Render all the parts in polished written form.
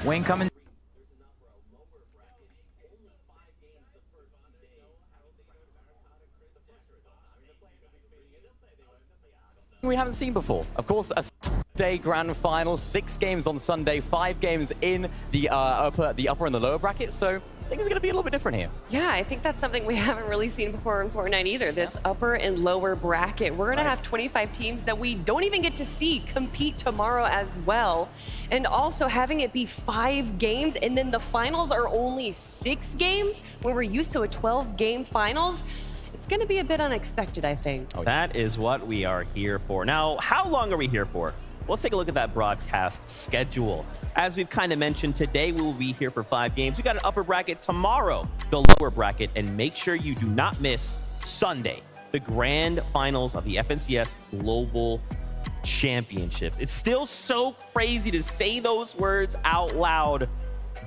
Win coming. We haven't seen before. Of course, a day grand final, 6 games on Sunday, 5 games in the upper and the lower bracket. So I think it's going to be a little bit different here. Yeah, I think that's something we haven't really seen before in Fortnite either, this upper and lower bracket. We're going to have 25 teams that we don't even get to see compete tomorrow as well. And also having it be 5 games and then the finals are only 6 games when we're used to a 12-game finals. It's going to be a bit unexpected, I think. That is what we are here for. Now, how long are we here for? Let's take a look at that broadcast schedule. As we've kind of mentioned, today we will be here for 5 games. We got an upper bracket tomorrow, the lower bracket, and make sure you do not miss Sunday, the grand finals of the FNCS Global Championships. It's still so crazy to say those words out loud,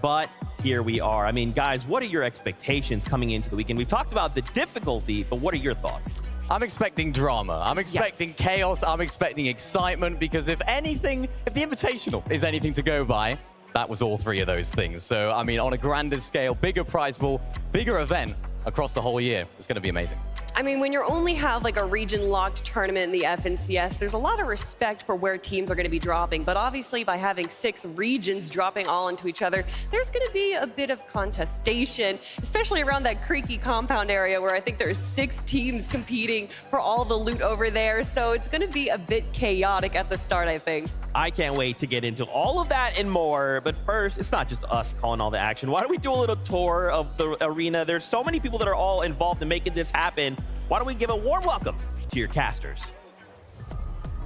but here we are. I mean, guys, what are your expectations coming into the weekend? We've talked about the difficulty, but what are your thoughts? I'm expecting drama. I'm expecting chaos. I'm expecting excitement, because if anything, if the Invitational is anything to go by, that was all 3 of those things. So, I mean, on a grander scale, bigger prize pool, bigger event across the whole year, it's going to be amazing. I mean, when you only have like a region-locked tournament in the FNCS, there's a lot of respect for where teams are going to be dropping. But obviously, by having 6 regions dropping all into each other, there's going to be a bit of contestation, especially around that creaky compound area where I think there's 6 teams competing for all the loot over there. So it's going to be a bit chaotic at the start, I think. I can't wait to get into all of that and more. But first, it's not just us calling all the action. Why don't we do a little tour of the arena? There's so many people that are all involved in making this happen. Why don't we give a warm welcome to your casters?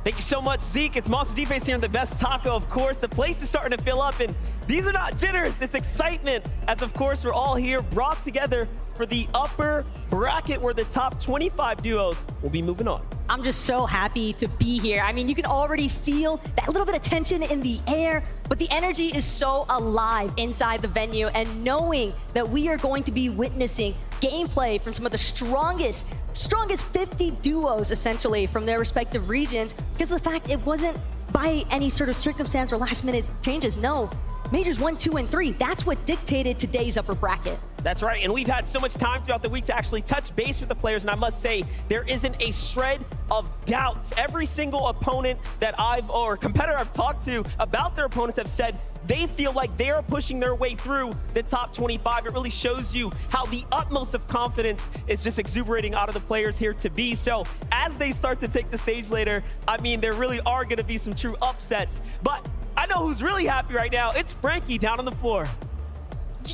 Thank you so much, Zeke. It's Monster Defense here in the Best Taco, of course. The place is starting to fill up, and these are not jitters. It's excitement, as of course we're all here brought together for the upper bracket where the top 25 duos will be moving on. I'm just so happy to be here. I mean, you can already feel that little bit of tension in the air, but the energy is so alive inside the venue, and knowing that we are going to be witnessing gameplay from some of the strongest 50 duos, essentially, from their respective regions, because of the fact it wasn't by any sort of circumstance or last-minute changes. No, Majors 1, 2, and 3, that's what dictated today's upper bracket. That's right, and we've had so much time throughout the week to actually touch base with the players, and I must say, there isn't a shred of doubt. Every single opponent that or competitor I've talked to about their opponents have said they feel like they are pushing their way through the top 25. It really shows you how the utmost of confidence is just exuberating out of the players here to be. So as they start to take the stage later, I mean, there really are going to be some true upsets. But I know who's really happy right now. It's Frankie down on the floor.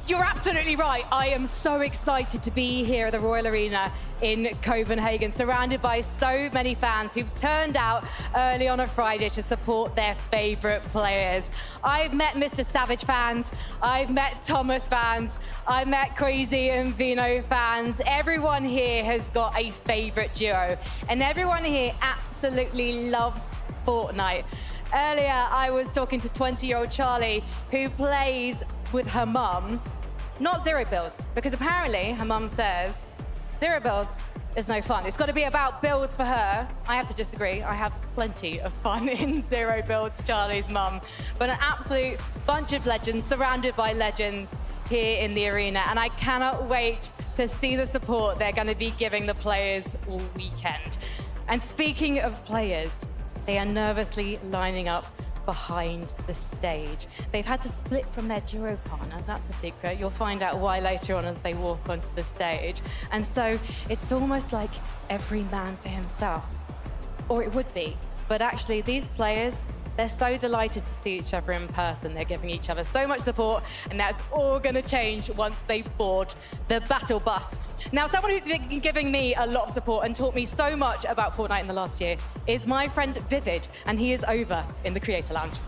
You're absolutely right. I am so excited to be here at the Royal Arena in Copenhagen, surrounded by so many fans who've turned out early on a Friday to support their favorite players. I've met Mr. Savage fans, I've met Thomas fans, I've met Crazy and Vino fans. Everyone here has got a favorite duo, and everyone here absolutely loves Fortnite. Earlier, I was talking to 20-year-old Charlie, who plays with her mum, not zero builds, because apparently her mum says zero builds is no fun. It's got to be about builds for her. I have to disagree. I have plenty of fun in zero builds, Charlie's mum. But an absolute bunch of legends, surrounded by legends here in the arena. And I cannot wait to see the support they're going to be giving the players all weekend. And speaking of players, they are nervously lining up behind the stage. They've had to split from their duo partner. That's a secret. You'll find out why later on as they walk onto the stage. And so it's almost like every man for himself. Or it would be. But actually, these players, they're so delighted to see each other in person. They're giving each other so much support, and that's all going to change once they board the battle bus. Now, someone who's been giving me a lot of support and taught me so much about Fortnite in the last year is my friend Vivid, and he is over in the Creator Lounge.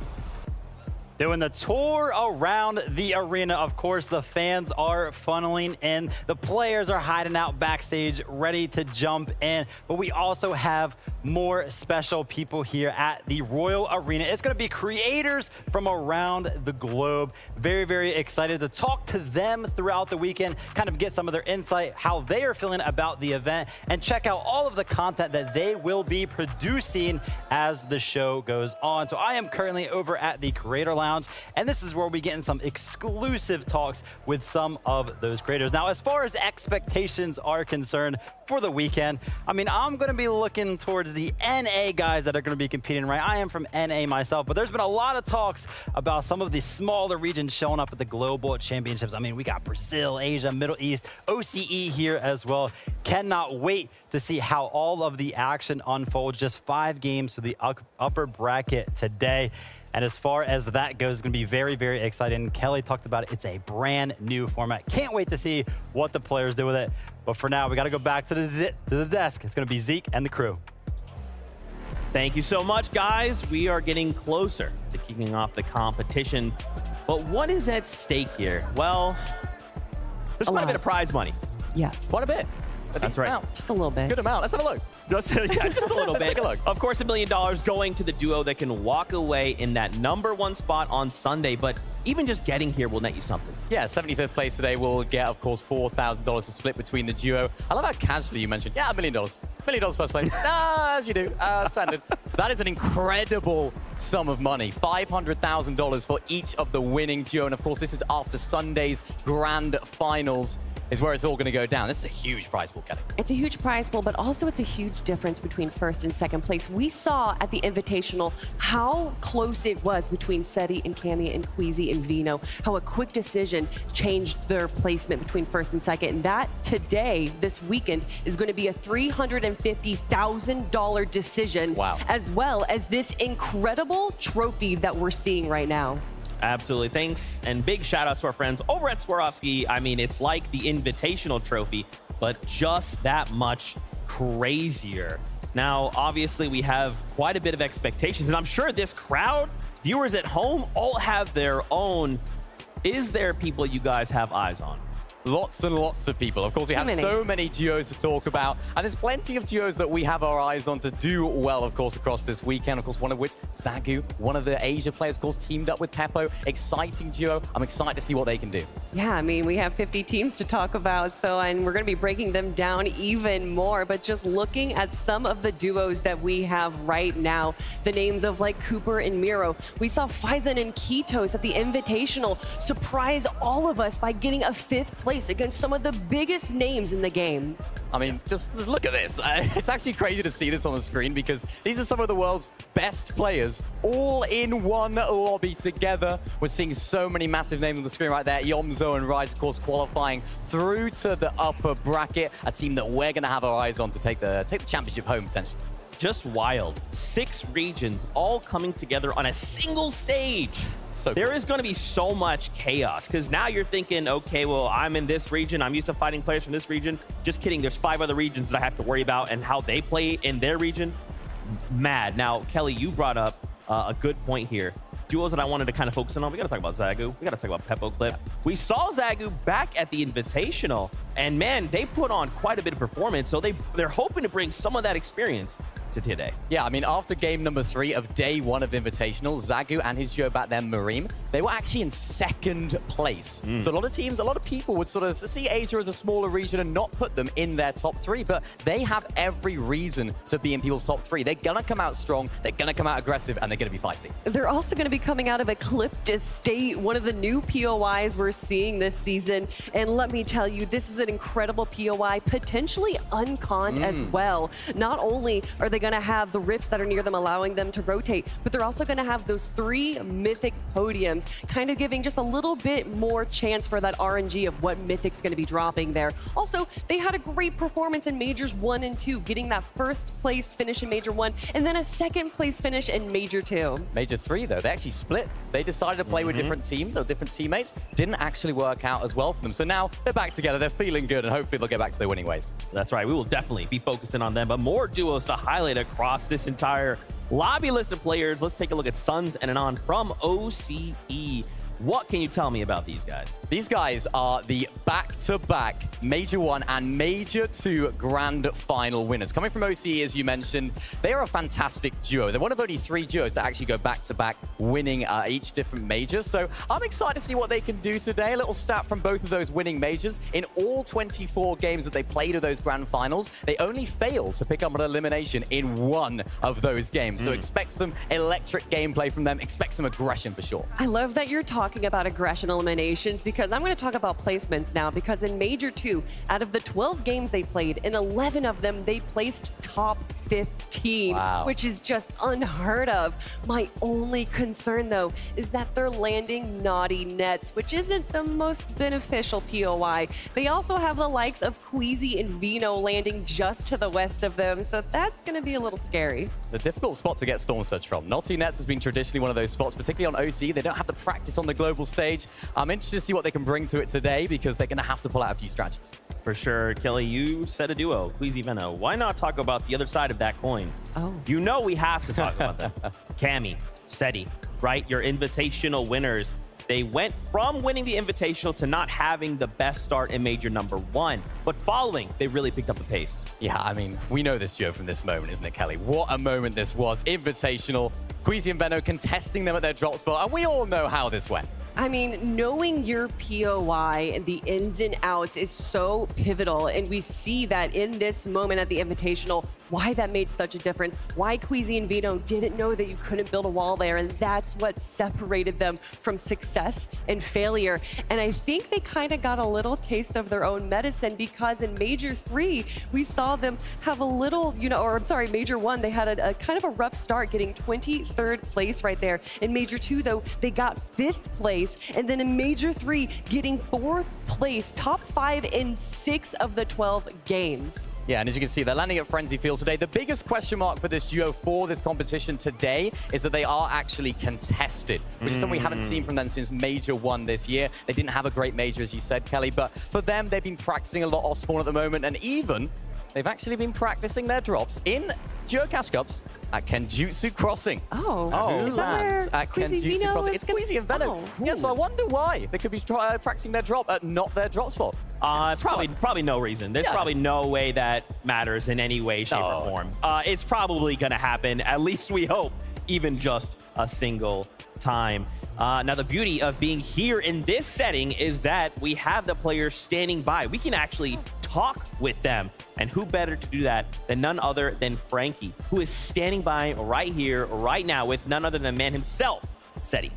Doing the tour around the arena. Of course, the fans are funneling in. The players are hiding out backstage, ready to jump in. But we also have more special people here at the Royal Arena. It's going to be creators from around the globe. Very, very excited to talk to them throughout the weekend, kind of get some of their insight, how they are feeling about the event, and check out all of the content that they will be producing as the show goes on. So I am currently over at the Creator Lounge Lounge, and this is where we get in some exclusive talks with some of those creators. Now, as far as expectations are concerned for the weekend, I mean, I'm going to be looking towards the NA guys that are going to be competing, right? I am from NA myself, but there's been a lot of talks about some of the smaller regions showing up at the Global Championships. I mean, we got Brazil, Asia, Middle East, OCE here as well. Cannot wait to see how all of the action unfolds. Just 5 games for the upper bracket today. And as far as that goes, it's going to be very, very exciting. Kelly talked about it. It's a brand new format. Can't wait to see what the players do with it. But for now, we got to go back to the desk. It's going to be Zeke and the crew. Thank you so much, guys. We are getting closer to kicking off the competition. But what is at stake here? Well, there's quite a bit of prize money. Yes. Quite a bit. That's right. Just a little bit. Good amount. Let's have a look. Just a little Let's bit. take a look. Of course, $1 million going to the duo that can walk away in that $1 spot on Sunday. But even just getting here will net you something. Yeah, 75th place today will get, of course, $4,000 to split between the duo. I love how casually you mentioned, yeah, $1 million. $1 million first place. As you do, standard. That is an incredible sum of money. $500,000 for each of the winning duo. And of course, this is after Sunday's grand finals is where it's all going to go down. This is a huge prize pool, Kelly. It's a huge prize pool, but also it's a huge difference between first and second place. We saw at the Invitational how close it was between Seti and Cammy and Queasy and Vino, how a quick decision changed their placement between first and second. And that today, this weekend, is going to be a $350,000 decision, as well as this incredible trophy that we're seeing right now. Absolutely. Thanks. And big shout out to our friends over at Swarovski. I mean, it's like the Invitational trophy, but just that much crazier. Now, obviously, we have quite a bit of expectations, and I'm sure this crowd, viewers at home, all have their own. Is there people you guys have eyes on? Lots and lots of people. Of course, we have so many duos to talk about, and there's plenty of duos that we have our eyes on to do well, of course, across this weekend. Of course, one of which, Zagu, one of the Asia players, of course, teamed up with Peppo. Exciting duo. I'm excited to see what they can do. Yeah, I mean, we have 50 teams to talk about, and we're going to be breaking them down even more. But just looking at some of the duos that we have right now, the names of like Cooper and Miro. We saw Faizan and Kitos at the Invitational surprise all of us by getting a 5th place against some of the biggest names in the game. I mean, just look at this. It's actually crazy to see this on the screen because these are some of the world's best players all in one lobby together. We're seeing so many massive names on the screen right there. Yomzo and Rise, of course, qualifying through to the upper bracket. A team that we're going to have our eyes on to take the championship home, potentially. Just wild. 6 regions all coming together on a single stage. So there is going to be so much chaos because now you're thinking, okay, well, I'm in this region. I'm used to fighting players from this region. Just kidding. There's 5 other regions that I have to worry about and how they play in their region. Mad. Now, Kelly, you brought up a good point here. Duos that I wanted to kind of focus on. We got to talk about Zagu. We got to talk about Peppo Clip. We saw Zagu back at the Invitational, and man, they put on quite a bit of performance. So they're hoping to bring some of that experience to today. Yeah, I mean, after game number 3 of day 1 of Invitational, Zagu and his duo back then, Mareem, they were actually in 2nd place. So a lot of teams, a lot of people would sort of see Asia as a smaller region and not put them in their top 3, but they have every reason to be in people's top 3. They're going to come out strong, they're going to come out aggressive, and they're going to be feisty. They're also going to be coming out of Eclipsed Estate, one of the new POIs we're seeing this season. And let me tell you, this is an incredible POI, potentially unconned as well. Not only are they going to have the rifts that are near them allowing them to rotate, but they're also going to have those 3 mythic podiums, kind of giving just a little bit more chance for that RNG of what mythic's going to be dropping there. Also, they had a great performance in Majors 1 and 2, getting that 1st place finish in Major 1 and then a 2nd place finish in Major 2. Major 3, though, they actually split. They decided to play with different teams or different teammates. Didn't actually work out as well for them. So now they're back together. They're feeling good, and hopefully they'll get back to their winning ways. That's right. We will definitely be focusing on them, but more duos to highlight across this entire lobby list of players. Let's take a look at Suns and Anon from OCE. What can you tell me about these guys? These guys are the back-to-back Major 1 and Major 2 Grand Final winners. Coming from OCE, as you mentioned, they are a fantastic duo. They're one of only 3 duos that actually go back-to-back, winning each different major. So I'm excited to see what they can do today. A little stat from both of those winning majors. In all 24 games that they played of those Grand Finals, they only failed to pick up an elimination in 1 of those games. So expect some electric gameplay from them. Expect some aggression for sure. I love that you're talking about aggression eliminations because I'm going to talk about placements now because in Major 2, out of the 12 games they played, in 11 of them, they placed top 15, which is just unheard of. My only concern, though, is that they're landing naughty nets, which isn't the most beneficial POI. They also have the likes of Queasy and Vino landing just to the west of them, so that's going to be a little scary. It's a difficult spot to get Storm Surge from. Naughty nets has been traditionally one of those spots, particularly on OC. They don't have the practice on the global stage. I'm interested to see what they can bring to it today because they're going to have to pull out a few strategies. For sure. Kelly, you said a duo, Queasy Veno. Why not talk about the other side of that coin? Oh. You know we have to talk about them. Cammy, Seti, right? Your invitational winners. They went from winning the invitational to not having the best start in Major number 1. But following, they really picked up the pace. Yeah, I mean, we know this duo from this moment, isn't it, Kelly? What a moment this was. Invitational, Queasy and Veno contesting them at their drop spot, and we all know how this went. I mean, knowing your POI and the ins and outs is so pivotal, and we see that in this moment at the Invitational, why that made such a difference, why Queasy and Vino didn't know that you couldn't build a wall there, and that's what separated them from success and failure. And I think they kind of got a little taste of their own medicine because in Major 3, we saw them have a little, or I'm sorry, Major 1, they had a kind of a rough start getting 23rd place right there. In Major 2, though, they got 5th place. And then in Major 3, getting 4th place, top 5 in 6 of the 12 games. Yeah, and as you can see, they're landing at Frenzy Field today. The biggest question mark for this duo for this competition today is that they are actually contested, which is something we haven't seen from them since Major 1 this year. They didn't have a great major, as you said, Kelly, but for them, they've been practicing a lot off spawn at the moment, and even they've actually been practicing their drops in Duo Cash Cups at Kenjutsu Crossing. Oh, Who lands at Kenjutsu Crossing? It's Queasy and Veno. Yeah, so I wonder why they could be practicing their drop at not their drop spot. Probably no reason. There's probably no way that matters in any way, shape, or form. It's probably going to happen, at least we hope, even just a single time. Now, the beauty of being here in this setting is that we have the players standing by. We can actually talk with them. And who better to do that than none other than Frankie, who is standing by right here, right now, with none other than the man himself, Seti.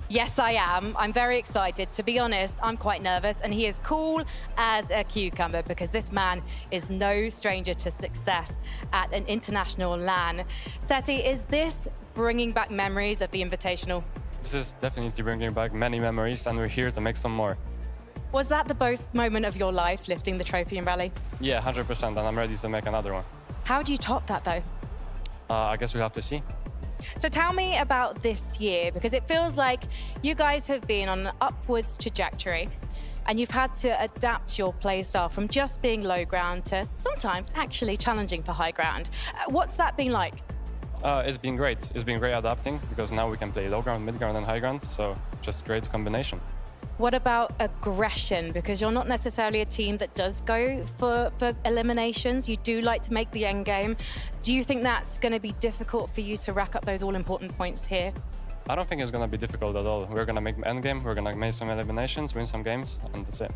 Yes, I am. I'm very excited. To be honest, I'm quite nervous, and he is cool as a cucumber because this man is no stranger to success at an international LAN. Seti, is this bringing back memories of the Invitational? This is definitely bringing back many memories, and we're here to make some more. Was that the best moment of your life, lifting the trophy in Rally? Yeah, 100%, and I'm ready to make another one. How do you top that, though? I guess we'll have to see. So tell me about this year, because it feels like you guys have been on an upwards trajectory, and you've had to adapt your playstyle from just being low ground to sometimes actually challenging for high ground. What's that been like? It's been great. It's been great adapting, because now we can play low ground, mid ground, and high ground, so just great combination. What about aggression? Because you're not necessarily a team that does go for eliminations. You do like to make the end game. Do you think that's going to be difficult for you to rack up those all-important points here? I don't think it's going to be difficult at all. We're going to make end game, we're going to make some eliminations, win some games, and that's it.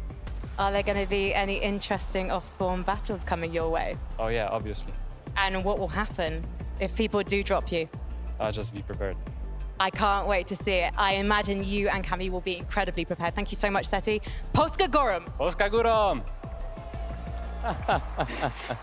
Are there going to be any interesting off-spawn battles coming your way? Oh yeah, obviously. And what will happen if people do drop you? Just be prepared. I can't wait to see it. I imagine you and Cammy will be incredibly prepared. Thank you so much, Seti. Polska Gorum. Polska Gorum!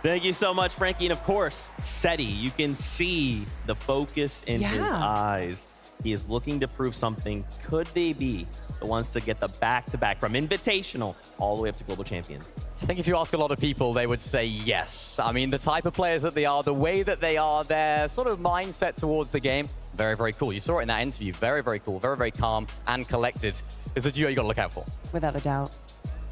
Thank you so much, Frankie. And of course, Seti, you can see the focus in his eyes. He is looking to prove something. Could they be the ones to get the back-to-back from Invitational all the way up to Global Champions? I think if you ask a lot of people, they would say yes. I mean, the type of players that they are, the way that they are, their sort of mindset towards the game, very, very cool. You saw it in that interview. Very, very cool. Very, very calm and collected. It's a duo you got to look out for. Without a doubt.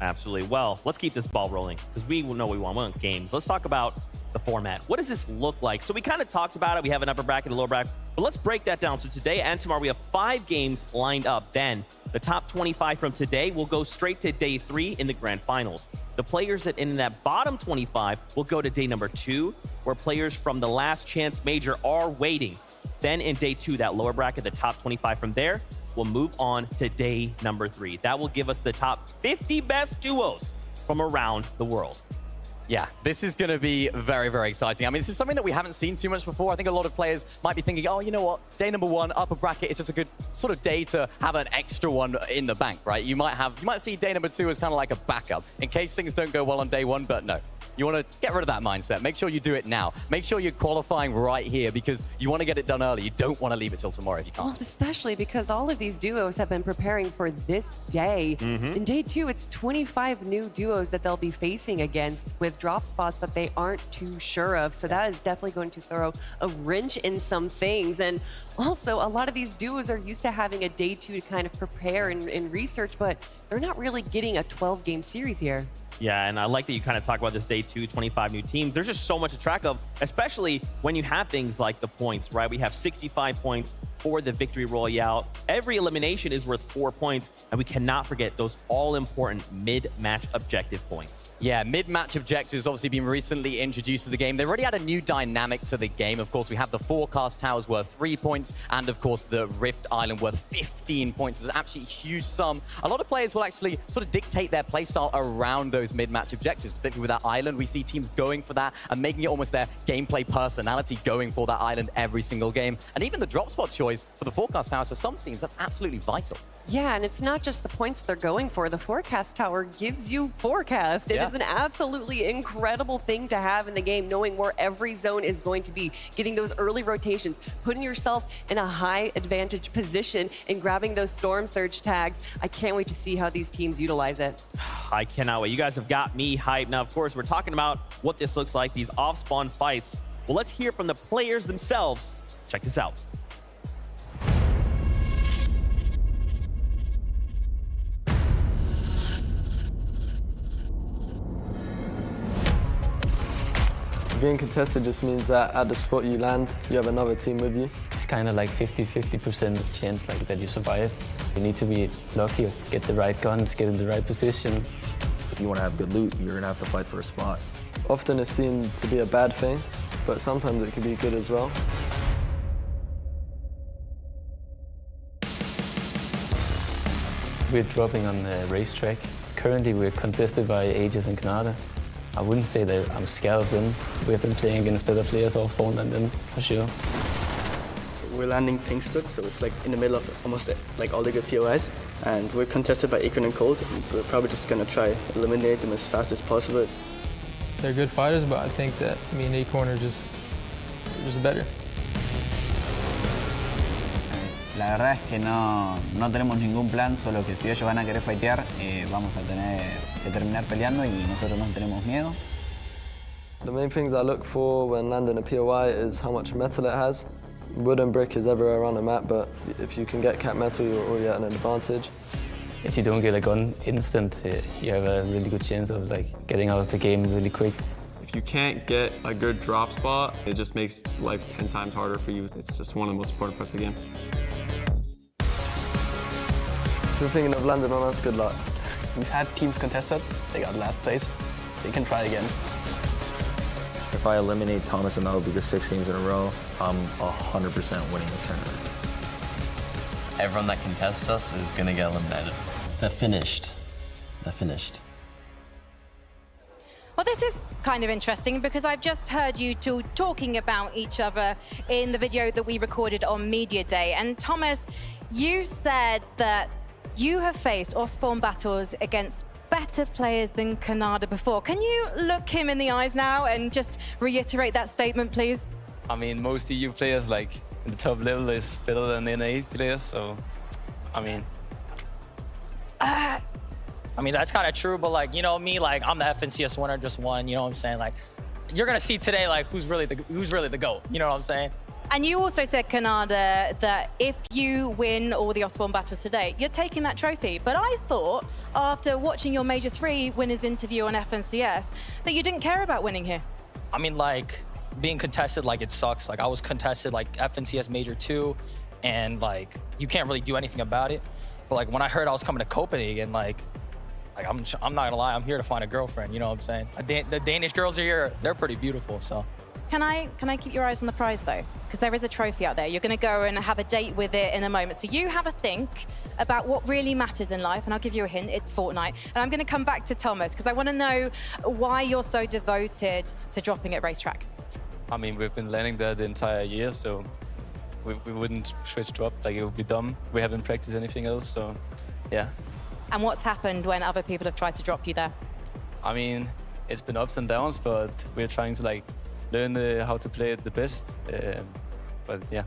Absolutely. Well, let's keep this ball rolling because we know we want games. Let's talk about the format. What does this look like? So we kind of talked about it. We have an upper bracket, a lower bracket, but let's break that down. So today and tomorrow, we have 5 games lined up. Then the top 25 from today will go straight to day 3 in the grand finals. The players that in that bottom 25 will go to day number 2, where players from the last chance major are waiting. Then in day 2, that lower bracket, the top 25 from there, will move on to day number 3. That will give us the top 50 best duos from around the world. Yeah, this is going to be very, very exciting. I mean, this is something that we haven't seen too much before. I think a lot of players might be thinking, oh, you know what? Day number 1, upper bracket, is just a good sort of day to have an extra one in the bank, right? You might see day number 2 as kind of like a backup in case things don't go well on day 1, but no. You want to get rid of that mindset. Make sure you do it now. Make sure you're qualifying right here because you want to get it done early. You don't want to leave it till tomorrow if you can't. Well, especially because all of these duos have been preparing for this day. In day 2, it's 25 new duos that they'll be facing against with drop spots that they aren't too sure of. So that is definitely going to throw a wrench in some things. And also, a lot of these duos are used to having a day 2 to kind of prepare and research, but they're not really getting a 12-game series here. Yeah, and I like that you kind of talk about this day 2, 25 new teams. There's just so much to track of, especially when you have things like the points, right? We have 65 points for the Victory Royale. Every elimination is worth 4 points, and we cannot forget those all-important mid-match objective points. Yeah, mid-match objectives obviously been recently introduced to the game. They've already had a new dynamic to the game. Of course, we have the Forecast Towers worth 3 points, and of course, the Rift Island worth 15 points. It's an absolutely huge sum. A lot of players will actually sort of dictate their playstyle around those mid-match objectives, particularly with that island. We see teams going for that and making it almost their gameplay personality, going for that island every single game. And even the drop spot choice for the Forecast Towers, for some teams, that's absolutely vital. Yeah, and it's not just the points they're going for. The Forecast Tower gives you forecast. It is an absolutely incredible thing to have in the game, knowing where every zone is going to be, getting those early rotations, putting yourself in a high advantage position and grabbing those Storm Surge tags. I can't wait to see how these teams utilize it. I cannot wait. You guys have got me hyped. Now, of course, we're talking about what this looks like, these off-spawn fights. Well, let's hear from the players themselves. Check this out. Being contested just means that at the spot you land, you have another team with you. It's kind of like 50% chance like that you survive. You need to be lucky, get the right guns, get in the right position. If you want to have good loot, you're going to have to fight for a spot. Often it's seen to be a bad thing, but sometimes it can be good as well. We're dropping on the racetrack. Currently we're contested by Aegis and Canada. I wouldn't say that I'm scared of them. We've been playing against better players off spawn than them, for sure. We're landing pink split, so it's like in the middle of almost like all the good POIs. And we're contested by Acorn and Cold. We're probably just gonna try eliminate them as fast as possible. They're good fighters, but I think that me and Acorn are just better. La verdad es que no tenemos ningún plan, solo que si ellos van a querer fightear, vamos a tener que terminar peleando y nosotros no tenemos miedo. The main things I look for when landing a POI is how much metal it has. Wood and brick is everywhere around the map, but if you can get cap metal, you're already at an advantage. If you don't get a gun instant, you have a really good chance of like getting out of the game really quick. If you can't get a good drop spot, it just makes life 10 times harder for you. It's just one of the most important parts of the game. If you're thinking of landing on us, good luck. We've had teams contested, they got last place. They can try again. If I eliminate Thomas and Obi 6 games in a row, I'm 100% winning this tournament. Everyone that contests us is gonna get eliminated. They're finished. They're finished. Well, this is kind of interesting because I've just heard you two talking about each other in the video that we recorded on Media Day. And Thomas, you said that you have faced off-spawn battles against better players than Canada before. Can you look him in the eyes now and just reiterate that statement, please? I mean, most EU players, like, in the top level is better than NA players, so, I mean... that's kind of true, but, like, you know, me, like, I'm the FNCS winner, just won, you know what I'm saying? Like, you're going to see today, like, who's really the GOAT, you know what I'm saying? And you also said, Canada, that if you win all the off-spawn battles today, you're taking that trophy. But I thought, after watching your Major 3 winners interview on FNCS, that you didn't care about winning here. I mean, like, being contested, like, it sucks. Like, I was contested, like, FNCS Major 2, and, like, you can't really do anything about it. But, like, when I heard I was coming to Copenhagen, like I'm not gonna lie, I'm here to find a girlfriend, you know what I'm saying? The Danish girls are here, they're pretty beautiful, so. Can I keep your eyes on the prize, though? Because there is a trophy out there. You're going to go and have a date with it in a moment. So you have a think about what really matters in life, and I'll give you a hint, it's Fortnite. And I'm going to come back to Thomas, because I want to know why you're so devoted to dropping at racetrack. I mean, we've been landing there the entire year, so we wouldn't switch drop. Like, it would be dumb. We haven't practiced anything else, so yeah. And what's happened when other people have tried to drop you there? I mean, it's been ups and downs, but we're trying to, like, learn how to play it the best. But yeah.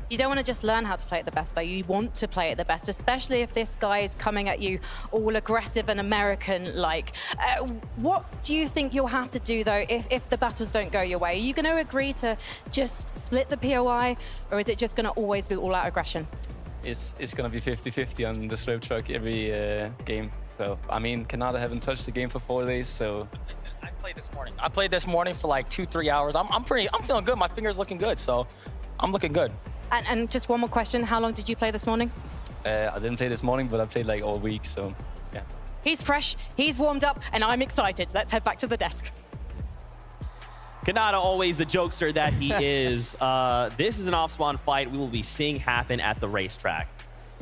You don't want to just learn how to play it the best, though. You want to play it the best, especially if this guy is coming at you all aggressive and American-like. What do you think you'll have to do, though, if the battles don't go your way? Are you going to agree to just split the POI, or is it just going to always be all-out aggression? It's going to be 50-50 on the slope truck every game. So, I mean, Canada haven't touched the game for 4 days, so... I played this morning. I played this morning for like 2-3 hours. I'm feeling good. My finger's looking good, so I'm looking good. And just one more question. How long did you play this morning? I didn't play this morning, but I played like all week, so yeah. He's fresh, he's warmed up, and I'm excited. Let's head back to the desk. Kanata, always the jokester that he is. This is an off-spawn fight we will be seeing happen at the racetrack.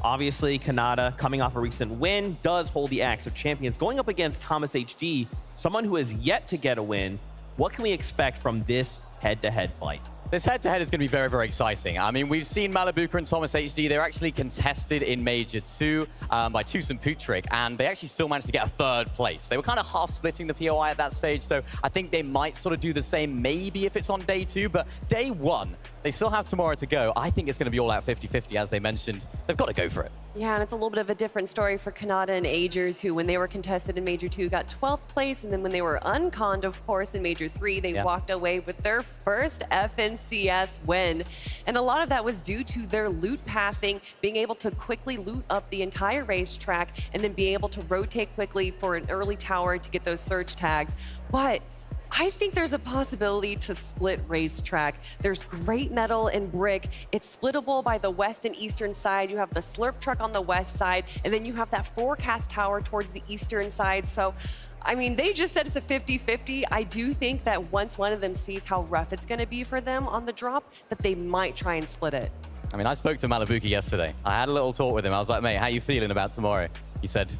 Obviously, Kanata, coming off a recent win, does hold the axe of champions, going up against Thomas HD, someone who has yet to get a win. What can we expect from this head-to-head fight? This head-to-head is going to be very, very exciting. I mean, we've seen Malibuka and Thomas HD. They're actually contested in Major 2 by Tus and Putrick, and they actually still managed to get a 3rd place. They were kind of half-splitting the POI at that stage, so I think they might sort of do the same maybe if it's on day 2, but day 1, they still have tomorrow to go. I think it's going to be all out 50-50, as they mentioned. They've got to go for it. Yeah, and it's a little bit of a different story for Kanata and Agers, who, when they were contested in Major 2, got 12th place, and then when they were unconned, of course, in Major 3, they walked away with their first FNCS win. And a lot of that was due to their loot pathing, being able to quickly loot up the entire racetrack, and then be able to rotate quickly for an early tower to get those surge tags. But I think there's a possibility to split racetrack. There's great metal and brick. It's splittable by the west and eastern side. You have the slurp truck on the west side, and then you have that forecast tower towards the eastern side. So, I mean, they just said it's a 50-50. I do think that once one of them sees how rough it's going to be for them on the drop, that they might try and split it. I mean, I spoke to Malibuka yesterday. I had a little talk with him. I was like, mate, how you feeling about tomorrow? He said,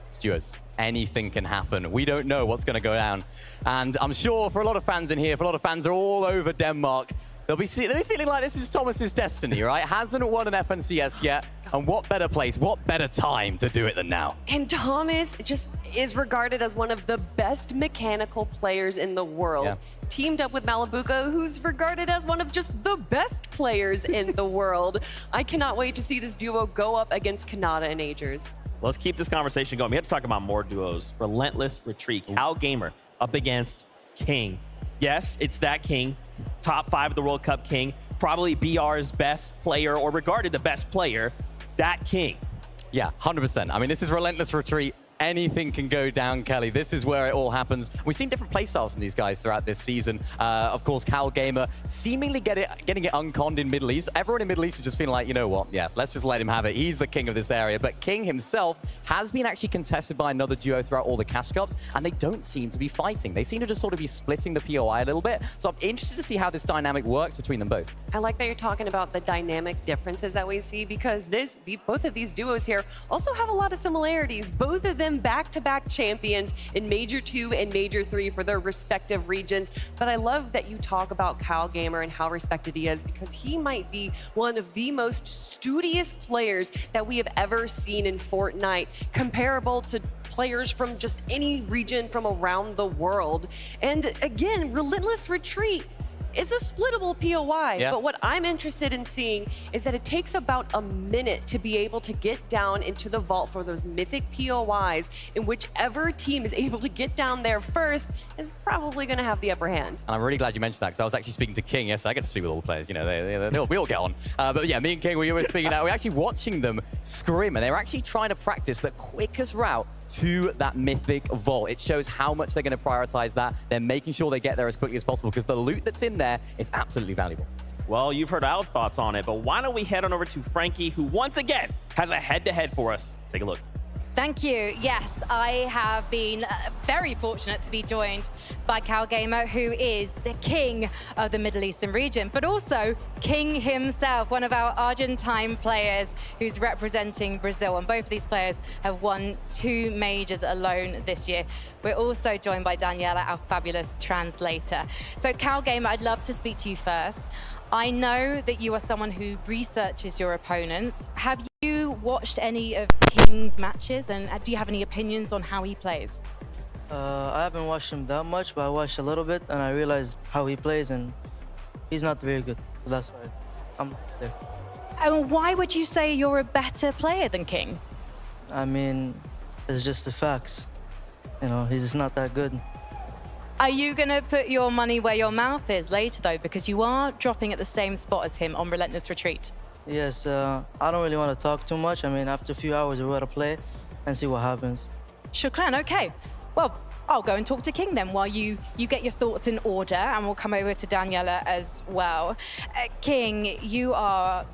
it's duos. Anything can happen. We don't know what's going to go down. And I'm sure for a lot of fans in here, for a lot of fans are all over Denmark, they'll be feeling like this is Thomas's destiny, right? Hasn't won an FNCS yet. And what better place, what better time to do it than now? And Thomas just is regarded as one of the best mechanical players in the world. Yeah. Teamed up with Malibuka, who's regarded as one of just the best players in the world. I cannot wait to see this duo go up against Kanata and Agers. Let's keep this conversation going. We have to talk about more duos. Relentless Retreat, Cal Gamer up against King. Yes, it's that King, top 5 of the World Cup King, probably BR's best player or regarded the best player, that King. Yeah, 100%. I mean, this is Relentless Retreat. Anything can go down, Kelly. This is where it all happens. We've seen different playstyles from these guys throughout this season. Of course, Cal Gamer seemingly getting it unconned in Middle East. Everyone in Middle East is just feeling like, you know what? Yeah, let's just let him have it. He's the king of this area. But King himself has been actually contested by another duo throughout all the Cash Cups, and they don't seem to be fighting. They seem to just sort of be splitting the POI a little bit. So I'm interested to see how this dynamic works between them both. I like that you're talking about the dynamic differences that we see, because both of these duos here also have a lot of similarities. Both of them back-to-back champions in Major 2 and Major 3 for their respective regions. But I love that you talk about Cal Gamer and how respected he is, because he might be one of the most studious players that we have ever seen in Fortnite, comparable to players from just any region from around the world. And again, Relentless Retreat, is a splittable POI. Yeah. But what I'm interested in seeing is that it takes about a minute to be able to get down into the vault for those mythic POIs, and whichever team is able to get down there first is probably going to have the upper hand. And I'm really glad you mentioned that, because I was actually speaking to King. Yes, I get to speak with all the players. You know, we all get on. But yeah, me and King, we were speaking out. We're actually watching them scrim, and they're actually trying to practice the quickest route to that mythic vault. It shows how much they're going to prioritize that. They're making sure they get there as quickly as possible, because the loot that's in there is absolutely valuable. Well, you've heard our thoughts on it, but why don't we head on over to Frankie, who once again has a head-to-head for us. Take a look. Thank you. Yes, I have been very fortunate to be joined by CalGamer, who is the king of the Middle Eastern region, but also king himself, one of our Argentine players who's representing Brazil. And both of these players have won 2 majors alone this year. We're also joined by Daniela, our fabulous translator. So CalGamer, I'd love to speak to you first. I know that you are someone who researches your opponents. Have you watched any of King's matches, and do you have any opinions on how he plays? I haven't watched him that much, but I watched a little bit, and I realized how he plays, and he's not very good. So that's why I'm there. And why would you say you're a better player than King? I mean, it's just the facts. You know, he's just not that good. Are you going to put your money where your mouth is later, though? Because you are dropping at the same spot as him on Relentless Retreat. Yes, I don't really want to talk too much. I mean, after a few hours, we're going to play and see what happens. Shukran, okay. Well, I'll go and talk to King then while you get your thoughts in order, and we'll come over to Daniela as well. King, you are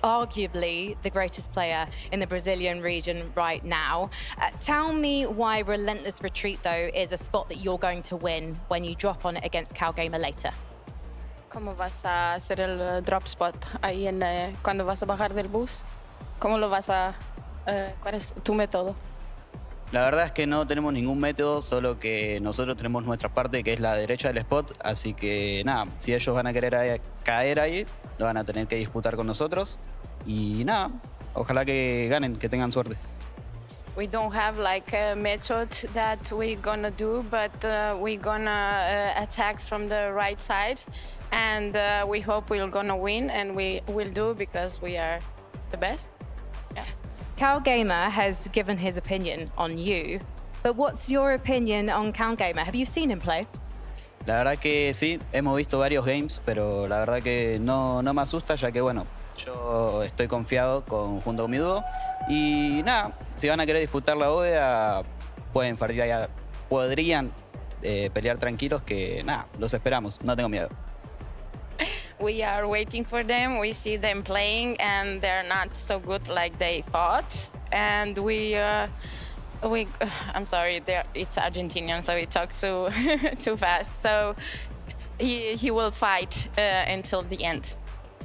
arguably the greatest player in the Brazilian region right now. Tell me why Relentless Retreat, though, is a spot that you're going to win when you drop on it against CalGamer later. ¿Cómo vas a hacer el drop spot ahí cuando vas a bajar del bus? ¿Cómo lo vas a... ¿Cuál es tu método? La verdad es que no tenemos ningún método, solo que nosotros tenemos nuestra parte, que es la derecha del spot, así que nada, si ellos van a querer caer ahí, lo van a tener que disputar con nosotros, y nada, ojalá que ganen, que tengan suerte. We don't have like a method that we're gonna do, but we're gonna attack from the right side, and we hope we're gonna win, and we will do because we are the best. Yeah. CalGamer has given his opinion on you, but what's your opinion on CalGamer? Have you seen him play? La verdad que sí, hemos visto varios games, pero la verdad que no me asusta, ya que bueno, yo estoy confiado junto con mi dúo. Y nada, si van a querer disputar la bóveda, podrían pelear tranquilos, que nada, los esperamos, no tengo miedo. We are waiting for them. We see them playing, and they're not so good like they thought. And I'm sorry, it's Argentinian, so we talk so too fast. So he will fight until the end.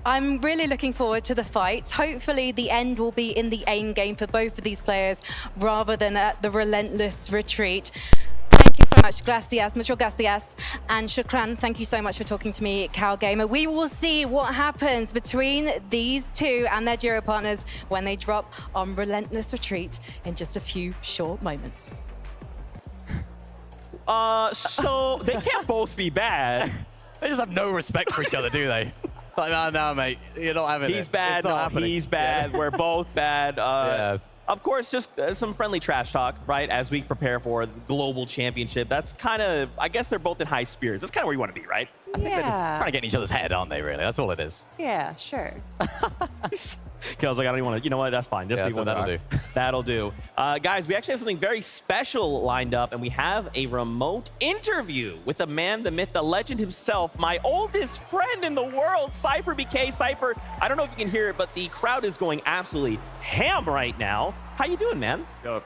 I'm really looking forward to the fight. Hopefully the end will be in the aim game for both of these players rather than at the Relentless Retreat. Thank you so much, gracias, mucho gracias. And Shukran, thank you so much for talking to me, CalGamer. We will see what happens between these two and their duo partners when they drop on Relentless Retreat in just a few short moments. So they can't both be bad. They just have no respect for each other, do they? Like, no, mate, you're not having it. He's bad, no, he's bad, we're both bad. Yeah. Of course, just some friendly trash talk, right, as we prepare for the global championship. That's kind of, I guess they're both in high spirits. That's kind of where you want to be, right? I think they're just trying to get in each other's head, aren't they, really? That's all it is. Yeah, sure. I was like, I don't even want to, you know what, that's fine. Just yeah, that'll do. That'll do. Guys, we actually have something very special lined up, and we have a remote interview with the man, the myth, the legend himself, my oldest friend in the world, Cypher BK. Cypher, I don't know if you can hear it, but the crowd is going absolutely ham right now. How you doing, man? Yo,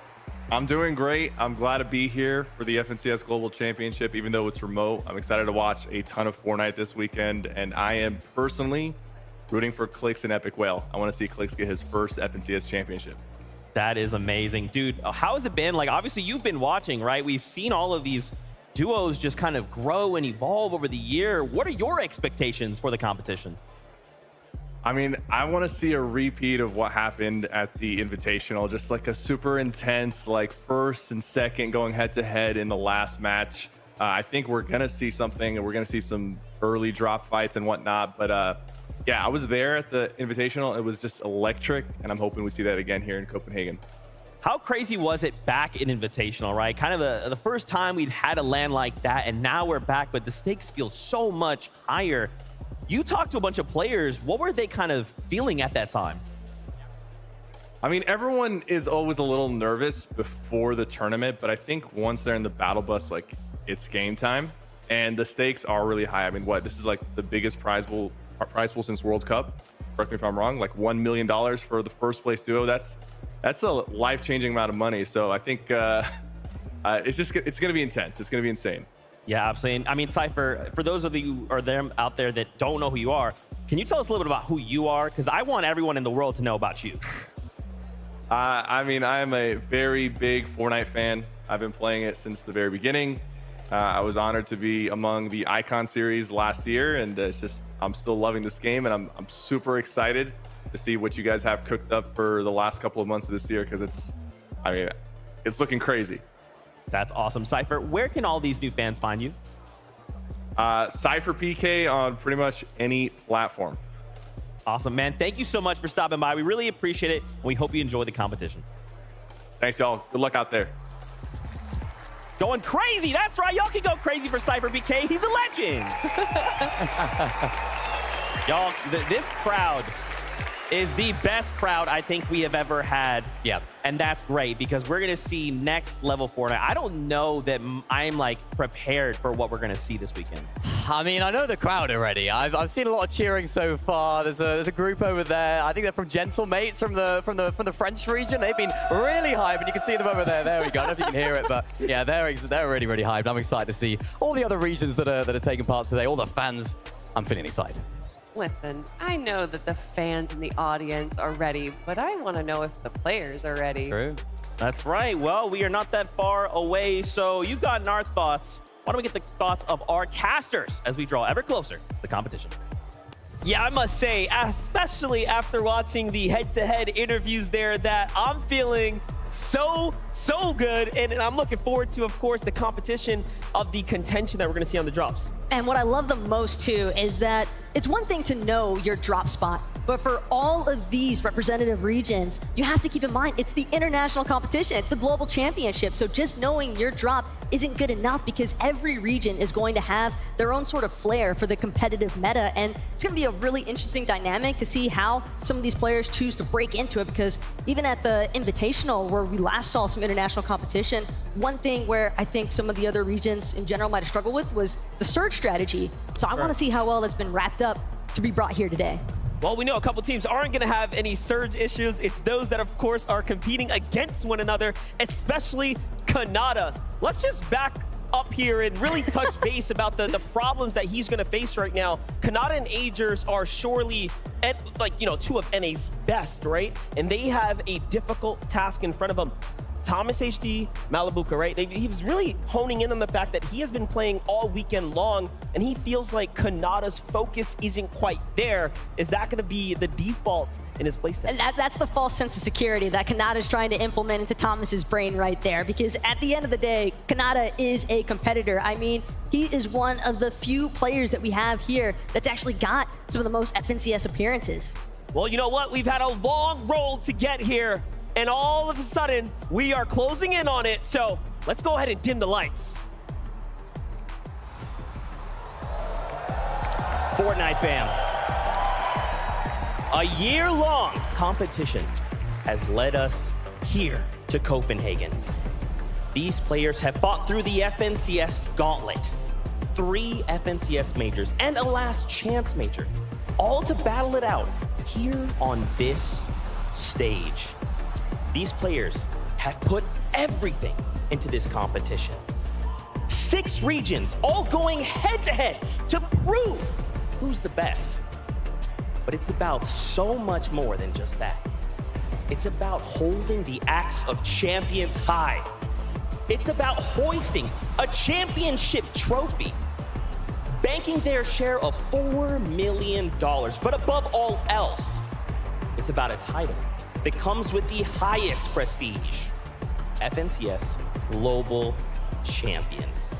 I'm doing great. I'm glad to be here for the FNCS Global Championship, even though it's remote. I'm excited to watch a ton of Fortnite this weekend, and I am personally rooting for Clix and Epic Whale. I want to see Clix get his first FNCS championship. That is amazing. Dude, how has it been? Like, obviously, you've been watching, right? We've seen all of these duos just kind of grow and evolve over the year. What are your expectations for the competition? I mean, I want to see a repeat of what happened at the Invitational, just like a super intense, like first and second going head to head in the last match. I think we're going to see something, and we're going to see some early drop fights and whatnot. But yeah, I was there at the Invitational. It was just electric, and I'm hoping we see that again here in Copenhagen. How crazy was it back in Invitational, right? Kind of the first time we'd had a LAN like that, and now we're back, but the stakes feel so much higher. You talked to a bunch of players. What were they kind of feeling at that time? I mean, everyone is always a little nervous before the tournament, but I think once they're in the battle bus, like, it's game time, and the stakes are really high. I mean, this is like the biggest prize pool since World Cup. Correct me if I'm wrong. Like $1 million for the first place duo. That's a life-changing amount of money. So I think it's going to be intense. It's going to be insane. Yeah, absolutely. And I mean, Cypher, for those of you or them out there that don't know who you are, can you tell us a little bit about who you are? Because I want everyone in the world to know about you. I mean, I am a very big Fortnite fan. I've been playing it since the very beginning. I was honored to be among the Icon series last year, and it's just, I'm still loving this game, and I'm super excited to see what you guys have cooked up for the last couple of months of this year, because it's looking crazy. That's awesome. Cypher, where can all these new fans find you? Cypher PK on pretty much any platform. Awesome, man. Thank you so much for stopping by. We really appreciate it, and we hope you enjoy the competition. Thanks, y'all. Good luck out there. Going crazy. That's right. Y'all can go crazy for Cypher BK. He's a legend. Y'all, this crowd is the best crowd I think we have ever had. Yeah. And that's great, because we're going to see next level Fortnite. I don't know that I'm like prepared for what we're going to see this weekend. I mean, I know the crowd already. I've seen a lot of cheering so far. There's a group over there. I think they're from Gentle Mates from the French region. They've been really hyped, and you can see them over there. There we go. I don't know if you can hear it, but yeah, they're really, really hyped. I'm excited to see all the other regions that are taking part today, all the fans. I'm feeling excited. Listen, I know that the fans in the audience are ready, but I want to know if the players are ready. True. That's right. Well, we are not that far away, so you've gotten our thoughts. Why don't we get the thoughts of our casters as we draw ever closer to the competition? Yeah, I must say, especially after watching the head-to-head interviews there, that I'm feeling so good, and I'm looking forward to, of course, the competition of the contention that we're going to see on the drops. And what I love the most, too, is that it's one thing to know your drop spot, but for all of these representative regions, you have to keep in mind it's the international competition, it's the global championship. So just knowing your drop isn't good enough, because every region is going to have their own sort of flair for the competitive meta, and it's going to be a really interesting dynamic to see how some of these players choose to break into it, because even at the Invitational, where we last saw some international competition, one thing where I think some of the other regions in general might have struggled with was the surge strategy. So I want to see how well that's been wrapped up to be brought here today. Well, we know a couple teams aren't going to have any surge issues. It's those that, of course, are competing against one another, especially Kanata. Let's just back up here and really touch base about the problems that he's going to face right now. Kanata and Agers are surely, two of NA's best, right? And they have a difficult task in front of them. Thomas HD, Malibuka, right? He was really honing in on the fact that he has been playing all weekend long, and he feels like Kanata's focus isn't quite there. Is that going to be the default in his playset? And that's the false sense of security that Kanata's trying to implement into Thomas's brain right there, because at the end of the day, Kanata is a competitor. I mean, he is one of the few players that we have here that's actually got some of the most FNCS appearances. Well, you know what? We've had a long road to get here, and all of a sudden, we are closing in on it. So let's go ahead and dim the lights. Fortnite fam, a year-long competition has led us here to Copenhagen. These players have fought through the FNCS gauntlet, 3 FNCS majors, and a last chance major, all to battle it out here on this stage. These players have put everything into this competition. 6 regions, all going head-to-head to prove who's the best. But it's about so much more than just that. It's about holding the axe of champions high. It's about hoisting a championship trophy, banking their share of $4 million. But above all else, it's about a title that comes with the highest prestige, FNCS Global Champions.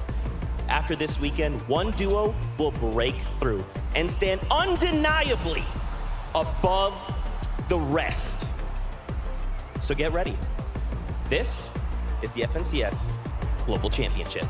after this weekend, one duo will break through and stand undeniably above the rest. So get ready. This is the FNCS Global Championship.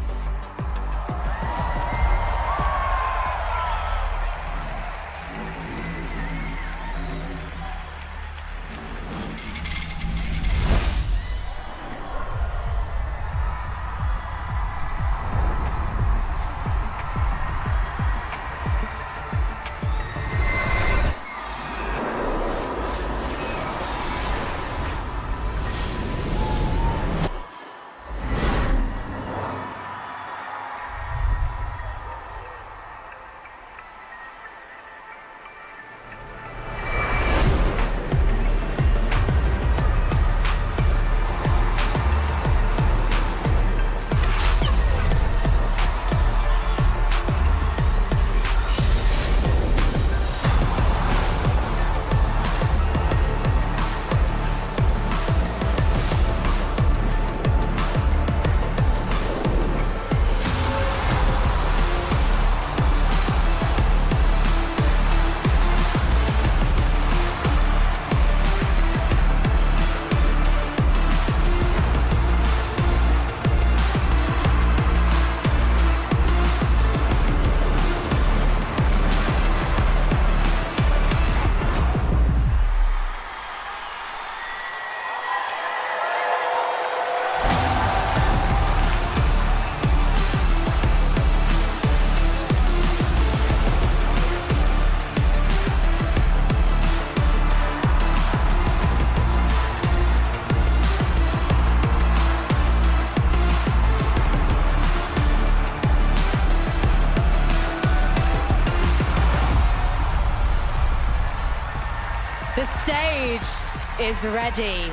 The stage is ready.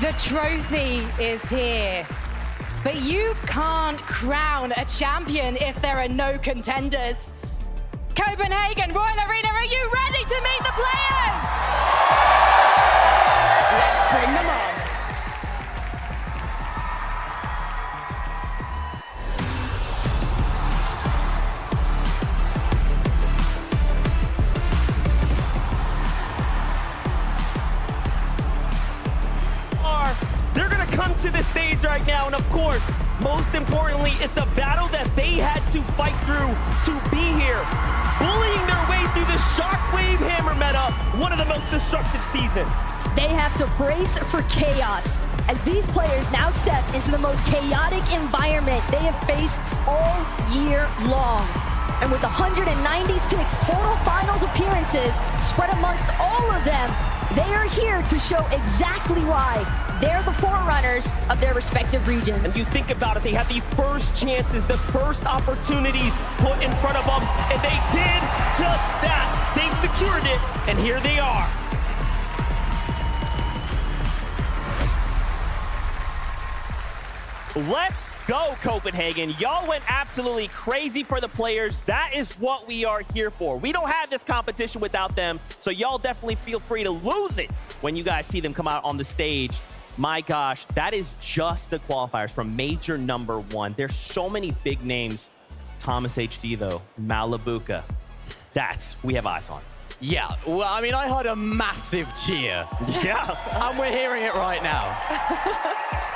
The trophy is here. But you can't crown a champion if there are no contenders. Copenhagen Royal Arena, are you ready to meet the players? Let's bring them on. They're gonna come to the stage right now, and of course, most importantly, it's the battle that they had to fight through to be here. Bullying their way through the Shockwave Hammer meta, one of the most destructive seasons. They have to brace for chaos as these players now step into the most chaotic environment they have faced all year long. And with 196 total finals appearances spread amongst all of them, they are here to show exactly why they're the forerunners of their respective regions. And you think about it, they had the first chances, the first opportunities put in front of them, and they did just that. They secured it, and here they are. Let's go, Copenhagen. Y'all went absolutely crazy for the players. That is what we are here for. We don't have this competition without them, so y'all definitely feel free to lose it when you guys see them come out on the stage. My gosh, that is just the qualifiers from Major number 1. There's so many big names. Thomas HD, though, Malabuka. That's we have eyes on. Yeah, well, I mean, I heard a massive cheer. Yeah. And we're hearing it right now.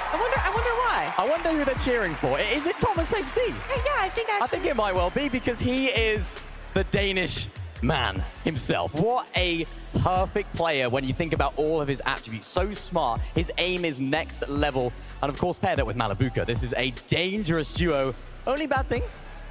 I wonder why. I wonder who they're cheering for. Is it Thomas HD? Yeah, I think it might well be, because he is the Danish man himself. What a perfect player when you think about all of his attributes. So smart. His aim is next level. And of course, pair that with Malabuka. This is a dangerous duo. Only bad thing,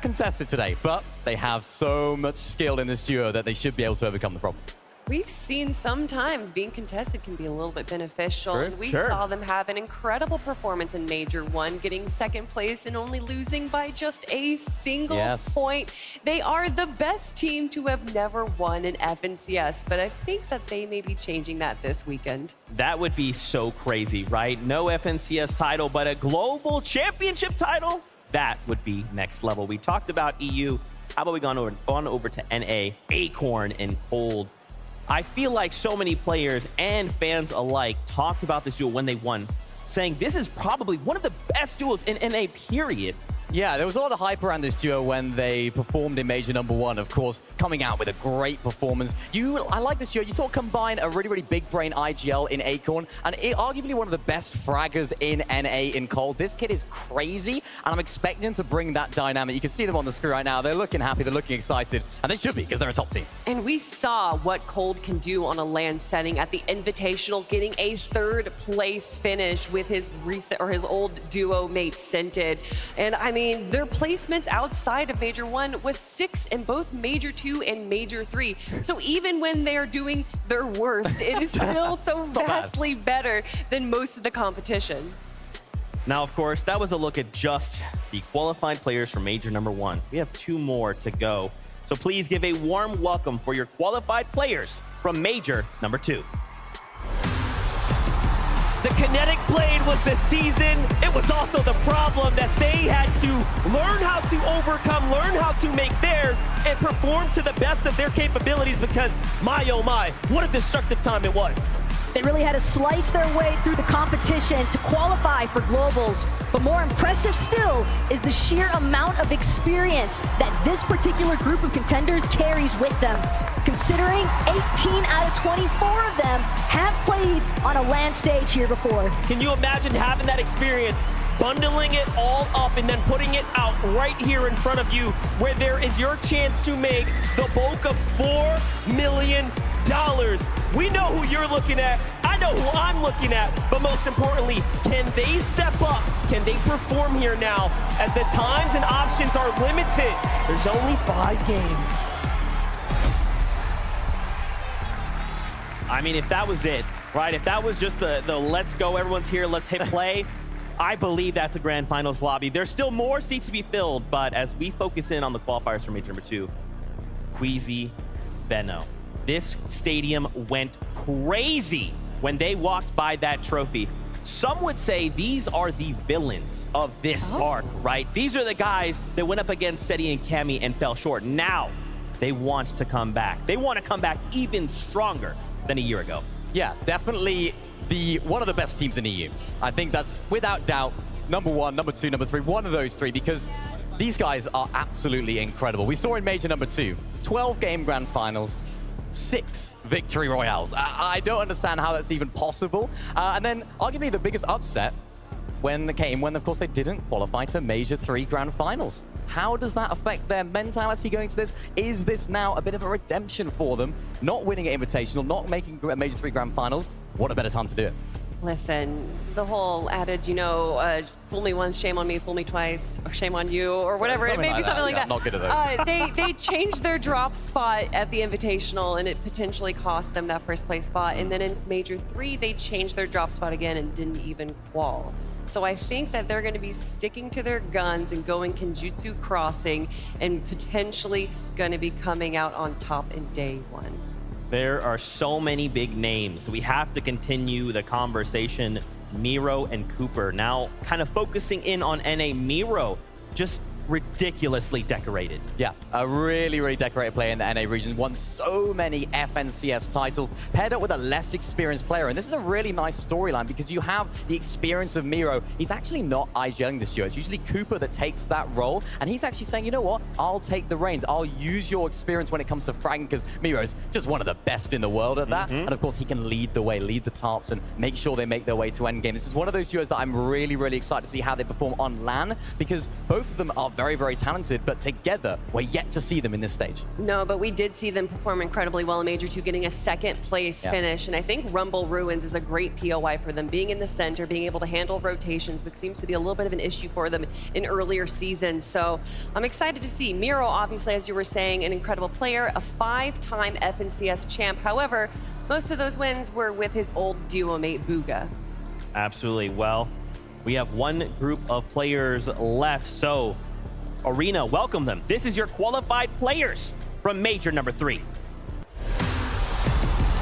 contested today. But they have so much skill in this duo that they should be able to overcome the problem. We've seen sometimes being contested can be a little bit beneficial. True, And we sure. saw them have an incredible performance in Major 1, getting second place and only losing by just a single point. They are the best team to have never won an FNCS, but I think that they may be changing that this weekend. That would be so crazy, right? No FNCS title, but a global championship title? That would be next level. We talked about EU. How about we gone over to NA, Acorn, and Cold? I feel like so many players and fans alike talked about this duel when they won, saying this is probably one of the best duels in NA, period. Yeah, there was a lot of hype around this duo when they performed in Major #1, of course, coming out with a great performance. I like this duo. You sort of combine a really, really big brain IGL in Acorn and arguably one of the best fraggers in NA in Cold. This kid is crazy, and I'm expecting to bring that dynamic. You can see them on the screen right now. They're looking happy, they're looking excited, and they should be because they're a top team. And we saw what Cold can do on a LAN setting at the Invitational, getting a 3rd place finish with his old duo mate Scented. And I mean, their placements outside of Major 1 was 6 in both Major 2 and Major 3. So even when they're doing their worst, it is still so vastly better than most of the competition. Now, of course, that was a look at just the qualified players for Major #1. We have 2 more to go. So please give a warm welcome for your qualified players from Major #2. The Kinetic Blade was the season. It was also the problem that they had to learn how to overcome, learn how to make theirs, and perform to the best of their capabilities because, my oh my, what a destructive time it was. They really had to slice their way through the competition to qualify for Globals. But more impressive still is the sheer amount of experience that this particular group of contenders carries with them. Considering 18 out of 24 of them have played on a LAN stage here before. Can you imagine having that experience, bundling it all up and then putting it out right here in front of you where there is your chance to make the bulk of $4 million? We know who you're looking at. I know who I'm looking at. But most importantly, can they step up? Can they perform here now as the times and options are limited? There's only 5 games. I mean, if that was it, right? If that was just the let's go, everyone's here, let's hit play, I believe that's a grand finals lobby. There's still more seats to be filled, but as we focus in on the qualifiers for Major #2, Queasy, Veno. This stadium went crazy when they walked by that trophy. Some would say these are the villains of this arc, right? These are the guys that went up against Seti and Cammy and fell short. Now they want to come back. They want to come back even stronger than a year ago. Yeah, definitely one of the best teams in EU. I think that's without doubt #1, #2, #3, one of those 3, because these guys are absolutely incredible. We saw in Major #2, 12 game grand finals, 6 victory royales. I don't understand how that's even possible. And then arguably the biggest upset came when, of course, they didn't qualify to Major 3 grand finals. How does that affect their mentality going to this? Is this now a bit of a redemption for them? Not winning an Invitational, not making Major 3 grand finals. What a better time to do it. Listen, the whole adage, you know, fool me once, shame on me, fool me twice, or shame on you, or whatever. It may be something like that. I'm not good at those. They changed their drop spot at the Invitational, and it potentially cost them that 1st place spot. And then in Major 3, they changed their drop spot again and didn't even qual. So I think that they're going to be sticking to their guns and going Kenjutsu Crossing and potentially going to be coming out on top in day 1. There are so many big names. We have to continue the conversation. Miro and Cooper now kind of focusing in on NA. Miro just ridiculously decorated. Yeah, a really, really decorated player in the NA region. Won so many FNCS titles, paired up with a less experienced player. And this is a really nice storyline because you have the experience of Miro. He's actually not IGLing this duo. It's usually Cooper that takes that role. And he's actually saying, you know what? I'll take the reins. I'll use your experience when it comes to fragging because Miro's just one of the best in the world at that. And of course, he can lead the way, lead the tarps, and make sure they make their way to endgame. This is one of those duos that I'm really, really excited to see how they perform on LAN because both of them are very, very talented, but together, we're yet to see them in this stage. No, but we did see them perform incredibly well in Major 2, getting a 2nd place finish. And I think Rumble Ruins is a great POI for them, being in the center, being able to handle rotations, which seems to be a little bit of an issue for them in earlier seasons. So I'm excited to see Miro, obviously, as you were saying, an incredible player, a 5-time FNCS champ. However, most of those wins were with his old duo mate, Booga. Absolutely. Well, we have one group of players left, so Arena, welcome them. This is your qualified players from Major #3.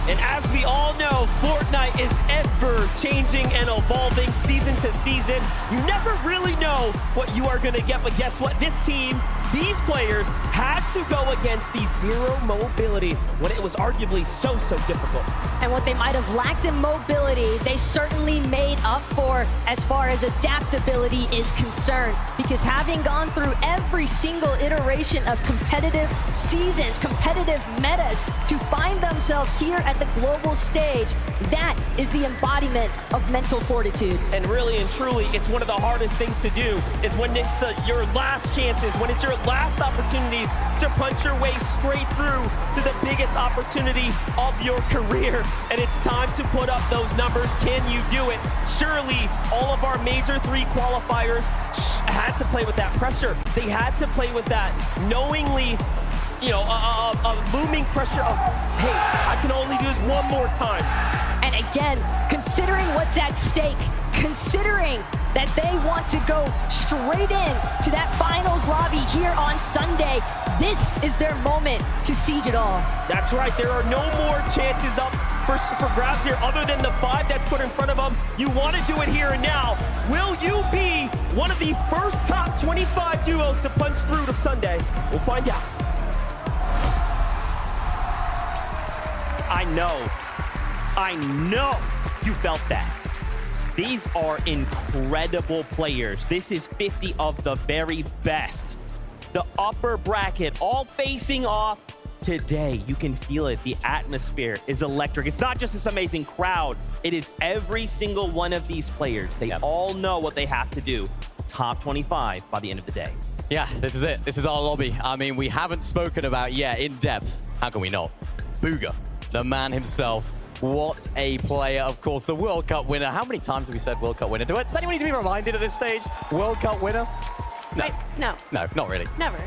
And as we all know, Fortnite is ever changing and evolving season to season. You never really know know what you are going to get, but guess what? This team, these players had to go against the zero mobility when it was arguably so difficult. And what they might have lacked in mobility, they certainly made up for as far as adaptability is concerned. Because having gone through every single iteration of competitive seasons, competitive metas, to find themselves here at the global stage, that is the embodiment of mental fortitude. And really and truly, it's one of the hardest things to do, is when it's your last chances, when it's your last opportunities to punch your way straight through to the biggest opportunity of your career. And it's time to put up those numbers. Can you do it? Surely all of our major 3 qualifiers had to play with that pressure. They had to play with that knowingly, you know, a looming pressure of, hey, I can only do this one more time. And again, considering what's at stake, considering that they want to go straight in to that finals lobby here on Sunday, this is their moment to siege it all. That's right, there are no more chances up for grabs here other than the 5 that's put in front of them. You want to do it here and now. Will you be one of the first top 25 duos to punch through to Sunday? We'll find out. I know you felt that. These are incredible players. This is 50 of the very best. The upper bracket all facing off today. You can feel it. The atmosphere is electric. It's not just this amazing crowd. It is every single one of these players. They all know what they have to do. Top 25 by the end of the day. Yeah, this is it. This is our lobby. I mean, we haven't spoken about yet in depth. How can we not? Bugha, the man himself. What a player, of course, the World Cup winner. How many times have we said World Cup winner? Does anyone need to be reminded at this stage? World Cup winner? No. No. No, not really. Never.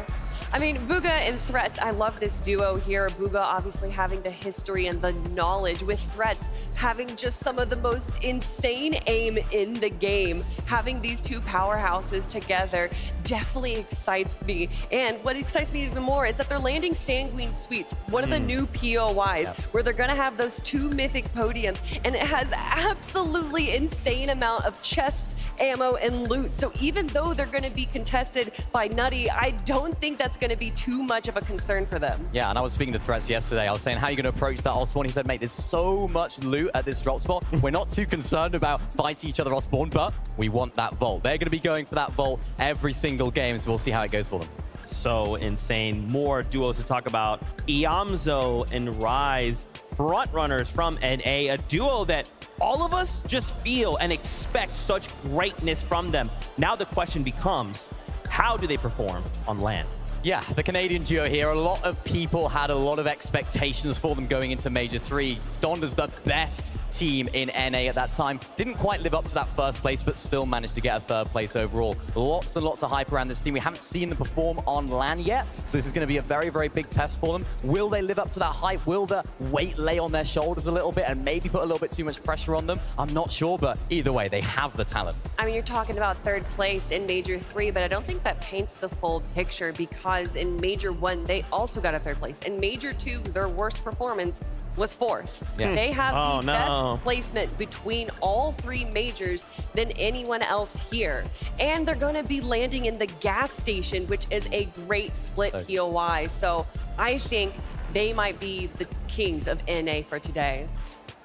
I mean, Bugha and Threats, I love this duo here. Bugha obviously having the history and the knowledge, with Threats having just some of the most insane aim in the game. Having these 2 powerhouses together definitely excites me. And what excites me even more is that they're landing Sanguine Suites, one of the new POIs, where they're gonna have those 2 mythic podiums, and it has absolutely insane amount of chests, ammo, and loot. So even though they're gonna be contested by Nutty, I don't think that's going to be too much of a concern for them. Yeah, and I was speaking to Threats yesterday. I was saying, how are you going to approach that off spawn? He said, mate, there's so much loot at this drop spot. We're not too concerned about fighting each other off spawn, but we want that vault. They're going to be going for that vault every single game, so we'll see how it goes for them. So insane. More duos to talk about. Iamzo and Rise, front runners from NA, a duo that all of us just feel and expect such greatness from them. Now the question becomes, how do they perform on LAN? Yeah, the Canadian duo here, a lot of people had a lot of expectations for them going into Major 3. Donda's the best team in NA at that time. Didn't quite live up to that first place, but still managed to get a 3rd place overall. Lots and lots of hype around this team. We haven't seen them perform on LAN yet, so this is going to be a very, very big test for them. Will they live up to that hype? Will the weight lay on their shoulders a little bit and maybe put a little bit too much pressure on them? I'm not sure, but either way, they have the talent. I mean, you're talking about 3rd place in Major 3, but I don't think that paints the full picture, because in Major 1, they also got a 3rd place. In Major 2, their worst performance was 4th. Yeah. They have the best placement between all 3 majors than anyone else here. And they're going to be landing in the gas station, which is a great split POI. So I think they might be the kings of NA for today.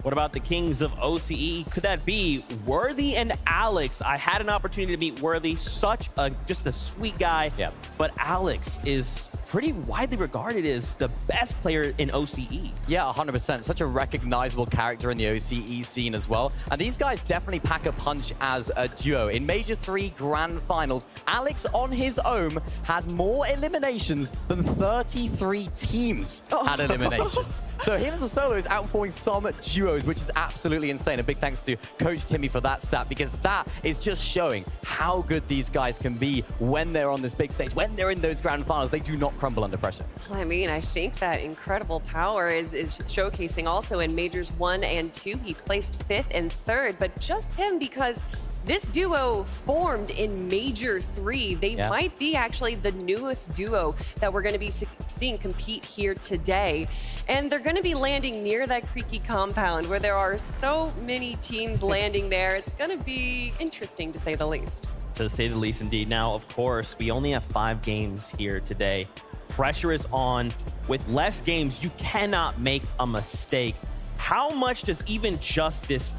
What about the kings of OCE? Could that be Worthy and Alex? I had an opportunity to meet Worthy, just a sweet guy. Yeah. But Alex is pretty widely regarded as the best player in OCE. Yeah, 100%. Such a recognizable character in the OCE scene as well. And these guys definitely pack a punch as a duo. In Major 3 Grand Finals, Alex on his own had more eliminations than 33 teams had eliminations. So him as a solo is outperforming some duos, which is absolutely insane. A big thanks to Coach Timmy for that stat, because that is just showing how good these guys can be when they're on this big stage, when they're in those Grand Finals. They do not crumble under pressure. I mean, I think that incredible power is showcasing also in Majors 1 and 2. He placed 5th and 3rd, but just him, because this duo formed in Major 3. They might be actually the newest duo that we're going to be seeing compete here today. And they're going to be landing near that creaky compound where there are so many teams landing there. It's going to be interesting, to say the least. To say the least, indeed. Now, of course, we only have 5 games here today. Pressure is on. With less games, you cannot make a mistake. How much does even just this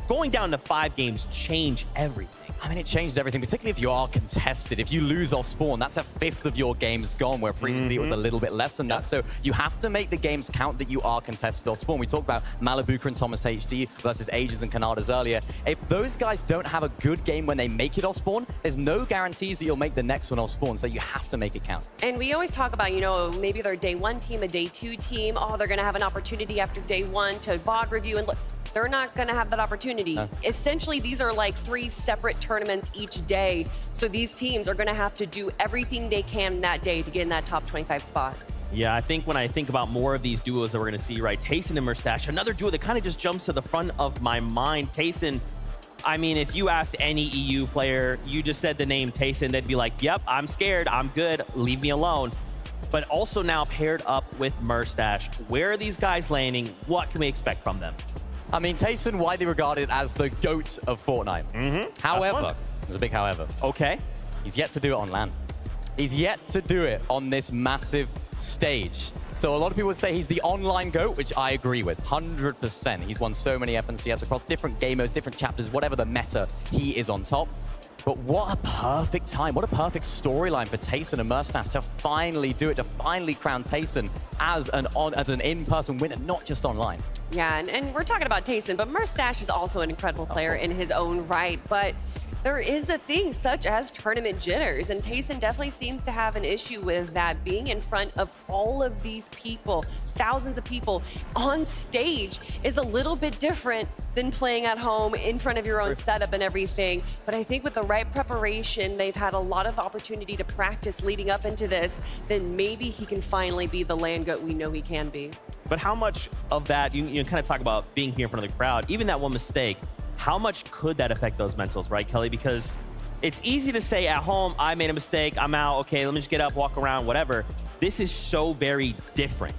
going down to 5 games change everything? I mean, it changes everything, particularly if you are contested. If you lose off spawn, that's a fifth of your games gone, where previously it was a little bit less than that. So you have to make the games count that you are contested off spawn. We talked about Malibuka and Thomas HD versus Ages and Canadas earlier. If those guys don't have a good game when they make it off spawn, there's no guarantees that you'll make the next one off spawn. So you have to make it count. And we always talk about, you know, maybe they're a day 1 team, a day 2 team. Oh, they're going to have an opportunity after day 1 to VOD review and look. They're not going to have that opportunity. No. Essentially, these are like 3 separate tournaments each day. So these teams are going to have to do everything they can that day to get in that top 25 spot. Yeah, I think when I think about more of these duos that we're going to see, right, Tayson and Mustache, another duo that kind of just jumps to the front of my mind. Tayson, I mean, if you asked any EU player, you just said the name Tayson, they'd be like, yep, I'm scared, I'm good, leave me alone. But also now paired up with Mustache. Where are these guys landing? What can we expect from them? I mean, Tayson, widely regarded as the GOAT of Fortnite. However, there's a big however. Okay. He's yet to do it on LAN. He's yet to do it on this massive stage. So a lot of people would say he's the online GOAT, which I agree with, 100%. He's won so many FNCS across different game modes, different chapters, whatever the meta, he is on top. But what a perfect time, what a perfect storyline for Tayson and Mustache to finally do it, to finally crown Tayson as an in-person winner, not just online. Yeah, and we're talking about Tayson, but Mustache is also an incredible player in his own right. But there is a thing such as tournament jitters, and Tayson definitely seems to have an issue with that. Being in front of all of these people, thousands of people on stage, is a little bit different than playing at home in front of your own setup and everything. But I think with the right preparation, they've had a lot of opportunity to practice leading up into this, then maybe he can finally be the LAN GOAT we know he can be. But how much of that, you kind of talk about being here in front of the crowd, even that one mistake, how much could that affect those mentals, right, Kelly? Because it's easy to say at home, I made a mistake, I'm out, okay, let me just get up, walk around, whatever. This is so very different.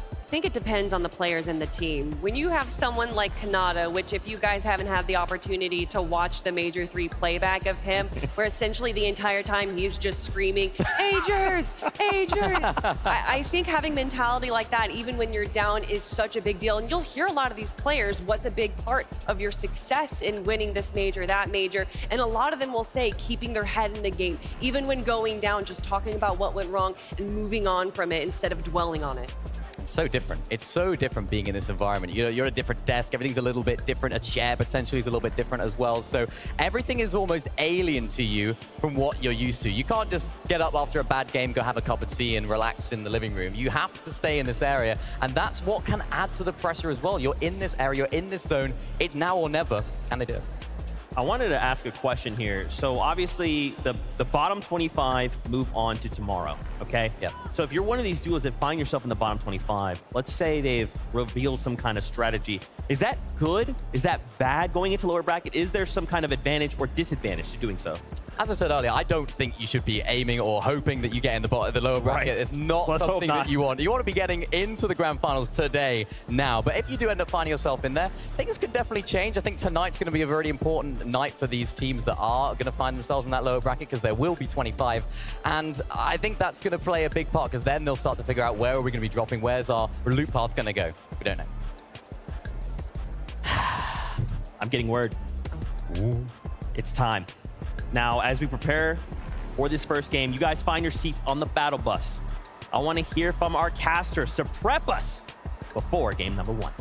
I think it depends on the players and the team. When you have someone like Kanata, which if you guys haven't had the opportunity to watch the Major 3 playback of him, where essentially the entire time he's just screaming, Agers, Agers. I think having mentality like that, even when you're down, is such a big deal. And you'll hear a lot of these players, what's a big part of your success in winning this major, that major. And a lot of them will say keeping their head in the game, even when going down, just talking about what went wrong and moving on from it instead of dwelling on it. So different. It's so different being in this environment. You know, you're at a different desk. Everything's a little bit different. A chair potentially is a little bit different as well. So everything is almost alien to you from what you're used to. You can't just get up after a bad game, go have a cup of tea and relax in the living room. You have to stay in this area. And that's what can add to the pressure as well. You're in this area, you're in this zone. It's now or never. Can they do it? I wanted to ask a question here. So obviously the bottom 25 move on to tomorrow, okay? Yeah. So if you're one of these duos that find yourself in the bottom 25, let's say they've revealed some kind of strategy. Is that good? Is that bad going into lower bracket? Is there some kind of advantage or disadvantage to doing so? As I said earlier, I don't think you should be aiming or hoping that you get in the lower bracket. Right. It's not something that you want. You want to be getting into the grand finals today, now. But if you do end up finding yourself in there, things could definitely change. I think tonight's going to be a very important night for these teams that are going to find themselves in that lower bracket, because there will be 25. And I think that's going to play a big part, because then they'll start to figure out where are we going to be dropping, where's our loop path going to go. We don't know. I'm getting word. Ooh. It's time. Now, as we prepare for this first game, you guys find your seats on the battle bus. I want to hear from our casters to prep us before game number 1.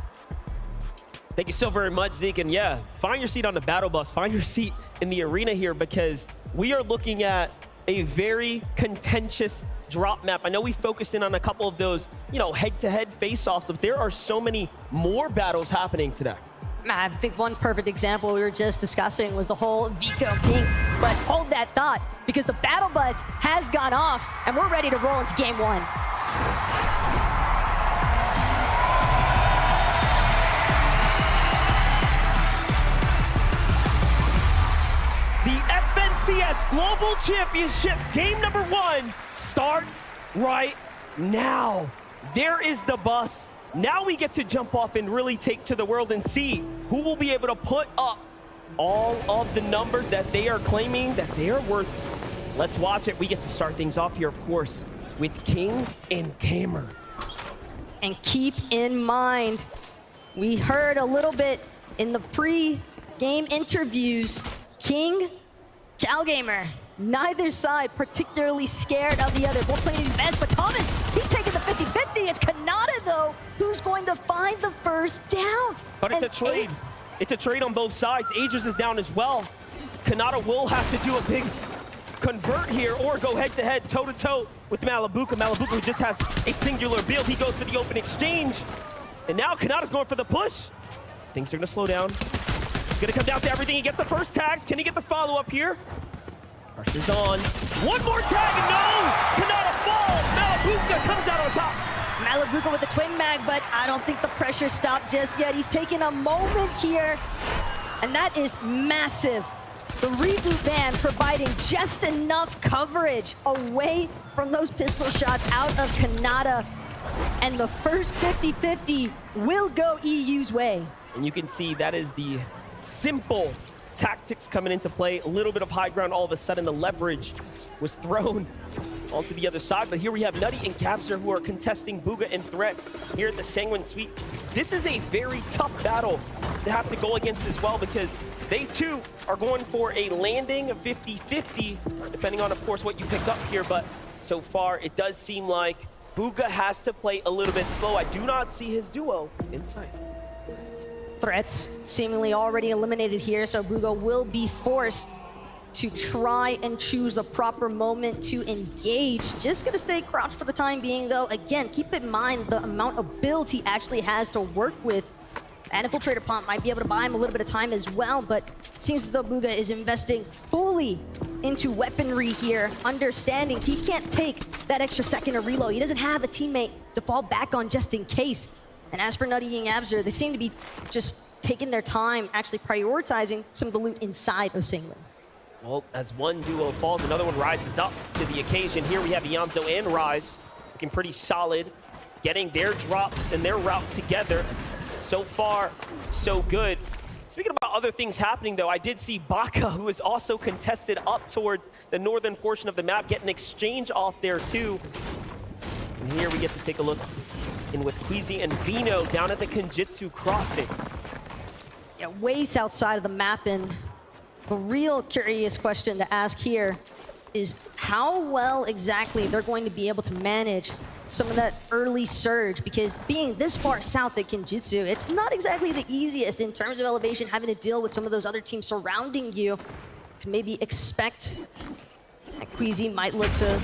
Thank you so very much, Zeke. And yeah, find your seat on the battle bus. Find your seat in the arena here, because we are looking at a very contentious drop map. I know we focused in on a couple of those, you know, head-to-head face-offs, but there are so many more battles happening today. I think one perfect example we were just discussing was the whole Vika pink. But hold that thought, because the battle bus has gone off, and we're ready to roll into game 1. The FNCS Global Championship game number 1 starts right now. There is the bus. Now we get to jump off and really take to the world and see who will be able to put up all of the numbers that they are claiming that they are worth. Let's watch it. We get to start things off here, of course, with King and Gamer. And keep in mind, we heard a little bit in the pre-game interviews, King, CalGamer, neither side particularly scared of the other. Both playing his best, but Thomas, he's taking the 50-50. It's Kanata, though, who's going to find the first down. But it's a trade. It's a trade on both sides. Aegis is down as well. Kanata will have to do a big convert here or go head-to-head, toe-to-toe with Malabuka. Malabuka, who just has a singular build. He goes for the open exchange. And now Kanata's going for the push. Things are going to slow down. It's going to come down to everything. He gets the first tags. Can he get the follow-up here? Pressure's on. One more tag, and no! Kanata falls. Malabuka comes out on top. Malabuka with the twin mag, but I don't think the pressure stopped just yet. He's taking a moment here, and that is massive. The reboot ban providing just enough coverage away from those pistol shots out of Kanata. And the first 50-50 will go EU's way. And you can see that is the simple tactics coming into play. A little bit of high ground. All of a sudden, the leverage was thrown onto the other side. But here we have Nutty and Gabzer who are contesting Bugha and Threats here at the Sanguine Sweep. This is a very tough battle to have to go against as well, because they too are going for a landing of 50-50, depending on, of course, what you pick up here. But so far, it does seem like Bugha has to play a little bit slow. I do not see his duo inside. Threats seemingly already eliminated here, so Bugha will be forced to try and choose the proper moment to engage. Just gonna stay crouched for the time being, though. Again, keep in mind the amount of builds he actually has to work with. And Infiltrator Pump might be able to buy him a little bit of time as well, but seems as though Bugha is investing fully into weaponry here, understanding he can't take that extra second to reload. He doesn't have a teammate to fall back on just in case. And as for Nutty and Abzer, they seem to be just taking their time, actually prioritizing some of the loot inside of Singling. Well, as one duo falls, another one rises up to the occasion. Here we have Yamzo and Rise looking pretty solid, getting their drops and their route together. So far, so good. Speaking about other things happening, though, I did see Baka, who is also contested up towards the northern portion of the map, get an exchange off there, too. And here we get to take a look in with Queasy and Vino down at the Kenjutsu crossing. Yeah, way south side of the map, and the real curious question to ask here is how well exactly they're going to be able to manage some of that early surge, because being this far south at Kenjutsu, it's not exactly the easiest in terms of elevation, having to deal with some of those other teams surrounding you. You can maybe expect that Queasy might look to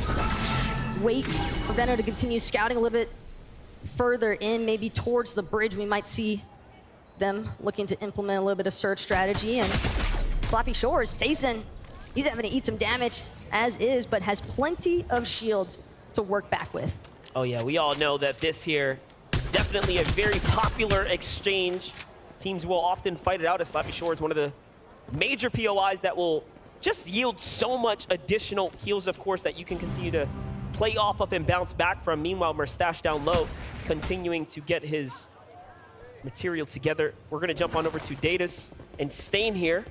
wait for Venom to continue scouting a little bit further in, maybe towards the bridge. We might see them looking to implement a little bit of surge strategy. And Sloppy Shores, Tayson, he's having to eat some damage as is, but has plenty of shields to work back with. Oh yeah, we all know that this here is definitely a very popular exchange. Teams will often fight it out, as Sloppy Shores, one of the major POIs that will just yield so much additional heals, of course, that you can continue to play off of and bounce back from. Meanwhile, Merstache down low, continuing to get his material together. We're gonna jump on over to Datus and Stain here,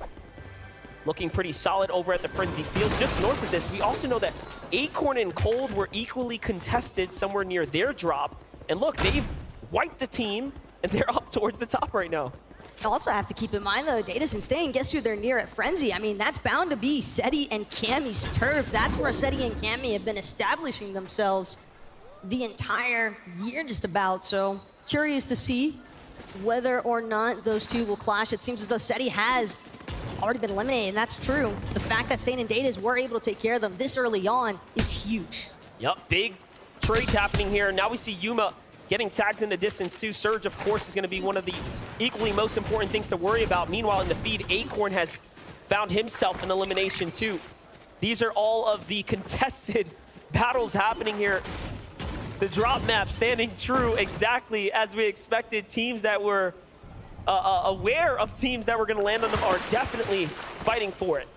looking pretty solid over at the Frenzy Fields. Just north of this, we also know that Acorn and Cold were equally contested somewhere near their drop. And look, they've wiped the team, and they're up towards the top right now. You also have to keep in mind, though, Datus and Stain, guess who they're near at Frenzy? I mean, that's bound to be Seti and Cammy's turf. That's where Seti and Cammy have been establishing themselves the entire year just about. So curious to see whether or not those two will clash. It seems as though Seti has already been eliminated, and that's true. The fact that Stain and Datus were able to take care of them this early on is huge. Yep, big trades happening here. Now we see Yuma getting tags in the distance too. Surge, of course, is going to be one of the equally most important things to worry about. Meanwhile, in the feed, Acorn has found himself an elimination too. These are all of the contested battles happening here. The drop map standing true exactly as we expected. Teams that were aware of teams that were going to land on them are definitely fighting for it.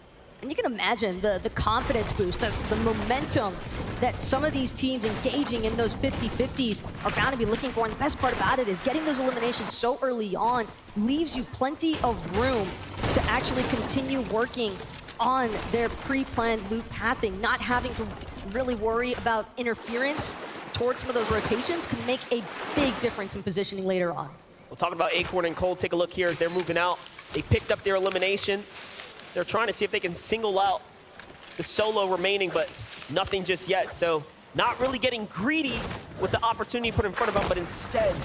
And you can imagine the confidence boost, the momentum that some of these teams engaging in those 50-50s are bound to be looking for. And the best part about it is getting those eliminations so early on leaves you plenty of room to actually continue working on their pre-planned loop pathing. Not having to really worry about interference towards some of those rotations can make a big difference in positioning later on. We'll talk about Acorn and Cold. Take a look here as they're moving out. They picked up their elimination. They're trying to see if they can single out the solo remaining, but nothing just yet. So not really getting greedy with the opportunity put in front of them, but instead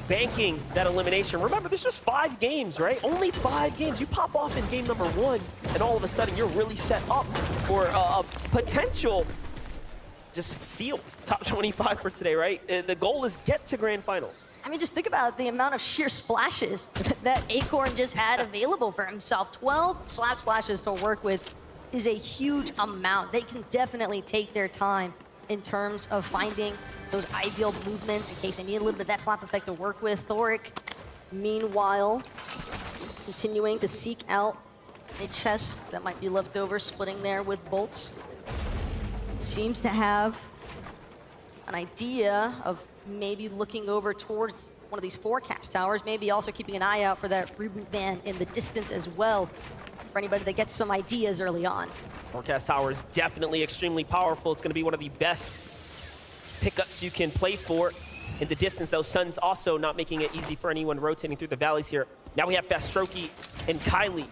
banking that elimination. Remember, there's just 5 games, right? Only 5 games. You pop off in game number 1, and all of a sudden you're really set up for a potential just seal top 25 for today, right? The goal is get to grand finals. I mean, just think about the amount of sheer splashes that Acorn just had available for himself. 12 splashes to work with is a huge amount. They can definitely take their time in terms of finding those ideal movements in case they need a little bit of that slap effect to work with. Thoric, meanwhile, continuing to seek out a chest that might be left over, splitting there with bolts. Seems to have an idea of maybe looking over towards one of these forecast towers, maybe also keeping an eye out for that reboot van in the distance as well, for anybody that gets some ideas early on. Forecast tower is definitely extremely powerful. It's going to be one of the best pickups you can play for in the distance, though. Sun's also not making it easy for anyone rotating through the valleys here. Now we have Fastroki and Kylie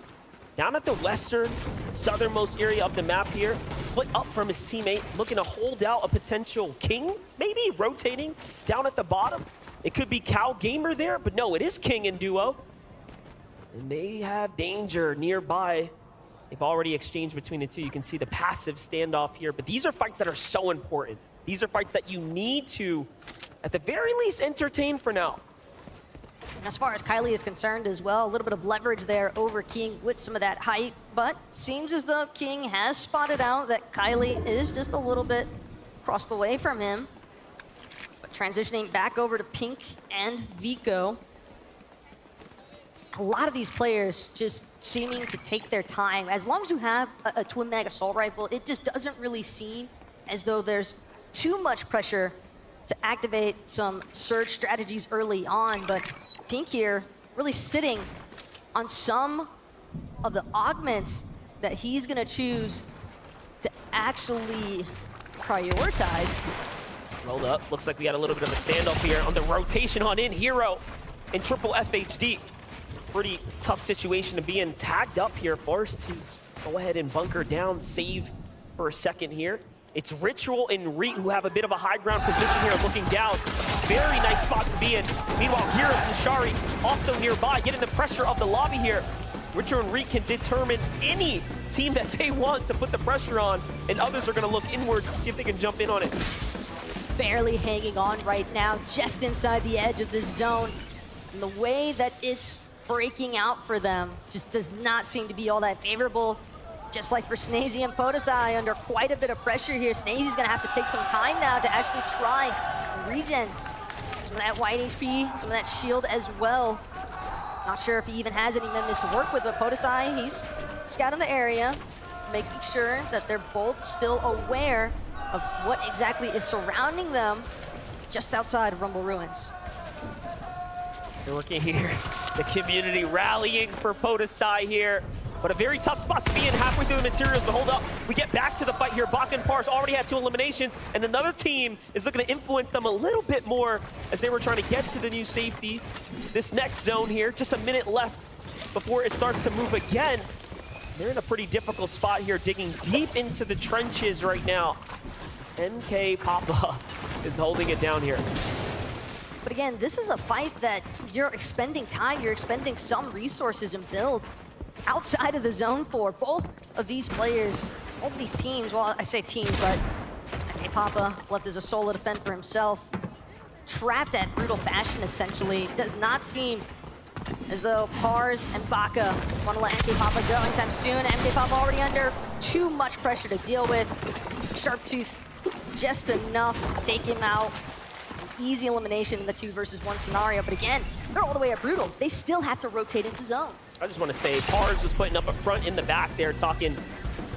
down at the western, southernmost area of the map here, split up from his teammate, looking to hold out a potential King, maybe rotating down at the bottom. It could be Cal Gamer there, but no, it is King in duo. And they have danger nearby. They've already exchanged between the two. You can see the passive standoff here, but these are fights that are so important. These are fights that you need to, at the very least, entertain for now. As far as Kylie is concerned as well, a little bit of leverage there over King with some of that height, but seems as though King has spotted out that Kylie is just a little bit across the way from him. But transitioning back over to Pink and Vico. A lot of these players just seeming to take their time. As long as you have a twin mag assault rifle, it just doesn't really seem as though there's too much pressure to activate some surge strategies early on, but Pink here really sitting on some of the augments that he's gonna choose to actually prioritize. Rolled up, looks like we got a little bit of a standoff here on the rotation on in. Hero in triple FHD. Pretty tough situation to be in. Tagged up here, forced to go ahead and bunker down, save for a second here. It's Ritual and Reet who have a bit of a high ground position here, looking down. Very nice spot to be in. Meanwhile, Giras and Shari also nearby, getting the pressure of the lobby here. Ritual and Reet can determine any team that they want to put the pressure on, and others are going to look inwards to see if they can jump in on it. Barely hanging on right now, just inside the edge of this zone. And the way that it's breaking out for them just does not seem to be all that favorable. Just like for Snazy and Podesai, under quite a bit of pressure here. Snazy's gonna have to take some time now to actually try and regen some of that white HP, some of that shield as well. Not sure if he even has any members to work with, but Podesai, he's scouting the area, making sure that they're both still aware of what exactly is surrounding them just outside of Rumble Ruins. They're working here. The community rallying for Podesai here. But a very tough spot to be in halfway through the materials, but hold up. We get back to the fight here. Bak and Pars already had 2 eliminations, and another team is looking to influence them a little bit more as they were trying to get to the new safety. This next zone here, just a minute left before it starts to move again. They're in a pretty difficult spot here, digging deep into the trenches right now. This NK Papa is holding it down here. But again, this is a fight that you're expending time, you're expending some resources and build outside of the zone for. Both of these players, both of these teams, well, I say teams, but NK Papa left as a solo to fend for himself. Trapped at brutal fashion, essentially. Does not seem as though Pars and Baka want to let NK Papa go anytime soon. NK Papa already under too much pressure to deal with. Sharptooth just enough to take him out. An easy elimination in the 2 versus 1 scenario. But again, they're all the way at brutal. They still have to rotate into zone. I just want to say, Pars was putting up a front in the back there, talking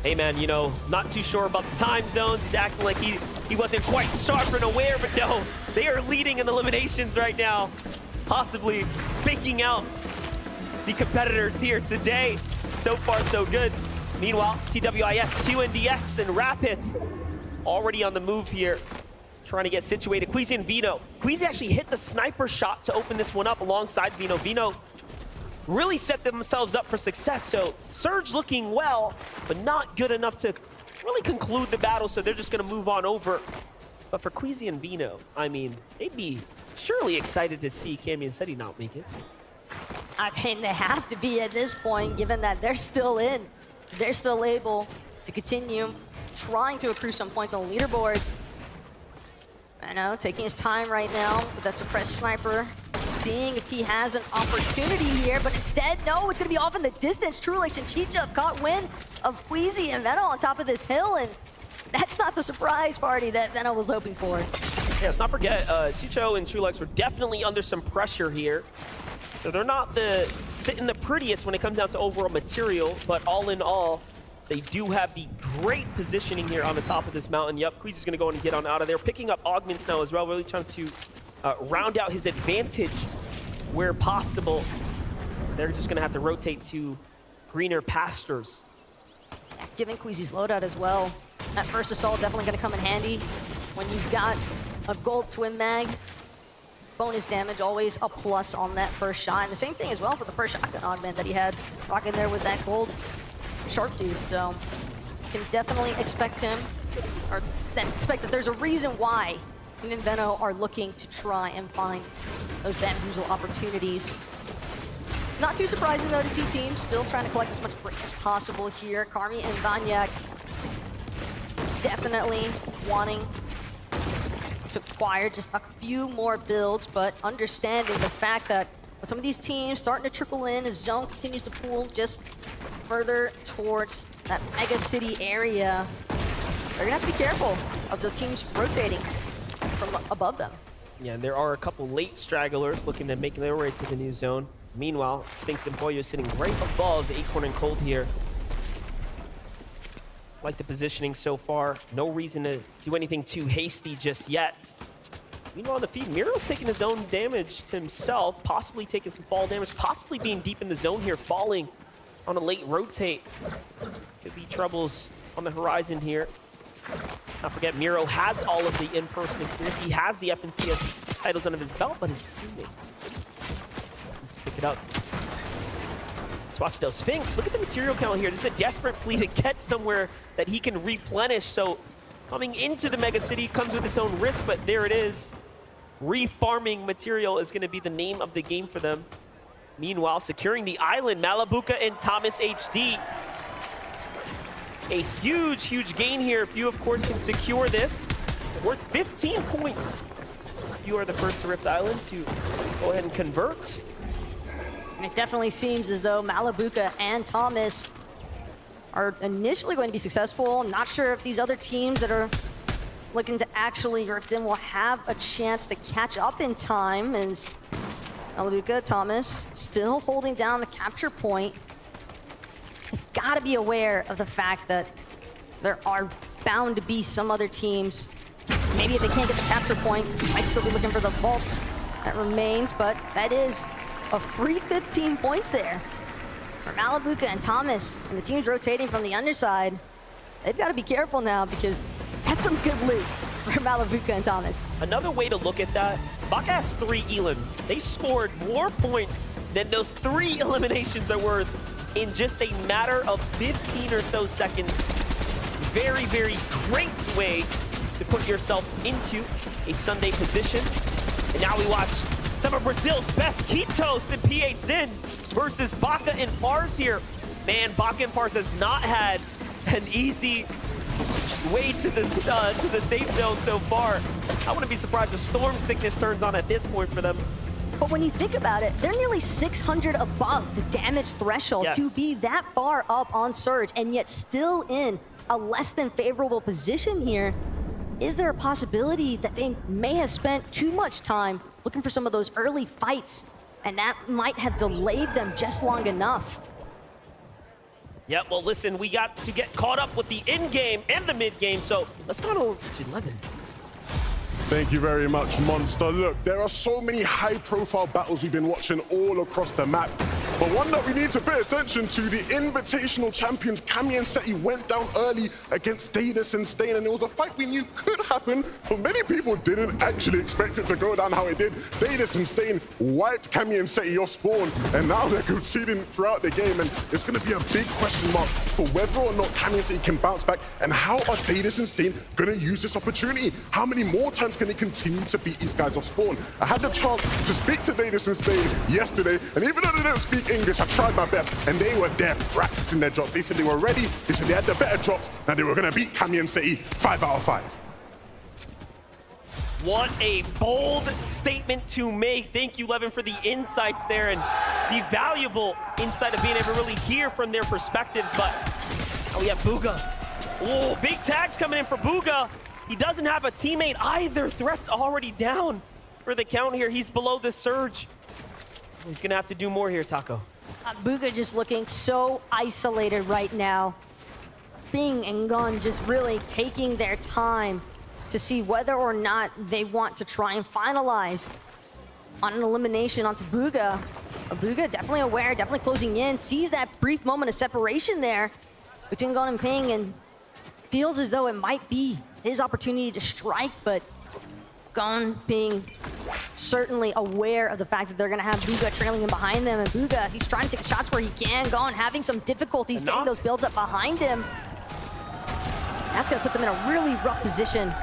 Hey man, you know, not too sure about the time zones. He's acting like he wasn't quite sharp and aware, but no, they are leading in eliminations right now. Possibly picking out the competitors here today. So far, so good. Meanwhile, TWIS, QNDX, and Rapid already on the move here, trying to get situated. Queasy and Vino. Queasy actually hit the sniper shot to open this one up alongside Vino. Vino really set themselves up for success. So Surge looking well, but not good enough to really conclude the battle. So they're just going to move on over. But for Queasy and Vino, I mean, they'd be surely excited to see Cammy and Seti not make it. I mean, they have to be at this point, given that they're still in. They're still able to continue trying to accrue some points on the leaderboards. I know, taking his time right now with that suppressed sniper, seeing if he has an opportunity here, but instead, no, it's gonna be off in the distance. Truelix and Chicha caught wind of Queasy and Veno on top of this hill, and that's not the surprise party that Veno was hoping for. Yeah, let's not forget, Chicho and Trulex were definitely under some pressure here. So they're not sitting the prettiest when it comes down to overall material, but all in all, they do have the great positioning here on the top of this mountain. Yep, Queasy's gonna go and get on out of there. Picking up augments now as well, really trying to round out his advantage where possible. They're just gonna have to rotate to greener pastures. Giving Queasy's loadout as well. That first assault definitely gonna come in handy when you've got a gold twin mag. Bonus damage, always a plus on that first shot. And the same thing as well for the first shotgun augment that he had rocking there with that gold sharp dude. So you can definitely expect him, or expect that there's a reason why him and Veno are looking to try and find those bamboozle opportunities. Not too surprising though to see teams still trying to collect as much brick as possible here. Karmi and Vanyak definitely wanting to acquire just a few more builds, but understanding the fact that with some of these teams starting to trickle in as zone continues to pool just further towards that mega city area, they're gonna have to be careful of the teams rotating from above them. Yeah, and there are a couple late stragglers looking to make their way to the new zone. Meanwhile, Sphinx and Boyo sitting right above Acorn and Cold here. Like the positioning so far. No reason to do anything too hasty just yet. Meanwhile, on the feed, Miro's taking his own damage to himself, possibly taking some fall damage, possibly being deep in the zone here, falling on a late rotate. Could be troubles on the horizon here. Let's not forget, Miro has all of the in-person experience. He has the FNCS titles under his belt, but his teammates needs to pick it up. Let's watch those Sphinx. Look at the material count here. This is a desperate plea to get somewhere that he can replenish. So coming into the mega city comes with its own risk, but there it is. Refarming material is going to be the name of the game for them. Meanwhile, securing the island, Malabuka and Thomas HD. A huge, huge gain here if you, of course, can secure this. Worth 15 points. You are the first to Rift Island to go ahead and convert. And it definitely seems as though Malabuka and Thomas are initially going to be successful. I'm not sure if these other teams that are looking to actually rift in will have a chance to catch up in time, as Malabuka, Thomas still holding down the capture point. You've got to be aware of the fact that there are bound to be some other teams. Maybe if they can't get the capture point, might still be looking for the vault that remains, but that is a free 15 points there for Malabuka and Thomas, and the teams rotating from the underside. They've got to be careful now because that's some good loot for Malabuka and Thomas. Another way to look at that, Baka has 3 elims. They scored more points than those 3 eliminations are worth in just a matter of 15 or so seconds. Very, very great way to put yourself into a Sunday position. And now we watch some of Brazil's best Kitos and PH Zin versus Baka and Pars here. Man, Baka and Pars has not had an easy way to the safe zone so far. I wouldn't be surprised if Storm Sickness turns on at this point for them. But when you think about it, they're nearly 600 above the damage threshold to be that far up on Surge and yet still in a less than favorable position here. Is there a possibility that they may have spent too much time looking for some of those early fights and that might have delayed them just long enough? Yeah, well, listen, we got to get caught up with the in-game and the mid-game, so let's go on to 11. Thank you very much, Monster. Look, there are so many high-profile battles we've been watching all across the map. But one that we need to pay attention to, the Invitational champions, Cammy and Seti, went down early against Daedus and Stain, and it was a fight we knew could happen, but many people didn't actually expect it to go down how it did. Daedus and Stain wiped Cammy and Seti off spawn, and now they're conceding throughout the game, and it's going to be a big question mark for whether or not Cammy and Seti can bounce back, and how are Daedus and Stain going to use this opportunity? How many more times can they continue to beat these guys off spawn? I had the chance to speak to Daedus and Stain yesterday, and even though they don't speak English, I tried my best, and they were there practicing their drops. They said they were ready, they said they had the better drops, and they were going to beat Cammy and Seti 5 out of 5. What a bold statement to make. Thank you, Levin, for the insights there and the valuable insight of being able to really hear from their perspectives. But now we have Bugha. Oh, big tags coming in for Bugha. He doesn't have a teammate either. Threat's already down for the count here. He's below the surge. He's gonna have to do more here, Taco. Bugha just looking so isolated right now. Bing and Gun just really taking their time to see whether or not they want to try and finalize on an elimination onto Bugha. Bugha definitely aware, definitely closing in, sees that brief moment of separation there between Gun and Ping, and feels as though it might be his opportunity to strike, but Gun being certainly aware of the fact that they're going to have Bugha trailing in behind them, and Bugha, he's trying to take the shots where he can. Gun having some difficulties getting those builds up behind him. That's going to put them in a really rough position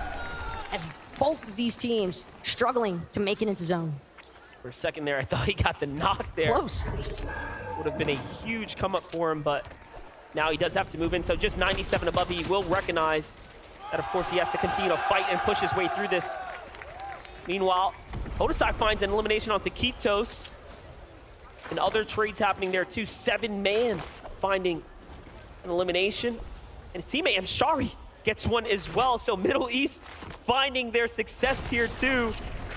as both of these teams struggling to make it into zone. For a second there, I thought he got the knock there. Close. Would have been a huge come up for him, but now he does have to move in. So just 97 above, he will recognize that, of course, he has to continue to fight and push his way through this. Meanwhile, Odesai finds an elimination onto Kitos. And other trades happening there too. 7-man finding an elimination. And his teammate Mshari gets one as well. So Middle East finding their success tier 2.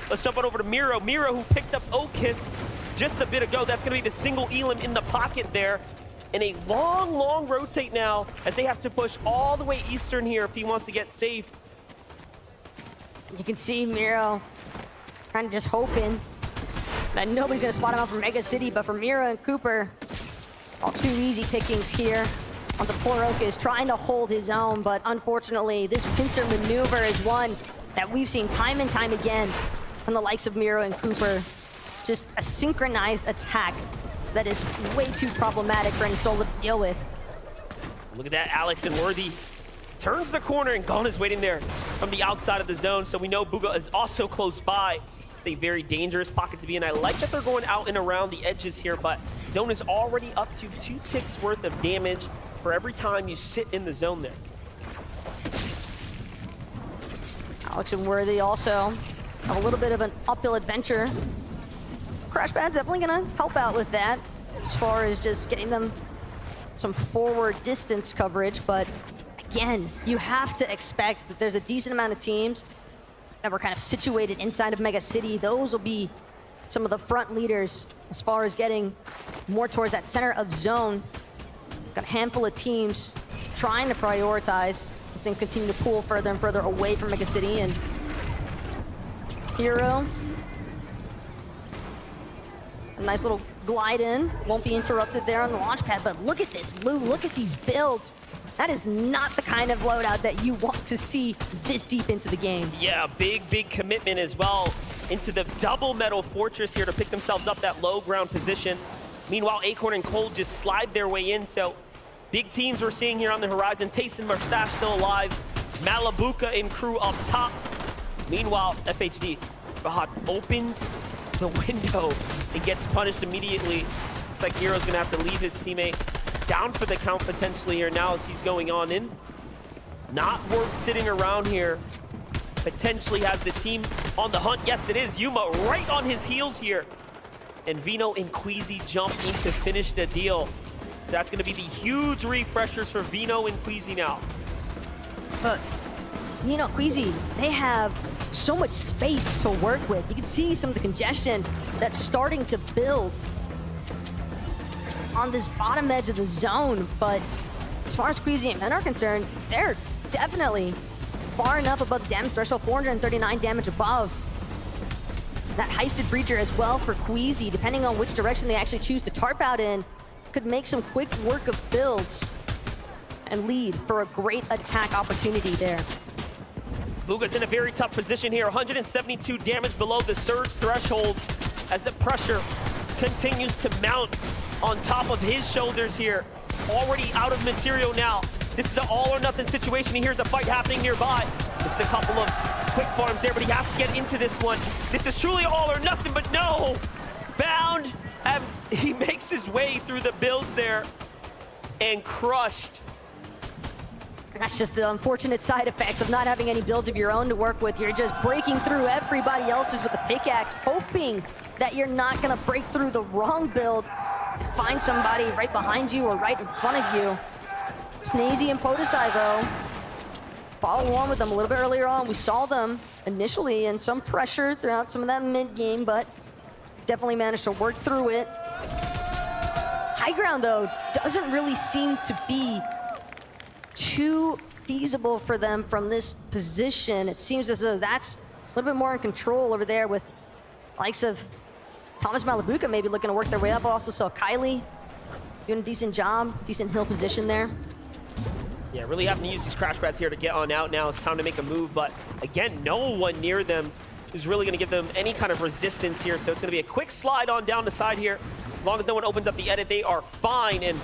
Let's jump on over to Miro. Miro, who picked up Okis just a bit ago. That's going to be the single Elam in the pocket there. And a long, long rotate now as they have to push all the way eastern here if he wants to get safe. You can see Miro kind of just hoping that nobody's going to spot him out from Mega City, but for Miro and Cooper, all too easy pickings here. Onto poor Okis, trying to hold his own, but unfortunately, this pincer maneuver is one that we've seen time and time again from the likes of Miro and Cooper. Just a synchronized attack that is way too problematic for any solo to deal with. Look at that, Alex and Worthy turns the corner, and Gon is waiting there from the outside of the zone, so we know Bugha is also close by. It's a very dangerous pocket to be in. I like that they're going out and around the edges here, but zone is already up to 2 ticks worth of damage for every time you sit in the zone there. Alex and Worthy also have a little bit of an uphill adventure. Crash Pad's definitely gonna help out with that as far as just getting them some forward distance coverage, but again, you have to expect that there's a decent amount of teams that were kind of situated inside of Mega City. Those will be some of the front leaders as far as getting more towards that center of zone. Got a handful of teams trying to prioritize as things continue to pull further and further away from Mega City, and Hero, a nice little glide in, won't be interrupted there on the launch pad, but look at this, Lou, look at these builds. That is not the kind of loadout that you want to see this deep into the game. Yeah, big commitment as well into the double metal fortress here to pick themselves up that low ground position. Meanwhile, Acorn and Cold just slide their way in, so big teams we're seeing here on the horizon. Tayson Mustache still alive. Malabuka and crew up top. Meanwhile, FHD Fahad opens the window and gets punished immediately. Looks like Hero's gonna have to leave his teammate down for the count potentially here now as he's going on in. Not worth sitting around here. Potentially has the team on the hunt. Yes, it is. Yuma right on his heels here. And Vino and Queasy jump in to finish the deal. So that's gonna be the huge refreshers for Vino and Queasy now. But, you know, Queasy, they have so much space to work with. You can see some of the congestion that's starting to build on this bottom edge of the zone, but as far as Queasy and Men are concerned, they're definitely far enough above the damage threshold, 439 damage above. That heisted breacher as well for Queasy, depending on which direction they actually choose to tarp out in, could make some quick work of builds and lead for a great attack opportunity there. Luga's in a very tough position here, 172 damage below the surge threshold as the pressure continues to mount on top of his shoulders here. Already out of material now. This is an all or nothing situation. He hears a fight happening nearby. This is a couple of quick farms there, but he has to get into this one. This is truly all or nothing, but no! Bound, and he makes his way through the builds there and crushed. That's just the unfortunate side effects of not having any builds of your own to work with. You're just breaking through everybody else's with a pickaxe, hoping that you're not gonna break through the wrong build, find somebody right behind you or right in front of you. Snazy and Podesai, though, follow on with them a little bit earlier on. We saw them initially in some pressure throughout some of that mid-game, but definitely managed to work through it. High ground, though, doesn't really seem to be too feasible for them from this position. It seems as though that's a little bit more in control over there with likes of Thomas Malabuka maybe looking to work their way up. Also saw Kylie doing a decent job, decent hill position there. Yeah, really having to use these crash pads here to get on out now. It's time to make a move, but again, no one near them who's really gonna give them any kind of resistance here. So it's gonna be a quick slide on down the side here. As long as no one opens up the edit, they are fine. And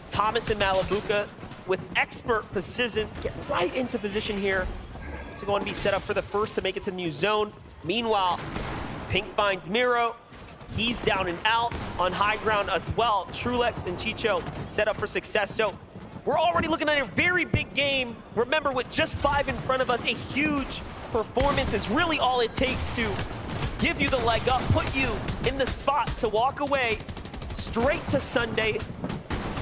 Thomas and Malabuka with expert precision get right into position here to go and be set up for the first to make it to the new zone. Meanwhile, Pink finds Miro. He's down and out on high ground as well. Trulex and Chicho set up for success. So we're already looking at a very big game. Remember, with just 5 in front of us, a huge performance is really all it takes to give you the leg up, put you in the spot to walk away straight to Sunday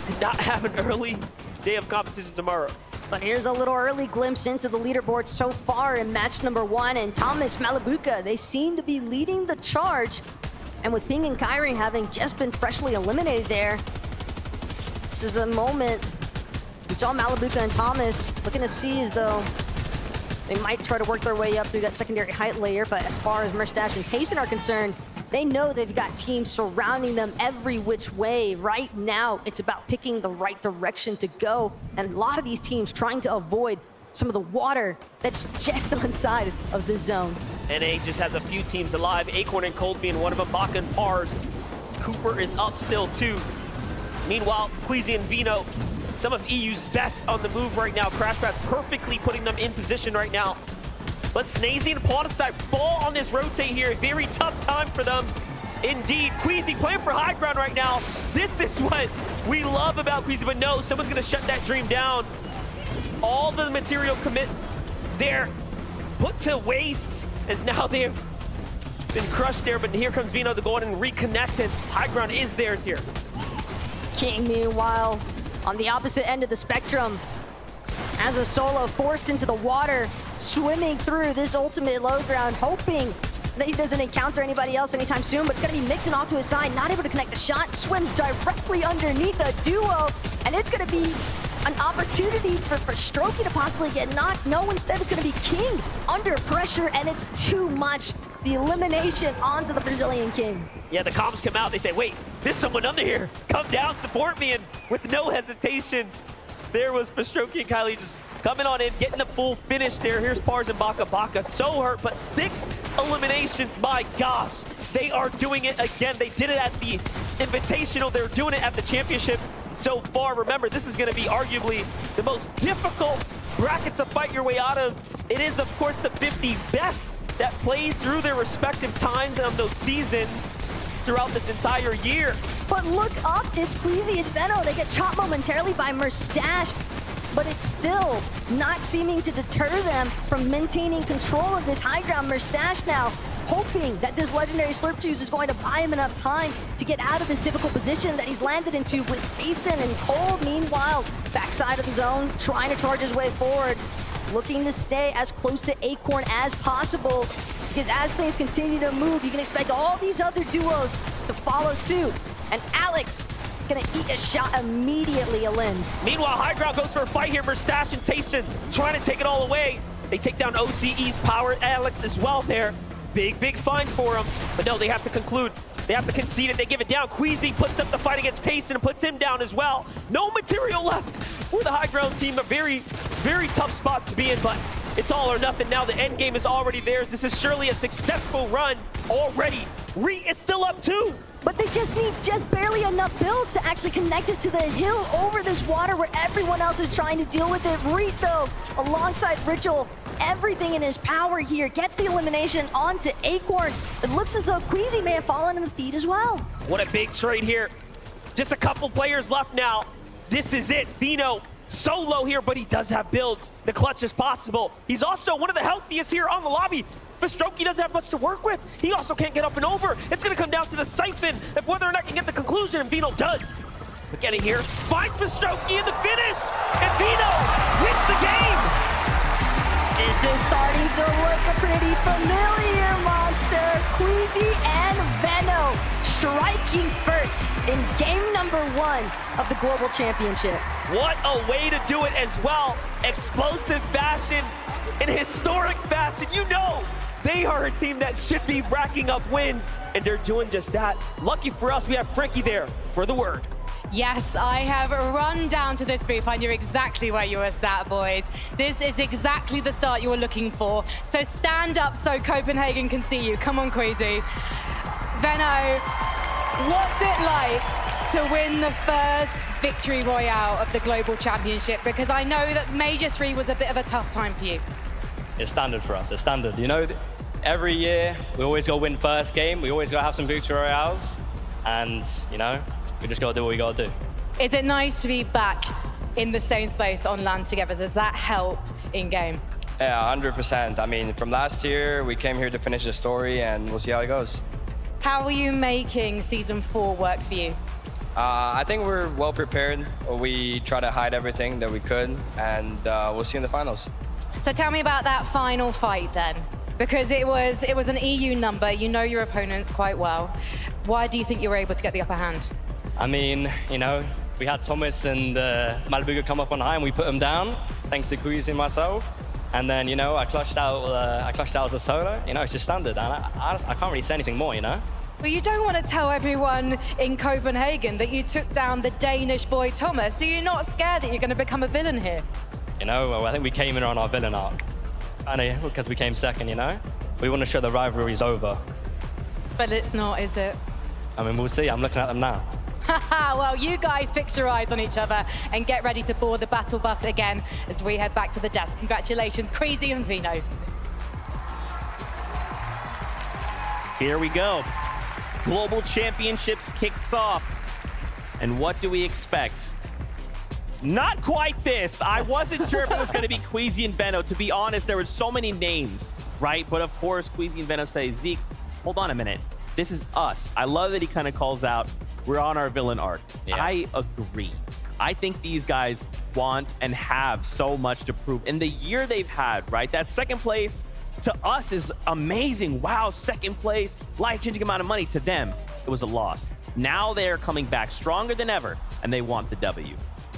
and not have an early day of competition tomorrow. But here's a little early glimpse into the leaderboard so far in match number 1, and Thomas Malabuka, they seem to be leading the charge. And with Ping and Kyrie having just been freshly eliminated there, this is a moment. It's all Malabuka and Thomas looking to see as though they might try to work their way up through that secondary height layer, but as far as Merstash and Payson are concerned, they know they've got teams surrounding them every which way. Right now, it's about picking the right direction to go, and a lot of these teams trying to avoid some of the water that's just on the side of the zone. NA just has a few teams alive, Acorn and Cold being one of them, Baka and Pars. Cooper is up still too. Meanwhile, Queasy and Vino, some of EU's best on the move right now. Crash Pads perfectly putting them in position right now. But Snazy and Podesai fall on this rotate here. A very tough time for them. Indeed, Queasy playing for high ground right now. This is what we love about Queasy, but no, someone's gonna shut that dream down. All the material commit there put to waste as now they've been crushed there, but here comes Vino to go on and reconnect, and high ground is theirs here. King, meanwhile, on the opposite end of the spectrum, as a solo forced into the water, swimming through this ultimate low ground, hoping that he doesn't encounter anybody else anytime soon, but it's gonna be mixing off to his side, not able to connect the shot, swims directly underneath a duo, and it's gonna be an opportunity for Strokey to possibly get knocked. No, instead it's gonna be King under pressure, and it's too much. The elimination onto the Brazilian King. Yeah, the comms come out, they say, wait, there's someone under here. Come down, support me, and with no hesitation, there was for Strokey and Kylie just coming on in, getting the full finish there. Here's Pars and Baka. Baka so hurt, but 6 eliminations, my gosh. They are doing it again. They did it at the Invitational. They're doing it at the championship so far. Remember, this is gonna be arguably the most difficult bracket to fight your way out of. It is, of course, the 50 best that played through their respective times of those seasons throughout this entire year. But look up, it's Queasy, it's Veno. They get chopped momentarily by Merstash, but it's still not seeming to deter them from maintaining control of this high ground. Merstash now hoping that this legendary Slurp Juice is going to buy him enough time to get out of this difficult position that he's landed into with Payson and Cole. Meanwhile, backside of the zone, trying to charge his way forward, looking to stay as close to Acorn as possible, because as things continue to move, you can expect all these other duos to follow suit. And Alex gonna eat a shot immediately, Lind. Meanwhile, High Ground goes for a fight here. Mustache and Tayson trying to take it all away. They take down OCE's Power, Alex as well there. Big find for him. But no, they have to conclude. They have to concede it. They give it down. Queasy puts up the fight against Tayson and puts him down as well. No material left for the High Ground team. A very tough spot to be in, but it's all or nothing now. The end game is already theirs. This is surely a successful run already. Reet is still up too. But they just need barely enough builds to actually connect it to the hill over this water where everyone else is trying to deal with it. Reet, though, alongside Ritual, everything in his power here, gets the elimination onto Acorn. It looks as though Queasy may have fallen in the feed as well. What a big trade here. Just a couple players left now. This is it. Vino solo here, but he does have builds. The clutch is possible. He's also one of the healthiest here on the lobby. Vestroki doesn't have much to work with. He also can't get up and over. It's going to come down to the siphon of whether or not he can get the conclusion, and Vino does. But getting here, finds Vestroki in the finish, and Vino wins the game. This is starting to look pretty familiar, Monster. Queasy and Veno striking first in game number 1 of the Global Championship. What a way to do it as well. Explosive fashion, in historic fashion. You know, they are a team that should be racking up wins, and they're doing just that. Lucky for us, we have Frankie there for the word. Yes, I have run down to this booth. I knew exactly where you were sat, boys. This is exactly the start you were looking for. So stand up so Copenhagen can see you. Come on, Queasy. Veno, what's it like to win the first victory royale of the Global Championship? Because I know that Major 3 was a bit of a tough time for you. It's standard for us, it's standard. You know, every year we always go win first game. We always gotta have some victory royales. And, you know, we just gotta do what we gotta do. Is it nice to be back in the same space on LAN together? Does that help in game? Yeah, 100%. I mean, from last year, we came here to finish the story and we'll see how it goes. How are you making Season 4 work for you? I think we're well prepared. We try to hide everything that we could, and we'll see in the finals. So tell me about that final fight then, because it was an EU number. You know your opponents quite well. Why do you think you were able to get the upper hand? I mean, you know, we had Thomas and Malabuga come up on high, and we put them down, thanks to Queasy and myself. And then, you know, I clutched out as a solo. You know, it's just standard, and I can't really say anything more, you know? Well, you don't want to tell everyone in Copenhagen that you took down the Danish boy Thomas, so you're not scared that you're going to become a villain here? You know, well, I think we came in on our villain arc. And because we came second, you know? We want to show the rivalry's over. But it's not, is it? I mean, we'll see. I'm looking at them now. Well, you guys fix your eyes on each other and get ready to board the battle bus again as we head back to the desk. Congratulations, Queasy and Vino. Here we go. Global Championships kicks off. And what do we expect? Not quite this. I wasn't sure if it was going to be Queasy and Veno. To be honest, there were so many names, right? But of course, Queasy and Veno say, Zeke, hold on a minute. This is us. I love that he kind of calls out, we're on our villain arc. Yeah. I agree. I think these guys want and have so much to prove. In the year they've had, right? That second place to us is amazing. Wow, second place, life-changing amount of money. To them, it was a loss. Now they're coming back stronger than ever, and they want the W.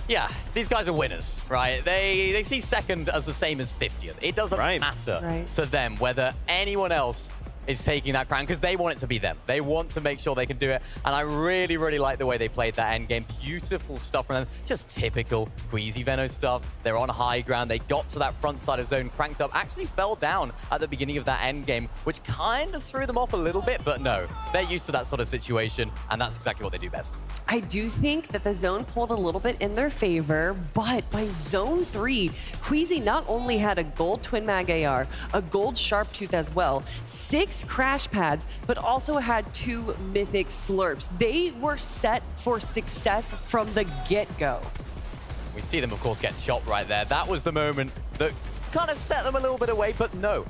Yeah, these guys are winners, right? They see second as the same as 50th. It doesn't matter to them whether anyone else is taking that crown, because they want it to be them. They want to make sure they can do it, and I really, really like the way they played that end game. Beautiful stuff from them. Just typical Queasy Veno stuff. They're on high ground. They got to that front side of zone, cranked up, actually fell down at the beginning of that end game, which kind of threw them off a little bit, but no, they're used to that sort of situation, and that's exactly what they do best. I do think that the zone pulled a little bit in their favor, but by zone 3, Queasy not only had a gold Twin Mag AR, a gold Sharp Tooth as well, 6 crash pads, but also had 2 mythic slurps. They were set for success from the get-go. We see them, of course, get chopped right there. That was the moment that kind of set them a little bit away, but no.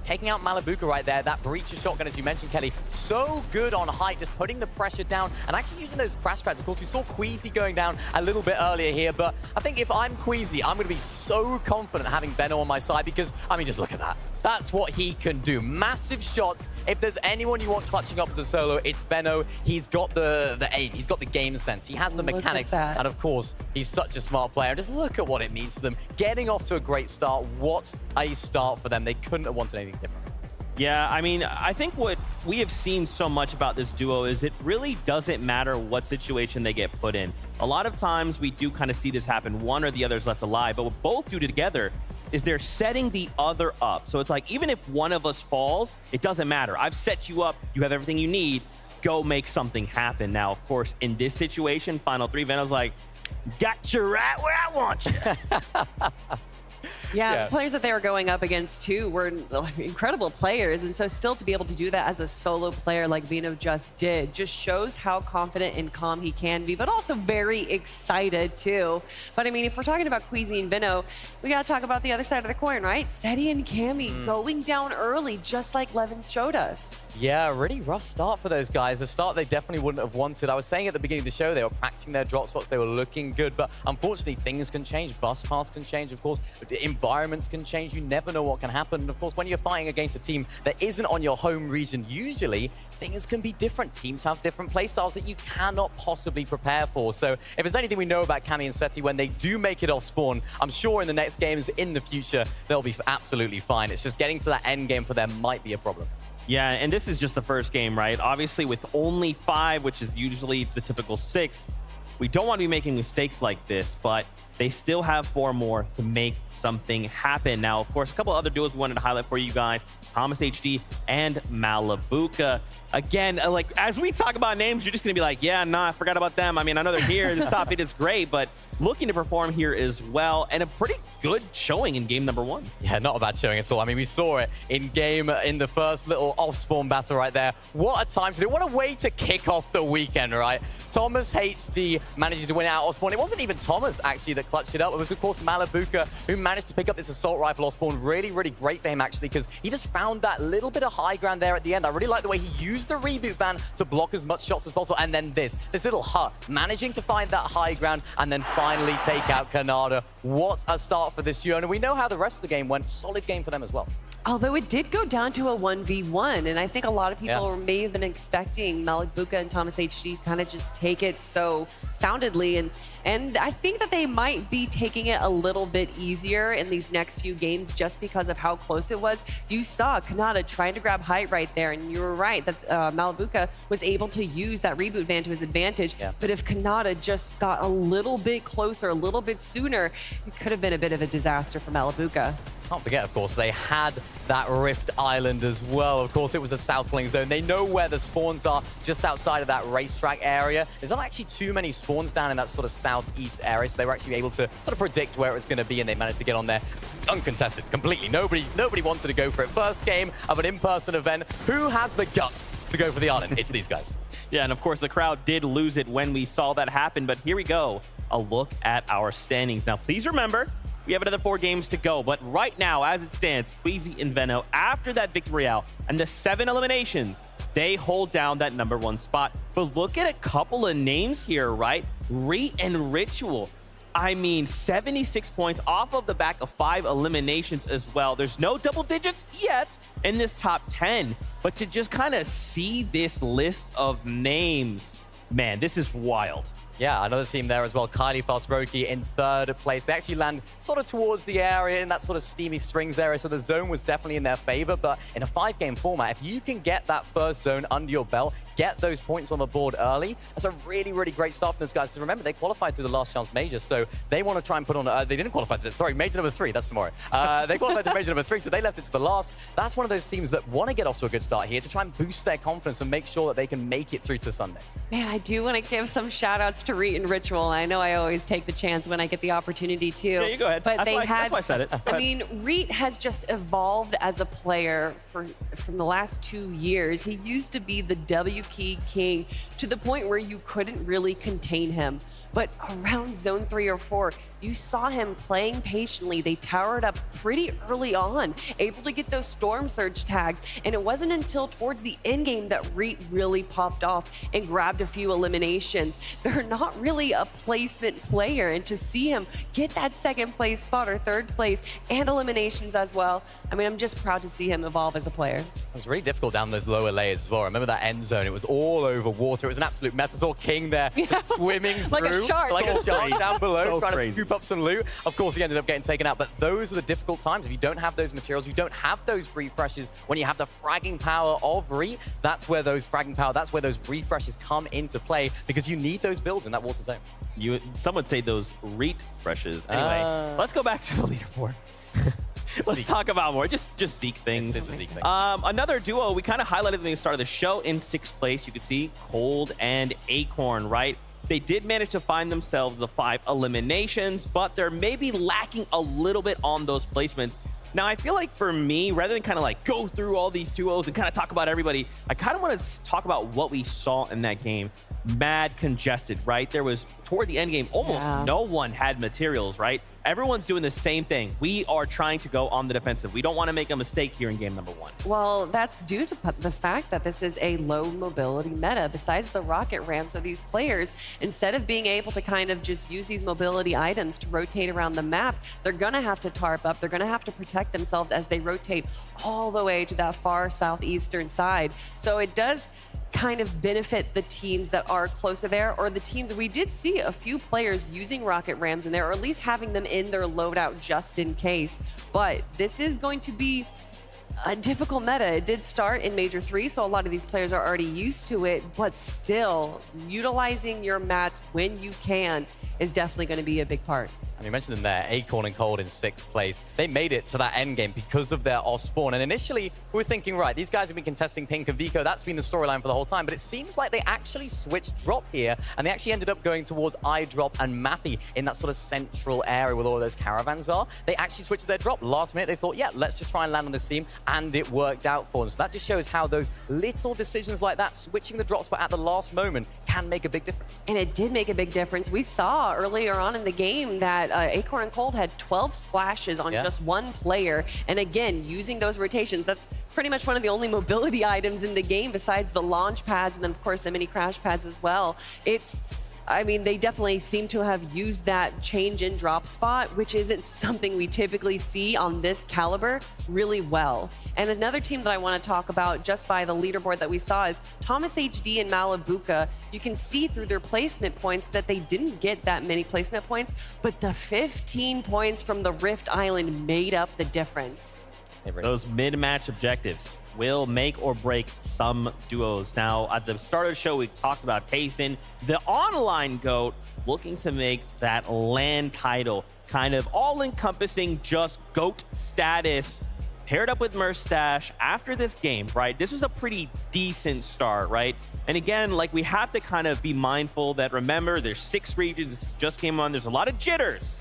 Taking out Malabuga right there, that breacher shotgun, as you mentioned, Kelly, so good on height, just putting the pressure down and actually using those crash pads. Of course, we saw Queasy going down a little bit earlier here, but I think if I'm Queasy, I'm going to be so confident having Veno on my side because, I mean, just look at that. That's what he can do. Massive shots. If there's anyone you want clutching up as a solo, it's Veno. He's got the aim. He's got the game sense. He has the mechanics. And of course, he's such a smart player. Just look at what it means to them. Getting off to a great start. What a start for them. They couldn't have wanted anything different. Yeah, I mean, I think what we have seen so much about this duo is it really doesn't matter what situation they get put in. A lot of times we do kind of see this happen. One or the other is left alive, but what both do together is they're setting the other up. So it's like, even if one of us falls, it doesn't matter. I've set you up. You have everything you need. Go make something happen. Now, of course, in this situation, Final 3, Veno's like, got you right where I want you. Yeah, the players that they were going up against, too, were incredible players. And so still to be able to do that as a solo player like Veno just did just shows how confident and calm he can be, but also very excited, too. But, I mean, if we're talking about Queasy and Veno, we got to talk about the other side of the coin, right? Seti and Cammy going down early, just like Levin showed us. Yeah, really rough start for those guys. A start they definitely wouldn't have wanted. I was saying at the beginning of the show, they were practicing their drop spots. They were looking good, but unfortunately, things can change. Bus paths can change, of course. Environments can change. You never know what can happen. And of course, when you're fighting against a team that isn't on your home region, usually things can be different. Teams have different playstyles that you cannot possibly prepare for. So if there's anything we know about Cammy and Seti, when they do make it off spawn, I'm sure in the next games in the future, they'll be absolutely fine. It's just getting to that end game for them might be a problem. Yeah, and this is just the first game, right? Obviously, with only 5, which is usually the typical 6, we don't want to be making mistakes like this, but they still have 4 more to make something happen. Now, of course, a couple other duos we wanted to highlight for you guys, Thomas HD and Malabuka. Again, like, as we talk about names, you're just going to be like, yeah, nah, I forgot about them. I mean, I know they're here. This top 8 is great, but looking to perform here as well, and a pretty good showing in game number 1. Yeah, not a bad showing at all. I mean, we saw it in game in the first little off-spawn battle right there. What a time to do. What a way to kick off the weekend, right? Thomas HD managing to win out off-spawn. It wasn't even Thomas, actually, that clutched it up. It was, of course, Malabuka who managed to pick up this assault rifle off-spawn. Really, really great for him, actually, because he just found that little bit of high ground there at the end. I really like the way he used the reboot ban to block as much shots as possible. And then this little hut, managing to find that high ground and then finally take out Canada. What a start for this duo. And we know how the rest of the game went. Solid game for them as well. Although it did go down to a 1v1, and I think a lot of people may have been expecting Malabuka and Thomas HD kind of just take it so soundedly, and I think that they might be taking it a little bit easier in these next few games just because of how close it was. You saw Kanata trying to grab height right there, and you were right that Malabuka was able to use that reboot van to his advantage, but if Kanata just got a little bit closer, a little bit sooner, it could have been a bit of a disaster for Malabuka. Can't forget, of course, they had that Rift Island as well. Of course, it was a south link zone. They know where the spawns are just outside of that racetrack area. There's not actually too many spawns down in that sort of southeast area, so they were actually able to sort of predict where it was going to be, and they managed to get on there uncontested completely. Nobody wanted to go for it. First game of an in-person event. Who has the guts to go for the island? It's these guys. Yeah, and of course, the crowd did lose it when we saw that happen, but here we go. A look at our standings. Now, please remember, we have another 4 games to go, but right now, as it stands, Queasy and Veno, after that victory royale and the 7 eliminations, they hold down that #1 spot. But look at a couple of names here, right? Re and Ritual. I mean, 76 points off of the back of 5 eliminations as well. There's no double digits yet in this top 10, but to just kind of see this list of names, man, this is wild. Yeah, another team there as well. Kylie Fast-Roki in 3rd place. They actually land sort of towards the area in that sort of steamy strings area, so the zone was definitely in their favor. But in a 5-game format, if you can get that first zone under your belt, get those points on the board early, that's a really, really great start for those guys. Because remember, they qualified through the last chance major, so they want to try and put on... they didn't qualify, sorry, major number 3, that's tomorrow. They qualified to major number 3, so they left it to the last. That's one of those teams that want to get off to a good start here to try and boost their confidence and make sure that they can make it through to Sunday. Man, I do want to give some shout-outs to Reet and Ritual. I know I always take the chance when I get the opportunity to. Yeah, you go ahead. But That's why I said it. I mean, Reet has just evolved as a player from the last 2 years. He used to be the W key king to the point where you couldn't really contain him. But around zone 3 or 4, you saw him playing patiently. They towered up pretty early on, able to get those Storm Surge tags, and it wasn't until towards the end game that Reet really popped off and grabbed a few eliminations. They're not really a placement player, and to see him get that second place spot or third place and eliminations as well, I mean, I'm just proud to see him evolve as a player. It was really difficult down those lower layers as well. Remember that end zone? It was all over water. It was an absolute mess. I saw King there just swimming Like through. a shark. Like a shark down below, So trying crazy. to scoop up some loot. Of course, he ended up getting taken out, but those are the difficult times. If you don't have those materials, you don't have those refreshes. When you have the fragging power of Reet, that's where those refreshes come into play, because you need those builds in that water zone. Some would say those Reet freshes. Anyway, let's go back to the leaderboard. Let's talk about more, just Zeke things. It's a Zeke thing. Another duo we kind of highlighted at the start of the show in 6th place. You could see Cold and Acorn, right? They did manage to find themselves the 5 eliminations, but they're maybe lacking a little bit on those placements. Now, I feel like for me, rather than kind of like go through all these duos and kind of talk about everybody, I kind of want to talk about what we saw in that game. Mad congested, right? There was, toward the end game, almost no one had materials, right? Everyone's doing the same thing. We are trying to go on the defensive. We don't want to make a mistake here in game number 1. Well, that's due to the fact that this is a low mobility meta. Besides the rocket ramps, so these players, instead of being able to kind of just use these mobility items to rotate around the map, they're going to have to tarp up. They're going to have to protect themselves as they rotate all the way to that far southeastern side. So it does kind of benefit the teams that are closer there, or the teams. We did see a few players using rocket rams in there, or at least having them in their loadout just in case. But this is going to be a difficult meta. It did start in Major 3, so a lot of these players are already used to it, but still, utilizing your mats when you can is definitely going to be a big part. And you mentioned them there, Acorn and Cold in 6th place. They made it to that end game because of their off spawn. And initially, we were thinking, right, these guys have been contesting Pink and Vico. That's been the storyline for the whole time. But it seems like they actually switched drop here, and they actually ended up going towards iDrop and Mappy in that sort of central area where all of those caravans are. They actually switched their drop. Last minute, they thought, yeah, let's just try and land on this team, and it worked out for them. So that just shows how those little decisions like that, switching the drop spot at the last moment, can make a big difference. And it did make a big difference. We saw earlier on in the game that Acorn and Cold had 12 splashes on just one player. And again, using those rotations, that's pretty much one of the only mobility items in the game besides the launch pads and then, of course, the mini crash pads as well. I mean, they definitely seem to have used that change in drop spot, which isn't something we typically see on this caliber, really well. And another team that I want to talk about just by the leaderboard that we saw is Thomas HD and Malibuca. You can see through their placement points that they didn't get that many placement points, but the 15 points from the Rift Island made up the difference. Those mid-match objectives will make or break some duos. Now, at the start of the show, we talked about Tayson, the online GOAT, looking to make that LAN title kind of all-encompassing, just GOAT status, paired up with Merstash after this game, right? This was a pretty decent start, right? And again, like, we have to kind of be mindful that, remember, there's 6 regions, it's just game 1, there's a lot of jitters.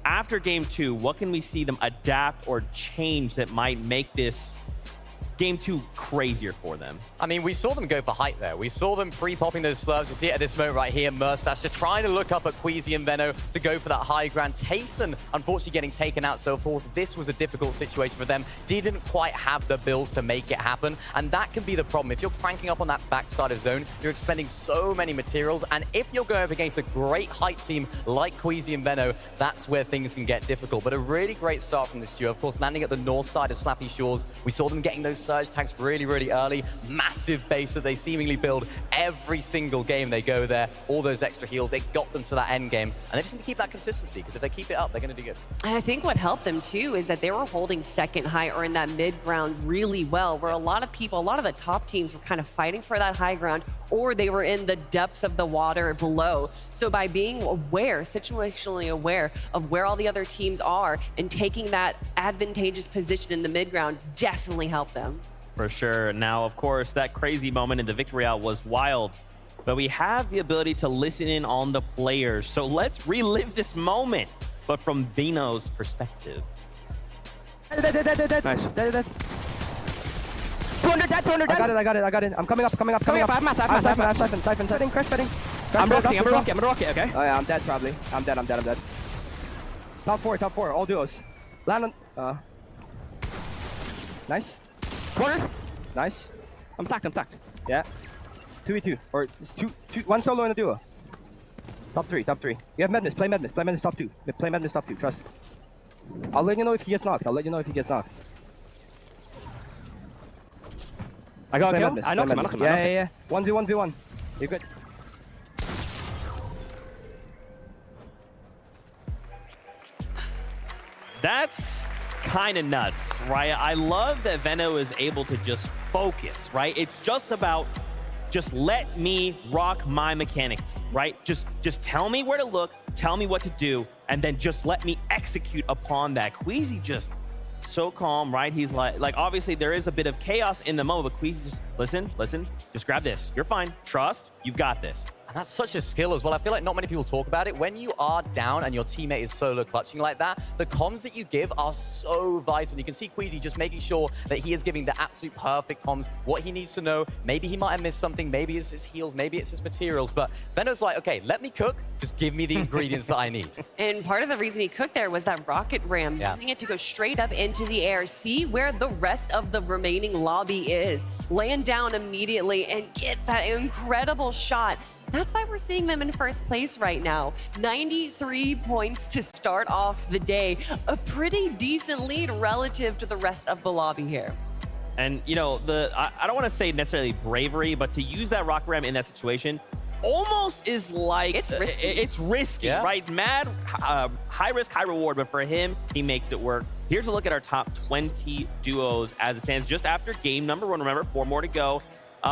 After game 2, what can we see them adapt or change that might make this game 2 crazier for them? I mean, we saw them go for height there. We saw them pre-popping those slurves. You see it at this moment right here. Merstash just trying to look up at Queasy and Veno to go for that high ground. Tayson, unfortunately, getting taken out. So, of course, this was a difficult situation for them. Didn't quite have the builds to make it happen. And that can be the problem. If you're cranking up on that backside of zone, you're expending so many materials. And if you're going up against a great height team like Queasy and Veno, that's where things can get difficult. But a really great start from this duo. Of course, landing at the north side of Slappy Shores. We saw them getting those surge tags really, really early. Massive base that they seemingly build every single game they go there. All those extra heals, it got them to that end game. And they just need to keep that consistency, because if they keep it up, they're going to do good. And I think what helped them too is that they were holding second high or in that mid ground really well, where a lot of people, a lot of the top teams were kind of fighting for that high ground, or they were in the depths of the water below. So by being aware, situationally aware of where all the other teams are and taking that advantageous position in the mid ground definitely helped them. For sure. Now, of course, that crazy moment in the Victory Royale was wild, but we have the ability to listen in on the players. So let's relive this moment, but from Vino's perspective. Nice. Dead. 200 dead, 200 dead. I got it. I'm coming up. I have siphon. Crash betting. I'm rocket, okay? Oh yeah, I'm dead probably. I'm dead. Top four, all duos. Land on, nice. Corner, nice. I'm stacked. Yeah. 2v2, or one solo and a duo. Top three. You have Madness, play Madness top 2. Play Madness top 2, trust. I'll let you know if he gets knocked. I got him. I knocked him. Yeah. 1v1. You're good. That's kind of nuts, right? I love that Veno is able to just focus, right? It's just about just let me rock my mechanics, right? Just tell me where to look, tell me what to do, and then just let me execute upon that. Queasy just so calm, right? He's like obviously there is a bit of chaos in the moment, but Queasy just listen, just grab this. You're fine. Trust, you've got this. And that's such a skill as well. I feel like not many people talk about it. When you are down and your teammate is solo clutching like that, the comms that you give are so vital. You can see Queasy just making sure that he is giving the absolute perfect comms, what he needs to know. Maybe he might have missed something. Maybe it's his heals. Maybe it's his materials. But Veno's like, okay, let me cook. Just give me the ingredients that I need. And part of the reason he cooked there was that rocket ram, using it to go straight up into the air. See where the rest of the remaining lobby is. Land down immediately and get that incredible shot. That's why we're seeing them in first place right now. 93 points to start off the day. A pretty decent lead relative to the rest of the lobby here. And, you know, I don't want to say necessarily bravery, but to use that rock ram in that situation almost is like... It's risky, right? Mad, high risk, high reward, but for him, he makes it work. Here's a look at our top 20 duos as it stands just after game number 1. Remember, 4 more to go.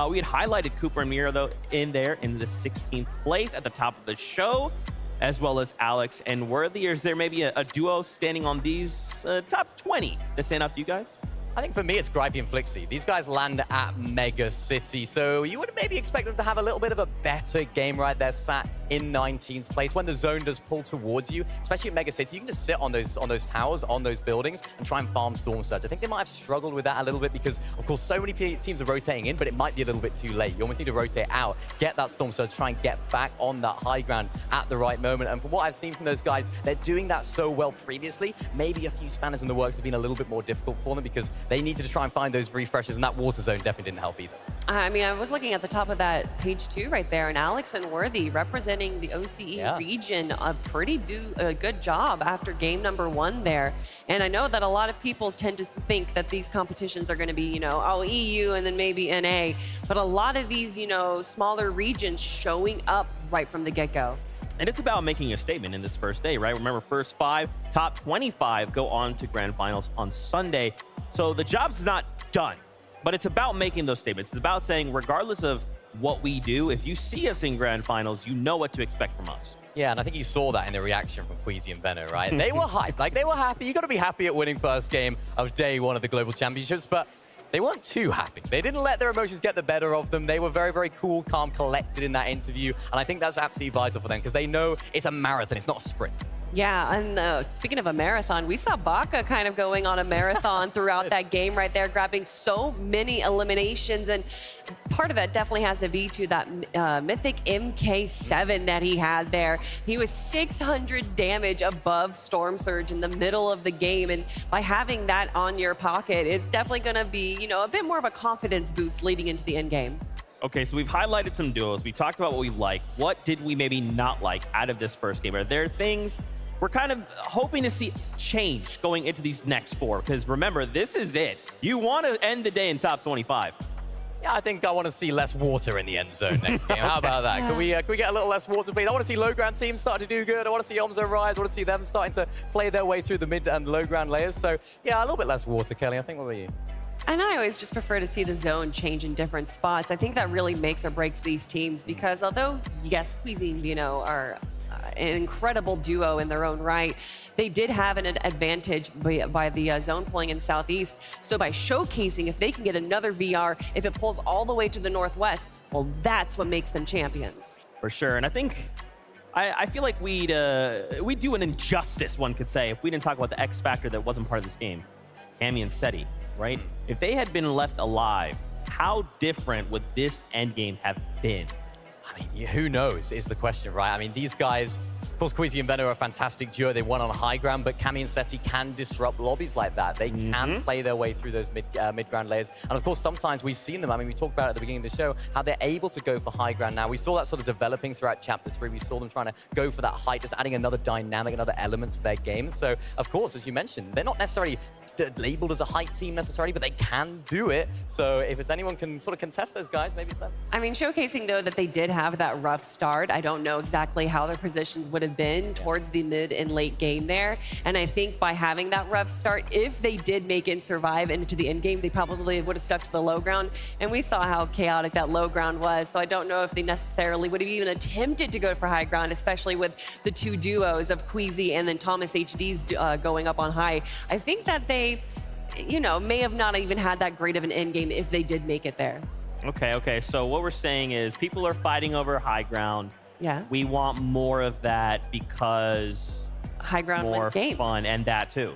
We had highlighted Cooper and Mira, though, in the 16th place at the top of the show, as well as Alex and Worthy. Or is there maybe a duo standing on these top 20 that stand out to you guys? I think for me, it's Gripey and Flixie. These guys land at Mega City, so you would maybe expect them to have a little bit of a better game right there, sat in 19th place. When the zone does pull towards you, especially at Mega City, you can just sit on those towers, on those buildings, and try and farm Storm Surge. I think they might have struggled with that a little bit because, of course, so many teams are rotating in, but it might be a little bit too late. You almost need to rotate out, get that Storm Surge, try and get back on that high ground at the right moment. And from what I've seen from those guys, they're doing that so well previously. Maybe a few spanners in the works have been a little bit more difficult for them because they needed to try and find those refreshes, and that water zone definitely didn't help either. I mean, I was looking at the top of that page 2 right there, and Alex and Worthy representing the OCE region a good job after game number 1 there. And I know that a lot of people tend to think that these competitions are going to be, you know, oh, EU and then maybe NA, but a lot of these, you know, smaller regions showing up right from the get-go. And it's about making a statement in this first day, right? Remember, first 5, top 25 go on to grand finals on Sunday. So the job's not done, but it's about making those statements. It's about saying, regardless of what we do, if you see us in grand finals, you know what to expect from us. Yeah, and I think you saw that in the reaction from Queasy and Veno, right? They were hyped. Like, they were happy. You got to be happy at winning first game of day 1 of the Global Championships, but they weren't too happy. They didn't let their emotions get the better of them. They were very, very cool, calm, collected in that interview, and I think that's absolutely vital for them because they know it's a marathon, it's not a sprint. Yeah, and speaking of a marathon, we saw Baka kind of going on a marathon throughout that game right there, grabbing so many eliminations, and part of that definitely has to be to that mythic MK7 that he had there. He was 600 damage above Storm Surge in the middle of the game, and by having that on your pocket, it's definitely going to be, you know, a bit more of a confidence boost leading into the end game. Okay, so we've highlighted some duos. We talked about what we like. What did we maybe not like out of this first game? Are there things we're kind of hoping to see change going into these next 4? Because remember, this is it. You want to end the day in top 25. Yeah, I think I want to see less water in the end zone next game. How about that? Can we get a little less water, please? I want to see low ground teams starting to do good. I want to see Omzo rise. I want to see them starting to play their way through the mid and low ground layers. So, yeah, a little bit less water, Kelly. I think, what about you? And I always just prefer to see the zone change in different spots. I think that really makes or breaks these teams because although, yes, Queasy and Veno are an incredible duo in their own right, they did have an advantage by the zone pulling in Southeast. So by showcasing, if they can get another VR, if it pulls all the way to the Northwest, well, that's what makes them champions. For sure. And I think, I feel like we'd do an injustice, one could say, if we didn't talk about the X factor that wasn't part of this game. Cammy and Seti, right? If they had been left alive, how different would this endgame have been? I mean, who knows is the question, right? I mean, these guys, Of course, Queasy and Venom are a fantastic duo. They won on high ground, but Cammy and Seti can disrupt lobbies like that. They can play their way through those mid-ground layers. And of course, sometimes we've seen them. I mean, we talked about it at the beginning of the show, how they're able to go for high ground now. We saw that sort of developing throughout Chapter 3. We saw them trying to go for that height, just adding another dynamic, another element to their game. So, of course, as you mentioned, they're not necessarily labeled as a height team necessarily, but they can do it. So if it's anyone can sort of contest those guys, maybe it's them. I mean, showcasing, though, that they did have that rough start. I don't know exactly how their positions would have been towards the mid and late game there. And I think by having that rough start, if they did make it and survive into the end game, they probably would have stuck to the low ground. And we saw how chaotic that low ground was. So I don't know if they necessarily would have even attempted to go for high ground, especially with the two duos of Queasy and then Thomas HD's going up on high. I think that they, you know, may have not even had that great of an end game if they did make it there. Okay. So what we're saying is people are fighting over high ground. Yeah. We want more of that because high ground more wins games. fun, and that too.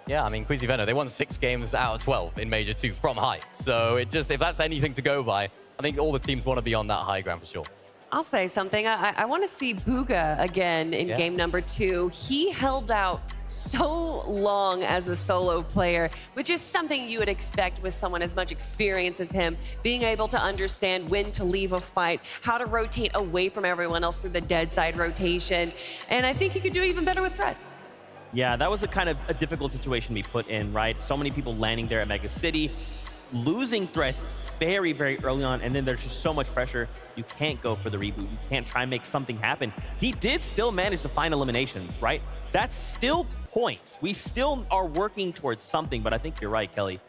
Yeah, I mean, Queasy Venom, they won 6 games out of 12 in Major 2 from high. So it just, if that's anything to go by, I think all the teams want to be on that high ground for sure. I'll say something. I want to see Booga again in game number 2. He held out so long as a solo player, which is something you would expect with someone as much experience as him, being able to understand when to leave a fight, how to rotate away from everyone else through the dead side rotation. And I think he could do even better with threats. Yeah, that was a kind of a difficult situation to be put in, right? So many people landing there at Mega City, losing threats very, very early on, and then there's just so much pressure. You can't go for the reboot. You can't try and make something happen. He did still manage to find eliminations, right? That's still points. We still are working towards something, but I think you're right, Kelly.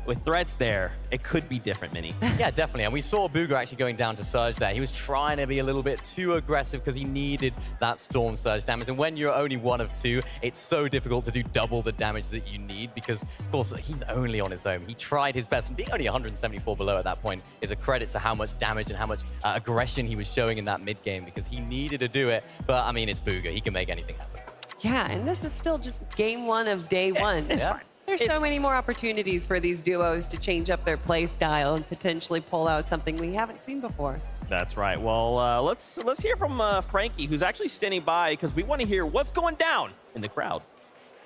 With threats there, it could be different, Mini. Yeah, definitely. And we saw Booga actually going down to Surge there. He was trying to be a little bit too aggressive because he needed that Storm Surge damage. And when you're only 1 of 2, it's so difficult to do double the damage that you need because, of course, he's only on his own. He tried his best, and being only 174 below at that point is a credit to how much damage and how much aggression he was showing in that mid game because he needed to do it. But, I mean, it's Booga. He can make anything happen. Yeah, and this is still just game 1 of day 1. It's fine. There's so many more opportunities for these duos to change up their play style and potentially pull out something we haven't seen before. That's right. Well, let's hear from Frankie, who's actually standing by because we want to hear what's going down in the crowd.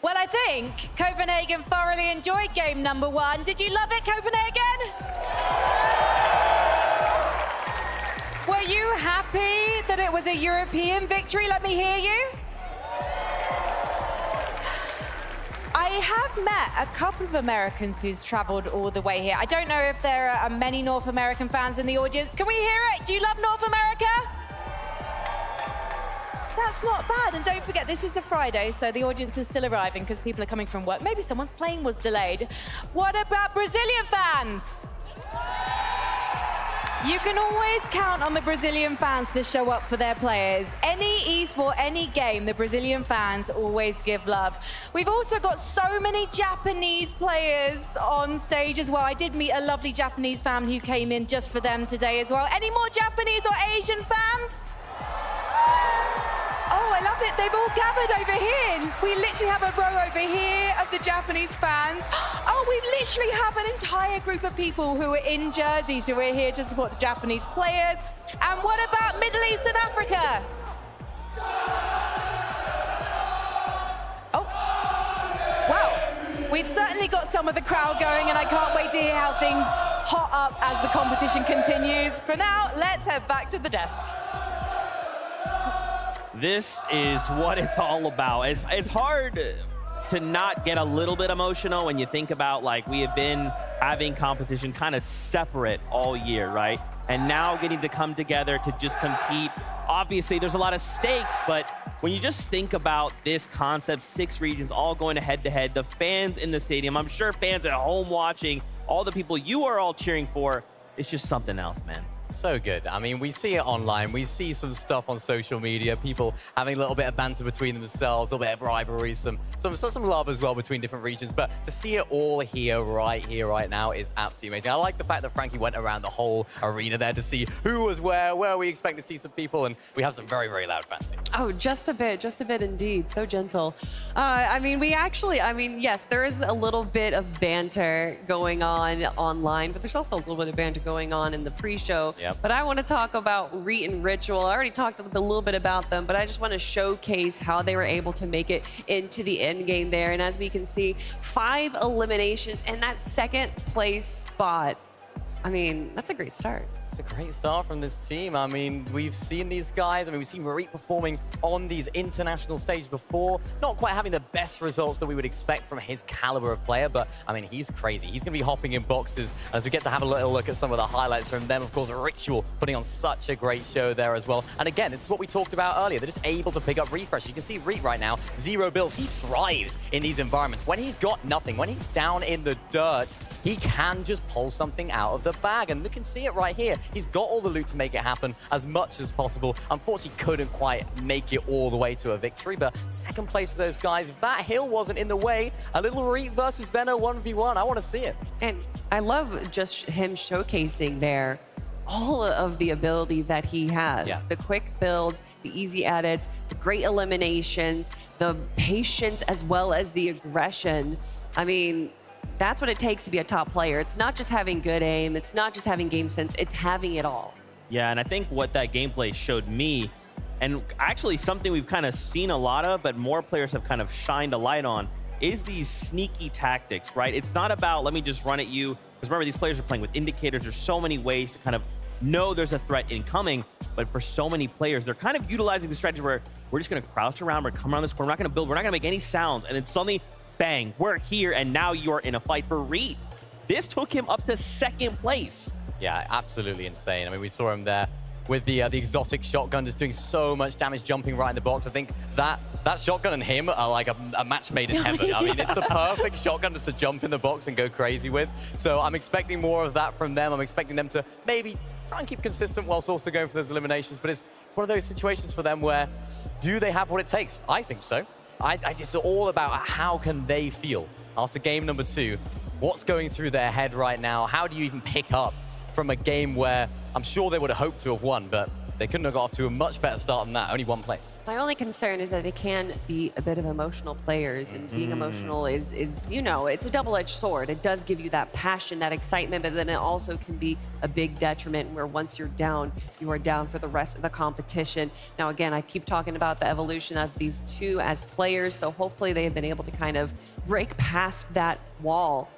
Well, I think Copenhagen thoroughly enjoyed game number 1. Did you love it, Copenhagen? Were you happy that it was a European victory? Let me hear you. I have met a couple of Americans who's traveled all the way here. I don't know if there are many North American fans in the audience. Can we hear it? Do you love North America? That's not bad. And don't forget, this is the Friday, so the audience is still arriving because people are coming from work. Maybe someone's plane was delayed. What about Brazilian fans? You can always count on the Brazilian fans to show up for their players. Any esport, any game, the Brazilian fans always give love. We've also got so many Japanese players on stage as well. I did meet a lovely Japanese family who came in just for them today as well. Any more Japanese or Asian fans? Oh, I love it. They've all gathered over here. We literally have a row over here of the Japanese fans. Oh, we literally have an entire group of people who are in jerseys who are here to support the Japanese players. And what about Middle East and Africa? Oh, well, we've certainly got some of the crowd going, and I can't wait to hear how things hot up as the competition continues. For now, let's head back to the desk. This is what it's all about. It's hard to not get a little bit emotional when you think about, like, we have been having competition kind of separate all year, right? And now getting to come together to just compete. Obviously, there's a lot of stakes, but when you just think about this concept, 6 regions all going head-to-head, the fans in the stadium, I'm sure fans at home watching, all the people you are all cheering for, it's just something else, man. So good. I mean, we see it online. We see some stuff on social media, people having a little bit of banter between themselves, a little bit of rivalry, some love as well between different regions. But to see it all here, right now is absolutely amazing. I like the fact that Frankie went around the whole arena there to see who was where we expect to see some people, and we have some very, very loud fans here. Oh, just a bit indeed. So gentle. I mean, yes, there is a little bit of banter going on online, but there's also a little bit of banter going on in the pre-show. Yep. But I want to talk about Reet and Ritual. I already talked a little bit about them, but I just want to showcase how they were able to make it into the end game there. And as we can see, 5 eliminations and that second place spot. I mean, that's a great start. It's a great start from this team. I mean, we've seen these guys. I mean, we've seen Marit performing on these international stages before. Not quite having the best results that we would expect from his caliber of player, but I mean, he's crazy. He's going to be hopping in boxes as we get to have a little look at some of the highlights from them. Of course, Ritual putting on such a great show there as well. And again, this is what we talked about earlier. They're just able to pick up refresh. You can see Reet right now, 0 builds. He thrives in these environments. When he's got nothing, when he's down in the dirt, he can just pull something out of the bag. And you can see it right here. He's got all the loot to make it happen as much as possible. Unfortunately, couldn't quite make it all the way to a victory, but second place for those guys. If that hill wasn't in the way, a little Reet versus Veno 1v1, I want to see it. And I love just him showcasing there all of the ability that he has. Yeah. The quick builds, the easy edits, the great eliminations, the patience as well as the aggression. I mean, that's what it takes to be a top player. It's not just having good aim. It's not just having game sense. It's having it all. Yeah, and I think what that gameplay showed me, and actually something we've kind of seen a lot of, but more players have kind of shined a light on, is these sneaky tactics, right? It's not about, let me just run at you. Because remember, these players are playing with indicators. There's so many ways to kind of know there's a threat incoming. But for so many players, they're kind of utilizing the strategy where we're just going to crouch around, we're come around this corner, we're not going to build, we're not going to make any sounds. And then suddenly, bang, we're here, and now you're in a fight for Reet. This took him up to 2nd place. Yeah, absolutely insane. I mean, we saw him there with the exotic shotgun just doing so much damage, jumping right in the box. I think that shotgun and him are like a match made in heaven. I mean, it's the perfect shotgun just to jump in the box and go crazy with. So I'm expecting more of that from them. I'm expecting them to maybe try and keep consistent whilst also going for those eliminations. But it's one of those situations for them where, do they have what it takes? I think so. I just all about how can they feel after game number 2. What's going through their head right now? How do you even pick up from a game where I'm sure they would have hoped to have won, but they couldn't have got off to a much better start than that, only 1 place. My only concern is that they can be a bit of emotional players, and being emotional is, you know, it's a double-edged sword. It does give you that passion, that excitement, but then it also can be a big detriment where once you're down, you are down for the rest of the competition. Now, again, I keep talking about the evolution of these two as players, so hopefully they have been able to kind of break past that wall.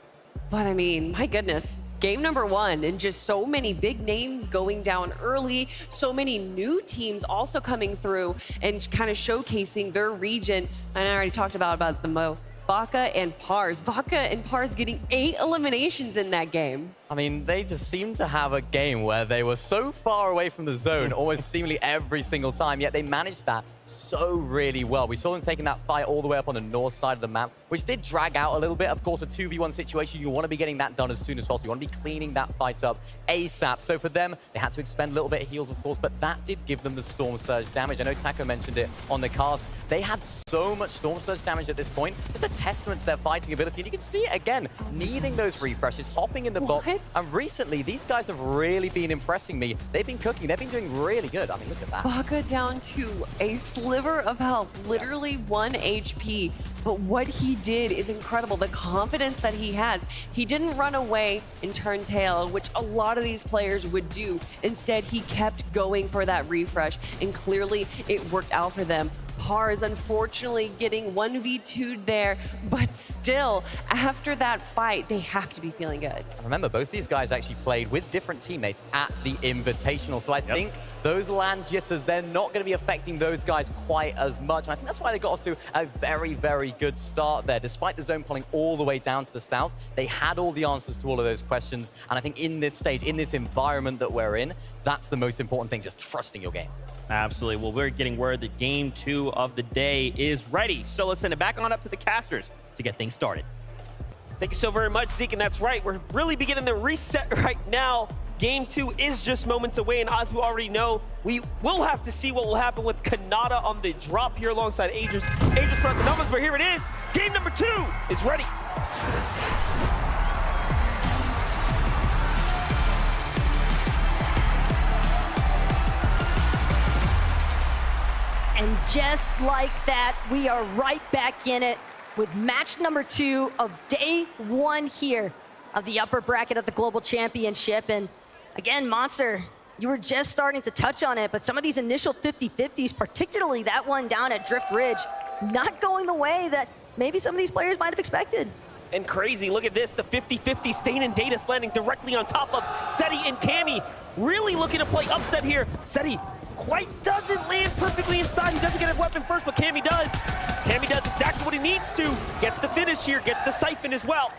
But I mean, my goodness, game number 1 and just so many big names going down early, so many new teams also coming through and kind of showcasing their region. And I already talked about the Baka and Pars. Baka and Pars getting 8 eliminations in that game. I mean, they just seemed to have a game where they were so far away from the zone almost seemingly every single time, yet they managed that so really well. We saw them taking that fight all the way up on the north side of the map, which did drag out a little bit. Of course, a 2v1 situation, you want to be getting that done as soon as possible. You want to be cleaning that fight up ASAP. So for them, they had to expend a little bit of heals, of course, but that did give them the Storm Surge damage. I know Taco mentioned it on the cast. They had so much Storm Surge damage at this point. It's a testament to their fighting ability. And you can see it again, needing those refreshes, hopping in the box. And recently, these guys have really been impressing me. They've been cooking. They've been doing really good. I mean, look at that. Baka down to a sliver of health, literally 1 HP. But what he did is incredible. The confidence that he has. He didn't run away and turn tail, which a lot of these players would do. Instead, he kept going for that refresh, and clearly it worked out for them. Pars unfortunately getting 1v2'd there, but still, after that fight, they have to be feeling good. Remember, both these guys actually played with different teammates at the Invitational, so I think those land jitters, they're not going to be affecting those guys quite as much, and I think that's why they got off to a very, very good start there. Despite the zone pulling all the way down to the south, they had all the answers to all of those questions, and I think in this stage, in this environment that we're in, that's the most important thing, just trusting your game. Absolutely. Well, we're getting word that game 2 of the day is ready. So let's send it back on up to the casters to get things started. Thank you so very much, Zeke, and that's right. We're really beginning the reset right now. Game 2 is just moments away, and as we already know, we will have to see what will happen with Kanata on the drop here alongside Aegis. Aegis put up the numbers, but here it is. Game number 2 is ready. And just like that, we are right back in it with match number 2 of day 1 here of the upper bracket of the Global Championship. And again, Monster, You were just starting to touch on it, but some of these initial 50-50s, particularly that one down at Drift Ridge, not going the way that maybe some of these players might have expected. And crazy, look at this, the 50-50 Stain and Datus landing directly on top of Seti and Cammy. Really looking to play upset here. Seti quite doesn't land perfectly inside. He doesn't get a weapon first, but Cammy does. Cammy does exactly what he needs to. Gets the finish here, gets the siphon as well.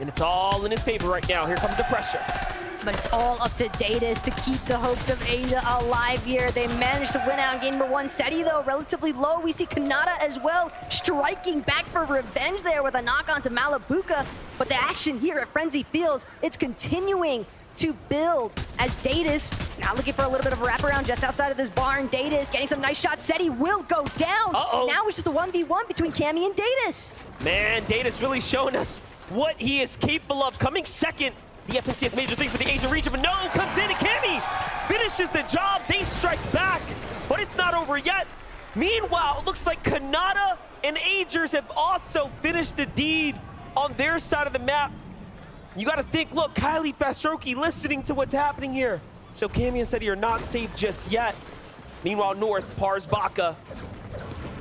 And it's all in his favor right now. Here comes the pressure. But it's all up to Datus to keep the hopes of Asia alive here. They managed to win out game number 1. Seti, though, relatively low. We see Kanata as well, striking back for revenge there with a knock onto Malabuka. But the action here at Frenzy Fields, it's continuing to build as Datus now looking for a little bit of a wraparound just outside of this barn. Datus getting some nice shots. Seti will go down. Now it's just a 1v1 between Cammy and Datus. Man, Datus really showing us what he is capable of. Coming second, the FNCS major thing for the Asian region, but no, comes in and Cammy finishes the job. They strike back, but it's not over yet. Meanwhile, it looks like Kanata and Agers have also finished the deed on their side of the map. You gotta think, look, Kylie Fastroki listening to what's happening here. So Cammy and Seti are not safe just yet. Meanwhile, North, Pars Baka,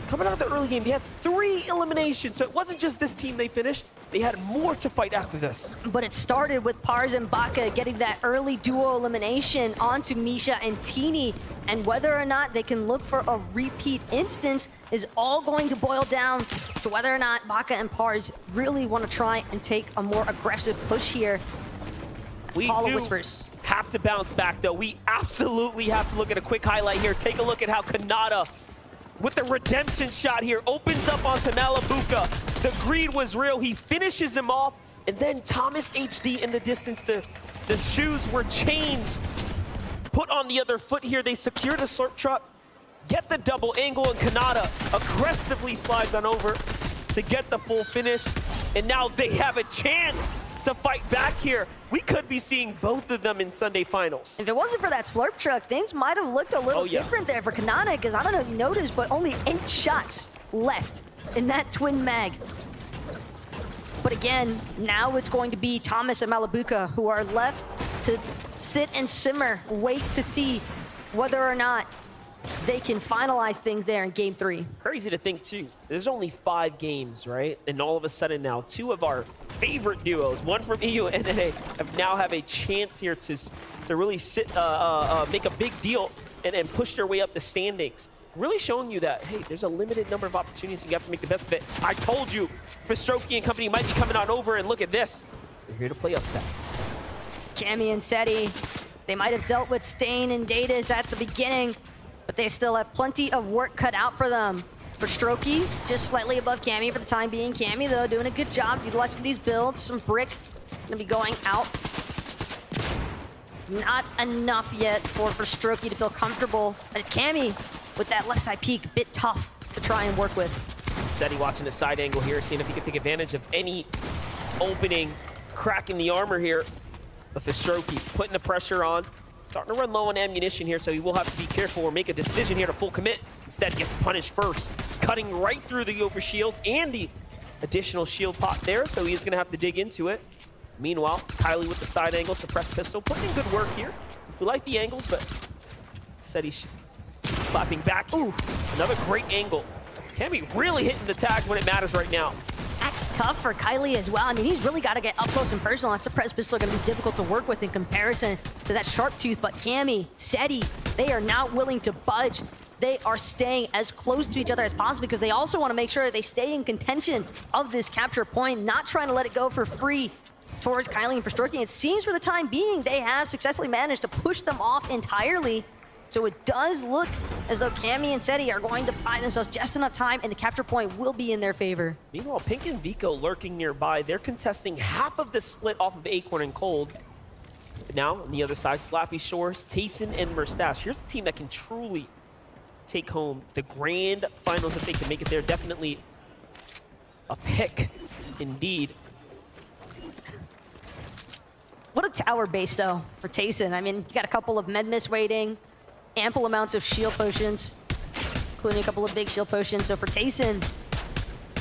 coming out of the early game, they had 3 eliminations. So it wasn't just this team they finished. They had more to fight after this. But it started with Pars and Baka getting that early duo elimination onto Misha and Teeny. And whether or not they can look for a repeat instance is all going to boil down to whether or not Baka and Pars really want to try and take a more aggressive push here. We Call of do Whispers. have to bounce back, though. We absolutely have to look at a quick highlight here. Take a look at how Kanata, with the redemption shot here, opens up onto Malabuka. The greed was real. He finishes him off, and then Thomas HD in the distance. The shoes were changed. Put on the other foot here. They secure the slurp truck, get the double angle, and Kanata aggressively slides on over to get the full finish. And now they have a chance to fight back here. We could be seeing both of them in Sunday finals. If it wasn't for that slurp truck, things might have looked a little different there for Kanata, because I don't know if you noticed, but only 8 shots left in that twin mag. But again, now it's going to be Thomas and Malabuka who are left to sit and simmer, wait to see whether or not they can finalize things there in game 3. Crazy to think, too. There's only 5 games, right? And all of a sudden now, 2 of our favorite duos, one from EU and NA, now have a chance here to really sit, make a big deal and push their way up the standings. Really showing you that, hey, there's a limited number of opportunities, and you have to make the best of it. I told you, Fastroki and company might be coming on over, and look at this. They're here to play upset. Cammy and Seti, they might have dealt with Stain and Datus at the beginning, but they still have plenty of work cut out for them. Fastroki, just slightly above Cammy for the time being. Cammy, though, doing a good job utilizing these builds. Some brick gonna be going out. Not enough yet for Fastroki to feel comfortable. But it's Cammy with that left side peek, a bit tough to try and work with. Seti watching the side angle here, seeing if he can take advantage of any opening, cracking the armor here. But Fastroki putting the pressure on. Starting to run low on ammunition here, so he will have to be careful or make a decision here to full commit. Instead, gets punished first, cutting right through the over shields and the additional shield pot there, so he is going to have to dig into it. Meanwhile, Kylie with the side angle, suppressed pistol, putting in good work here. We like the angles, but Seti clapping back. Ooh, another great angle. Cammy really hitting the tags when it matters right now. That's tough for Kylie as well. I mean, he's really got to get up close and personal. That suppressed pistol going to be difficult to work with in comparison to that sharp tooth. But Cammy, Seti, they are not willing to budge. They are staying as close to each other as possible because they also want to make sure that they stay in contention of this capture point, not trying to let it go for free towards Kylie and Fastroki. It seems for the time being, they have successfully managed to push them off entirely. So it does look as though Cammy and Seti are going to buy themselves just enough time, and the capture point will be in their favor. Meanwhile, Pink and Vico lurking nearby. They're contesting half of the split off of Acorn and Cold. But now, on the other side, Slappy Shores, Tayson, and Merstache. Here's the team that can truly take home the grand finals if they can make it there. Definitely a pick, indeed. What a tower base, though, for Tayson. I mean, you got a couple of med miss waiting, ample amounts of shield potions, including a couple of big shield potions. So for Tayson,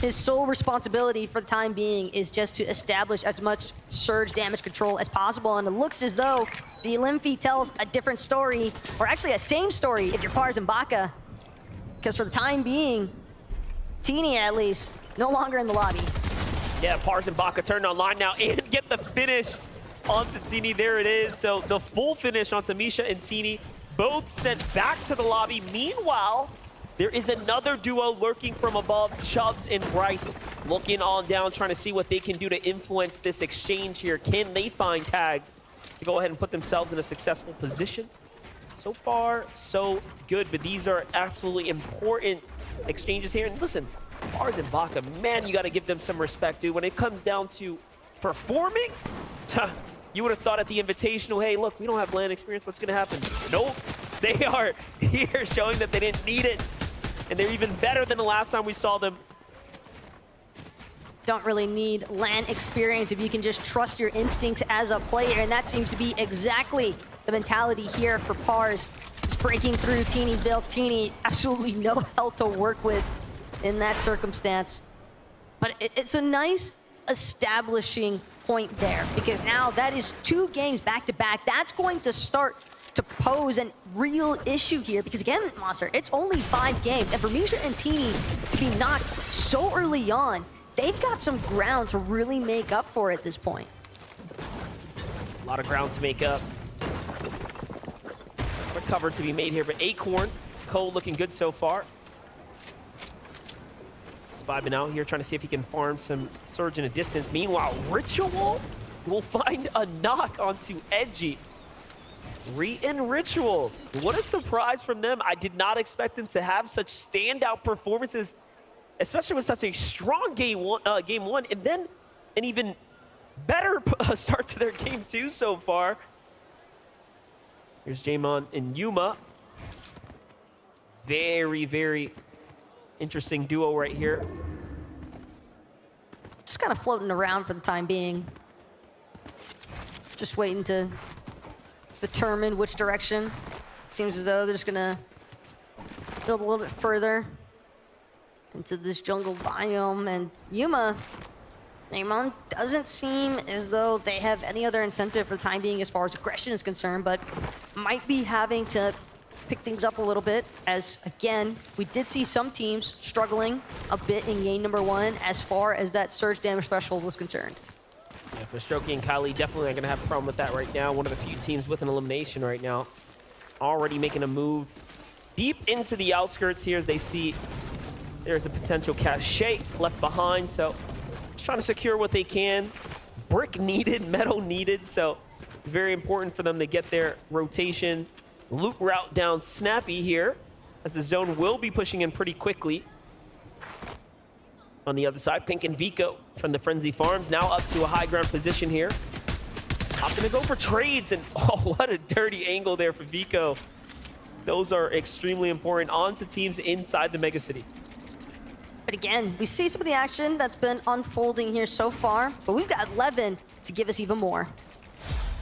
His sole responsibility for the time being is just to establish as much surge damage control as possible, and it looks as though the Limb feed tells a different story, or actually a same story if you're Pars and Baka, because for the time being, Teeny at least, no longer in the lobby. Yeah, Pars and Baka turned online now and get the finish onto Teeny. There it is. So the full finish onto Misha and Teeny, both sent back to the lobby. Meanwhile, there is another duo lurking from above, Chubbs and Bryce, looking on down, trying to see what they can do to influence this exchange here. Can they find tags to go ahead and put themselves in a successful position? So far, so good, but these are absolutely important exchanges here. And listen, Pars and Baka, man, you got to give them some respect, dude. When it comes down to performing, you would have thought at the Invitational, hey, look, we don't have LAN experience. What's going to happen? Nope. They are here showing that they didn't need it. And they're even better than the last time we saw them. Don't really need LAN experience if you can just trust your instincts as a player, and that seems to be exactly the mentality here for Pars. Just breaking through Teeny's builds. Teeny, absolutely no health to work with in that circumstance. But it's a nice establishing point there, because now that is 2 games back-to-back. That's going to start to pose a real issue here, because again, Monster, it's only 5 games, and for Misha and Teeny to be knocked so early on, they've got some ground to really make up for at this point. A lot of ground to make up. Recover to be made here, but Acorn, Cole looking good so far. Just vibing out here, trying to see if he can farm some surge in a distance. Meanwhile, Ritual will find a knock onto Edgy. And Ritual, what a surprise from them. I did not expect them to have such standout performances, especially with such a strong game one, and then an even better start to their game 2 so far. Here's Jamon and Yuma. Very, very interesting duo right here. Just kind of floating around for the time being. Just waiting to determine which direction. It seems as though they're just gonna build a little bit further into this jungle biome, and Yuma, Neymon, doesn't seem as though they have any other incentive for the time being as far as aggression is concerned, but might be having to pick things up a little bit, as again, we did see some teams struggling a bit in game number 1 as far as that surge damage threshold was concerned. Yeah, for Strokey and Kylie, definitely not going to have a problem with that right now. One of the few teams with an elimination right now. Already making a move deep into the outskirts here as they see there's a potential cache left behind. So just trying to secure what they can. Brick needed, metal needed. So very important for them to get their rotation loop route down snappy here, as the zone will be pushing in pretty quickly. On the other side, Pink and Vico from the Frenzy Farms now up to a high ground position here. Opting to go for trades, and oh, what a dirty angle there for Vico. Those are extremely important onto teams inside the Mega City. But again, we see some of the action that's been unfolding here so far, but we've got Levin to give us even more.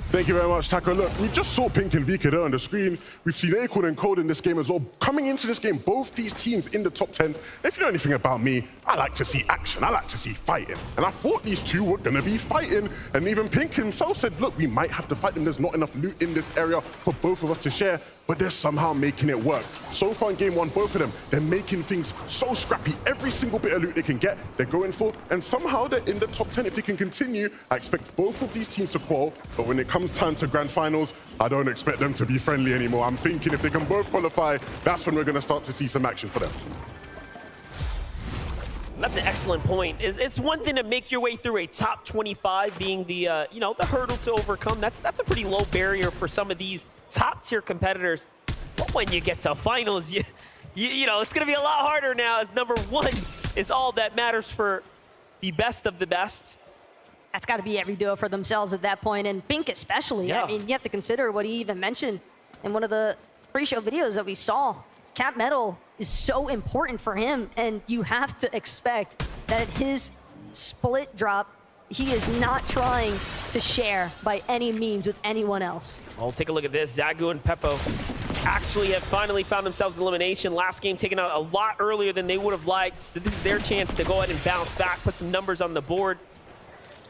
Thank you very much, Taco. Look, we just saw Pink and Vika there on the screen. We've seen Acorn and Code in this game as well. Coming into this game, both these teams in the top 10. If you know anything about me, I like to see action. I like to see fighting. And I thought these two were going to be fighting. And even Pink himself said, look, we might have to fight them. There's not enough loot in this area for both of us to share. But they're somehow making it work. So far in game 1, both of them, they're making things so scrappy. Every single bit of loot they can get, they're going for. And somehow they're in the top 10. If they can continue, I expect both of these teams to qual. But when it comes time to grand finals, I don't expect them to be friendly anymore. I'm thinking if they can both qualify, that's when we're going to start to see some action for them. That's an excellent point. It's one thing to make your way through a top 25 being the you know, the hurdle to overcome. That's a pretty low barrier for some of these top tier competitors. But when you get to finals, you know, it's going to be a lot harder now, as number 1 is all that matters for the best of the best. That's got to be every duo for themselves at that point, and Pink especially. Yeah. I mean, you have to consider what he even mentioned in one of the pre-show videos that we saw. Cap Metal is so important for him, and you have to expect that at his split drop, he is not trying to share by any means with anyone else. I'll take a look at this. Zagu and Peppo actually have finally found themselves in elimination. Last game taken out a lot earlier than they would have liked. So this is their chance to go ahead and bounce back, put some numbers on the board.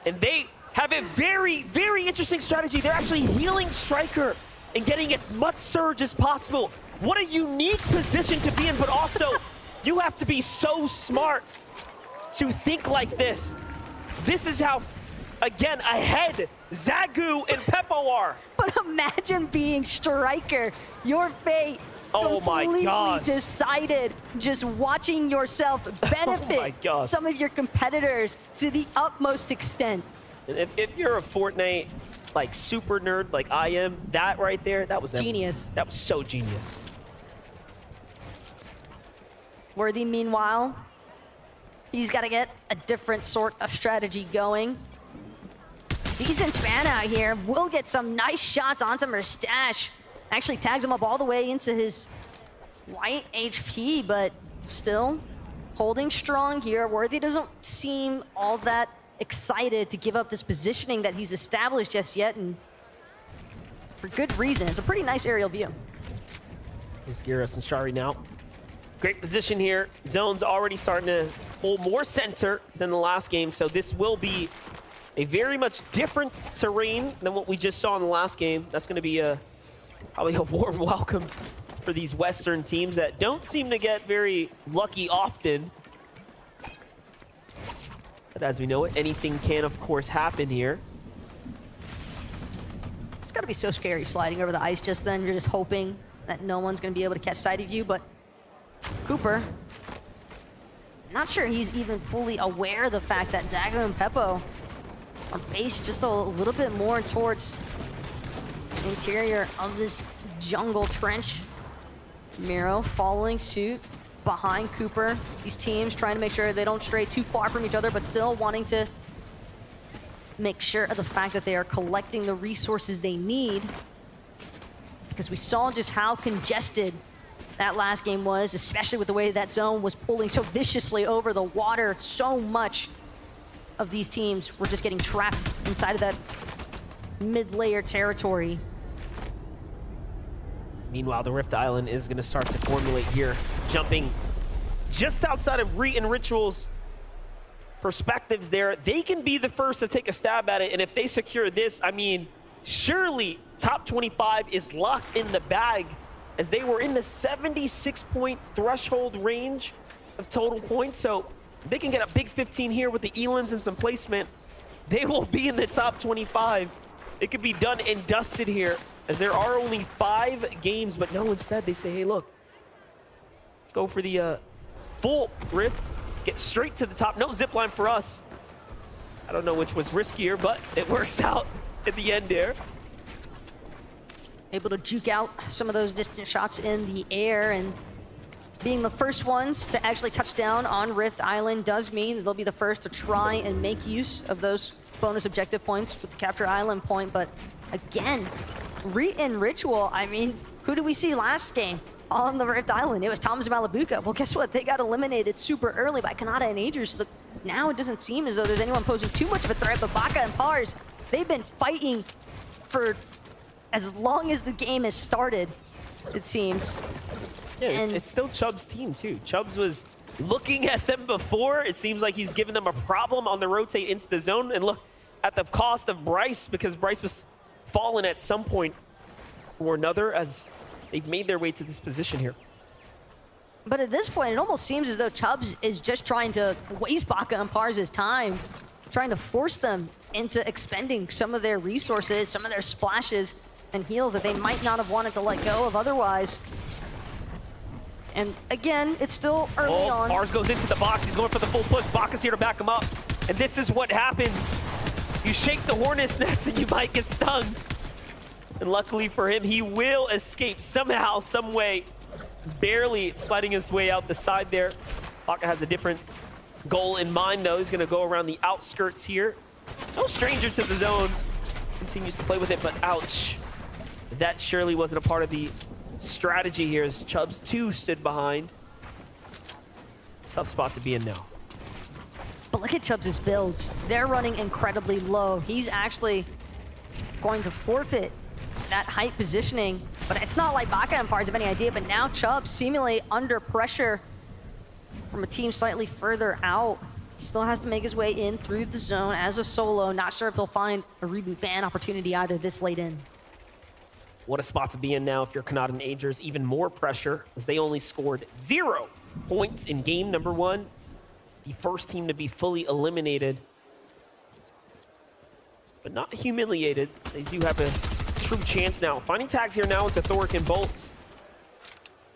And they have a very, very interesting strategy. They're actually healing Striker and getting as much surge as possible. What a unique position to be in, but also you have to be so smart to think like this. This is how, again, ahead Zagu and Peppo are. But imagine being Striker. Your fate completely decided. Just watching yourself benefit some of your competitors to the utmost extent. And if you're a Fortnite like super nerd like I am, that right there, that was genius. That was so genius. Worthy, meanwhile, he's got to get a different sort of strategy going. Decent span out here. Will get some nice shots onto Mustache. Actually tags him up all the way into his white HP, but still holding strong here. Worthy doesn't seem all that excited to give up this positioning that he's established just yet, and for good reason. It's a pretty nice aerial view. Here's Gyros and Shari now. Great position here. Zone's already starting to hold more center than the last game, so this will be a very much different terrain than what we just saw in the last game. That's going to be probably a warm welcome for these Western teams that don't seem to get very lucky often. But as we know it, anything can, of course, happen here. It's got to be so scary sliding over the ice just then. You're just hoping that no one's going to be able to catch sight of you, but Cooper, not sure he's even fully aware of the fact that Zagu and Peppo are based just a little bit more towards the interior of this jungle trench. Miro following suit behind Cooper. These teams trying to make sure they don't stray too far from each other, but still wanting to make sure of the fact that they are collecting the resources they need. Because we saw just how congested that last game was, especially with the way that zone was pulling so viciously over the water. So much of these teams were just getting trapped inside of that mid-layer territory. Meanwhile, the Rift Island is going to start to formulate here, jumping just outside of Reet and Ritual's perspectives there. They can be the first to take a stab at it, and if they secure this, I mean, surely top 25 is locked in the bag, as they were in the 76-point threshold range of total points. So they can get a big 15 here with the Elans and some placement. They will be in the top 25. It could be done and dusted here, as there are only 5 games, but no, instead they say, hey, look, let's go for the full Rift, get straight to the top. No zipline for us. I don't know which was riskier, but it works out at the end there. Able to juke out some of those distant shots in the air, and being the first ones to actually touch down on Rift Island does mean that they'll be the first to try and make use of those bonus objective points with the Capture Island point. But again, Reet and Ritual, I mean, who did we see last game on the Rift Island? It was Thomas and Malabuka. Well, guess what? They got eliminated super early by Kanata and Ager, so now it doesn't seem as though there's anyone posing too much of a threat, but Baka and Pars, they've been fighting for as long as the game has started, it seems. Yeah, it's still Chubb's team too. Chubbs was looking at them before. It seems like he's given them a problem on the rotate into the zone. And look at the cost of Bryce, because Bryce was fallen at some point or another as they've made their way to this position here. But at this point, it almost seems as though Chubbs is just trying to waste Baka and Pars' time, trying to force them into expending some of their resources, some of their splashes and heals that they might not have wanted to let go of otherwise. And again, it's still early on. Pars goes into the box. He's going for the full push. Baka's here to back him up. And this is what happens. You shake the hornet's nest and you might get stung. And luckily for him, he will escape somehow, some way, barely sliding his way out the side there. Baka has a different goal in mind, though. He's going to go around the outskirts here. No stranger to the zone. Continues to play with it, but ouch. That surely wasn't a part of the strategy here, as Chubbs 2 stood behind. Tough spot to be in now. But look at Chubbs' builds. They're running incredibly low. He's actually going to forfeit that height positioning, but it's not like Baka Empires have any idea, but now Chubb seemingly under pressure from a team slightly further out. He still has to make his way in through the zone as a solo. Not sure if he'll find a reboot ban opportunity either this late in. What a spot to be in now if you're Kanata and Agers. Even more pressure as they only scored 0 points in game number 1. The first team to be fully eliminated, but not humiliated. They do have a true chance now. Finding tags here now into Thoric and Bolts.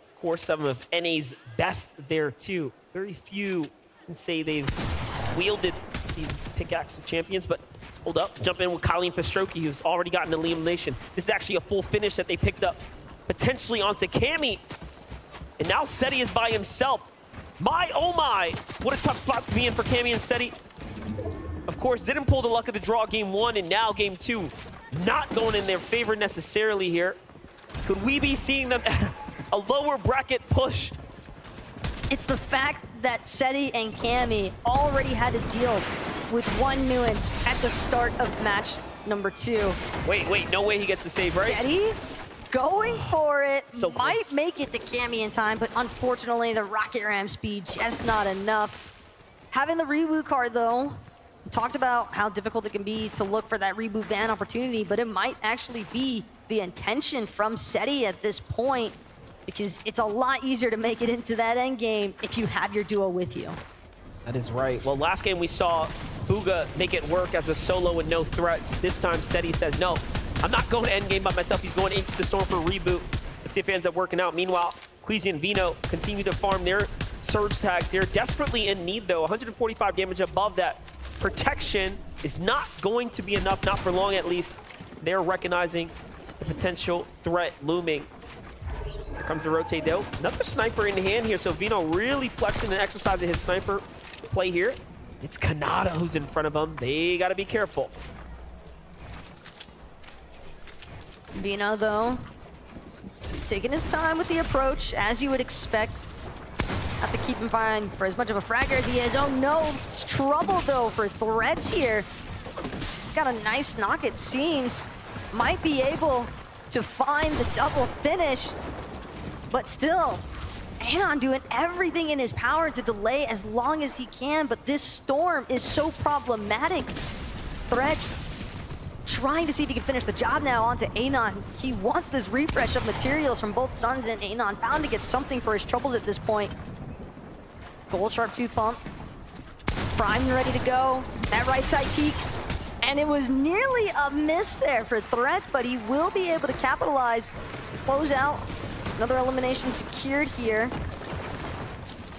Of course, some of NA's best there too. Very few can say they've wielded the pickaxe of champions, but hold up, jump in with Colleen Fastroki, who's already gotten the elimination. This is actually a full finish that they picked up, potentially onto Cammy. And now Seti is by himself. My, oh my, what a tough spot to be in for Cammy and Seti. Of course, didn't pull the luck of the draw game 1, and now game 2. Not going in their favor necessarily here. Could we be seeing them a lower bracket push? It's the fact that Seti and Cammy already had to deal with 1 nuance at the start of match number 2. Wait, no way he gets the save, right? Seti going for it. So might close. make it to Cammy in time, but unfortunately the rocket ram speed just not enough. Having the reboot card though, we talked about how difficult it can be to look for that reboot ban opportunity, but it might actually be the intention from Seti at this point, because it's a lot easier to make it into that end game if you have your duo with you. That is right. Well, last game we saw Bugha make it work as a solo with no threats. This time Seti says, no, I'm not going to end game by myself. He's going into the storm for a reboot. Let's see if it ends up working out. Meanwhile, Queasy and Vino continue to farm their surge tags here. Desperately in need though, 145 damage above that. Protection is not going to be enough, not for long at least. They're recognizing the potential threat looming. Here comes the rotate though. Another sniper in hand here, so Vino really flexing and exercising his sniper play here. It's Kanata who's in front of him. They gotta be careful. Vino though, taking his time with the approach, as you would expect. Have to keep in mind for as much of a fragger as he is. Oh no, it's trouble though for Threads here. He's got a nice knock, it seems. Might be able to find the double finish, but still, Anon doing everything in his power to delay as long as he can, but this storm is so problematic. Threads trying to see if he can finish the job now onto Anon. He wants this refresh of materials from both Suns, and Anon bound to get something for his troubles at this point. Gold Sharp Tooth Pump, primed and ready to go. That right side peek, and it was nearly a miss there for Threats, but he will be able to capitalize, close out. Another elimination secured here.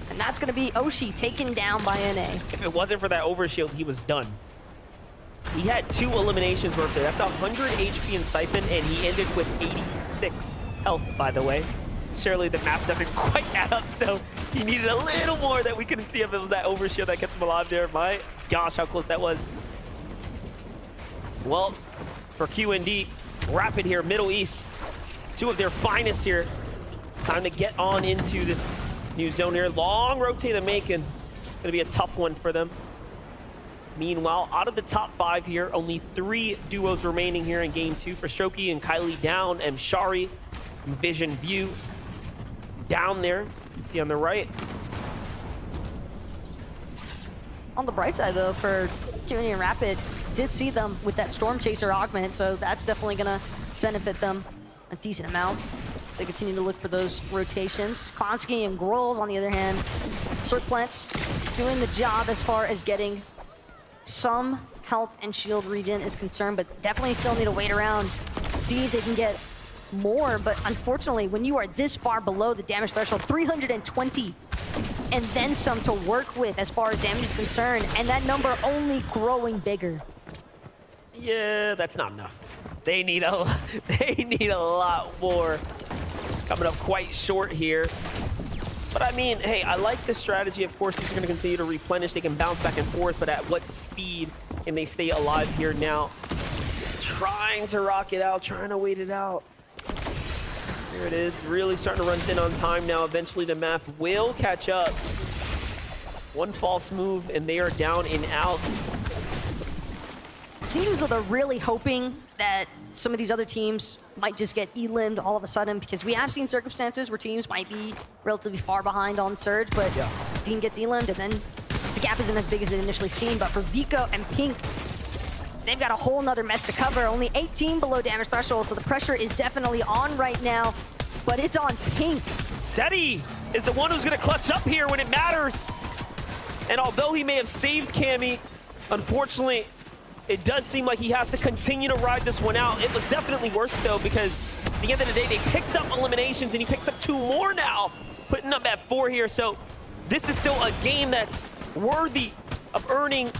And that's gonna be Oshi taken down by NA. If it wasn't for that overshield, he was done. He had 2 eliminations worth there. That's 100 HP in Siphon, and he ended with 86 health, by the way. Surely the math doesn't quite add up, so he needed a little more that we couldn't see if it was that overshield that kept him alive there. My gosh, how close that was. Well, for QND, Rapid here, Middle East, 2 of their finest here. It's time to get on into this new zone here. Long rotate to make, and it's gonna be a tough one for them. Meanwhile, out of the top 5 here, only 3 duos remaining here in game 2. For Strokey and Kylie down, and Shari, Vision View down there. You can see on the right. On the bright side though, for QND and Rapid, did see them with that Storm Chaser augment, so that's definitely gonna benefit them a decent amount. They continue to look for those rotations. Klonsky and Grolls, on the other hand, Cirque Plants doing the job as far as getting some health and shield regen is concerned, but definitely still need to wait around, see if they can get more. But unfortunately, when you are this far below the damage threshold, 320 and then some to work with as far as damage is concerned, and that number only growing bigger. Yeah, that's not enough. They need a lot more. Coming up quite short here. But I mean, hey, I like the strategy. Of course, these are going to continue to replenish. They can bounce back and forth, but at what speed can they stay alive here now? Trying to rock it out, trying to wait it out. There it is, really starting to run thin on time now. Eventually the math will catch up. One false move and they are down and out. It seems as though they're really hoping that some of these other teams might just get eliminated all of a sudden, because we have seen circumstances where teams might be relatively far behind on Surge, but Dean gets eliminated, and then the gap isn't as big as it initially seemed. But for Vico and Pink, they've got a whole nother mess to cover. Only 18 below damage threshold, so the pressure is definitely on right now, but it's on Pink. Seti is the one who's gonna clutch up here when it matters. And although he may have saved Cammy, unfortunately, it does seem like he has to continue to ride this one out. It was definitely worth it, though, because at the end of the day, they picked up eliminations, and he picks up 2 more now, putting up at 4 here. So this is still a game that's worthy of earning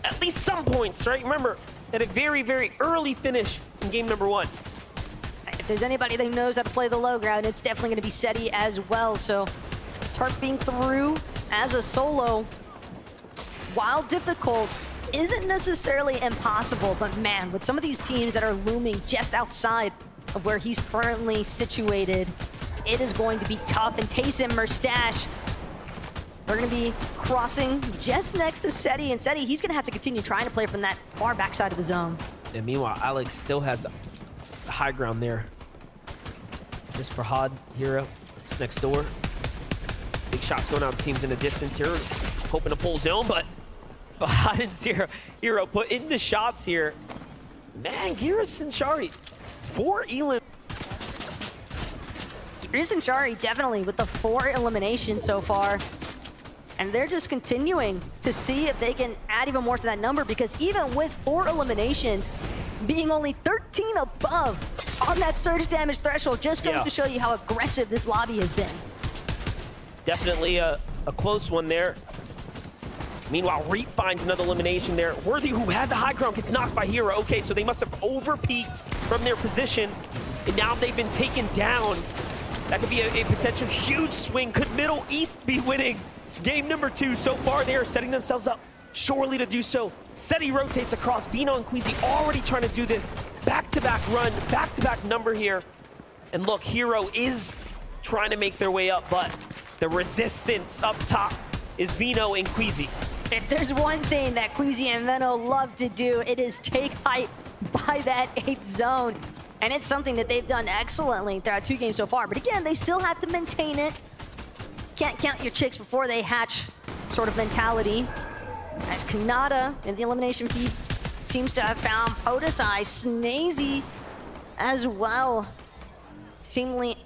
at least some points, right? Remember, at a very, very early finish in game number 1. If there's anybody that knows how to play the low ground, it's definitely going to be Seti as well. So Turk being through as a solo, while difficult, isn't necessarily impossible, but man, with some of these teams that are looming just outside of where he's currently situated, it is going to be tough. And Taysom Merstash, they're going to be crossing just next to Seti, and Seti, he's going to have to continue trying to play from that far backside of the zone. And meanwhile, Alex still has the high ground there. Just for Had, Hero, it's next door. Big shots going out, teams in the distance here, hoping to pull zone, but Had and Hero put in the shots here. Man, Giras and Shari, 4 elim. Giras and Shari definitely with the 4 eliminations so far. And they're just continuing to see if they can add even more to that number, because even with 4 eliminations, being only 13 above on that surge damage threshold just goes to show you how aggressive this lobby has been. Definitely a close one there. Meanwhile, Reap finds another elimination there. Worthy, who had the high ground, gets knocked by Hero. Okay, so they must have over-peaked from their position, and now they've been taken down. That could be a potential huge swing. Could Middle East be winning game number 2? So far, they are setting themselves up surely to do so. Seti rotates across. Vino and Queasy already trying to do this back-to-back run, back-to-back number here. And look, Hero is trying to make their way up, but the resistance up top is Vino and Queasy. If there's one thing that Queasy and Veno love to do, it is take height by that 8th zone. And it's something that they've done excellently throughout 2 games so far. But again, they still have to maintain it. Can't count your chicks before they hatch sort of mentality. As Kanata in the elimination feed seems to have found Podesai, Snazy as well. Seemingly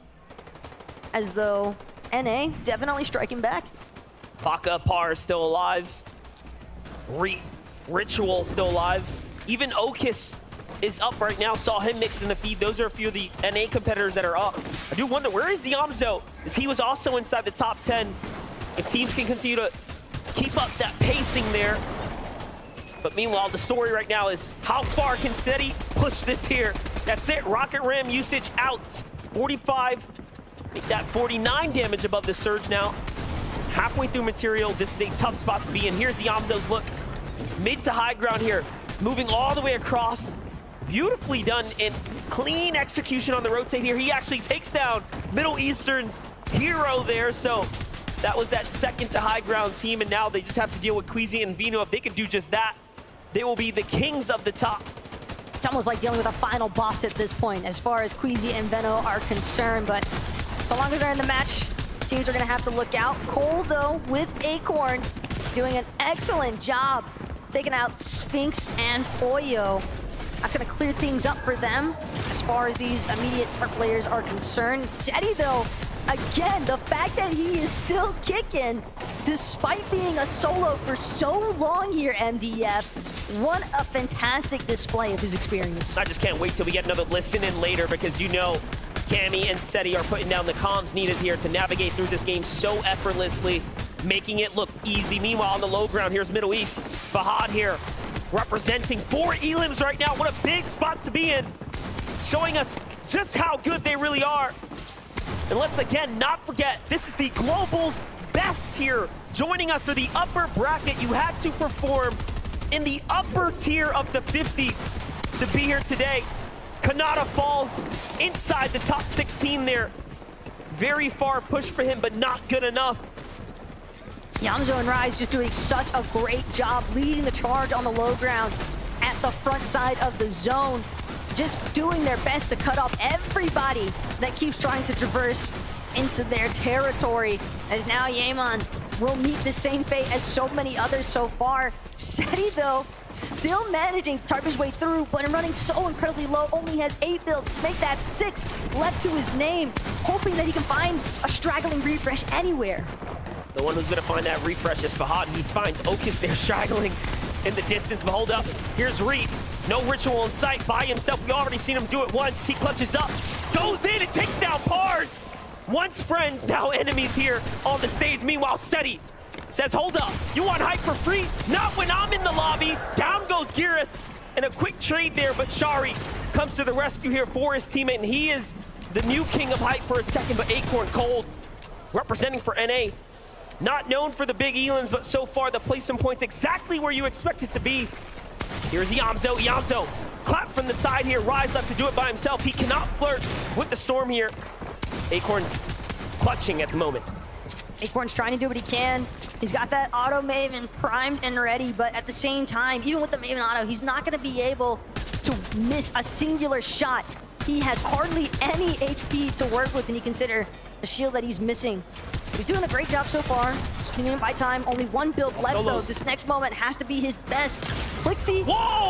as though NA definitely striking back. Baka Par is still alive. Ritual still alive. Even Okis is up right now. Saw him mixed in the feed. Those are a few of the NA competitors that are up. I do wonder, where is Ziamzo? As he was also inside the top 10. If teams can continue to keep up that pacing there. But meanwhile, the story right now is how far can Seti push this here? That's it. Rocket Ram usage out. 45. Make that 49 damage above the surge now. Halfway through material, this is a tough spot to be in. Here's Yamzo's look. Mid to high ground here. Moving all the way across. Beautifully done and clean execution on the rotate here. He actually takes down Middle Eastern's Hero there. So that was that second to high ground team, and now they just have to deal with Queasy and Vino. If they can do just that, they will be the kings of the top. It's almost like dealing with a final boss at this point as far as Queasy and Veno are concerned, but so long as they're in the match, teams are going to have to look out. Cole, though, with Acorn, doing an excellent job taking out Sphinx and Oyo. That's going to clear things up for them as far as these immediate threat players are concerned. Seti, though, again, the fact that he is still kicking despite being a solo for so long here, MDF, what a fantastic display of his experience. I just can't wait till we get another listen in later, because you know Cammy and Seti are putting down the comms needed here to navigate through this game so effortlessly, making it look easy. Meanwhile, on the low ground, here's Middle East. Fahad here, representing 4 elims right now. What a big spot to be in, showing us just how good they really are. And let's again not forget, this is the Global's best tier. Joining us for the upper bracket, you had to perform in the upper tier of the 50 to be here today. Kanata falls inside the top 16 there. Very far push for him, but not good enough. Yamzo and Rise just doing such a great job leading the charge on the low ground at the front side of the zone. just doing their best to cut off everybody that keeps trying to traverse into their territory, as now Yeman will meet the same fate as so many others so far. Seti, though, still managing to tarp his way through, but running so incredibly low, only has 8 builds. Make that 6 left to his name, hoping that he can find a straggling refresh anywhere. The one who's gonna find that refresh is Fahad. He finds Okus there straggling in the distance, but hold up, here's Reed. No ritual in sight, by himself. We already seen him do it once. He clutches up, goes in, and takes down Pars. Once friends, now enemies here on the stage. Meanwhile, Seti says, hold up, you want hype for free? Not when I'm in the lobby. Down goes Girus, and a quick trade there, but Shari comes to the rescue here for his teammate, and he is the new king of hype for a second, but Acorn Cold, representing for NA, not known for the big Elans, but so far the placement point's exactly where you expect it to be. Here's Yamzo. Yamzo, clap from the side here. Rise left to do it by himself. He cannot flirt with the storm here. Acorn's clutching at the moment. Acorn's trying to do what he can. He's got that auto Maven primed and ready, but at the same time, even with the Maven auto, he's not going to be able to miss a singular shot. He has hardly any HP to work with, and you consider the shield that he's missing. He's doing a great job so far. Just continuing by time. Only 1 build left, though. This next moment has to be his best. Clixie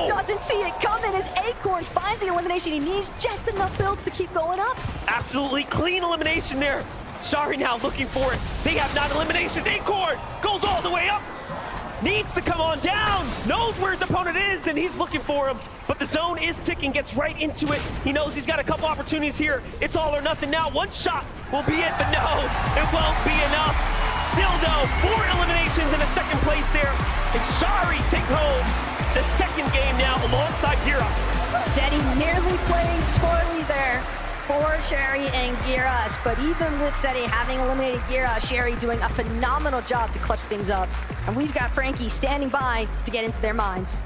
doesn't see it coming as Acorn finds the elimination he needs. Just enough builds to keep going up. Absolutely clean elimination there. Shari now looking for it. They have 9 eliminations. Acorn goes all the way up. Needs to come on down. Knows where his opponent is, and he's looking for him. But the zone is ticking, gets right into it. He knows he's got a couple opportunities here. It's all or nothing now. 1 shot will be it, but no, it won't be enough. Still though, 4 eliminations in a second place there. And Shari take home the second game now alongside Girus. Seti nearly playing smartly there for Sherry and Girus, but even with Seti having eliminated Girus, Sherry doing a phenomenal job to clutch things up. And we've got Frankie standing by to get into their minds.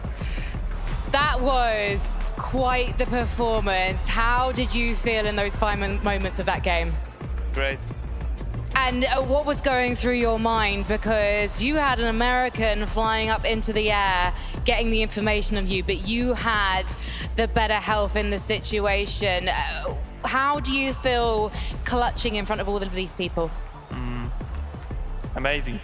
That was quite the performance. How did you feel in those final moments of that game? Great. And what was going through your mind? Because you had an American flying up into the air, getting the information of you, but you had the better health in the situation. How do you feel clutching in front of all of these people? Amazing.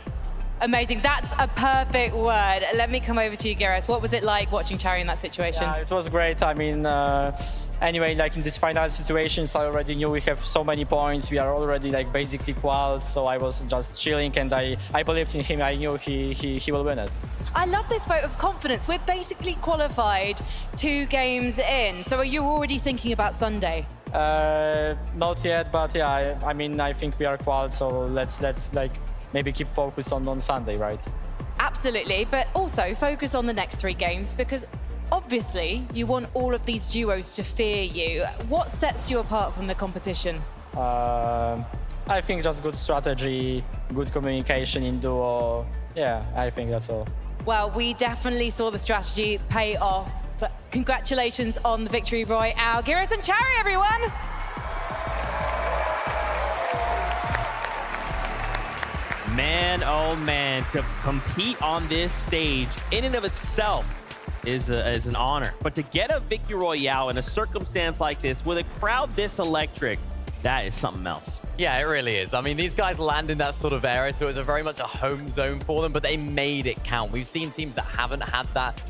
Amazing. That's a perfect word. Let me come over to you, Girus. What was it like watching Cherry in that situation? Yeah, it was great. I mean, anyway, like in this final situations, I already knew we have so many points. We are already like basically qualified, so I was just chilling, and I believed in him. I knew he will win it. I love this vote of confidence. We're basically qualified 2 games in. So are you already thinking about Sunday? Not yet, but yeah, I mean, I think we are qualified, so let's like maybe keep focused on Sunday, right? Absolutely, but also focus on the next 3 games, because obviously you want all of these duos to fear you. What sets you apart from the competition? I think just good strategy, good communication in duo. Yeah, I think that's all. Well, we definitely saw the strategy pay off, but congratulations on the victory, Royale. Girus and Cherry, everyone! Man, oh man, to compete on this stage in and of itself is an honor. But to get a victory royale in a circumstance like this with a crowd this electric, that is something else. Yeah, it really is. I mean, these guys land in that sort of area, so it was very much a home zone for them, but they made it count. We've seen teams that haven't had that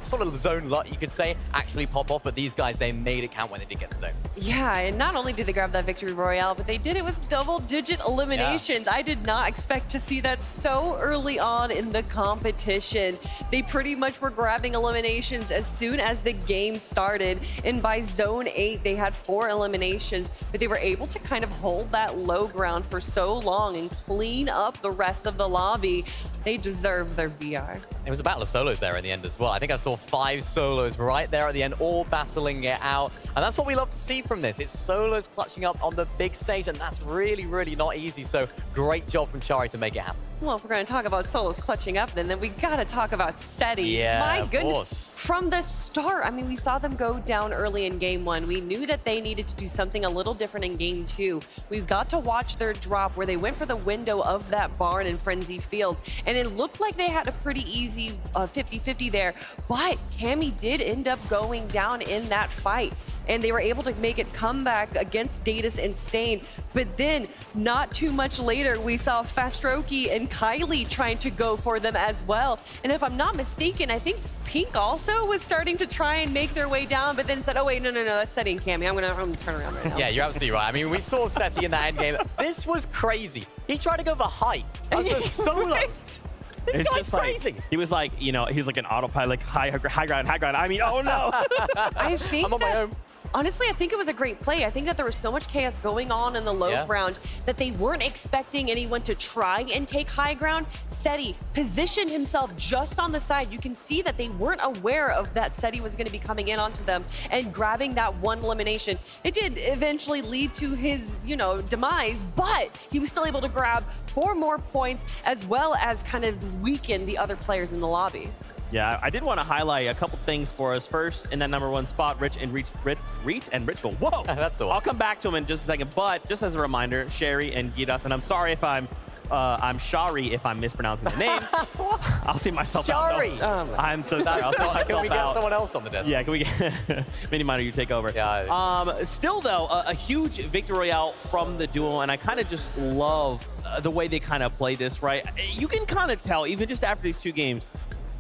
sort of zone luck, you could say, actually pop off, but these guys, they made it count when they did get the zone. Yeah, and not only did they grab that victory royale, but they did it with double-digit eliminations. Yeah. I did not expect to see that so early on in the competition. They pretty much were grabbing eliminations as soon as the game started, and by zone 8, they had 4 eliminations, but they were able to kind of hold that low ground for so long and clean up the rest of the lobby. They deserve their VR. It was a battle of solos there in the end as well. I think I saw 5 solos right there at the end, all battling it out. And that's what we love to see from this. It's solos clutching up on the big stage, and that's really, really not easy. So great job from Chari to make it happen. Well, if we're going to talk about solos clutching up, then we got to talk about SETI. Yeah, My of goodness. course. From the start, I mean, we saw them go down early in game 1. We knew that they needed to do something a little different in game 2. We got to watch their drop where they went for the window of that barn in Frenzy Fields, and it looked like they had a pretty easy 50-50 there, but Cammy did end up going down in that fight. And they were able to make it come back against Datus and Stain. But then, not too much later, we saw Fastroki and Kylie trying to go for them as well. And if I'm not mistaken, I think Pink also was starting to try and make their way down, but then said, oh wait, no, that's SETI and Cammy. I'm gonna turn around right now. Yeah, you're absolutely right. I mean, we saw SETI in that end game. This was crazy. He tried to go for height. That was a solo. This guy's crazy. He was like, you know, he's like an autopilot, like high ground. I mean, oh no. I think I'm on my own. Honestly, I think it was a great play. I think that there was so much chaos going on in the low ground that they weren't expecting anyone to try and take high ground. SETI positioned himself just on the side. You can see that they weren't aware of that SETI was going to be coming in onto them and grabbing that one elimination. It did eventually lead to his, you know, demise, but he was still able to grab 4 more points as well as kind of weaken the other players in the lobby. Yeah, I did want to highlight a couple things for us. First, in that #1 spot, Reach and Ritual. Whoa! That's the one. I'll come back to him in just a second, but just as a reminder, Sherry and Giras, and I'm sorry if I'm Shari if I'm mispronouncing the names. I'll see myself Shari. out, though. I'm so sorry. I'll see myself Can we get out. someone else on the desk? Yeah, can we get Mini Minor, you take over. Yeah. Still, though, a huge victory royale from the duo, and I kind of just love the way they kind of play this, right? You can kind of tell, even just after these 2 games,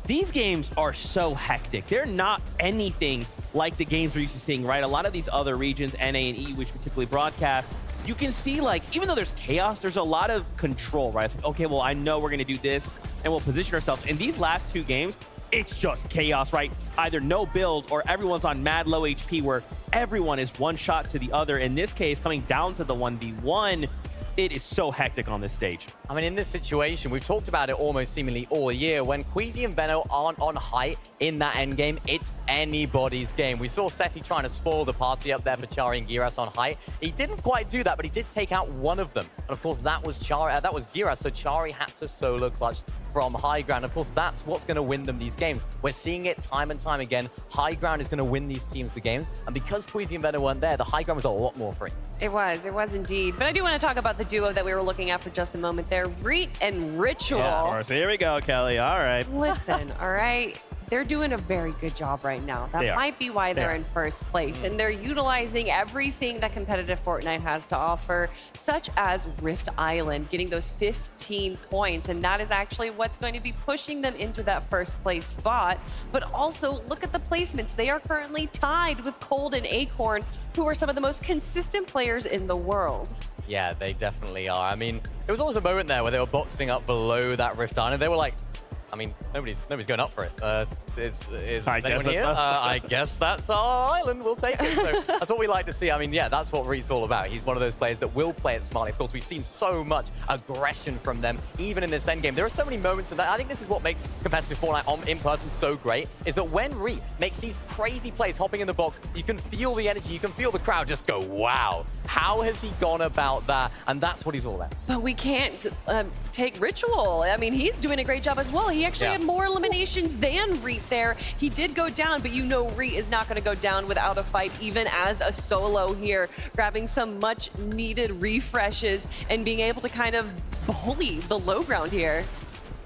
these games are so hectic. They're not anything like the games we're used to seeing, right? A lot of these other regions, NA and E, which we typically broadcast, you can see, like, even though there's chaos, there's a lot of control, right? It's like, okay, well, I know we're going to do this, and we'll position ourselves. In these last 2 games, it's just chaos, right? Either no build or everyone's on mad low HP where everyone is one shot to the other. In this case, coming down to the 1v1, it is so hectic on this stage. I mean, in this situation, we've talked about it almost seemingly all year. When Queasy and Veno aren't on height in that end game, it's anybody's game. We saw SETI trying to spoil the party up there for Chari and Giras on height. He didn't quite do that, but he did take out one of them. And of course, that was Giras, so Chari had to solo clutch from high ground. Of course, that's what's going to win them these games. We're seeing it time and time again. High ground is going to win these teams the games. And because Queasy and Veno weren't there, the high ground was a lot more free. It was indeed. But I do want to talk about the duo that we were looking at for just a moment there, Reet and Ritual. Yeah, of course. Here we go, Kelly. All right. Listen, all right. They're doing a very good job right now. That might be why they're in first place. And they're utilizing everything that competitive Fortnite has to offer, such as Rift Island, getting those 15 points. And that is actually what's going to be pushing them into that first place spot. But also, look at the placements. They are currently tied with Cold and Acorn, who are some of the most consistent players in the world. Yeah, they definitely are. I mean, there was always a moment there where they were boxing up below that Rift Island. They were like, I mean, nobody's going up for it. Is anyone here? I guess that's our island. We'll take it. So that's what we like to see. I mean, yeah, that's what Reet's all about. He's one of those players that will play it smartly. Of course, we've seen so much aggression from them, even in this endgame. There are so many moments in that. I think this is what makes competitive Fortnite in person so great, is that when Reet makes these crazy plays, hopping in the box, you can feel the energy. You can feel the crowd just go, wow. How has he gone about that? And that's what he's all about. But we can't take Ritual. I mean, he's doing a great job as well. He actually had more eliminations than Reet there. He did go down, but you know Reet is not going to go down without a fight, even as a solo here, grabbing some much needed refreshes and being able to kind of bully the low ground here.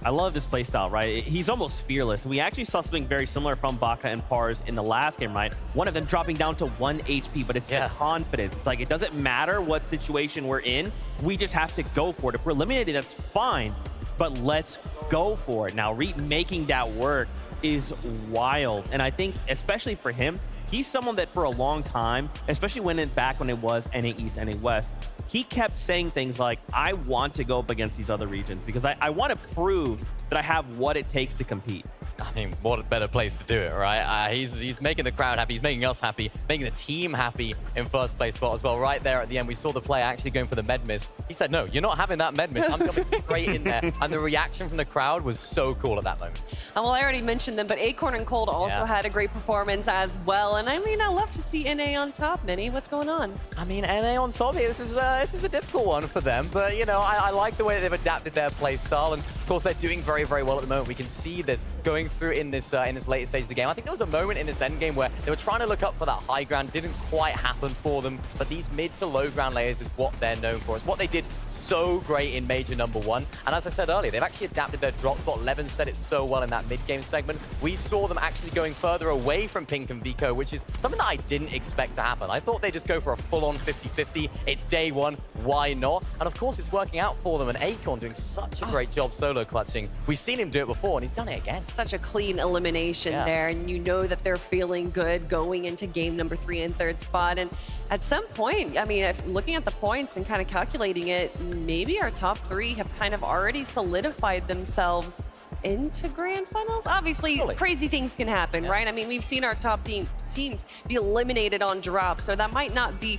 I love this playstyle, right? He's almost fearless. We actually saw something very similar from Baka and Pars in the last game, right? One of them dropping down to 1 HP, but it's the confidence. It's like, it doesn't matter what situation we're in. We just have to go for it. If we're eliminated, that's fine, but let's go for it. Now, Reet making that work is wild. And I think, especially for him, he's someone that for a long time, especially when it was NA East, NA West, he kept saying things like, I want to go up against these other regions because I want to prove that I have what it takes to compete. I mean, what a better place to do it, right? He's making the crowd happy. He's making us happy, making the team happy in first place spot as well. Right there at the end, we saw the player actually going for the med miss. He said, no, you're not having that med miss. I'm coming straight in there. And the reaction from the crowd was so cool at that moment. Well, I already mentioned them, but Acorn and Cold also had a great performance as well. And I mean, I love to see NA on top. Minnie, what's going on? I mean, NA on top here, this is a difficult one for them. But, you know, I like the way that they've adapted their play style. And, of course, they're doing very, very well at the moment. We can see this going through in this later stage of the game. I think there was a moment in this end game where they were trying to look up for that high ground. Didn't quite happen for them. But these mid to low ground layers is what they're known for. It's what they did so great in Major #1. And as I said earlier, they've actually adapted their drop spot. Levin said it so well in that mid-game segment. We saw them actually going further away from Pink and Vico, which is something that I didn't expect to happen. I thought they'd just go for a full-on 50-50. It's day one. Why not? And of course, it's working out for them. And Acorn doing such a great job solo clutching. We've seen him do it before, and he's done it again. Such a clean elimination there, and you know that they're feeling good going into game number 3 and 3rd spot. And at some point, I mean, looking at the points and kind of calculating it, maybe our top 3 have kind of already solidified themselves into grand finals. Obviously, crazy things can happen, right? I mean, we've seen our top teams be eliminated on drop, so that might not be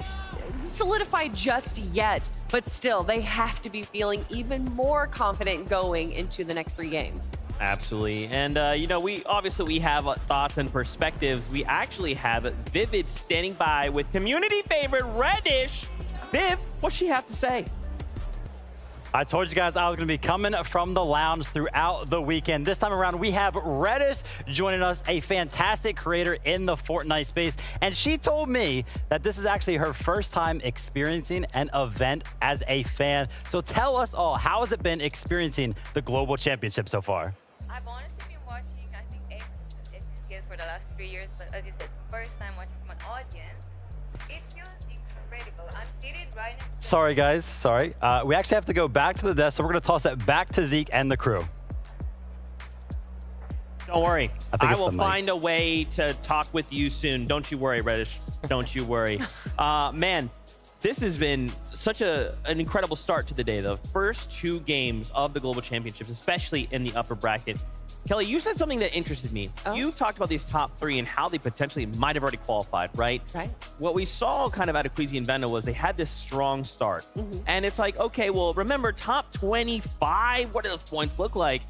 solidified just yet, but still, they have to be feeling even more confident going into the next 3 games. Absolutely. And, you know, we have thoughts and perspectives. We actually have Vivid standing by with community favorite Reddish. Viv, what's she have to say? I told you guys I was going to be coming from the lounge throughout the weekend. This time around, we have Reddish joining us, a fantastic creator in the Fortnite space. And she told me that this is actually her first time experiencing an event as a fan. So tell us all, how has it been experiencing the Global Championship so far? I've honestly been watching, I think, FPS for the last 3 years. But as you said, first time watching from an audience, it feels incredible. I'm seated right next to... Sorry, guys. Sorry. We actually have to go back to the desk, so we're going to toss it back to Zeke and the crew. Don't worry. I will the find a way to talk with you soon. Don't you worry, Reddish. Don't you worry. Man, this has been such an incredible start to the day. The first 2 games of the Global Championships, especially in the upper bracket. Kelly, you said something that interested me. You talked about these top 3 and how they potentially might have already qualified, right? Right. What we saw kind of out of Queasy and Venda was they had this strong start. And it's like, okay, well, remember, top 25, what do those points look like?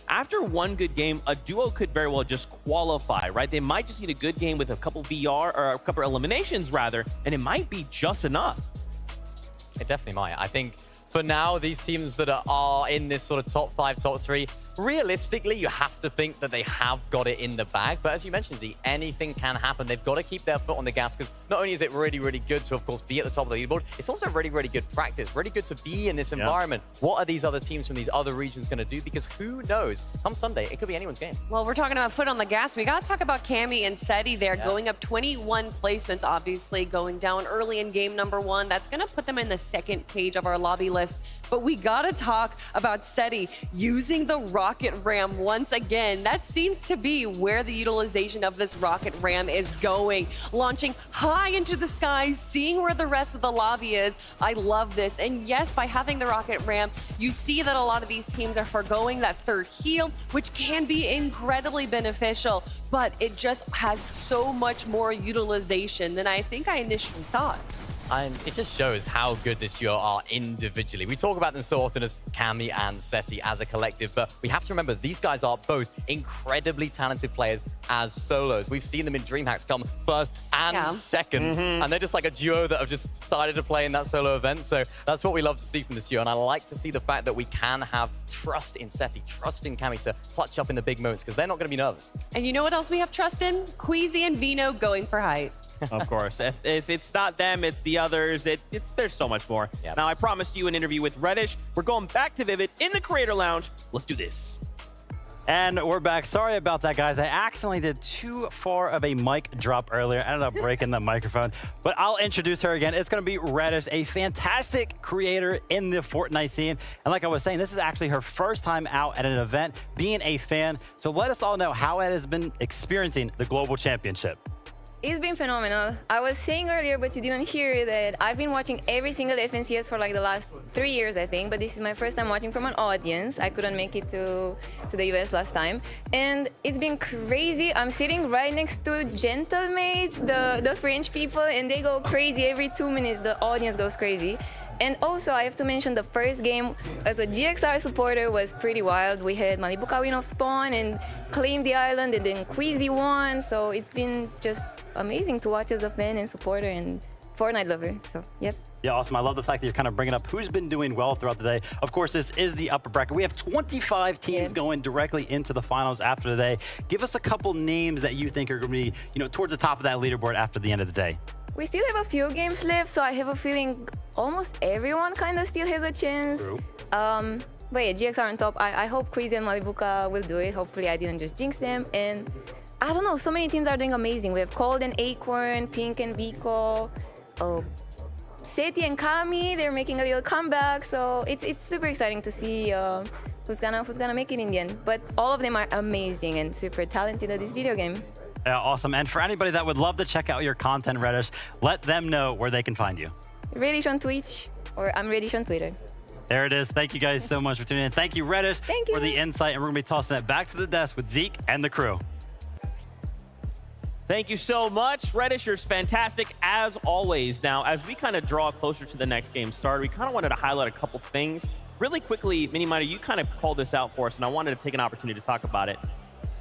After one good game, a duo could very well just qualify, right? They might just need a good game with a couple VR, or a couple eliminations, rather, and it might be just enough. It definitely might. I think for now, these teams that are in this sort of top 5, top 3, realistically, you have to think that they have got it in the bag. But as you mentioned, Z, anything can happen. They've got to keep their foot on the gas, because not only is it really, really good to, of course, be at the top of the leaderboard, it's also really, really good practice, really good to be in this environment. What are these other teams from these other regions going to do? Because who knows? Come Sunday, it could be anyone's game. Well, we're talking about foot on the gas. We got to talk about Cammy and Seti there, going up 21 placements, obviously, going down early in game number 1. That's going to put them in the 2nd page of our lobby list. But we got to talk about Seti using the rocket ram once again. That seems to be where the utilization of this rocket ram is going. Launching high into the sky, seeing where the rest of the lobby is. I love this. And yes, by having the rocket ram, you see that a lot of these teams are foregoing that 3rd heal, which can be incredibly beneficial. But it just has so much more utilization than I think I initially thought. It just shows how good this duo are individually. We talk about them so often as Cammy and Seti as a collective, but we have to remember these guys are both incredibly talented players as solos. We've seen them in DreamHacks come 1st and 2nd, and they're just like a duo that have just decided to play in that solo event. So that's what we love to see from this duo, and I like to see the fact that we can have trust in Seti, trust in Cammy to clutch up in the big moments, because they're not going to be nervous. And you know what else we have trust in? Queasy and Vino going for height. Of course. If it's not them, it's the others. There's so much more. Now, I promised you an interview with Reddish. We're going back to Vivid in the Creator Lounge. Let's do this. And we're back. Sorry about that, guys. I accidentally did too far of a mic drop earlier. I ended up breaking the microphone. But I'll introduce her again. It's going to be Reddish, a fantastic creator in the Fortnite scene. And like I was saying, this is actually her first time out at an event, being a fan. So let us all know how it has been experiencing the Global Championship. It's been phenomenal. I was saying earlier, but you didn't hear that I've been watching every single FNCS for like the last 3 years, I think, but this is my first time watching from an audience. I couldn't make it to the US last time. And it's been crazy. I'm sitting right next to gentlemates, the French people, and they go crazy every 2 minutes. The audience goes crazy. And also, I have to mention the first game as a GXR supporter was pretty wild. We had Malibuca win off spawn and claim the island, and then Queasy won. So it's been just amazing to watch as a fan and supporter and Fortnite lover. So, yep. Yeah, awesome. I love the fact that you're kind of bringing up who's been doing well throughout the day. Of course, this is the upper bracket. We have 25 teams going directly into the finals after the day. Give us a couple names that you think are going to be, you know, towards the top of that leaderboard after the end of the day. We still have a few games left, so I have a feeling almost everyone kind of still has a chance. True. But yeah, GXR on top. I hope Queasy and Malibuca will do it. Hopefully I didn't just jinx them. And I don't know, so many teams are doing amazing. We have Cold and Acorn, Pink and Vico, Seti and Kami, they're making a little comeback. So it's super exciting to see who's gonna make it in the end. But all of them are amazing and super talented at this video game. Yeah, awesome. And for anybody that would love to check out your content, Reddish, let them know where they can find you. Reddish on Twitch, or I'm Reddish on Twitter. There it is. Thank you guys so much for tuning in. Thank you, Reddish, for the insight. And we're going to be tossing it back to the desk with Zeke and the crew. Thank you so much. Reddish, you're fantastic as always. Now, as we kind of draw closer to the next game start, we kind of wanted to highlight a couple things. Really quickly, Minimiter, you kind of called this out for us, and I wanted to take an opportunity to talk about it.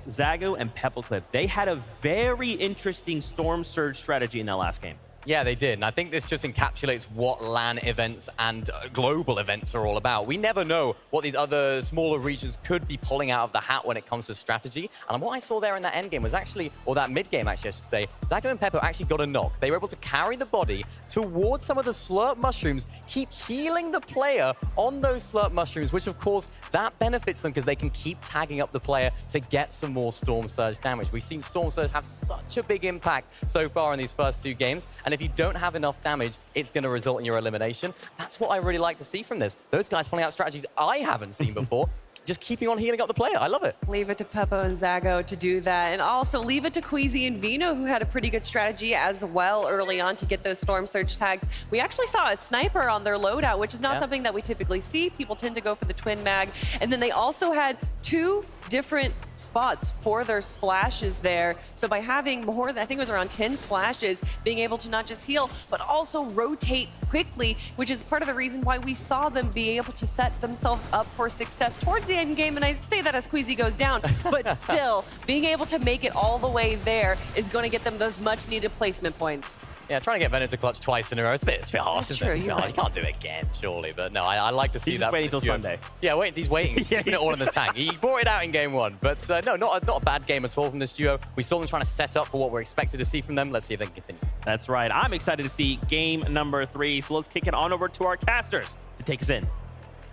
Zago and Peppleclip, they had a very interesting Storm Surge strategy in that last game. Yeah, they did. And I think this just encapsulates what LAN events and global events are all about. We never know what these other smaller regions could be pulling out of the hat when it comes to strategy. And what I saw there in that end game was actually, or that mid game actually, I should say, Zago and Peppo actually got a knock. They were able to carry the body towards some of the slurp mushrooms, keep healing the player on those slurp mushrooms, which of course, that benefits them because they can keep tagging up the player to get some more Storm Surge damage. We've seen Storm Surge have such a big impact so far in these first 2 games. And if you don't have enough damage, it's going to result in your elimination. That's what I really like to see from this. Those guys pulling out strategies I haven't seen before. Just keeping on healing up the player. I love it. Leave it to Peppo and Zago to do that. And also leave it to Queasy and Vino, who had a pretty good strategy as well early on to get those Storm Surge tags. We actually saw a sniper on their loadout, which is not something that we typically see. People tend to go for the twin mag. And then they also had 2 different spots for their splashes there. So by having more than, I think it was around 10 splashes, being able to not just heal, but also rotate quickly, which is part of the reason why we saw them be able to set themselves up for success towards the end game. And I say that as Queasy goes down, but still, being able to make it all the way there is going to get them those much needed placement points. Yeah, trying to get Venom to clutch twice in a row, it's a bit harsh, isn't it? You're right. You can't do it again, surely. But no, I like to see He's that. Just waiting until Sunday. Yeah, wait, he's waiting. He's putting it all in the tank. He brought it out in game 1. But no, not a bad game at all from this duo. We saw them trying to set up for what we're expected to see from them. Let's see if they can continue. That's right. I'm excited to see game number 3. So let's kick it on over to our casters to take us in.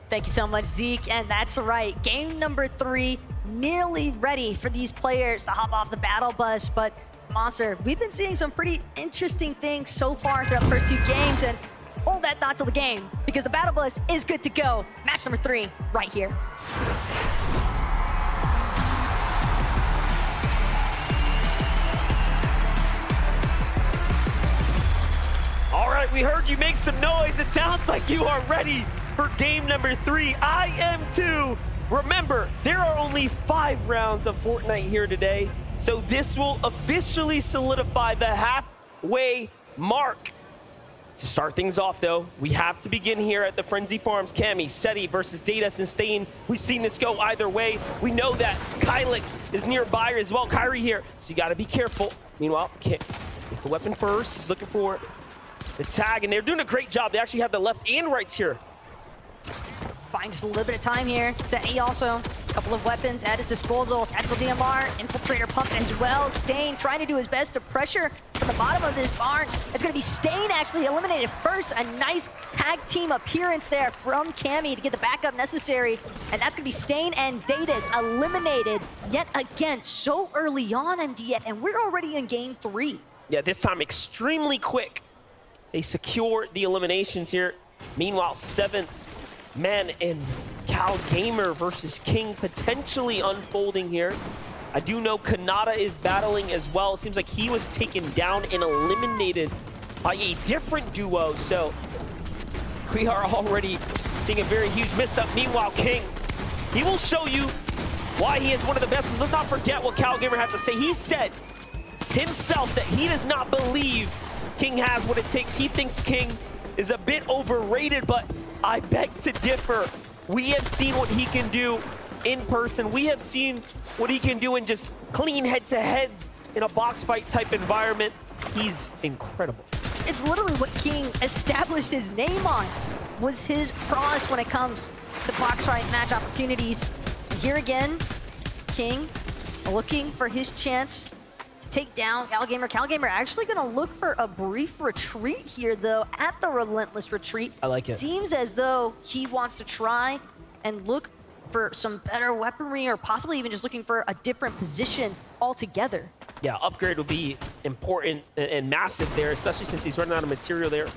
Thank you so much, Zeke. And that's right, game number 3, nearly ready for these players to hop off the battle bus. But Monster, we've been seeing some pretty interesting things so far throughout the first 2 games. And hold that thought till the game, because the battle bus is good to go. Match number 3, right here. All right, we heard you make some noise. It sounds like you are ready for game number 3. I am too. Remember, there are only 5 rounds of Fortnite here today, so this will officially solidify the halfway mark. To start things off, though, we have to begin here at the Frenzy Farms. Cammy, Seti versus Datus and Stain. We've seen this go either way. We know that Kylix is nearby as well. Kyrie here, so you got to be careful. Meanwhile, gets the weapon first. He's looking for the tag, and they're doing a great job. They actually have the left and rights here. Buying just a little bit of time here. Seti also, a couple of weapons at his disposal. Tactical DMR, Infiltrator pump as well. Stain trying to do his best to pressure from the bottom of this barn. It's going to be Stain actually eliminated first. A nice tag team appearance there from Cammy to get the backup necessary. And that's going to be Stain and Datus eliminated yet again so early on, MDF, and we're already in game 3. Yeah, this time extremely quick. They secure the eliminations here. Meanwhile, 7th man and Cal Gamer versus King potentially unfolding here. I do know Kanata is battling as well. It seems like he was taken down and eliminated by a different duo. So we are already seeing a very huge miss-up. Meanwhile, King, he will show you why he is one of the best. Because let's not forget what CalGamer had to say. He said himself that he does not believe King has what it takes. He thinks King is a bit overrated, but I beg to differ. We have seen what he can do in person. We have seen what he can do in just clean head-to-heads in a box fight type environment. He's incredible. It's literally what King established his name on, was his prowess when it comes to box fight match opportunities. And here again, King looking for his chance to take down CalGamer. CalGamer actually gonna look for a brief retreat here though, at the Relentless Retreat. I like it. Seems as though he wants to try and look for some better weaponry, or possibly even just looking for a different position altogether. Yeah, upgrade will be important and massive there, especially since he's running out of material there.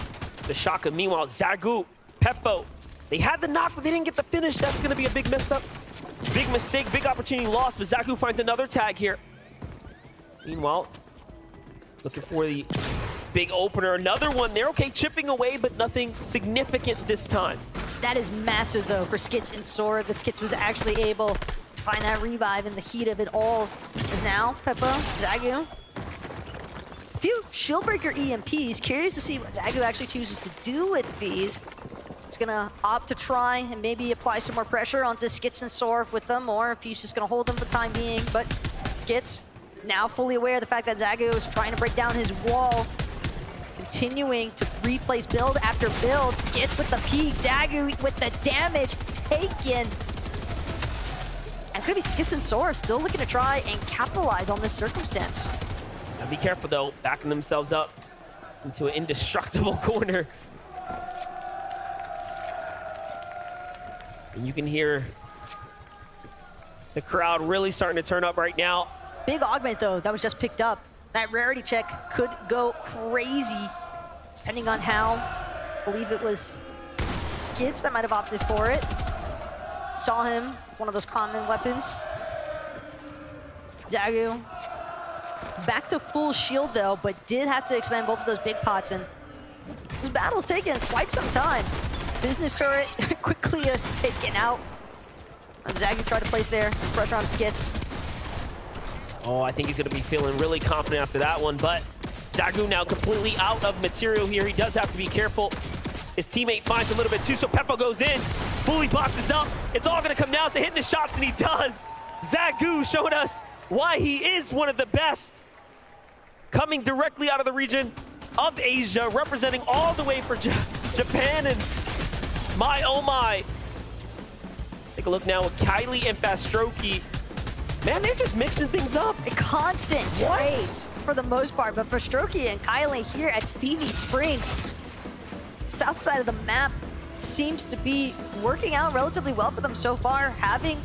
The shotgun. Meanwhile, Zagu, Peppo, they had the knock, but they didn't get the finish. That's going to be a big mess up. Big mistake, big opportunity lost, but Zagu finds another tag here. Meanwhile, looking for the big opener. Another one there. Okay, chipping away, but nothing significant this time. That is massive, though, for Skits and Sora, that Skits was actually able to find that revive in the heat of it all. As now, Peppo, Zagu. A few Shieldbreaker EMPs. Curious to see what Zagu actually chooses to do with these. He's going to opt to try and maybe apply some more pressure onto Skits and Sora with them, or if he's just going to hold them for the time being. But Skits, now fully aware of the fact that Zagu is trying to break down his wall, continuing to replace build after build. Skits with the peak, Zagu with the damage taken. It's gonna be Skits and Sora still looking to try and capitalize on this circumstance. Now be careful though, backing themselves up into an indestructible corner. And you can hear the crowd really starting to turn up right now. Big augment though, that was just picked up. That rarity check could go crazy, depending on how. I believe it was Skits that might have opted for it. Saw him, one of those common weapons. Zagu, back to full shield though, but did have to expend both of those big pots, and this battle's taken quite some time. Business turret quickly taken out. And Zagu tried to place there, his pressure on Skits. Oh, I think he's going to be feeling really confident after that one, but Zagu now completely out of material here. He does have to be careful. His teammate finds a little bit too, so Peppo goes in, fully boxes up. It's all going to come down to hitting the shots, and he does. Zagu showing us why he is one of the best. Coming directly out of the region of Asia, representing all the way for Japan, and my oh my. Take a look now with Kylie and Fastroki. Man, they're just mixing things up. Constant trades for the most part, but for Strokey and Kylie here at Stevie Springs, south side of the map seems to be working out relatively well for them so far, having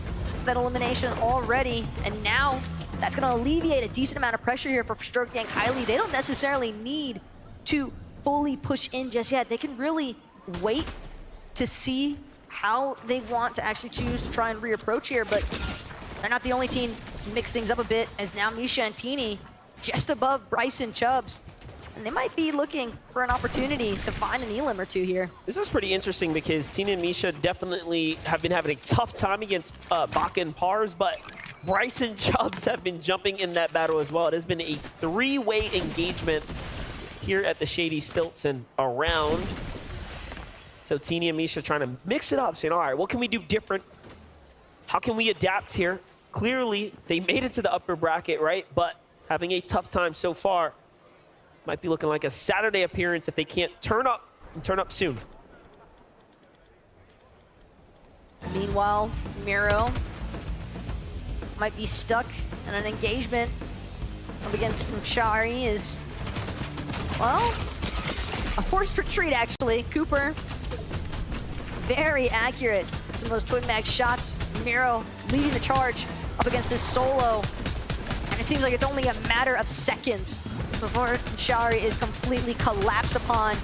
that elimination already, and now that's going to alleviate a decent amount of pressure here for Strokey and Kylie. They don't necessarily need to fully push in just yet. They can really wait to see how they want to actually choose to try and reapproach here, but they're not the only team to mix things up a bit, as now Misha and Teeny just above Bryson Chubbs. And they might be looking for an opportunity to find an elim or two here. This is pretty interesting because Teeny and Misha definitely have been having a tough time against Baka and Pars, but Bryson Chubbs have been jumping in that battle as well. It has been a three-way engagement here at the Shady Stilts and around. So Teeny and Misha trying to mix it up, saying, all right, what can we do different? How can we adapt here? Clearly, they made it to the upper bracket, right? But having a tough time so far. Might be looking like a Saturday appearance if they can't turn up and turn up soon. Meanwhile, Miro might be stuck in an engagement up against Shari is, well, a forced retreat actually. Cooper, very accurate. Some of those twin mag shots. Miro leading the charge up against his solo. And it seems like it's only a matter of seconds before Shari is completely collapsed upon,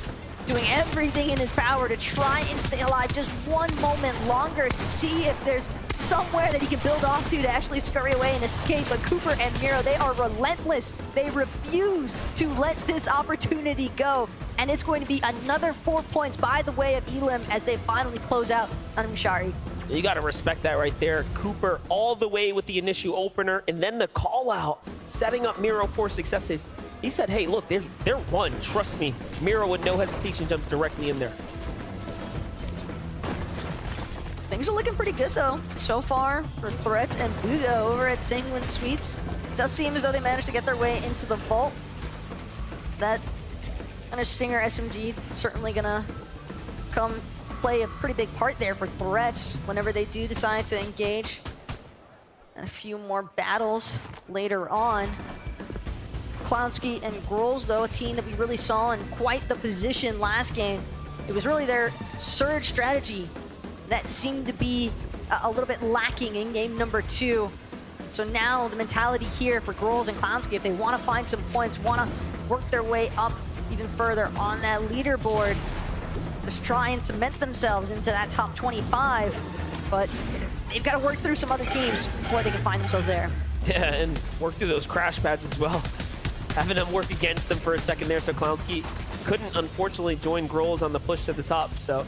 doing everything in his power to try and stay alive just one moment longer to see if there's somewhere that he can build off to actually scurry away and escape. But Cooper and Miro, they are relentless. They refuse to let this opportunity go. And it's going to be another 4 points by the way of Elim as they finally close out on Mushari. You got to respect that right there. Cooper all the way with the initial opener, and then the call out, setting up Miro for successes. He said, hey, look, they're one. Trust me. Miro with no hesitation jumps directly in there. Things are looking pretty good, though, so far for Threats and Buga over at Sanguine Suites. It does seem as though they managed to get their way into the vault. That kind of Stinger SMG certainly gonna come play a pretty big part there for Threats whenever they do decide to engage. And a few more battles later on. Clownski and Grolls, though, a team that we really saw in quite the position last game. It was really their surge strategy that seemed to be a little bit lacking in game number 2. So now the mentality here for Grolls and Clownski, if they want to find some points, want to work their way up even further on that leaderboard, just try and cement themselves into that top 25, but they've got to work through some other teams before they can find themselves there. Yeah, and work through those crash pads as well. Having them work against them for a second there, so Clownski couldn't unfortunately join Grolls on the push to the top, so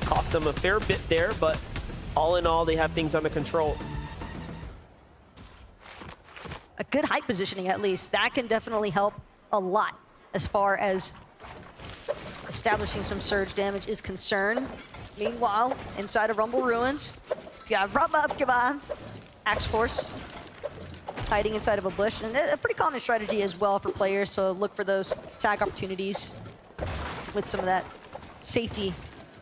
cost them a fair bit there, but all in all, they have things under control. A good height positioning, at least. That can definitely help a lot as far as establishing some surge damage is concerned. Meanwhile, inside of Rumble Ruins, you have Axe Force hiding inside of a bush, and a pretty common strategy as well for players, so look for those tag opportunities with some of that safety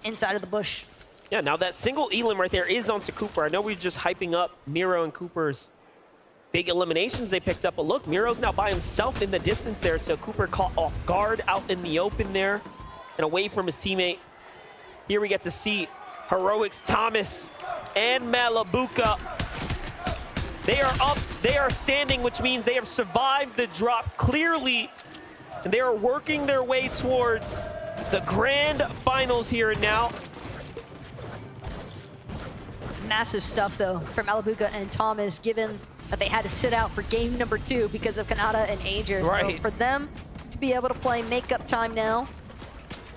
inside of the bush. Yeah, now that single Elim right there is onto Cooper. I know we're just hyping up Miro and Cooper's big eliminations they picked up, but look, Miro's now by himself in the distance there, so Cooper caught off guard out in the open there and away from his teammate. Here we get to see Heroics Thomas and Malabuka. They are up, they are standing, which means they have survived the drop clearly, and they are working their way towards the grand finals here and now. Massive stuff, though, from Malabuka and Thomas, given that they had to sit out for game number 2 because of Kanata and Ager. Right. So for them to be able to play makeup time now,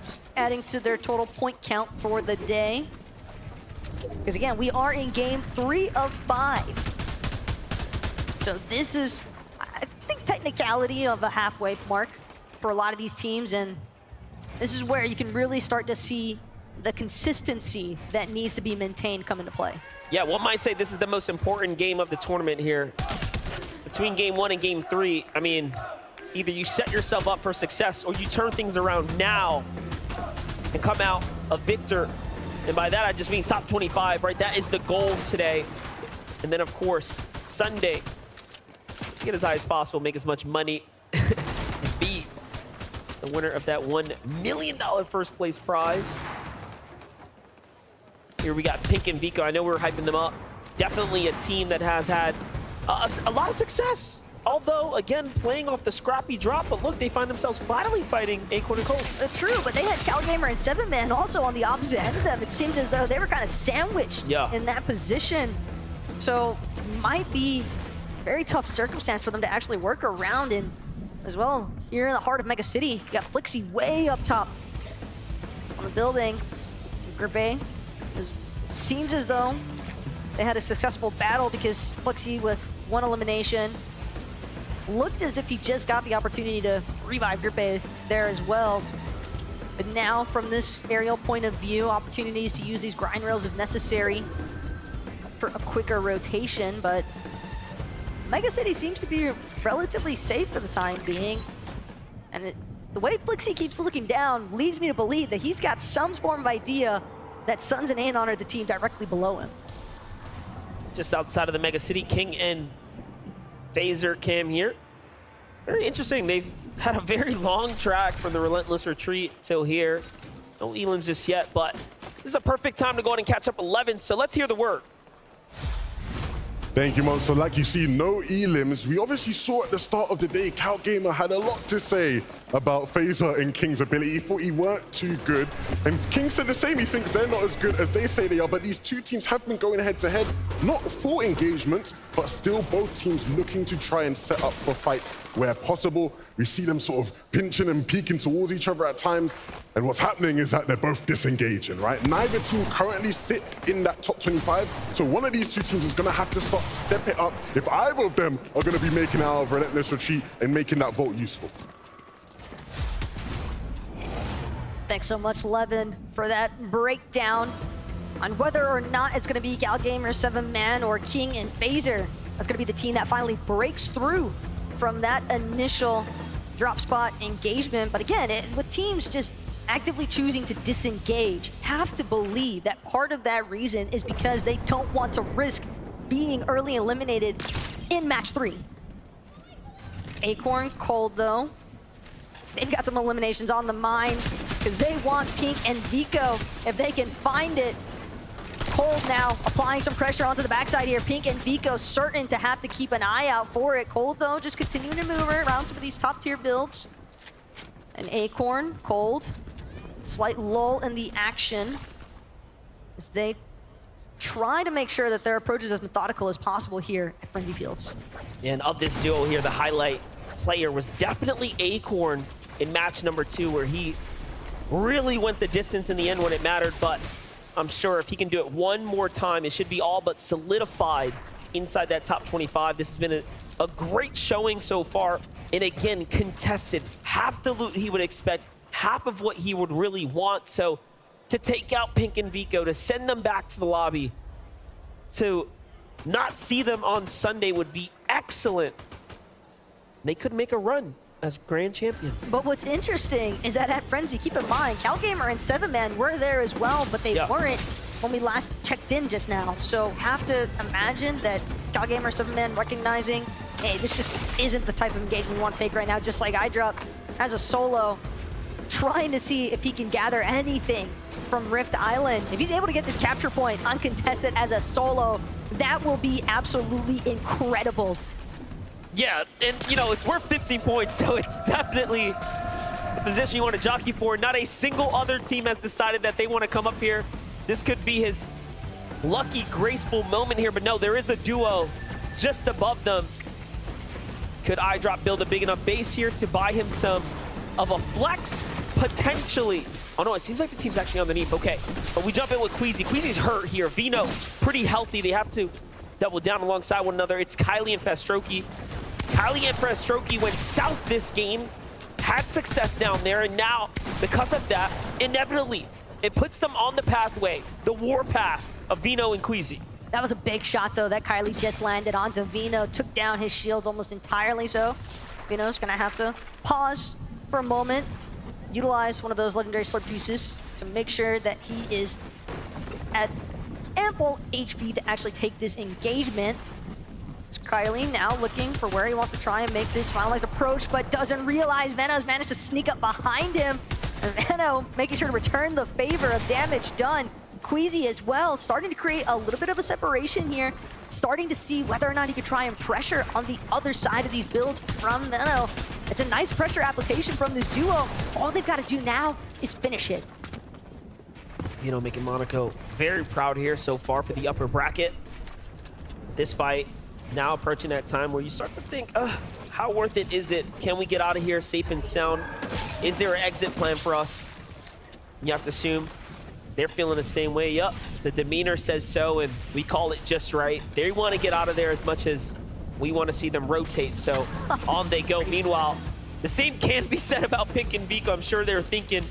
just adding to their total point count for the day. Because again, we are in game 3 of 5. So this is, I think, technicality of a halfway mark for a lot of these teams, and this is where you can really start to see the consistency that needs to be maintained come into play. Yeah, one might say this is the most important game of the tournament here. Between game 1 and game 3, I mean, either you set yourself up for success or you turn things around now and come out a victor. And by that, I just mean top 25, right? That is the goal today. And then, of course, Sunday, get as high as possible, make as much money, and be the winner of that $1 million first place prize. Here we got Pink and Vico. I know we were hyping them up. Definitely a team that has had a lot of success. Although, again, playing off the scrappy drop, but look, they find themselves finally fighting Acorn and Cold. True, but they had CalGamer and 7man also on the opposite end of them. It seemed as though they were kind of sandwiched in that position. So, might be a very tough circumstance for them to actually work around in as well. Here in the heart of Mega City, you got Flixie way up top on the building. Group A. Seems as though they had a successful battle because Flixie, with 1 elimination, looked as if he just got the opportunity to revive Group A there as well. But now, from this aerial point of view, opportunities to use these grind rails if necessary for a quicker rotation, but Mega City seems to be relatively safe for the time being. And the way Flixie keeps looking down leads me to believe that he's got some form of idea that Suns and Anon are the team directly below him. Just outside of the Mega City, King and Phaser Cam here. Very interesting. They've had a very long track from the Relentless Retreat till here. No Elims just yet, but this is a perfect time to go ahead and catch up 11, so let's hear the word. Thank you, Monster. Like you see, no elims. We obviously saw at the start of the day, CalGamer had a lot to say about Phaser and King's ability. He thought he weren't too good. And King said the same. He thinks they're not as good as they say they are. But these two teams have been going head-to-head, not full engagement, but still both teams looking to try and set up for fights where possible. We see them sort of pinching and peeking towards each other at times. And what's happening is that they're both disengaging, right? Neither team currently sit in that top 25. So one of these two teams is going to have to start to step it up if either of them are going to be making out of relentless retreat and making that vote useful. Thanks so much, Levin, for that breakdown on whether or not it's going to be CalGamer 7-man or King and Phaser. That's going to be the team that finally breaks through from that initial drop spot engagement. But again, with teams just actively choosing to disengage, have to believe that part of that reason is because they don't want to risk being early eliminated in match 3. Acorn cold though. They've got some eliminations on the mind because they want Pink and Vico if they can find it. Cold now applying some pressure onto the backside here. Pink and Vico certain to have to keep an eye out for it. Cold though just continuing to move around some of these top tier builds. And Acorn, Cold, slight lull in the action as they try to make sure that their approach is as methodical as possible here at Frenzy Fields. And of this duo here, the highlight player was definitely Acorn in match number 2, where he really went the distance in the end when it mattered. But I'm sure if he can do it one more time, it should be all but solidified inside that top 25. This has been a great showing so far. And again, contested. Half the loot he would expect, half of what he would really want. So to take out Pink and Vico, to send them back to the lobby, to not see them on Sunday would be excellent. They could make a run as grand champions. But what's interesting is that at Frenzy, keep in mind, CalGamer and 7-man were there as well, but they weren't when we last checked in just now. So have to imagine that CalGamer 7-man recognizing, hey, this just isn't the type of engagement we want to take right now, just like iDrop as a solo, trying to see if he can gather anything from Rift Island. If he's able to get this capture point uncontested as a solo, that will be absolutely incredible. Yeah, and you know, it's worth 15 points, so it's definitely a position you want to jockey for. Not a single other team has decided that they want to come up here. This could be his lucky, graceful moment here, but no, there is a duo just above them. Could iDrop build a big enough base here to buy him some of a flex, potentially? Oh no, it seems like the team's actually underneath. Okay, but we jump in with Queasy. Queasy's hurt here. Vino, pretty healthy. They have to double down alongside one another. It's Kylie and Fastroki. Kylie and Fastroki went south this game, had success down there, and now, because of that, inevitably, it puts them on the pathway, the war path of Vino and Queasy. That was a big shot, though, that Kylie just landed onto Vino, took down his shield almost entirely, so Vino's gonna have to pause for a moment, utilize one of those legendary slurp juices to make sure that he is at ample HP to actually take this engagement. It's Kylie now looking for where he wants to try and make this finalized approach, but doesn't realize Veno's managed to sneak up behind him. And Veno making sure to return the favor of damage done. Queasy as well, starting to create a little bit of a separation here, starting to see whether or not he could try and pressure on the other side of these builds from Veno. It's a nice pressure application from this duo. All they've got to do now is finish it. You know, making Monaco very proud here so far for the upper bracket. This fight now approaching that time where you start to think, how worth it is it? Can we get out of here safe and sound? Is there an exit plan for us? You have to assume they're feeling the same way. Yup, the demeanor says so, and we call it just right. They want to get out of there as much as we want to see them rotate, so on they go. Meanwhile, the same can be said about Pink and Vico. I'm sure they're thinking,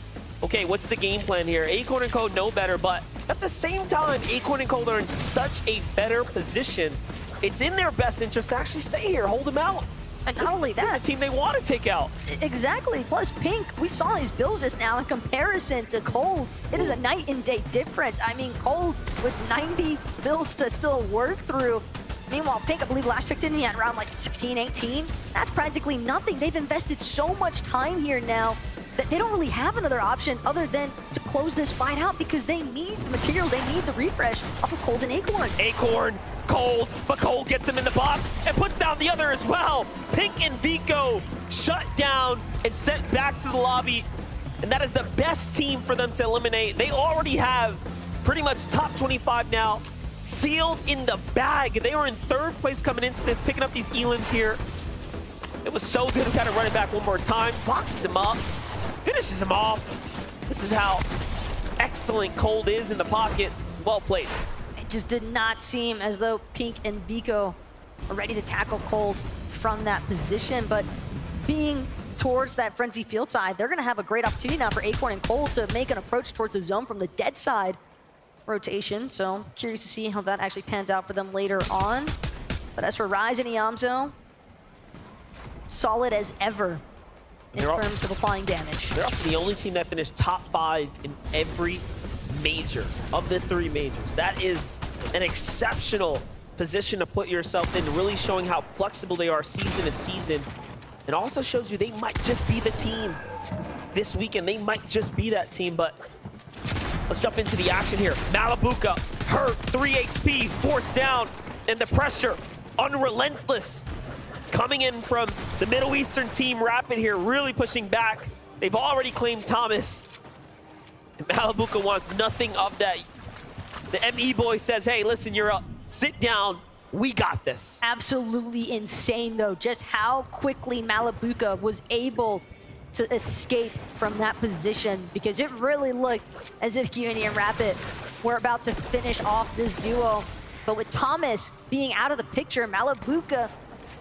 okay, what's the game plan here? Acorn and Code know better, but at the same time, Acorn and Code are in such a better position. It's in their best interest to actually stay here, hold them out. And not only that, this is the team they want to take out. Exactly. Plus, Pink, we saw his builds just now in comparison to Cold. It is a night and day difference. I mean, Cold with 90 builds to still work through. Meanwhile, Pink, I believe last checked in, he had around like 16, 18. That's practically nothing. They've invested so much time here now that they don't really have another option other than to close this fight out because they need the materials, they need the refresh off of Cold and Acorn. Acorn, Cold, but Cold gets him in the box and puts down the other as well. Pink and Vico shut down and sent back to the lobby. And that is the best team for them to eliminate. They already have pretty much top 25 now, sealed in the bag. They were in 3rd place coming into this, picking up these elims here. It was so good to kind of run it back one more time. Boxes him up, finishes him off. This is how excellent Cold is in the pocket. Well played. It just did not seem as though Pink and Vico are ready to tackle Cold from that position, but being towards that Frenzy field side, they're gonna have a great opportunity now for Acorn and Cold to make an approach towards the zone from the dead side rotation. So curious to see how that actually pans out for them later on. But as for Rise and Iamzo, solid as ever in terms of applying damage. They're also the only team that finished top 5 in every major of the 3 majors. That is an exceptional position to put yourself in, really showing how flexible they are season to season. It also shows you they might just be the team this weekend. They might just be that team, but let's jump into the action here. Malabuka hurt, 3 HP, forced down, and the pressure unrelentless. Coming in from the Middle Eastern team, Rapid here, really pushing back. They've already claimed Thomas. And Malabuka wants nothing of that. The ME boy says, hey, listen, you're up. Sit down. We got this. Absolutely insane, though, just how quickly Malabuka was able to escape from that position, because it really looked as if Unity and Rapid were about to finish off this duo. But with Thomas being out of the picture, Malabuka,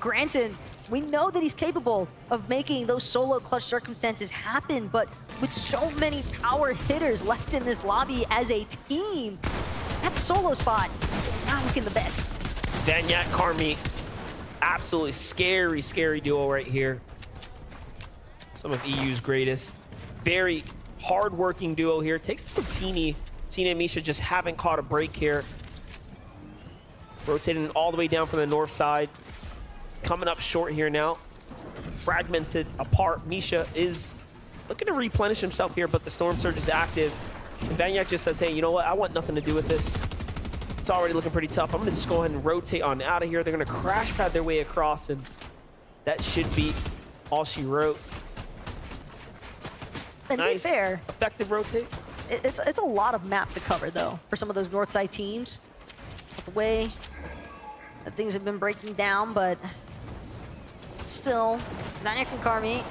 granted, we know that he's capable of making those solo clutch circumstances happen, but with so many power hitters left in this lobby as a team, that solo spot not looking the best. Vanyak, Carmi, absolutely scary, scary duo right here. Some of EU's greatest. Very hard-working duo here. Takes the Tini. Tina and Misha just haven't caught a break here. Rotating all the way down from the north side. Coming up short here now. Fragmented apart. Misha is looking to replenish himself here, but the Storm Surge is active. And Vanyak just says, hey, you know what? I want nothing to do with this. It's already looking pretty tough. I'm going to just go ahead and rotate on out of here. They're going to crash pad their way across, and that should be all she wrote. And nice, to be fair, effective rotate. It's a lot of map to cover, though, for some of those north side teams. With the way that things have been breaking down, but still, Vanyak and Carmi,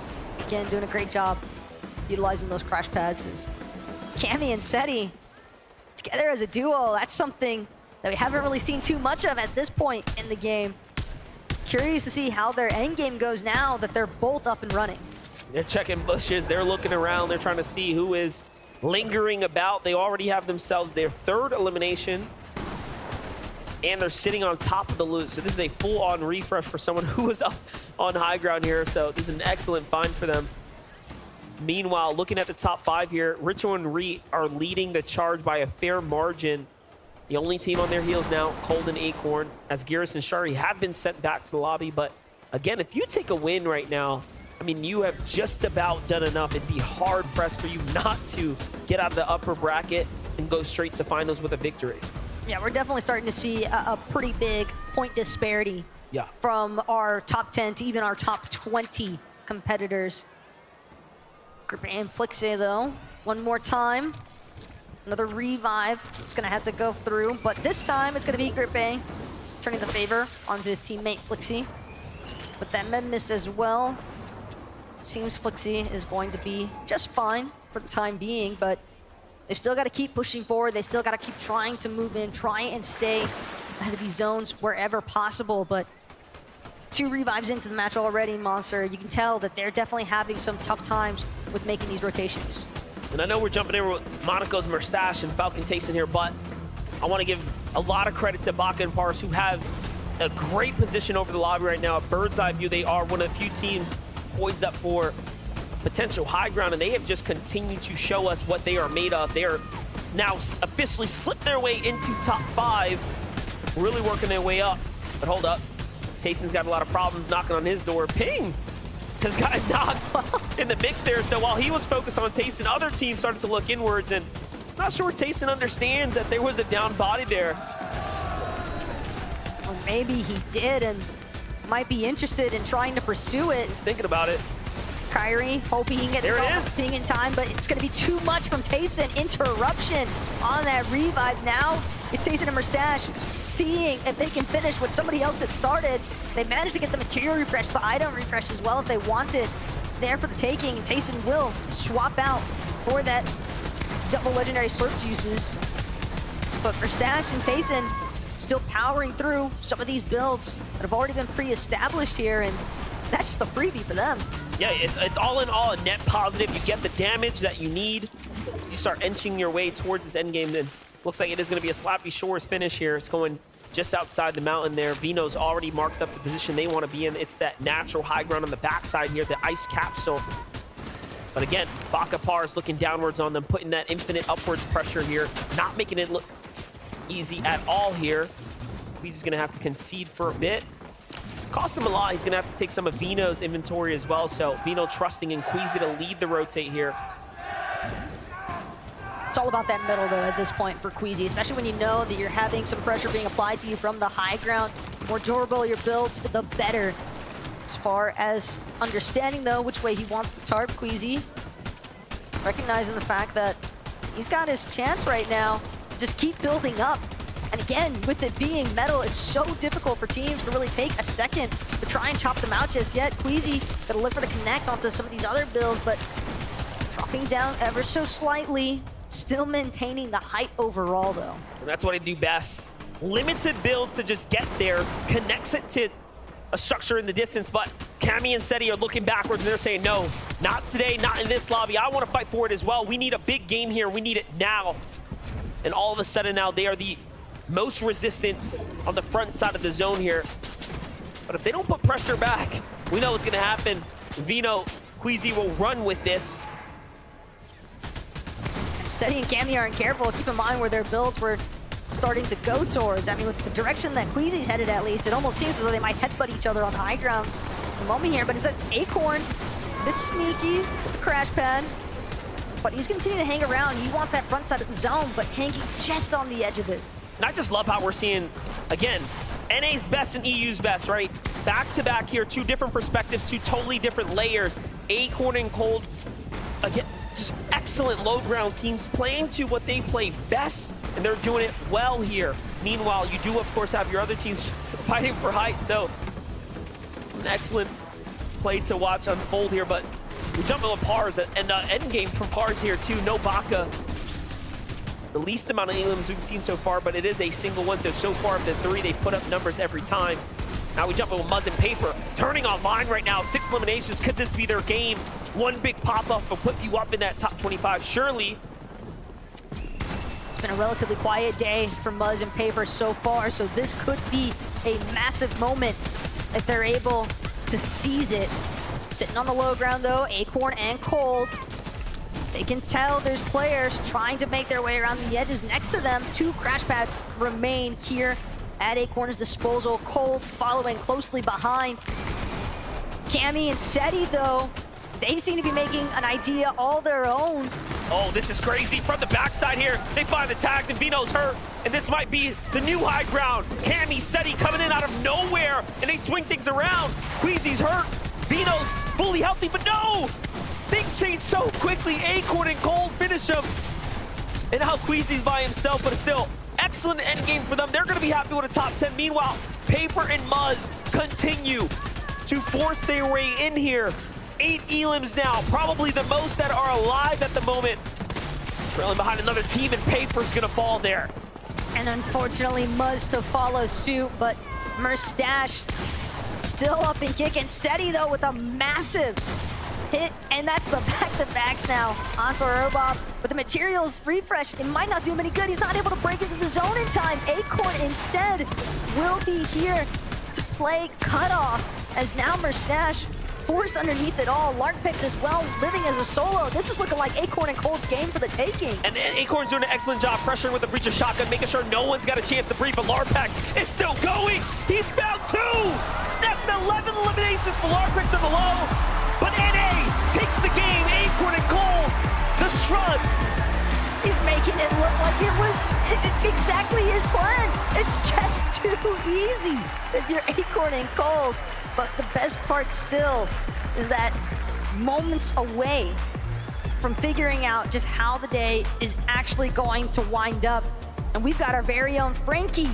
again, doing a great job utilizing those crash pads. As Cammy and Seti together as a duo, that's something that we haven't really seen too much of at this point in the game. Curious to see how their end game goes now that they're both up and running. They're checking bushes, they're looking around, they're trying to see who is lingering about. They already have themselves their 3rd elimination, and they're sitting on top of the loot. So this is a full-on refresh for someone who was up on high ground here. So this is an excellent find for them. Meanwhile, looking at the top 5 here, Ritual and Reet are leading the charge by a fair margin. The only team on their heels now, Cold and Acorn, as Geras and Shari have been sent back to the lobby. But again, if you take a win right now, I mean, you have just about done enough. It'd be hard-pressed for you not to get out of the upper bracket and go straight to finals with a victory. Yeah, we're definitely starting to see a pretty big point disparity from our top 10 to even our top 20 competitors. Group A and Flixe, though, one more time. Another revive. It's going to have to go through, but this time it's going to be Group A turning the favor onto his teammate Flixe. But that med mist as well. Seems Flixe is going to be just fine for the time being, but they've still got to keep pushing forward. They still got to keep trying to move in, try and stay ahead of these zones wherever possible. But 2 revives into the match already, Monster. You can tell that they're definitely having some tough times with making these rotations. And I know we're jumping in with Monaco's Mustache and Falcon Taste in here, but I want to give a lot of credit to Baka and Pars, who have a great position over the lobby right now. A bird's eye view, they are one of the few teams poised up for potential high ground, and they have just continued to show us what they are made of. They are now officially slipped their way into top 5, really working their way up. But hold up, Tayson's got a lot of problems knocking on his door. Ping just got knocked in the mix there. So while he was focused on Tayson, other teams started to look inwards, and I'm not sure Tayson understands that there was a down body there. Or maybe he did and might be interested in trying to pursue it. He's thinking about it. Kyrie hoping he can get There it his is. thing in time, but it's going to be too much from Tayson. Interruption on that revive. Now it's Tayson and Merstash seeing if they can finish what somebody else had started. They managed to get the material refresh, the item refresh as well if they wanted. There for the taking, and Tayson will swap out for that double legendary slurp juices. But Merstash and Tayson still powering through some of these builds that have already been pre-established here, and that's just a freebie for them. Yeah, it's all in all a net positive. You get the damage that you need. You start inching your way towards this end game, then looks like it is going to be a Slappy Shores finish here. It's going just outside the mountain there. Vino's already marked up the position they want to be in. It's that natural high ground on the backside here, the ice capsule. But again, Bakapar is looking downwards on them, putting that infinite upwards pressure here, not making it look easy at all here. He's going to have to concede for a bit. It's cost him a lot. He's going to have to take some of Vino's inventory as well. So Vino trusting in Queasy to lead the rotate here. It's all about that middle, though, at this point for Queasy, especially when you know that you're having some pressure being applied to you from the high ground. The more durable your builds, the better. As far as understanding, though, which way he wants to tarp Queasy, recognizing the fact that he's got his chance right now to just keep building up. And again, with it being metal, it's so difficult for teams to really take a second to try and chop them out just yet. Queasy gotta look for the connect onto some of these other builds, but dropping down ever so slightly, still maintaining the height overall, though. And that's what I do best. Limited builds to just get there, connects it to a structure in the distance, but Cammy and Seti are looking backwards and they're saying, no, not today, not in this lobby. I want to fight for it as well. We need a big game here. We need it now. And all of a sudden now they are the most resistance on the front side of the zone here. But if they don't put pressure back, we know what's going to happen. Vino, Queasy will run with this. Seti and Cammy aren't careful. Keep in mind where their builds were starting to go towards. I mean, with the direction that Queasy's headed, at least, it almost seems as though they might headbutt each other on the high ground in a moment here. But instead, it's Acorn, a bit sneaky with the crash pad. But he's continuing to hang around. He wants that front side of the zone, but hanging just on the edge of it. And I just love how we're seeing, again, NA's best and EU's best, right? Back to back here, two different perspectives, two totally different layers. Acorn and Cold, again, just excellent low ground teams playing to what they play best, and they're doing it well here. Meanwhile, you do, of course, have your other teams fighting for height, so an excellent play to watch unfold here, but we jump into Pars, and end game from Pars here, too. No Baka. The least amount of elims we've seen so far, but it is a single one, so far of the three, they put up numbers every time. Now we jump in with Muzz and Paper, turning online right now, 6 eliminations. Could this be their game? One big pop-up will put you up in that top 25, surely. It's been a relatively quiet day for Muzz and Paper so far, so this could be a massive moment if they're able to seize it. Sitting on the low ground, though, Acorn and Cold. They can tell there's players trying to make their way around the edges next to them. 2 crash pads remain here at Acorn's disposal. Cold following closely behind. Cammy and Seti, though, they seem to be making an idea all their own. Oh, this is crazy. From the backside here, they find the tags, and Vino's hurt. And this might be the new high ground. Cammy, Seti coming in out of nowhere, and they swing things around. Queasy's hurt. Vino's fully healthy, but no! Things change so quickly. Acorn and Cold finish him. And now Queasy's by himself, but it's still excellent end game for them. They're going to be happy with a top 10. Meanwhile, Paper and Muzz continue to force their way in here. 8 elims now, probably the most that are alive at the moment. Trailing behind another team, and Paper's going to fall there. And unfortunately, Muzz to follow suit, but Merstash still up and kicking. Seti, though, with a massive hit, and that's the back-to-backs now onto Robop. But the materials refresh, it might not do him any good. He's not able to break into the zone in time. Acorn instead will be here to play cutoff, as now Merstash forced underneath it all. Larkpix as well, living as a solo. This is looking like Acorn and Cold's game for the taking. And Acorn's doing an excellent job pressuring with the breach of shotgun, making sure no one's got a chance to breathe, but Larkpix is still going. He's found 2! That's 11 eliminations for Larkpix in the low. wins the game. Acorn and Cold, the shrug. He's making it look like it was exactly his plan. It's just too easy if you're Acorn and Cold. But the best part still is that moments away from figuring out just how the day is actually going to wind up. And we've got our very own Frankie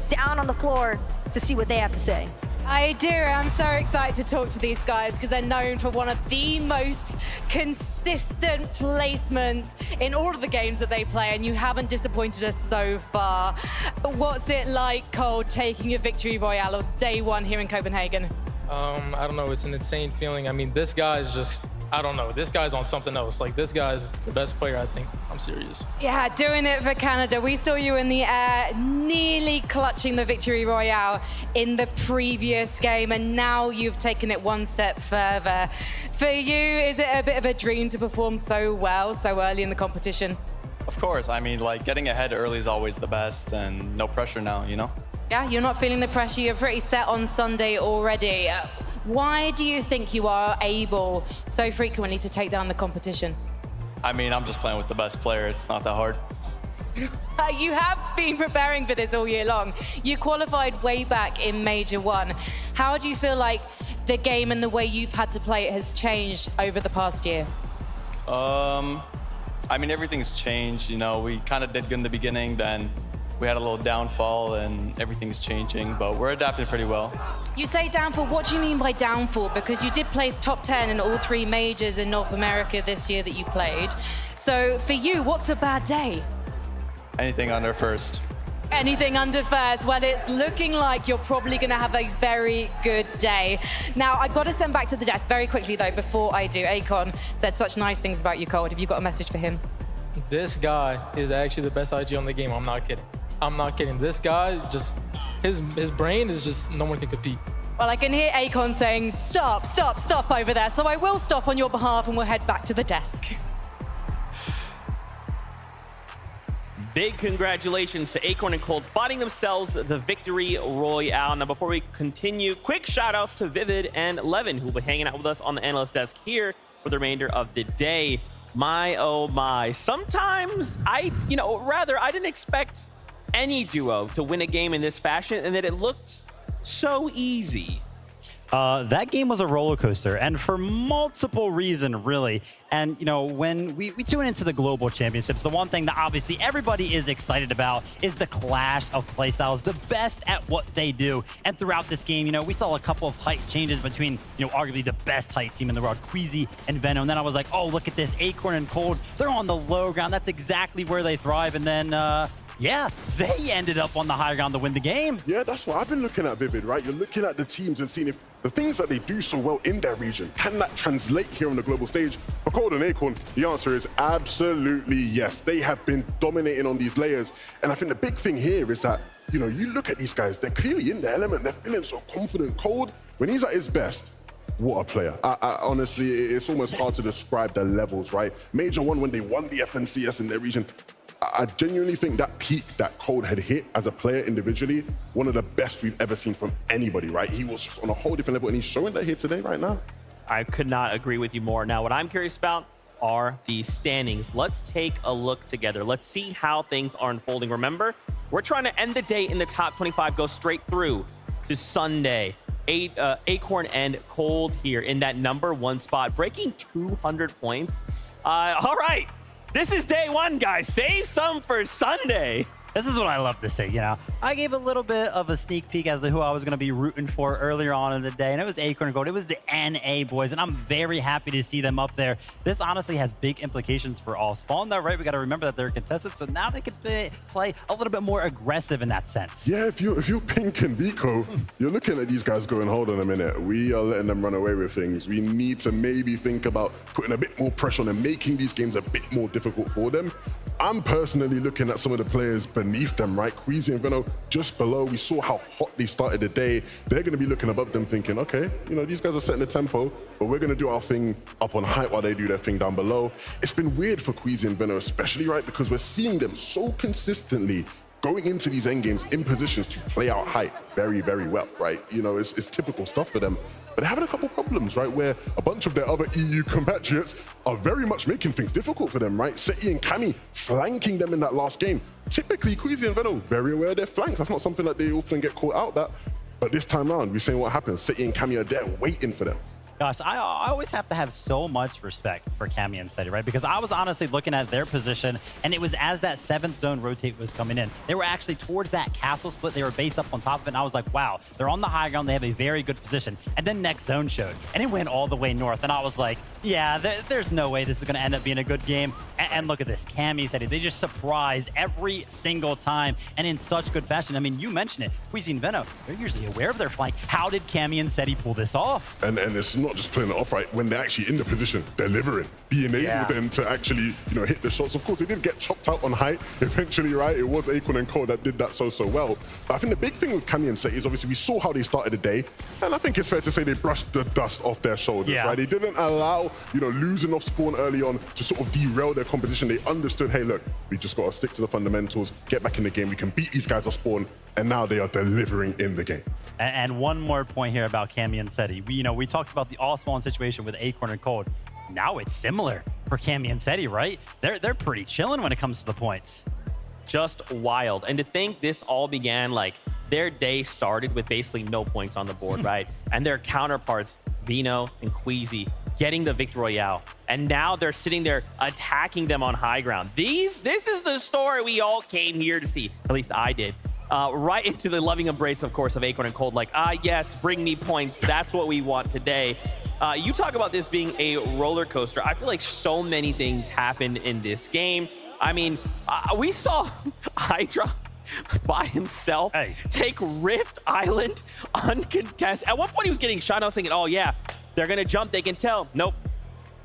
down on the floor to see what they have to say. I do. I'm so excited to talk to these guys because they're known for one of the most consistent placements in all of the games that they play, and you haven't disappointed us so far. What's it like, Cole, taking a victory royale of day one here in Copenhagen? I don't know. It's an insane feeling. I mean, this guy is just, I don't know. This guy's on something else. Like, this guy's the best player, I think. I'm serious. Yeah, doing it for Canada. We saw you in the air, nearly clutching the victory royale in the previous game, and now you've taken it one step further. For you, is it a bit of a dream to perform so well so early in the competition? Of course. I mean, like, getting ahead early is always the best, and no pressure now, you know? Yeah, you're not feeling the pressure. You're pretty set on Sunday already. Why do you think you are able so frequently to take down the competition? I mean, I'm just playing with the best player. It's not that hard. You have been preparing for this all year long. You qualified way back in Major 1. How do you feel like the game and the way you've had to play it has changed over the past year? I mean, everything's changed. You know, we kind of did good in the beginning, then we had a little downfall and everything's changing, but we're adapting pretty well. You say downfall, what do you mean by downfall? Because you did place top 10 in all 3 majors in North America this year that you played. So for you, what's a bad day? Anything under first. Anything under first. Well, it's looking like you're probably going to have a very good day. Now, I got to send back to the desk very quickly, though, before I do. Acorn said such nice things about you, Cold. Have you got a message for him? This guy is actually the best IG on the game. I'm not kidding. I'm not kidding. This guy, just, his brain is just, no one can compete. Well, I can hear Acorn saying, stop, stop, stop over there. So I will stop on your behalf and we'll head back to the desk. Big congratulations to Acorn and Cold finding themselves the victory royale. Now, before we continue, quick shout outs to Vivid and Levin, who will be hanging out with us on the analyst desk here for the remainder of the day. My, oh my. Sometimes I didn't expect any duo to win a game in this fashion, and that it looked so easy. That game was a roller coaster, and for multiple reasons, really. And, you know, when we tune into the global championships, the one thing that obviously everybody is excited about is the clash of playstyles, the best at what they do. And throughout this game, you know, we saw a couple of height changes between, you know, arguably the best height team in the world, Queasy and Venom. And then I was like, oh, look at this, Acorn and Cold. They're on the low ground. That's exactly where they thrive. And then, yeah, they ended up on the high ground to win the game. Yeah, that's what I've been looking at, Vivid, right? You're looking at the teams and seeing if the things that they do so well in their region, can that translate here on the global stage? For Cold and Acorn, the answer is absolutely yes. They have been dominating on these layers. And I think the big thing here is that, you know, you look at these guys, they're clearly in their element. They're feeling so confident. Cold, when he's at his best, what a player. I honestly, it's almost hard to describe the levels, right? Major 1, when they won the FNCS in their region, I genuinely think that peak that Cold had hit as a player individually, one of the best we've ever seen from anybody, right? He was just on a whole different level, and he's showing that here today right now. I could not agree with you more. Now, what I'm curious about are the standings. Let's take a look together. Let's see how things are unfolding. Remember, we're trying to end the day in the top 25, go straight through to Sunday. Acorn and Cold here in that #1 spot, breaking 200 points. All right. This is day 1, guys. Save some for Sunday. This is what I love to see, you know. I gave a little bit of a sneak peek as to who I was going to be rooting for earlier on in the day, and it was Acorn and Gold. It was the NA boys, and I'm very happy to see them up there. This honestly has big implications for all Spawn, though, right? We got to remember that they're contested, so now they could play a little bit more aggressive in that sense. Yeah, if you're Pink and Vico, you're looking at these guys going, hold on a minute. We are letting them run away with things. We need to maybe think about putting a bit more pressure on them, making these games a bit more difficult for them. I'm personally looking at some of the players beneath them, right? Queasy and Venom just below. We saw how hot they started the day. They're going to be looking above them thinking, okay, you know, these guys are setting the tempo, but we're going to do our thing up on height while they do their thing down below. It's been weird for Queasy and Venom especially, right? Because we're seeing them so consistently going into these endgames in positions to play out height very, very well, right? You know, it's typical stuff for them. But they're having a couple problems, right? Where a bunch of their other EU compatriots are very much making things difficult for them, right? Seti and Cammy flanking them in that last game. Typically, Queasy and Veno very aware of their flanks. That's not something that they often get caught out at. But this time around, we're saying what happens. Seti and Cammy are there waiting for them. Gosh, I always have to have so much respect for Cammy and Seti, right? Because I was honestly looking at their position, and it was as that 7th zone rotate was coming in. They were actually towards that castle split. They were based up on top of it, and I was like, wow, they're on the high ground. They have a very good position. And then next zone showed, and it went all the way north, and I was like, yeah, there's no way this is going to end up being a good game. And look at this. Cammy, Seti, they just surprise every single time, and in such good fashion. I mean, you mentioned it. Queasy and Veno, they're usually aware of their flank. How did Cammy and Seti pull this off? And it's not just playing it off, right? When they're actually in the position, delivering, being able then to actually, you know, hit the shots. Of course, they did get chopped out on height eventually, right? It was Acorn and Cole that did that so well. But I think the big thing with Cammy and Seti is obviously we saw how they started the day, and I think it's fair to say they brushed the dust off their shoulders, right? They didn't allow, you know, losing off spawn early on to sort of derail their competition. They understood, hey, look, we just got to stick to the fundamentals, get back in the game. We can beat these guys off spawn, and now they are delivering in the game. And one more point here about Cammy and Seti. We talked about the all-spawn situation with Acorn and Cold. Now it's similar for Cammy and Seti, right? They're pretty chilling when it comes to the points. Just wild. And to think this all began, like, their day started with basically no points on the board, right? And their counterparts, Veno and Queasy, getting the Victor Royale. And now they're sitting there attacking them on high ground. This is the story we all came here to see. At least I did. Right into the loving embrace, of course, of Acorn and Cold. Like, yes, bring me points. That's what we want today. You talk about this being a roller coaster. I feel like so many things happened in this game. I mean, we saw Hydra by himself take Rift Island uncontested. At one point, he was getting shot. I was thinking, oh, yeah, they're going to jump. They can tell. Nope.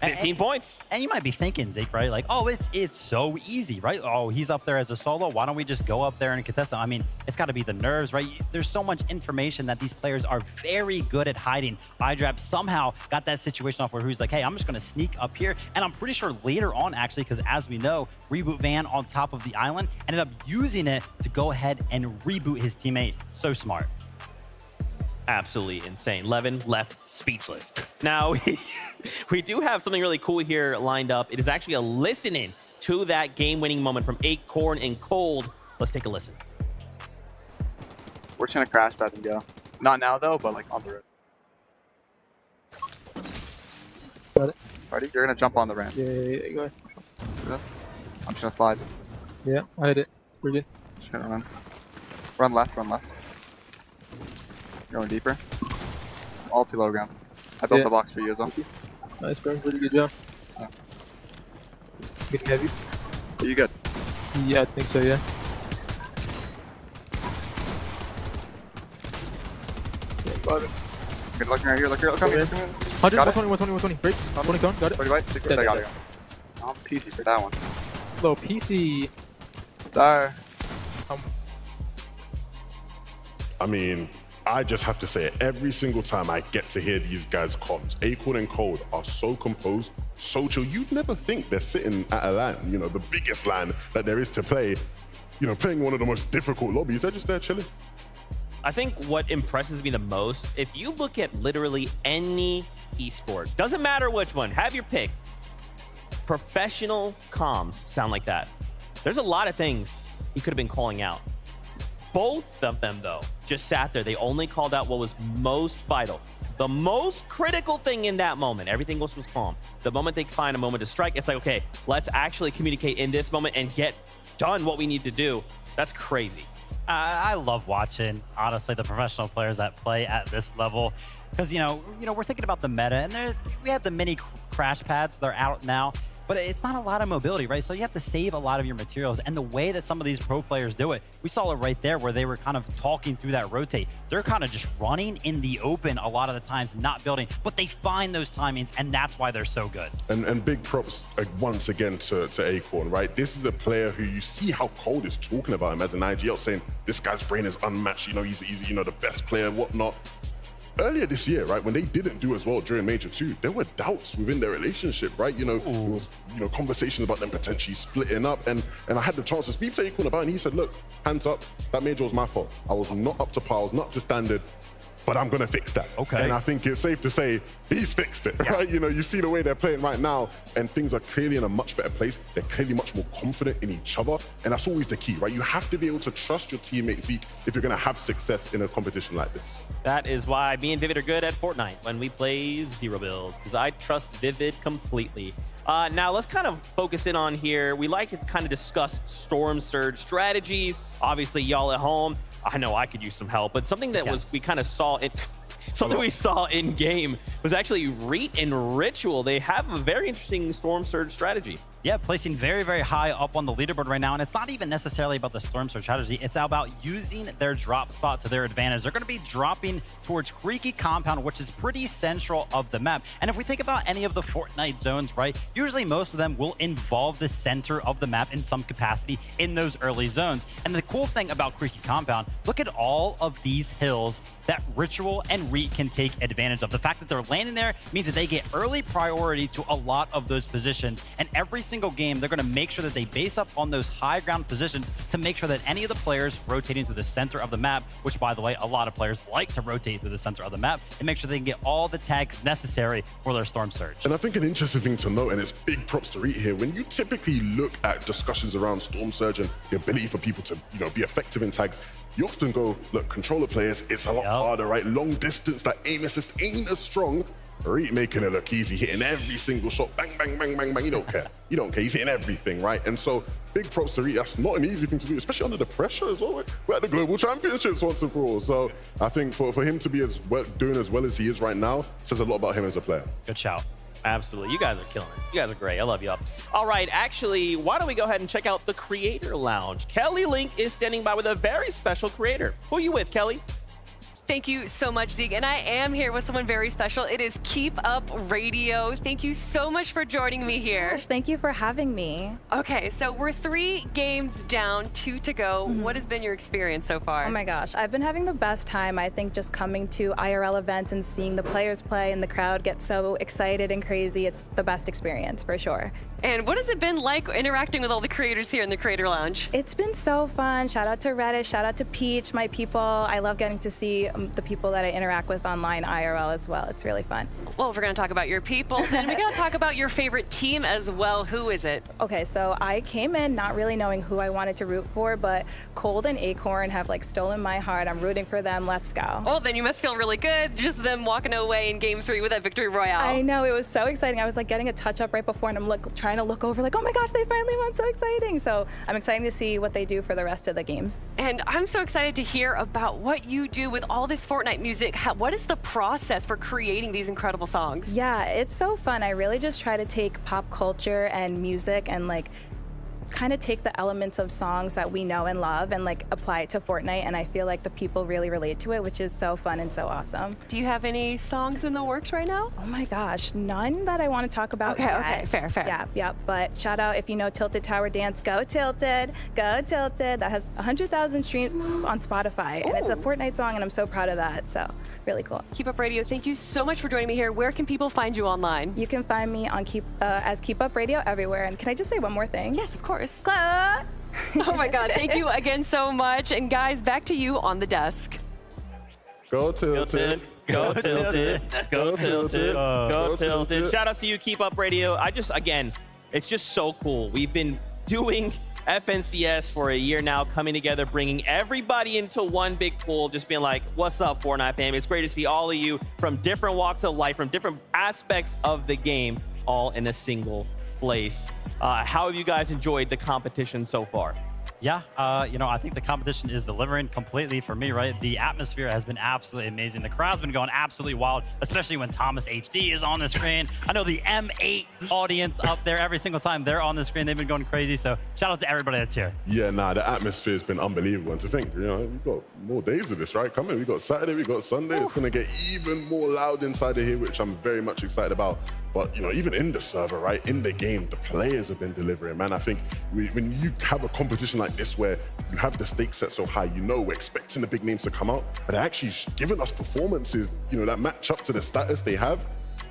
15 points. And you might be thinking, Zeke, right? Like, oh, it's so easy, right? Oh, he's up there as a solo. Why don't we just go up there and contest him? I mean, it's got to be the nerves, right? There's so much information that these players are very good at hiding. iDrap somehow got that situation off where he's like, hey, I'm just going to sneak up here. And I'm pretty sure later on, actually, because as we know, Reboot Van on top of the island ended up using it to go ahead and reboot his teammate. So smart. Absolutely insane. Levin left speechless. Now, we do have something really cool here lined up. It is actually a listening to that game-winning moment from Acorn and Cold. Let's take a listen. We're just gonna crash that and go. Not now though, but like on the road. Got it. Ready? You're gonna jump on the ramp. Yeah, go ahead. This. I'm just gonna slide. Yeah, I hit it. We're good. Just gonna run. Run left, run left. Going deeper. All too low ground. I built the box for you as well. Nice, bro. Really good job. Yeah. Getting heavy. Are you good? Yeah, I think so, yeah. Got it. Good looking right here. Look here. Look at me. 100, 120. Break. 20 cone. Got it. 30 white. 60. I got it. I'm PC for that one. Low PC. There. I mean, I just have to say it. Every single time I get to hear these guys' comms, Acorn and Cold are so composed, so chill. You'd never think they're sitting at a LAN, you know, the biggest LAN that there is to play, you know, playing one of the most difficult lobbies. They're just there chilling. I think what impresses me the most, if you look at literally any esport, doesn't matter which one, have your pick. Professional comms sound like that. There's a lot of things he could have been calling out. Both of them, though, just sat there. They only called out what was most vital. The most critical thing in that moment. Everything else was calm. The moment they find a moment to strike, it's like, okay, let's actually communicate in this moment and get done what we need to do. That's crazy. I love watching, honestly, the professional players that play at this level. Because, you know, we're thinking about the meta, and we have the mini crash pads. They're out now. But it's not a lot of mobility, right? So you have to save a lot of your materials. And the way that some of these pro players do it, we saw it right there where they were kind of talking through that rotate. They're kind of just running in the open a lot of the times, not building, but they find those timings, and that's why they're so good. And big props once again to Acorn, right? This is a player who you see how Cold is talking about him as an IGL, saying this guy's brain is unmatched. You know, he's you know, the best player, whatnot. earlier this year, right, when they didn't do as well during Major 2, there were doubts within their relationship, right? You know, there was, you know, conversations about them potentially splitting up, and I had the chance to speak to Acorn about it, and he said, look, hands up, that Major was my fault. I was not up to par, I was not up to standard, but I'm going to fix that. Okay. And I think it's safe to say he's fixed it, right? You know, you see the way they're playing right now, and things are clearly in a much better place. They're clearly much more confident in each other, and that's always the key, right? You have to be able to trust your teammates, Zeke, if you're going to have success in a competition like this. That is why me and Vivid are good at Fortnite when we play zero builds, because I trust Vivid completely. Now, let's kind of focus in on here. We like to kind of discuss Storm Surge strategies. Obviously, y'all at home, I know I could use some help, but something that was we kind of saw it. Something we saw in game was actually Reet and Ritual. They have a very interesting Storm Surge strategy. Yeah, placing very, very high up on the leaderboard right now. And it's not even necessarily about the Storm Surge strategy. It's about using their drop spot to their advantage. They're going to be dropping towards Creaky Compound, which is pretty central of the map. And if we think about any of the Fortnite zones, right, usually most of them will involve the center of the map in some capacity in those early zones. And the cool thing about Creaky Compound, look at all of these hills that Ritual and Reet can take advantage of. The fact that they're landing there means that they get early priority to a lot of those positions. And every single game, they're going to make sure that they base up on those high ground positions to make sure that any of the players rotating through the center of the map, which, by the way, a lot of players like to rotate through the center of the map, and make sure they can get all the tags necessary for their Storm Surge. And I think an interesting thing to note, and it's big props to Reet here, when you typically look at discussions around Storm Surge and the ability for people to, you know, be effective in tags, you often go, look, controller players, it's a lot harder, right? Long distance, that aim assist ain't as strong. Reet making it look easy, hitting every single shot, bang, bang, bang, bang, bang. You don't care. You don't care. He's hitting everything, right? And so, big props to Reet. That's not an easy thing to do, especially under the pressure as well. We're at the Global Championships once and for all. So, I think for him to be doing as well as he is right now says a lot about him as a player. Good shout. Absolutely. You guys are killing it. You guys are great. I love y'all. All right. Actually, why don't we go ahead and check out the Creator Lounge? Kelly Link is standing by with a very special creator. Who are you with, Kelly? Thank you so much, Zeke. And I am here with someone very special. It is Keep Up Radio. Thank you so much for joining me here. Gosh, thank you for having me. Okay, so we're 3 games down, 2 to go. What has been your experience so far? Oh my gosh, I've been having the best time. I think just coming to IRL events and seeing the players play and the crowd get so excited and crazy, it's the best experience for sure. And what has it been like interacting with all the creators here in the Creator Lounge? It's been so fun. Shout out to Reddish, shout out to Peach, my people. I love getting to see the people that I interact with online IRL as well. It's really fun. Well, if we're going to talk about your people, then we got to talk about your favorite team as well. Who is it? Okay, so I came in not really knowing who I wanted to root for, but Cold and Acorn have like stolen my heart. I'm rooting for them. Let's go. Oh, then you must feel really good. Just them walking away in Game 3 with that victory royale. I know, it was so exciting. I was like getting a touch up right before, and I'm like trying to look over like, oh my gosh, they finally won. So exciting. So I'm excited to see what they do for the rest of the games. And I'm so excited to hear about what you do with all this Fortnite music. What is the process for creating these incredible songs? Yeah, it's so fun. I really just try to take pop culture and music and like kind of take the elements of songs that we know and love and like apply it to Fortnite, and I feel like the people really relate to it, which is so fun and so awesome. Do you have any songs in the works right now? Oh my gosh, none that I want to talk about yet. Okay, fair. Yeah, but shout out if you know Tilted Tower Dance, go Tilted, go Tilted. That has 100,000 streams on Spotify, and it's a Fortnite song, and I'm so proud of that, so really cool. Keep Up Radio, thank you so much for joining me here. Where can people find you online? You can find me on as Keep Up Radio everywhere, and can I just say one more thing? Yes, of course. Close. Oh my God, thank you again so much. And guys, back to you on the desk. Go Tilted. Go Tilted. Go Tilted. Go Tilted. Shout out to you, Keep Up Radio. Again, it's just so cool. We've been doing FNCS for a year now, coming together, bringing everybody into one big pool, just being like, what's up, Fortnite fam? It's great to see all of you from different walks of life, from different aspects of the game, all in a single place. How have you guys enjoyed the competition so far? Yeah, I think the competition is delivering completely for me, right? The atmosphere has been absolutely amazing. The crowd's been going absolutely wild, especially when Thomas HD is on the screen. I know the M8 audience up there, every single time they're on the screen, they've been going crazy. So shout out to everybody that's here. Yeah, the atmosphere has been unbelievable. And to think, we've got more days of this, right? Coming, we got Saturday, we got Sunday. It's going to get even more loud inside of here, which I'm very much excited about. But, you know, even in the server, right, in the game, the players have been delivering, man. I think when you have a competition like this where you have the stakes set so high, you know we're expecting the big names to come out, but they're actually giving us performances, you know, that match up to the status they have.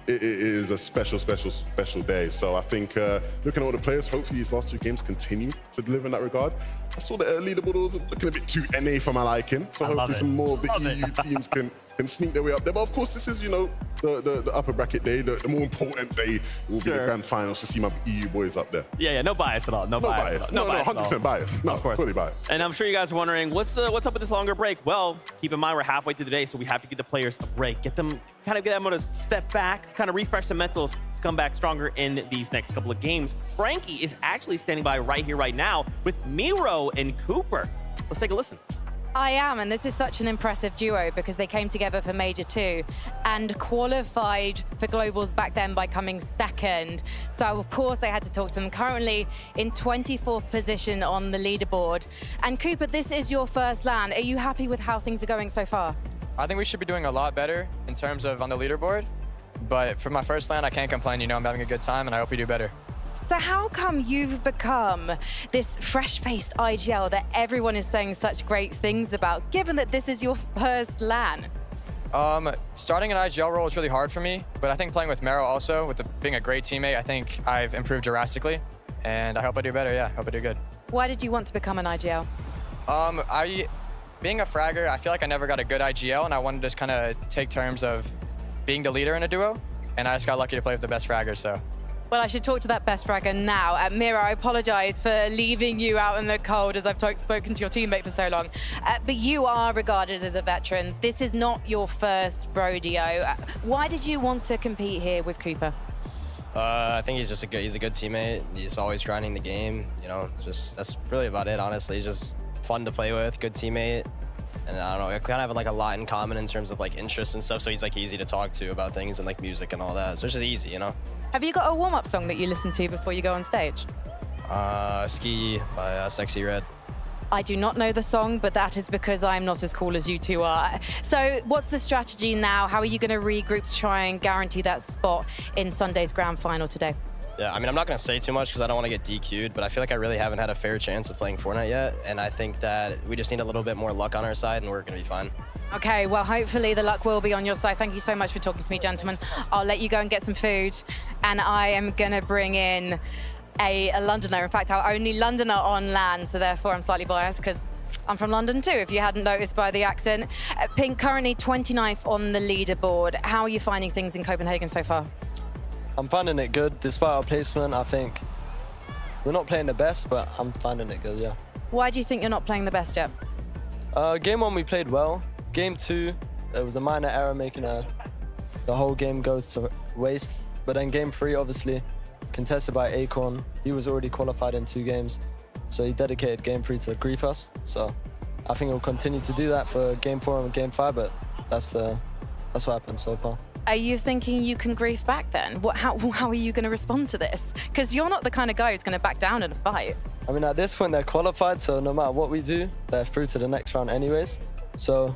It is a special, special, special day. So I think looking at all the players, hopefully these last 2 games continue to deliver in that regard. I saw the leaderboard was looking a bit too NA for my liking. So hopefully some more of the EU teams can sneak their way up there. But of course, this is, you know, the upper bracket day. The more important day will be the grand finals to see my EU boys up there. Yeah, no bias at all. No bias. No, 100% bias. No, of course. Fully biased. And I'm sure you guys are wondering, what's up with this longer break? Well, keep in mind we're halfway through the day, so we have to give the players a break. Get them to step back, kind of refresh the mentals to come back stronger in these next couple of games. Frankie is actually standing by right here, right now with Miro and Cooper. Let's take a listen. I am, and this is such an impressive duo because they came together for Major 2 and qualified for Globals back then by coming second. So, of course, I had to talk to them. Currently in 24th position on the leaderboard. And Cooper, this is your first LAN. Are you happy with how things are going so far? I think we should be doing a lot better in terms of on the leaderboard. But for my first LAN, I can't complain. You know, I'm having a good time, and I hope we do better. So how come you've become this fresh-faced IGL that everyone is saying such great things about, given that this is your first LAN? Starting an IGL role is really hard for me, but I think playing with Mero also, with being a great teammate, I think I've improved drastically, and I hope I do better, yeah, hope I do good. Why did you want to become an IGL? Being a fragger, I feel like I never got a good IGL, and I wanted to just kind of take terms of being the leader in a duo, and I just got lucky to play with the best fraggers, so. Well, I should talk to that best fragger now. Mira, I apologize for leaving you out in the cold as I've spoken to your teammate for so long. But you are regarded as a veteran. This is not your first rodeo. Why did you want to compete here with Cooper? I think he's a good teammate. He's always grinding the game. You know, that's really about it, honestly. He's just fun to play with, good teammate. And I don't know, we kind of have like a lot in common in terms of like interests and stuff. So he's like easy to talk to about things and like music and all that. So it's just easy, you know? Have you got a warm-up song that you listen to before you go on stage? Ski by Sexy Red. I do not know the song, but that is because I'm not as cool as you two are. So what's the strategy now? How are you going to regroup to try and guarantee that spot in Sunday's grand final today? Yeah, I mean, I'm not going to say too much because I don't want to get DQ'd, but I feel like I really haven't had a fair chance of playing Fortnite yet, and I think that we just need a little bit more luck on our side, and we're going to be fine. Okay, well, hopefully the luck will be on your side. Thank you so much for talking to me, gentlemen. I'll let you go and get some food, and I am going to bring in a Londoner. In fact, our only Londoner on LAN, so therefore I'm slightly biased because I'm from London too, if you hadn't noticed by the accent. Pink, currently 29th on the leaderboard. How are you finding things in Copenhagen so far? I'm finding it good. Despite our placement, I think we're not playing the best, but I'm finding it good, yeah. Why do you think you're not playing the best yet? Game 1, we played well. Game 2, there was a minor error making the whole game go to waste. But then Game 3, obviously, contested by Acorn. He was already qualified in 2 games, so he dedicated Game 3 to grief us. So I think he'll continue to do that for Game 4 and Game 5, but that's what happened so far. Are you thinking you can grief back then? How are you going to respond to this? Because you're not the kind of guy who's going to back down in a fight. I mean, at this point, they're qualified, so no matter what we do, they're through to the next round anyways. So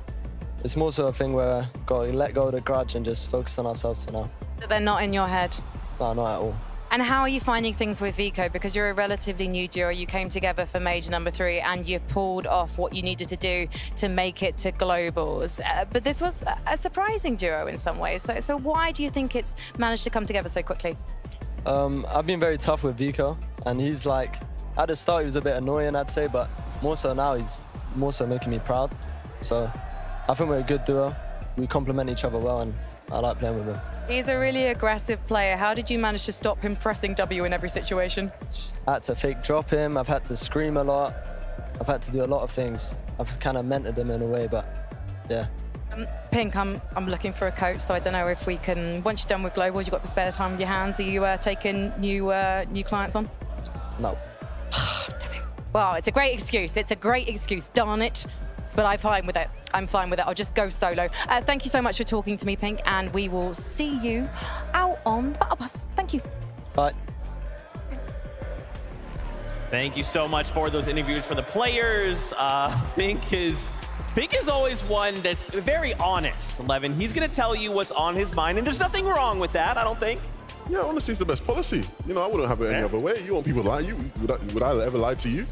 it's more so a thing where we've got to let go of the grudge and just focus on ourselves for now. So they're not in your head? No, not at all. And how are you finding things with Vico? Because you're a relatively new duo, you came together for Major number 3 and you pulled off what you needed to do to make it to Globals. But this was a surprising duo in some ways. So why do you think it's managed to come together so quickly? I've been very tough with Vico, and he's like, at the start he was a bit annoying, I'd say, but more so now he's more so making me proud. So I think we're a good duo. We complement each other well, and I like playing with him. He's a really aggressive player. How did you manage to stop him pressing W in every situation? I had to fake drop him, I've had to scream a lot, I've had to do a lot of things. I've kind of mentored him in a way, but yeah. Pink, I'm looking for a coach, so I don't know if we can, once you're done with Globals, you've got the spare time in your hands, are you taking new clients on? No. Well, it's a great excuse, darn it. But I'm fine with it. I'll just go solo. Thank you so much for talking to me, Pink, and we will see you out on the Battle Bus. Thank you. Bye. Thank you so much for those interviews for the players. Pink is always one that's very honest, Levin. He's going to tell you what's on his mind, and there's nothing wrong with that, I don't think. Yeah, honestly, it's the best policy. You know, I wouldn't have it any other way. You want people to lie to you? Would I ever lie to you?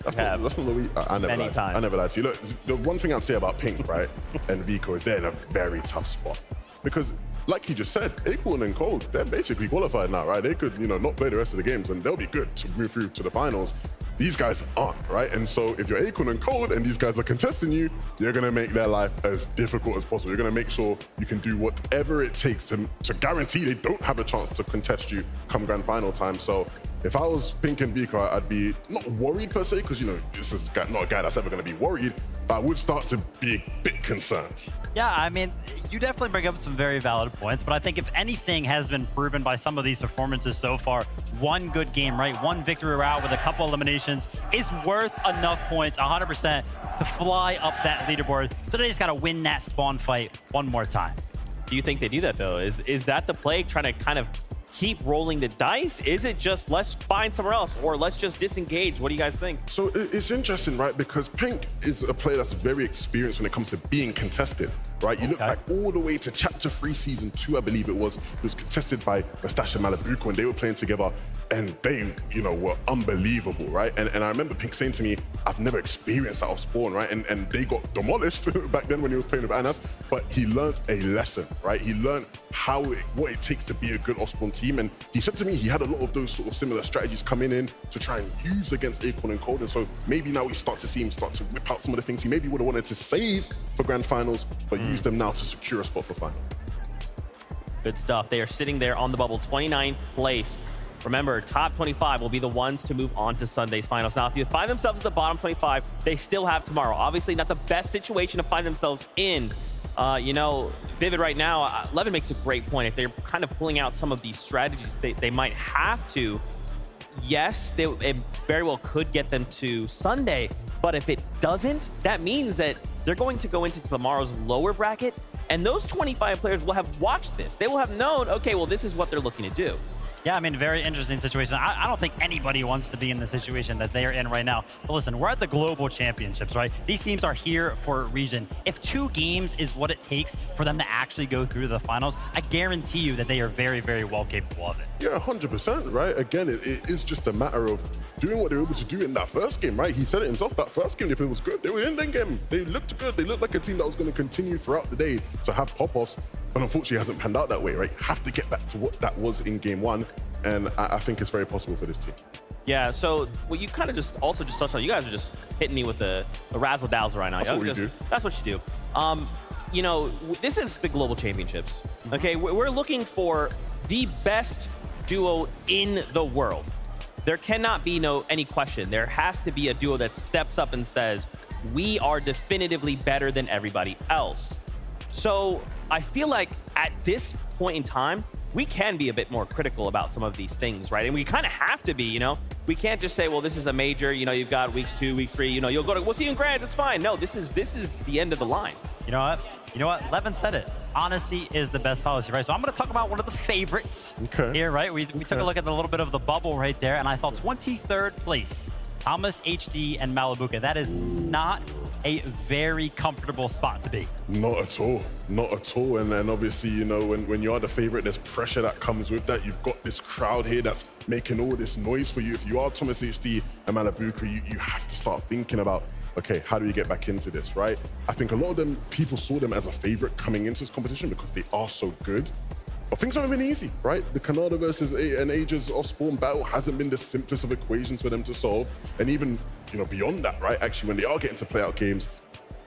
That's not the way. I never lied. I never lied to you. Look, the one thing I'd say about Pink, right, and Vico is they're in a very tough spot. Because, like you just said, Acorn and Cold, they're basically qualified now, right? They could, you know, not play the rest of the games and they'll be good to move through to the finals. These guys aren't, right? And so if you're Acorn and Cold and these guys are contesting you, you're gonna make their life as difficult as possible. You're gonna make sure you can do whatever it takes to guarantee they don't have a chance to contest you come grand final time. So if I was Pink and Vico, I'd be not worried per se, because, you know, this is not a guy that's ever gonna be worried, but I would start to be a bit concerned. Yeah, I mean, you definitely bring up some very valid points, but I think if anything has been proven by some of these performances so far, one good game, right? One victory route with a couple eliminations is worth enough points, 100%, to fly up that leaderboard. So they just got to win that spawn fight one more time. Do you think they do that, though? Is that the play, trying to kind of keep rolling the dice? Is it just let's find somewhere else, or let's just disengage? What do you guys think? So it's interesting, right? Because Pink is a player that's very experienced when it comes to being contested, right? You look back all the way to Chapter 3, Season 2, I believe it was contested by Mustache and Malabuko when they were playing together, and they, you know, were unbelievable, right? And I remember Pink saying to me, I've never experienced that off spawn, right? And they got demolished back then when he was playing with Anas, but he learned a lesson, right? He learned what it takes to be a good off spawn team. And he said to me he had a lot of those sort of similar strategies coming in to try and use against Acorn and Cold. And so maybe now we start to see him start to whip out some of the things he maybe would have wanted to save for grand finals, but use them now to secure a spot for final. Good stuff. They are sitting there on the bubble, 29th place. Remember, top 25 will be the ones to move on to Sunday's finals. Now, if you find themselves at the bottom 25, they still have tomorrow. Obviously, not the best situation to find themselves in. You know, Vivid right now, Levin makes a great point. If they're kind of pulling out some of these strategies, they might have to. Yes, it very well could get them to Sunday, but if it doesn't, that means that they're going to go into tomorrow's lower bracket, and those 25 players will have watched this. They will have known, okay, well, this is what they're looking to do. Yeah, I mean, very interesting situation. I don't think anybody wants to be in the situation that they are in right now. But listen, we're at the global championships, right? These teams are here for a reason. If 2 games is what it takes for them to actually go through the finals, I guarantee you that they are very, very well capable of it. Yeah, 100%, right? Again, it is just a matter of doing what they were able to do in that first game, right? He said it himself, that first game, if it was good, they were in that game. They looked good. They looked like a team that was going to continue throughout the day to have pop-offs, but unfortunately it hasn't panned out that way, right? Have to get back to what that was in game 1. And I think it's very possible for this team. Yeah, so what you kind of just touched on, you guys are just hitting me with a razzle-dazzle right now. That's what we do. That's what you do. You know, this is the global championships. Okay, we're looking for the best duo in the world. There cannot be any question. There has to be a duo that steps up and says, we are definitively better than everybody else. So I feel like at this point in time, we can be a bit more critical about some of these things, right? And we kind of have to be, you know? We can't just say, well, this is a major, you know, you've got weeks 2, week 3, you know, you'll go to, we'll see you in grands, it's fine. No, this is the end of the line. You know what? Levin said it. Honesty is the best policy, right? So I'm going to talk about one of the favorites here, right? We took a look at a little bit of the bubble right there, and I saw 23rd place, Thomas, HD, and Malabuka. That is not a very comfortable spot to be. Not at all. Not at all. And then obviously, you know, when you are the favorite, there's pressure that comes with that. You've got this crowd here that's making all this noise for you. If you are Thomas, HD, and Malabuka, you have to start thinking about, okay, how do we get back into this, right? I think a lot of them, people saw them as a favorite coming into this competition because they are so good. But things haven't been easy, right? The Canada versus an Aegis off-spawn battle hasn't been the simplest of equations for them to solve. And even, you know, beyond that, right? Actually, when they are getting to play out games,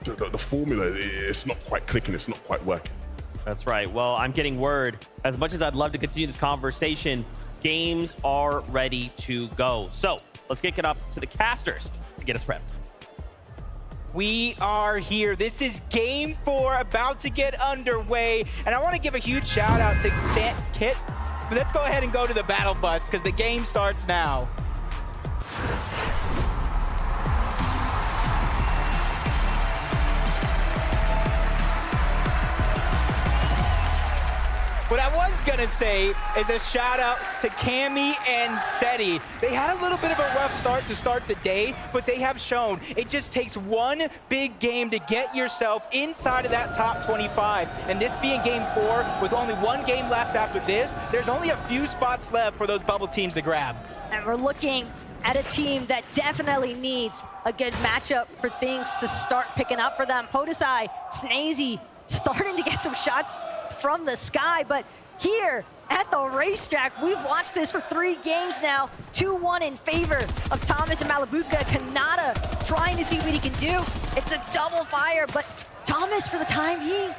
the formula, it's not quite clicking, it's not quite working. That's right. Well, I'm getting word. As much as I'd love to continue this conversation, games are ready to go. So let's kick it up to the casters to get us prepped. We are here. This is game 4 about to get underway. And I want to give a huge shout out to Kit. But let's go ahead and go to the battle bus because the game starts now. What I was gonna say is a shout out to Cammy and Seti. They had a little bit of a rough start to start the day, but they have shown it just takes one big game to get yourself inside of that top 25. And this being game 4, with only one game left after this, there's only a few spots left for those bubble teams to grab. And we're looking at a team that definitely needs a good matchup for things to start picking up for them. Podesai, Snazy, starting to get some shots from the sky, but here at the racetrack, we've watched this for 3 games now. 2-1 in favor of Thomas and Malabuka. Kanata trying to see what he can do. It's a double fire, but Thomas, for the time being,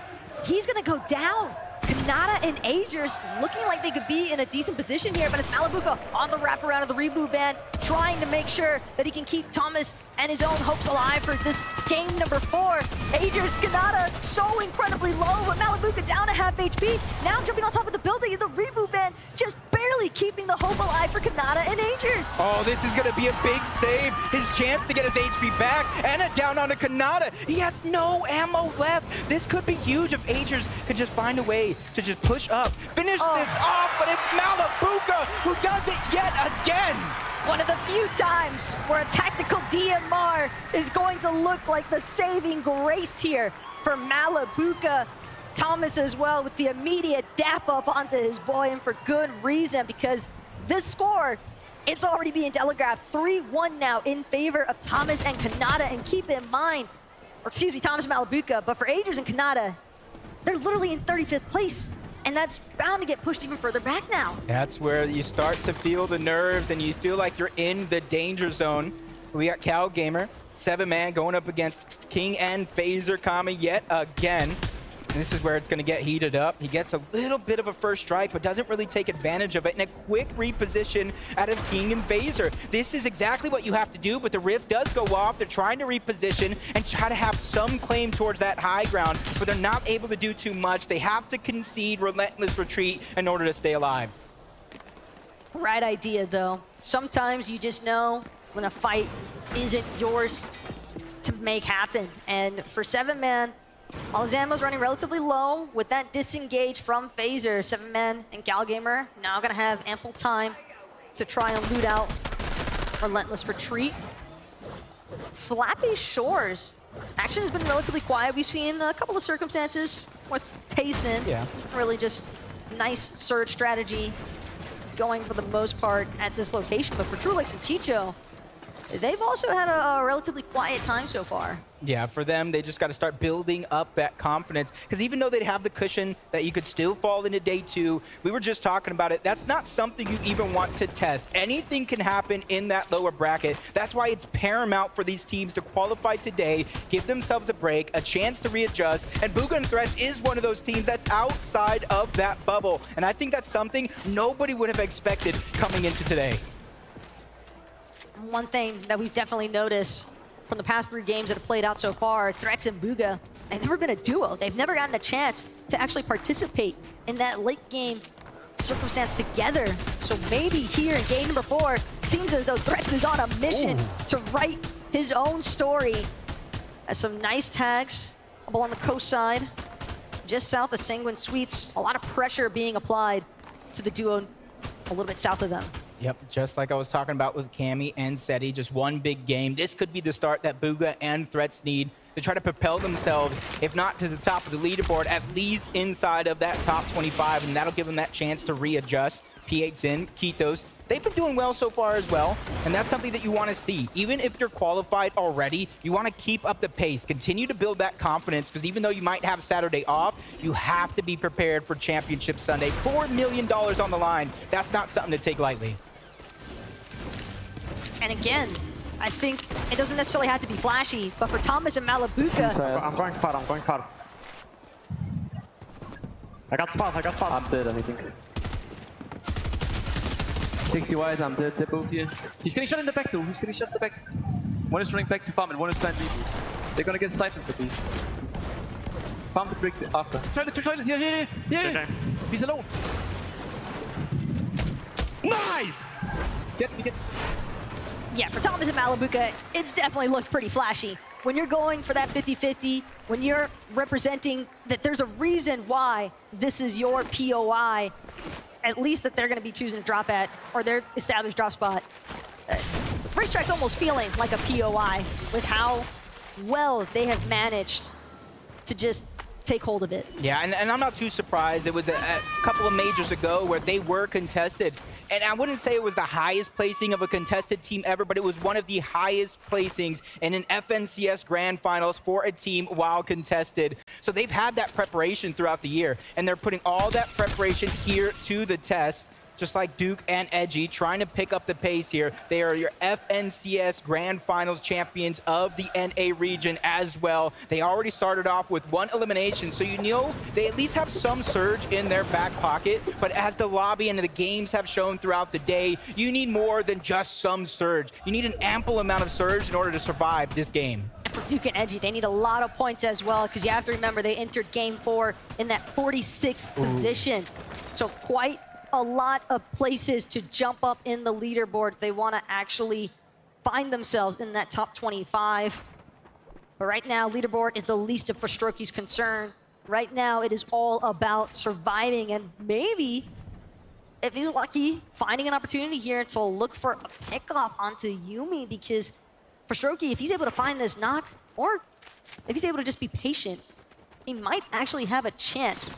he's gonna go down. Kanata and Agers looking like they could be in a decent position here, but it's Malabuka on the wraparound of the reboot band, trying to make sure that he can keep Thomas and his own hopes alive for this game number 4. Agers, Kanata so incredibly low, but Malabuka down to half HP. Now jumping on top of the building, and the reboot band just barely keeping the hope alive for Kanata and Agers. Oh, this is gonna be a big save. His chance to get his HP back, and a down onto Kanata. He has no ammo left. This could be huge if Agers could just find a way to just push up, finish this off, but it's Malabuka who does it yet again. One of the few times where a tactical DMR is going to look like the saving grace here for Malabuka. Thomas as well with the immediate dap up onto his boy, and for good reason, because this score, it's already being telegraphed. 3-1 now in favor of Thomas and Kanata, and keep in mind, or excuse me, Thomas and Malabuka, but for Agers and Kanata, they're literally in 35th place, and that's bound to get pushed even further back now. That's where you start to feel the nerves and you feel like you're in the danger zone. We got Cal Gamer, 7-man going up against King and Phaser Kami yet again. And this is where it's going to get heated up. He gets a little bit of a first strike, but doesn't really take advantage of it. And a quick reposition out of King and Phaser. This is exactly what you have to do, but the rift does go off. They're trying to reposition and try to have some claim towards that high ground, but they're not able to do too much. They have to concede relentless retreat in order to stay alive. Right idea, though. Sometimes you just know when a fight isn't yours to make happen. And for 7-man, all his ammo's running relatively low with that disengage from Phaser. 7-man and Galgamer now gonna have ample time to try and loot out relentless retreat. Slappy Shores action has been relatively quiet. We've seen a couple of circumstances with Tayson. Yeah. Really just nice surge strategy going for the most part at this location. But for Trulix and Chicho, they've also had a relatively quiet time so far. Yeah, for them, they just got to start building up that confidence. Because even though they'd have the cushion that you could still fall into day 2, we were just talking about it, that's not something you even want to test. Anything can happen in that lower bracket. That's why it's paramount for these teams to qualify today, give themselves a break, a chance to readjust. And Bugha and Threats is one of those teams that's outside of that bubble. And I think that's something nobody would have expected coming into today. One thing that we've definitely noticed from the past 3 games that have played out so far, Threats and Bugha, they've never been a duo. They've never gotten a chance to actually participate in that late game circumstance together. So maybe here in game number 4, seems as though Threats is on a mission to write his own story. As some nice tags up along the coast side, just south of Sanguine Suites. A lot of pressure being applied to the duo a little bit south of them. Yep, just like I was talking about with Cammy and Seti, just one big game. This could be the start that Bugha and Threats need to try to propel themselves, if not to the top of the leaderboard, at least inside of that top 25, and that'll give them that chance to readjust. P8 Zin, Kitos, they've been doing well so far as well, and that's something that you want to see. Even if you're qualified already, you want to keep up the pace, continue to build that confidence, because even though you might have Saturday off, you have to be prepared for Championship Sunday. $4 million on the line. That's not something to take lightly. And again, I think it doesn't necessarily have to be flashy, but for Thomas and Malabuka... I'm going far, I'm going far. I got spot. I'm dead, I think. 60 wide, I'm dead, they're both here. He's getting shot in the back though, One is running back to farm and one is plant B. They're gonna get siphoned for B. Farm the brick after. Toilet, here. Okay. He's alone. Nice! Get. Yeah, for Thomas and Malabuka, it's definitely looked pretty flashy. When you're going for that 50-50, when you're representing that there's a reason why this is your POI, at least that they're going to be choosing to drop at, or their established drop spot. Racetrack's almost feeling like a POI with how well they have managed to just take hold of it. Yeah, and I'm not too surprised. It was a couple of majors ago where they were contested. And I wouldn't say it was the highest placing of a contested team ever, but it was one of the highest placings in an FNCS Grand Finals for a team while contested. So they've had that preparation throughout the year, and they're putting all that preparation here to the test. Just like Duke and Edgy, trying to pick up the pace here. They are your FNCS Grand Finals champions of the NA region as well. They already started off with 1 elimination, so you know they at least have some surge in their back pocket. But as the lobby and the games have shown throughout the day, you need more than just some surge. You need an ample amount of surge in order to survive this game. And for Duke and Edgy, they need a lot of points as well, because you have to remember they entered Game 4 in that 46th position. So quite a lot of places to jump up in the leaderboard if they want to actually find themselves in that top 25. But right now, leaderboard is the least of Frostroki's concern. Right now, it is all about surviving and maybe, if he's lucky, finding an opportunity here to look for a pickoff onto Yuumi, because Frostroki, if he's able to find this knock, or if he's able to just be patient, he might actually have a chance.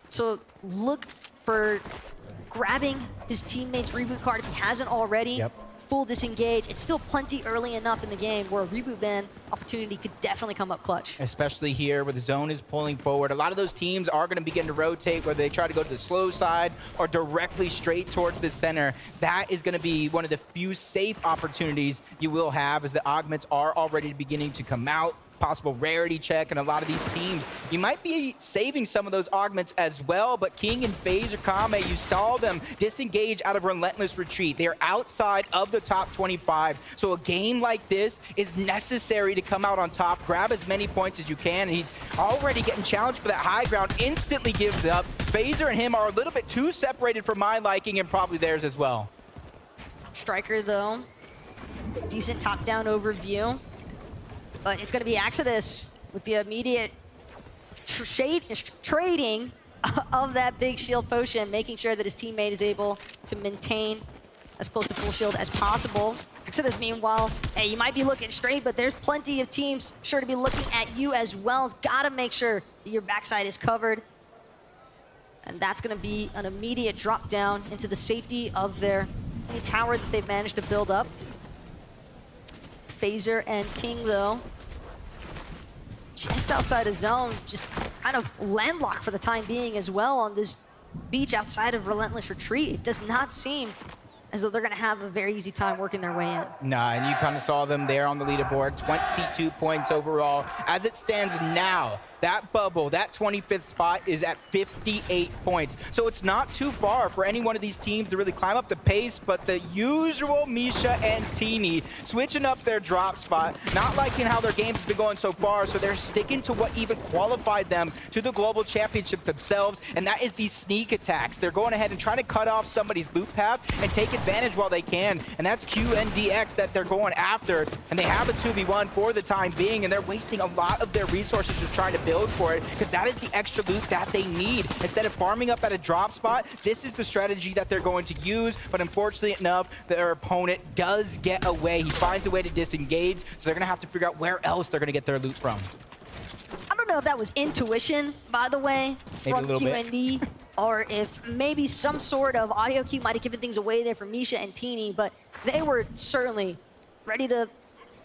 So look for grabbing his teammate's reboot card if he hasn't already. Full disengage. It's still plenty early enough in the game where a reboot ban opportunity could definitely come up clutch. Especially here where the zone is pulling forward. A lot of those teams are going to begin to rotate, whether they try to go to the slow side or directly straight towards the center. That is going to be one of the few safe opportunities you will have, as the augments are already beginning to come out. Possible rarity check, and a lot of these teams, you might be saving some of those augments as well, but King and FaZe or Kame, you saw them disengage out of Relentless Retreat. They're outside of the top 25, so a game like this is necessary to come out on top, grab as many points as you can, and he's already getting challenged for that high ground, instantly gives up. Phaser and him are a little bit too separated for my liking, and probably theirs as well. Striker, though, decent top-down overview. But it's going to be Exodus with the immediate trading of that big shield potion, making sure that his teammate is able to maintain as close to full shield as possible. Exodus, meanwhile, hey, you might be looking straight, but there's plenty of teams sure to be looking at you as well. Got to make sure that your backside is covered. And that's going to be an immediate drop down into the safety of their tower that they've managed to build up. Phaser and King, though, just outside of zone, just kind of landlocked for the time being as well on this beach outside of Relentless Retreat. It does not seem as though they're going to have a very easy time working their way in. Nah, and you kind of saw them there on the leaderboard, 22 points overall. As it stands now, that bubble, that 25th spot is at 58 points. So it's not too far for any one of these teams to really climb up the pace, but the usual Misha and Teeny switching up their drop spot, not liking how their games have been going so far, so they're sticking to what even qualified them to the Global Championship themselves, and that is these sneak attacks. They're going ahead and trying to cut off somebody's boot path and take advantage while they can, and that's QNDX that they're going after, and they have a 2v1 for the time being, and they're wasting a lot of their resources just trying to build for it, because that is the extra loot that they need. Instead of farming up at a drop spot, this is the strategy that they're going to use, but unfortunately enough, their opponent does get away. He finds a way to disengage, so they're going to have to figure out where else they're going to get their loot from. I don't know if that was intuition, by the way, maybe from QND, or if maybe some sort of audio cue might have given things away there for Misha and Teeny, but they were certainly ready to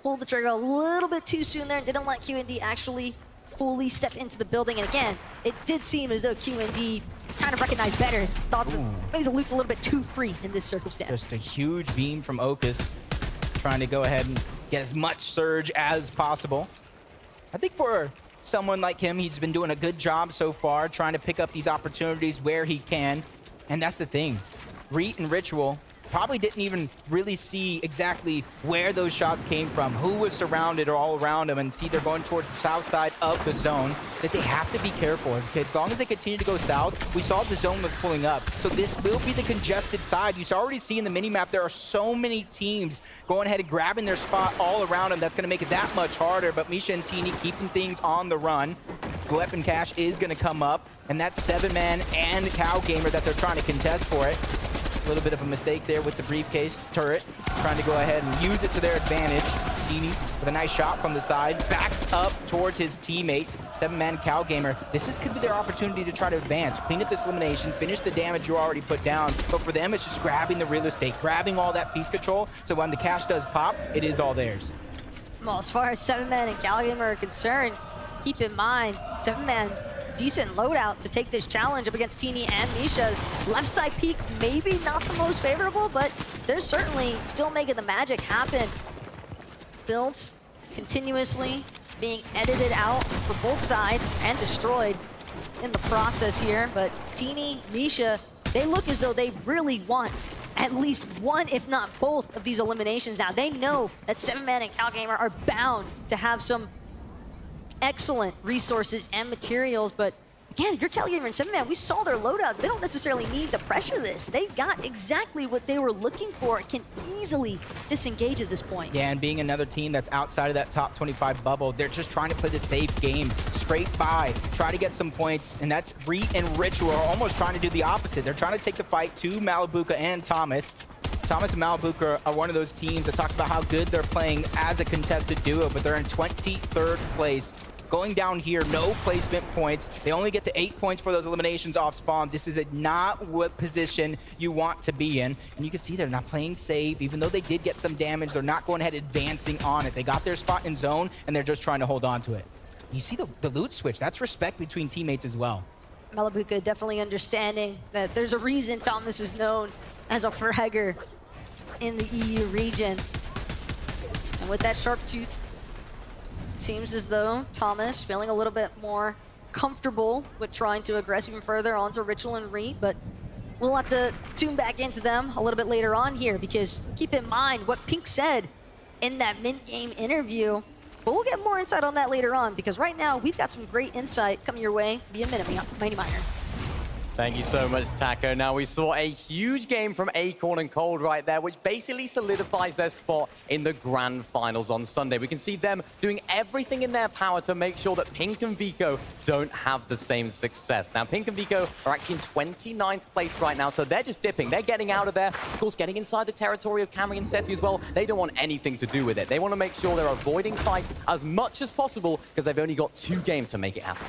pull the trigger a little bit too soon there and didn't let QND actually fully step into the building. And again, it did seem as though QND kind of recognized better, thought that maybe the loot's a little bit too free in this circumstance. Just a huge beam from Okus, trying to go ahead and get as much surge as possible. I think for someone like him, he's been doing a good job so far, trying to pick up these opportunities where he can. And that's the thing. Reet and Ritual, probably didn't even really see exactly where those shots came from, who was surrounded or all around them, and see they're going towards the south side of the zone, that they have to be careful. Because as long as they continue to go south, we saw the zone was pulling up. So this will be the congested side. You already see in the mini-map, there are so many teams going ahead and grabbing their spot all around them. That's going to make it that much harder. But Misha and Teeny keeping things on the run. Weapon cache is going to come up, and that's 7-man and Cow Gamer that they're trying to contest for it. A little bit of a mistake there with the briefcase turret, trying to go ahead and use it to their advantage. Teeny with a nice shot from the side, backs up towards his teammate. 7-man Cow Gamer. This could be their opportunity to try to advance, clean up this elimination, finish the damage you already put down. But for them, it's just grabbing the real estate, grabbing all that piece control, so when the cache does pop, it is all theirs. Well, as far as 7-man and Cow Gamer are concerned, keep in mind, 7-man, decent loadout to take this challenge up against Teeny and Misha. Left side peek, maybe not the most favorable, but they're certainly still making the magic happen. Builds continuously being edited out for both sides and destroyed in the process here. But Teeny, Misha, they look as though they really want at least one, if not both, of these eliminations now. They know that 7-man and Cow Gamer are bound to have some excellent resources and materials, but again, if you're Cow Gamer and 7-man, we saw their loadouts. They don't necessarily need to pressure this. They've got exactly what they were looking for. It can easily disengage at this point. Yeah, and being another team that's outside of that top 25 bubble, they're just trying to play the safe game, scrape by, try to get some points, and that's Reet and Ritual are almost trying to do the opposite. They're trying to take the fight to Malibuca and Thomas. Thomas and Malibuca are one of those teams that talked about how good they're playing as a contested duo, but they're in 23rd place. Going down here, no placement points. They only get to 8 points for those eliminations off spawn. This is not what position you want to be in. And you can see they're not playing safe. Even though they did get some damage, they're not going ahead advancing on it. They got their spot in zone, and they're just trying to hold on to it. You see the loot switch. That's respect between teammates as well. Malibuca definitely understanding that there's a reason Thomas is known as a fragger in the EU region. And with that sharp tooth, seems as though Thomas feeling a little bit more comfortable with trying to aggress even further onto Ritual and Reet, but we'll have to tune back into them a little bit later on here, because keep in mind what Pink said in that mid-game interview, but we'll get more insight on that later on, because right now we've got some great insight coming your way via Mini Miner. Thank you so much, Taco. Now, we saw a huge game from Acorn and Cold right there, which basically solidifies their spot in the grand finals on Sunday. We can see them doing everything in their power to make sure that Pink and Vico don't have the same success. Now, Pink and Vico are actually in 29th place right now, so they're just dipping. They're getting out of there. Of course, getting inside the territory of Camry and Sethi as well. They don't want anything to do with it. They want to make sure they're avoiding fights as much as possible, because they've only got 2 games to make it happen.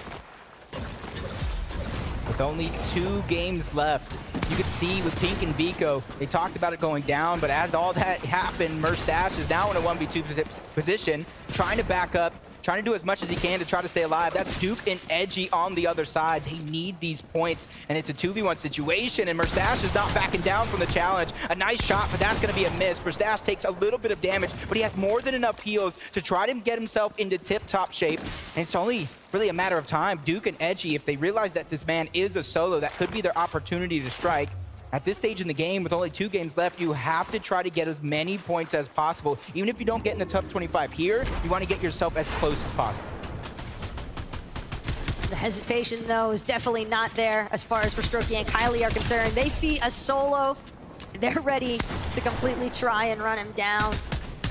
With only 2 games left, you could see with Pink and Vico, they talked about it going down, but as all that happened, Merstash is now in a 1v2 position, trying to back up, trying to do as much as he can to try to stay alive. That's Duke and Edgy on the other side. They need these points, and it's a 2v1 situation, and Merstash is not backing down from the challenge. A nice shot, but that's going to be a miss. Merstash takes a little bit of damage, but he has more than enough heals to try to get himself into tip-top shape, and it's only really a matter of time. Duke and Edgy, if they realize that this man is a solo, that could be their opportunity to strike. At this stage in the game, with only 2 games left, you have to try to get as many points as possible. Even if you don't get in the top 25 here, you want to get yourself as close as possible. The hesitation, though, is definitely not there as far as Strokey and Kylie are concerned. They see a solo. They're ready to completely try and run him down,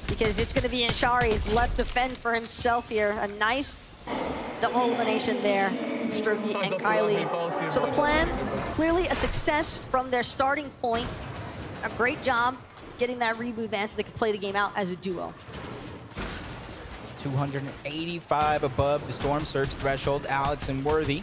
because it's going to be Inshari left to fend for himself here. A nice double elimination there, Strokey and Kylie. So the plan, clearly a success from their starting point. A great job getting that reboot ban so they can play the game out as a duo. 285 above the Storm Surge threshold. Alex and Worthy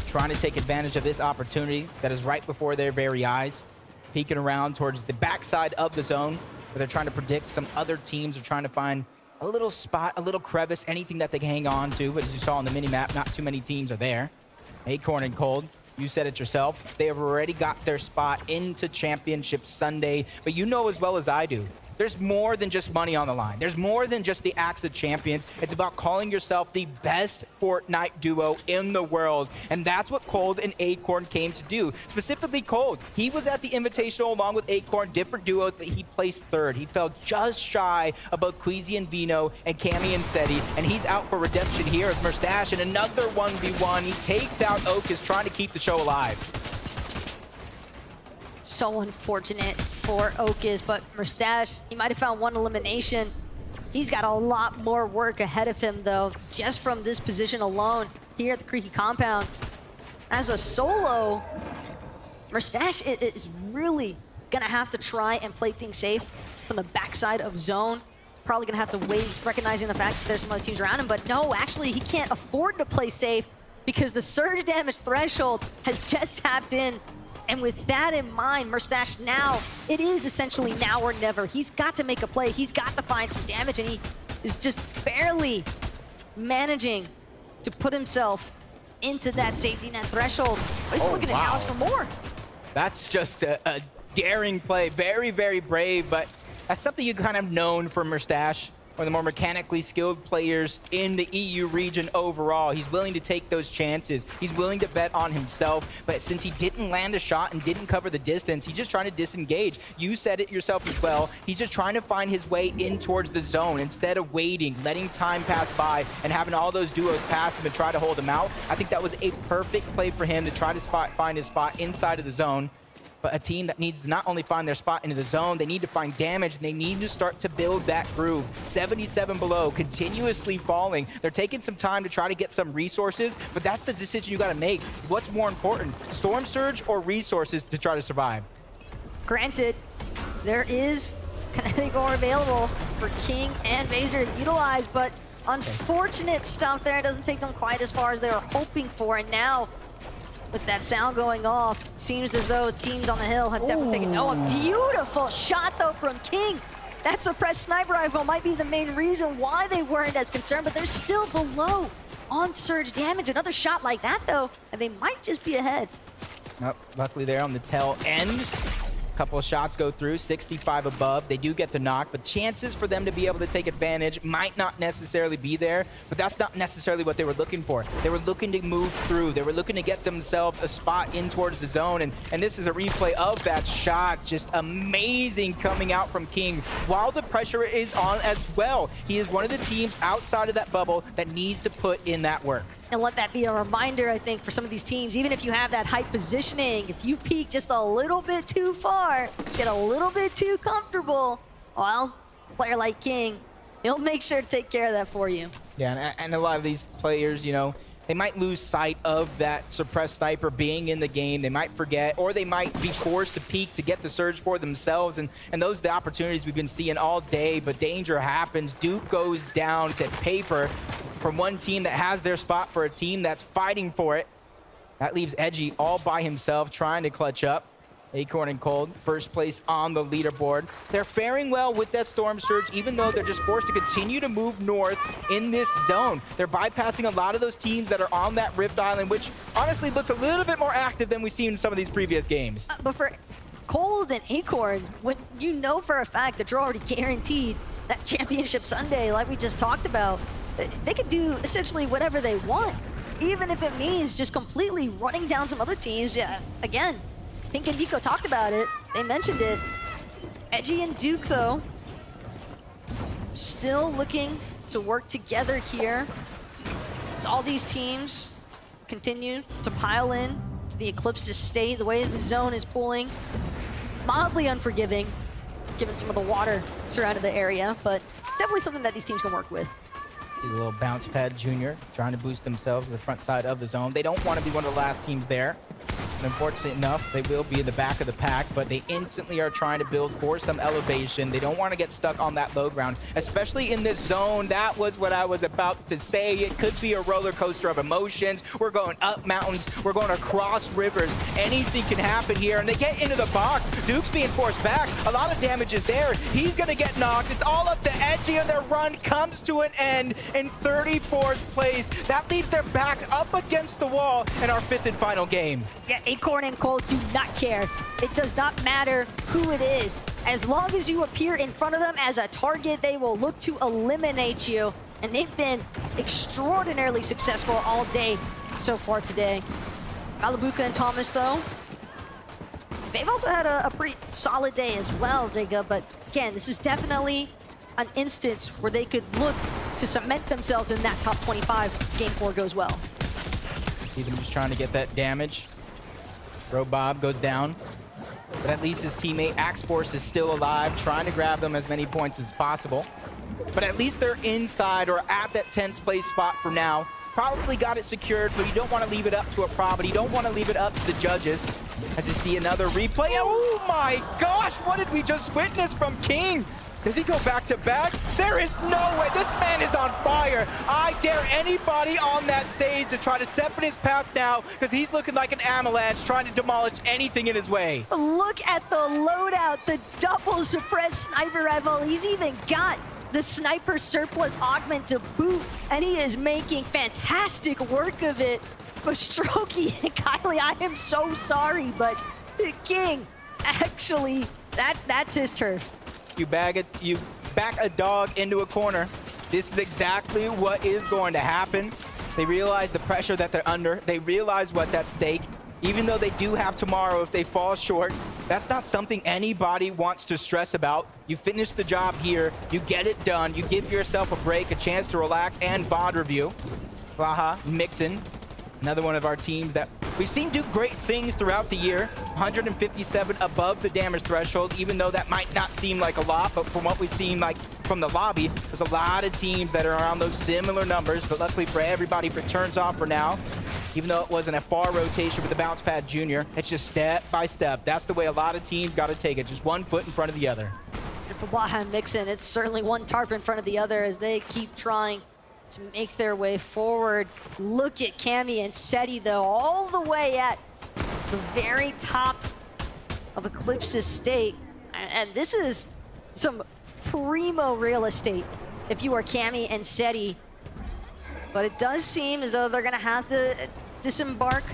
trying to take advantage of this opportunity that is right before their very eyes. Peeking around towards the backside of the zone, where they're trying to predict some other teams are trying to find a little spot, a little crevice, anything that they can hang on to. But as you saw on the mini-map, not too many teams are there. Acorn and Cold, you said it yourself. They have already got their spot into Championship Sunday. But you know as well as I do, there's more than just money on the line. There's more than just the Axe of Champions. It's about calling yourself the best Fortnite duo in the world. And that's what Cold and Acorn came to do. Specifically Cold. He was at the Invitational along with Acorn, different duos, but he placed third. He fell just shy of both Queasy and Vino and Cammy and Seti. And he's out for redemption here as Mustache in another 1v1. He takes out Oak, is trying to keep the show alive. So unfortunate for Oakis, but Mustache, he might have found one elimination. He's got a lot more work ahead of him, though, just from this position alone here at the Creaky compound. As a solo, Mustache is really gonna have to try and play things safe from the backside of zone. Probably gonna have to wait, recognizing the fact that there's some other teams around him, but no, actually, he can't afford to play safe because the surge damage threshold has just tapped in. And with that in mind, Mustache now, it is essentially now or never. He's got to make a play. He's got to find some damage, and he is just barely managing to put himself into that safety net threshold. But he's looking to challenge for more. That's just a daring play. Very, very brave, but that's something you kind of known from Mustache, one of the more mechanically skilled players in the EU region overall. He's willing to take those chances. He's willing to bet on himself, but since he didn't land a shot and didn't cover the distance, he's just trying to disengage. You said it yourself as well. He's just trying to find his way in towards the zone instead of waiting, letting time pass by and having all those duos pass him and try to hold him out. I think that was a perfect play for him to try to find his spot inside of the zone. But a team that needs to not only find their spot into the zone, they need to find damage, and they need to start to build that groove. 77 below, continuously falling. They're taking some time to try to get some resources, but that's the decision you gotta make. What's more important, Storm Surge or resources to try to survive? Granted, there is kinetic ore available for King and Vaser to utilize, but unfortunate stuff there. It doesn't take them quite as far as they were hoping for, and now with that sound going off, it seems as though teams on the hill have definitely taken... Oh, a beautiful shot, though, from King. That suppressed sniper rifle might be the main reason why they weren't as concerned, but they're still below on surge damage. Another shot like that, though, and they might just be ahead. Oh, luckily they're on the tail end. Couple of shots go through, 65 above. They do get the knock, but chances for them to be able to take advantage might not necessarily be there, but that's not necessarily what they were looking for. They were looking to move through. They were looking to get themselves a spot in towards the zone, and this is a replay of that shot. Just amazing coming out from King while the pressure is on as well. He is one of the teams outside of that bubble that needs to put in that work. And let that be a reminder, I think, for some of these teams, even if you have that height positioning, if you peek just a little bit too far, get a little bit too comfortable, well, a player like King, he'll make sure to take care of that for you. Yeah, and a lot of these players, you know, they might lose sight of that suppressed sniper being in the game. They might forget, or they might be forced to peek to get the surge for themselves. And those are the opportunities we've been seeing all day, but danger happens. Duke goes down to paper from one team that has their spot for a team that's fighting for it. That leaves Edgy all by himself trying to clutch up. Acorn and Cold, first place on the leaderboard. They're faring well with that Storm Surge, even though they're just forced to continue to move north in this zone. They're bypassing a lot of those teams that are on that Rift Island, which honestly looks a little bit more active than we've seen in some of these previous games. But for Cold and Acorn, when you know for a fact that you're already guaranteed that Championship Sunday, like we just talked about, they could do essentially whatever they want, even if it means just completely running down some other teams. Again, Pink and Vico talked about it. They mentioned it. Edgy and Duke, though, still looking to work together here as all these teams continue to pile in to the Eclipse's state. The way the zone is pulling, mildly unforgiving, given some of the water surrounding the area, but definitely something that these teams can work with. A little bounce pad junior trying to boost themselves to the front side of the zone. They don't want to be one of the last teams there. And unfortunately enough, they will be in the back of the pack, but they instantly are trying to build for some elevation. They don't want to get stuck on that low ground, especially in this zone. That was what I was about to say. It could be a roller coaster of emotions. We're going up mountains. We're going across rivers. Anything can happen here, and they get into the box. Duke's being forced back. A lot of damage is there. He's going to get knocked. It's all up to Edgy, and their run comes to an end. in 34th place. That leaves their backs up against the wall in our 5th and final game. Yeah, Acorn and Cold do not care. It does not matter who it is. As long as you appear in front of them as a target, they will look to eliminate you. And they've been extraordinarily successful all day so far today. Malabuka and Thomas, though, they've also had a pretty solid day as well, Jacob. But again, this is definitely an instance where they could look to cement themselves in that top 25 game 4 goes well. See them just trying to get that damage. Robob goes down, but at least his teammate Axe Force is still alive, trying to grab them as many points as possible. But at least they're inside or at that 10th place spot for now. Probably got it secured, but you don't want to leave it up to a pro, but you don't want to leave it up to the judges. As you see another replay. Oh my gosh, what did we just witness from King? Does he go back to back? There is no way. This man is on fire. I dare anybody on that stage to try to step in his path now, because he's looking like an avalanche trying to demolish anything in his way. Look at the loadout, the double suppressed sniper rifle. He's even got the sniper surplus augment to boot, and he is making fantastic work of it. But Strokey and Kylie, I am so sorry, but King, actually, that's his turf. You back a dog into a corner. This is exactly what is going to happen. They realize the pressure that they're under. They realize what's at stake. Even though they do have tomorrow if they fall short, that's not something anybody wants to stress about. You finish the job here, you get it done, you give yourself a break, a chance to relax and VOD review. Blaha, Mixon, another one of our teams that we've seen do great things throughout the year. 157 above the damage threshold, even though that might not seem like a lot, but from what we've seen like from the lobby, there's a lot of teams that are around those similar numbers, but luckily for everybody, if it turns off for now, even though it wasn't a far rotation with the bounce pad junior, it's just step by step. That's the way a lot of teams got to take it, just one foot in front of the other. For Blaha and Mixon, it's certainly one tarp in front of the other as they keep trying to make their way forward. Look at Cammy and Seti, though, all the way at the very top of Eclipse's state. And this is some primo real estate if you are Cammy and Seti. But it does seem as though they're going to have to disembark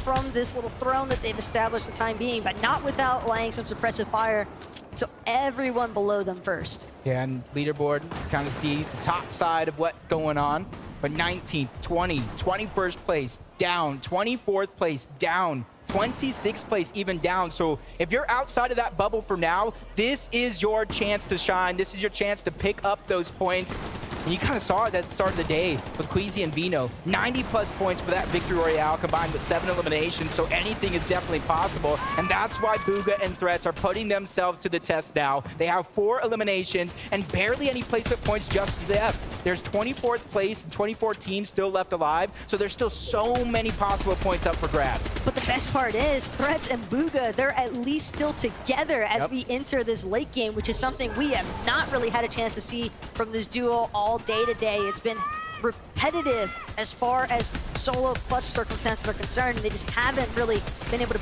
from this little throne that they've established for the time being, but not without laying some suppressive fire. So everyone below them first. Yeah, and leaderboard, kind of see the top side of what's going on. But 19th, 20, 21st place, down. 24th place, down. 26th place, even down. So if you're outside of that bubble for now, this is your chance to shine. This is your chance to pick up those points. And you kind of saw it at the start of the day with Queasy and Vino. 90+ points for that Victory Royale combined with 7 eliminations, so anything is definitely possible. And that's why Bugha and Threats are putting themselves to the test now. They have 4 eliminations and barely any placement points just left. There's 24th place and 24 teams still left alive, so there's still so many possible points up for grabs. But the best part is Threats and Bugha, they're at least still together as we enter this late game, which is something we have not really had a chance to see from this duo all day today. It's been repetitive as far as solo clutch circumstances are concerned, and they just haven't really been able to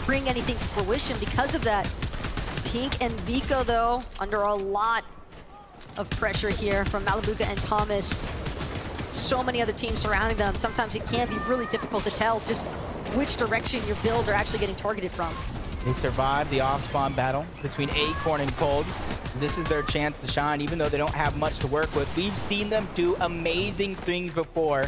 bring anything to fruition because of that. Pink and Vico, though, under a lot of pressure here from Malabuka and Thomas. So many other teams surrounding them. Sometimes it can be really difficult to tell just which direction your builds are actually getting targeted from. They survived the off-spawn battle between Acorn and Cold. This is their chance to shine, even though they don't have much to work with. We've seen them do amazing things before.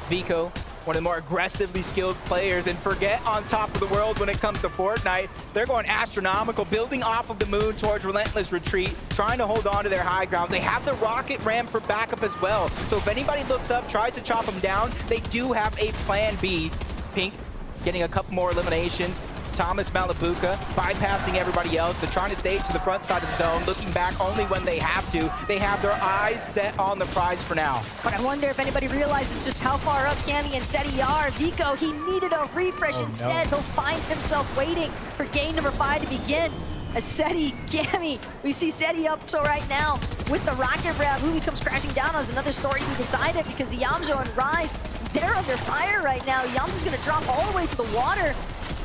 Vico, one of the more aggressively skilled players, and forget on top of the world when it comes to Fortnite. They're going astronomical, building off of the moon towards Relentless Retreat, trying to hold on to their high ground. They have the rocket ram for backup as well. So if anybody looks up, tries to chop them down, they do have a plan B. Pink getting a couple more eliminations. Thomas, Malabuka, bypassing everybody else. They're trying to stay to the front side of the zone, looking back only when they have to. They have their eyes set on the prize for now. But I wonder if anybody realizes just how far up Cammy and Seti are. Vico, he needed a refresh instead. He'll find himself waiting for game number 5 to begin. As Seti, Cammy, we see Seti up so right now with the rocket grab. Who he comes crashing down on is another story we decided, because Yamzo and Rise, they're under fire right now. Yamzo's gonna drop all the way to the water.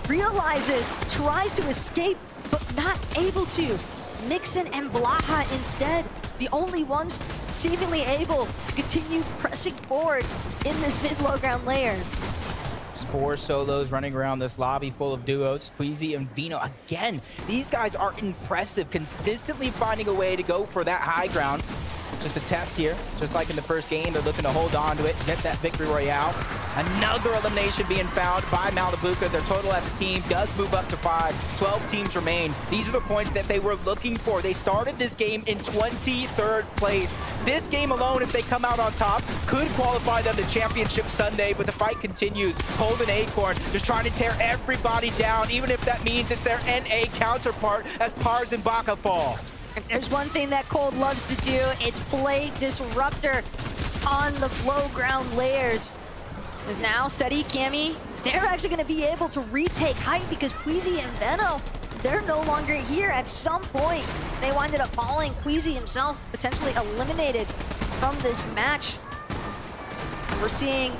Realizes, tries to escape, but not able to. Mixon and Blaha instead the only ones seemingly able to continue pressing forward in this mid-low ground layer. 4 solos running around this lobby full of duos. Squeezy and Vino again. These guys are impressive, consistently finding a way to go for that high ground. Just a test here, just like in the first game, they're looking to hold on to it, get that victory royale. Another elimination being found by Malabuca. Their total as a team does move up to 5. 12 teams remain. These are the points that they were looking for. They started this game in 23rd place. This game alone, if they come out on top, could qualify them to Championship Sunday, but the fight continues. Cold and Acorn just trying to tear everybody down, even if that means it's their NA counterpart as Pars and Baka fall. If there's one thing that Cold loves to do, it's play disruptor on the low ground layers. Because now Seti, Cammy, they're actually going to be able to retake height because Queasy and Veno, they're no longer here. At some point, they winded up falling. Queasy himself potentially eliminated from this match. We're seeing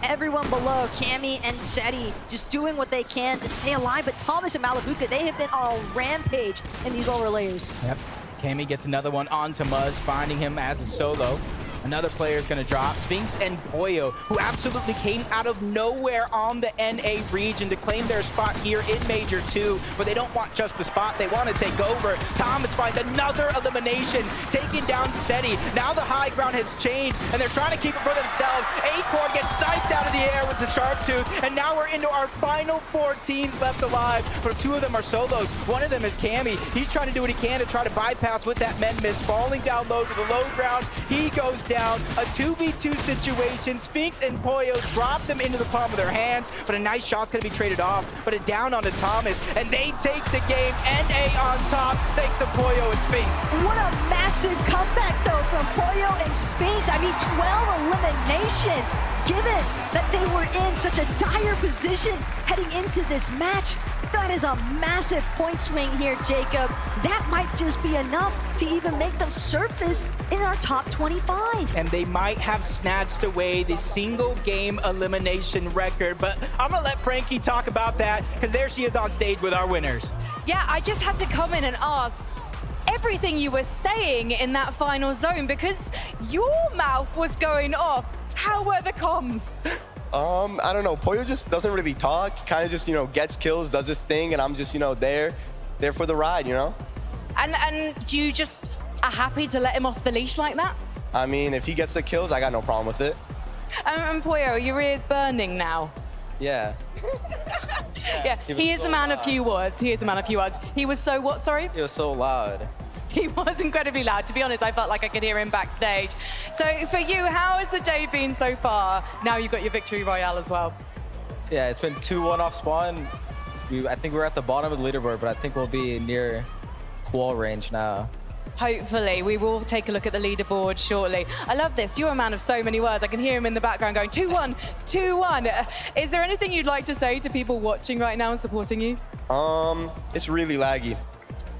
everyone below, Cammy and Seti, just doing what they can to stay alive. But Thomas and Malabuca, they have been on a rampage in these lower layers. Yep. Cammy gets another one onto Muzz, finding him as a solo. Another player is going to drop. Sphinx and Poyo, who absolutely came out of nowhere on the NA region to claim their spot here in Major 2, but they don't want just the spot. They want to take over. Thomas finds another elimination, taking down Seti. Now the high ground has changed, and they're trying to keep it for themselves. Acorn gets sniped out of the air with the Sharp Tooth, and now we're into our final 4 teams left alive, but 2 of them are solos. One of them is Cammy. He's trying to do what he can to try to bypass with that men miss, falling down low to the low ground. He goes down. A 2v2 situation. Sphinx and Poyo drop them into the palm of their hands, but a nice shot's gonna be traded off, but a down onto Thomas, and they take the game. NA on top, thanks to Poyo and Sphinx. What a massive comeback, though, from Poyo and Sphinx. I mean, 12 eliminations, given that they were in such a dire position heading into this match. That is a massive point swing here, Jacob. That might just be enough to even make them surface in our top 25. And they might have snatched away the single game elimination record, but I'm gonna let Frankie talk about that, because there she is on stage with our winners. Yeah, I just had to come in and ask everything you were saying in that final zone, because your mouth was going off. How were the comms? I don't know. Poyo just doesn't really talk. Kind of just, gets kills, does his thing, and I'm just, there for the ride, And do you just are happy to let him off the leash like that? I mean, if he gets the kills, I got no problem with it. And Poyo, your ear's burning now. Yeah. Yeah, he is a man of few words. He is a man of few words. He was so what, sorry? He was so loud. He was incredibly loud. To be honest, I felt like I could hear him backstage. So for you, how has the day been so far? Now you've got your victory royale as well. Yeah, it's been 2-1 off spawn. I think we're at the bottom of the leaderboard, but I think we'll be near qual range now. Hopefully, we will take a look at the leaderboard shortly. I love this. You're a man of so many words. I can hear him in the background going 2-1, 2-1. Is there anything you'd like to say to people watching right now and supporting you? It's really laggy.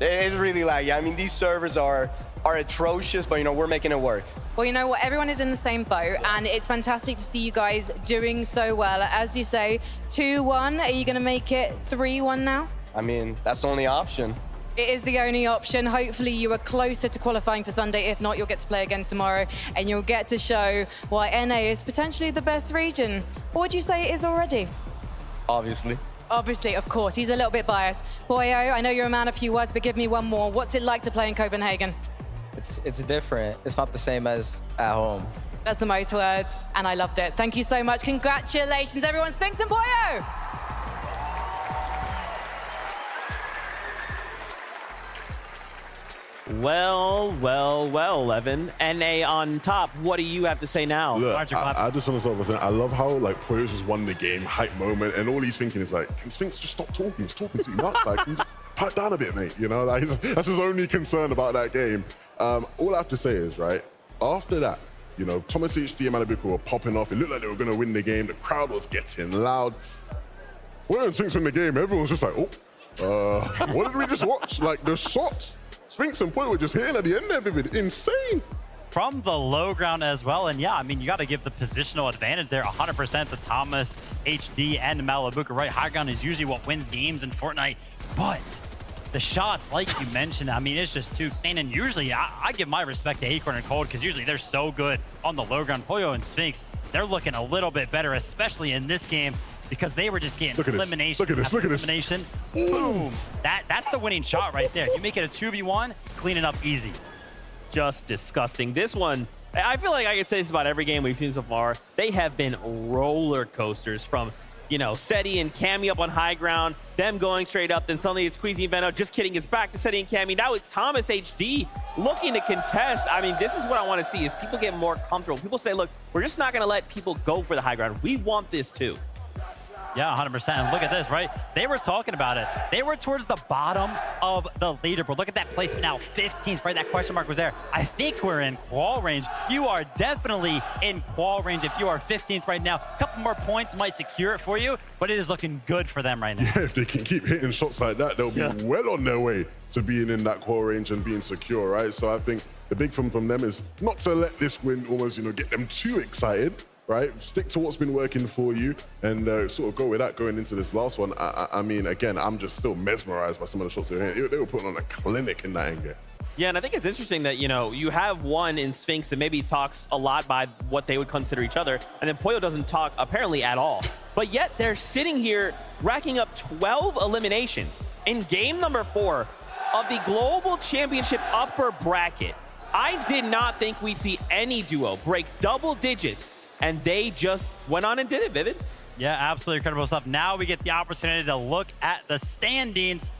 It's really laggy. I mean, these servers are atrocious, but we're making it work. Well, you know what? Everyone is in the same boat, and it's fantastic to see you guys doing so well. As you say, 2-1. Are you going to make it 3-1 now? I mean, that's the only option. It is the only option. Hopefully you are closer to qualifying for Sunday. If not, you'll get to play again tomorrow, and you'll get to show why NA is potentially the best region. Or would you say it is already? Obviously. Obviously, of course. He's a little bit biased. Poyo, I know you're a man of few words, but give me one more. What's it like to play in Copenhagen? It's different. It's not the same as at home. That's the most words, and I loved it. Thank you so much. Congratulations, everyone. Sphinx and Poyo! Well, Evan. NA on top. What do you have to say now? Look, I just want to start by saying I love how Poyo's just won the game, hype moment, and all he's thinking is can Sphinx just stop talking? He's talking too much. Can you just pipe down a bit, mate? That's his only concern about that game. All I have to say is, after that, Thomas HD and Malabuca were popping off. It looked like they were going to win the game. The crowd was getting loud. When Sphinx win the game, everyone's just like, what did we just watch? The shots Sphinx and Poyo were just hitting at the end of it. Insane. From the low ground as well. And yeah, I mean, you got to give the positional advantage there 100% to Thomas, HD, and Malabuca, right? High ground is usually what wins games in Fortnite. But the shots, like you mentioned, I mean, it's just too clean. And usually I give my respect to Acorn and Cold because usually they're so good on the low ground. Pollo and Sphinx, they're looking a little bit better, especially in this game, because they were just getting elimination. Look at this. Boom. That's the winning shot right there. You make it a 2v1, clean it up easy. Just disgusting. This one, I feel like I could say this about every game we've seen so far. They have been roller coasters from, you know, Seti and Cammy up on high ground, them going straight up, then suddenly it's Queasy and Veno. Just kidding, it's back to Seti and Cammy. Now it's Thomas HD looking to contest. I mean, this is what I want to see, is people get more comfortable. People say, look, we're just not going to let people go for the high ground. We want this too. Yeah, 100%. And look at this, right? They were talking about it. They were towards the bottom of the leaderboard. Look at that placement now, 15th, right? That question mark was there. I think we're in qual range. You are definitely in qual range if you are 15th right now. A couple more points might secure it for you, but it is looking good for them right now. Yeah, if they can keep hitting shots like that, they'll be well on their way to being in that qual range and being secure, right? So I think the big thing from them is not to let this win almost, you know, get them too excited, right? Stick to what's been working for you and sort of go with that going into this last one. I mean, again, I'm just still mesmerized by some of the shots they were hitting. They were putting on a clinic in that end game. Yeah, and I think it's interesting that, you know, you have one in Sphinx that maybe talks a lot by what they would consider each other, and then Pollo doesn't talk apparently at all. But yet they're sitting here racking up 12 eliminations in game number 4 of the Global Championship upper bracket. I did not think we'd see any duo break double digits, and they just went on and did it, Vivid. Yeah, absolutely incredible stuff. Now we get the opportunity to look at the standings.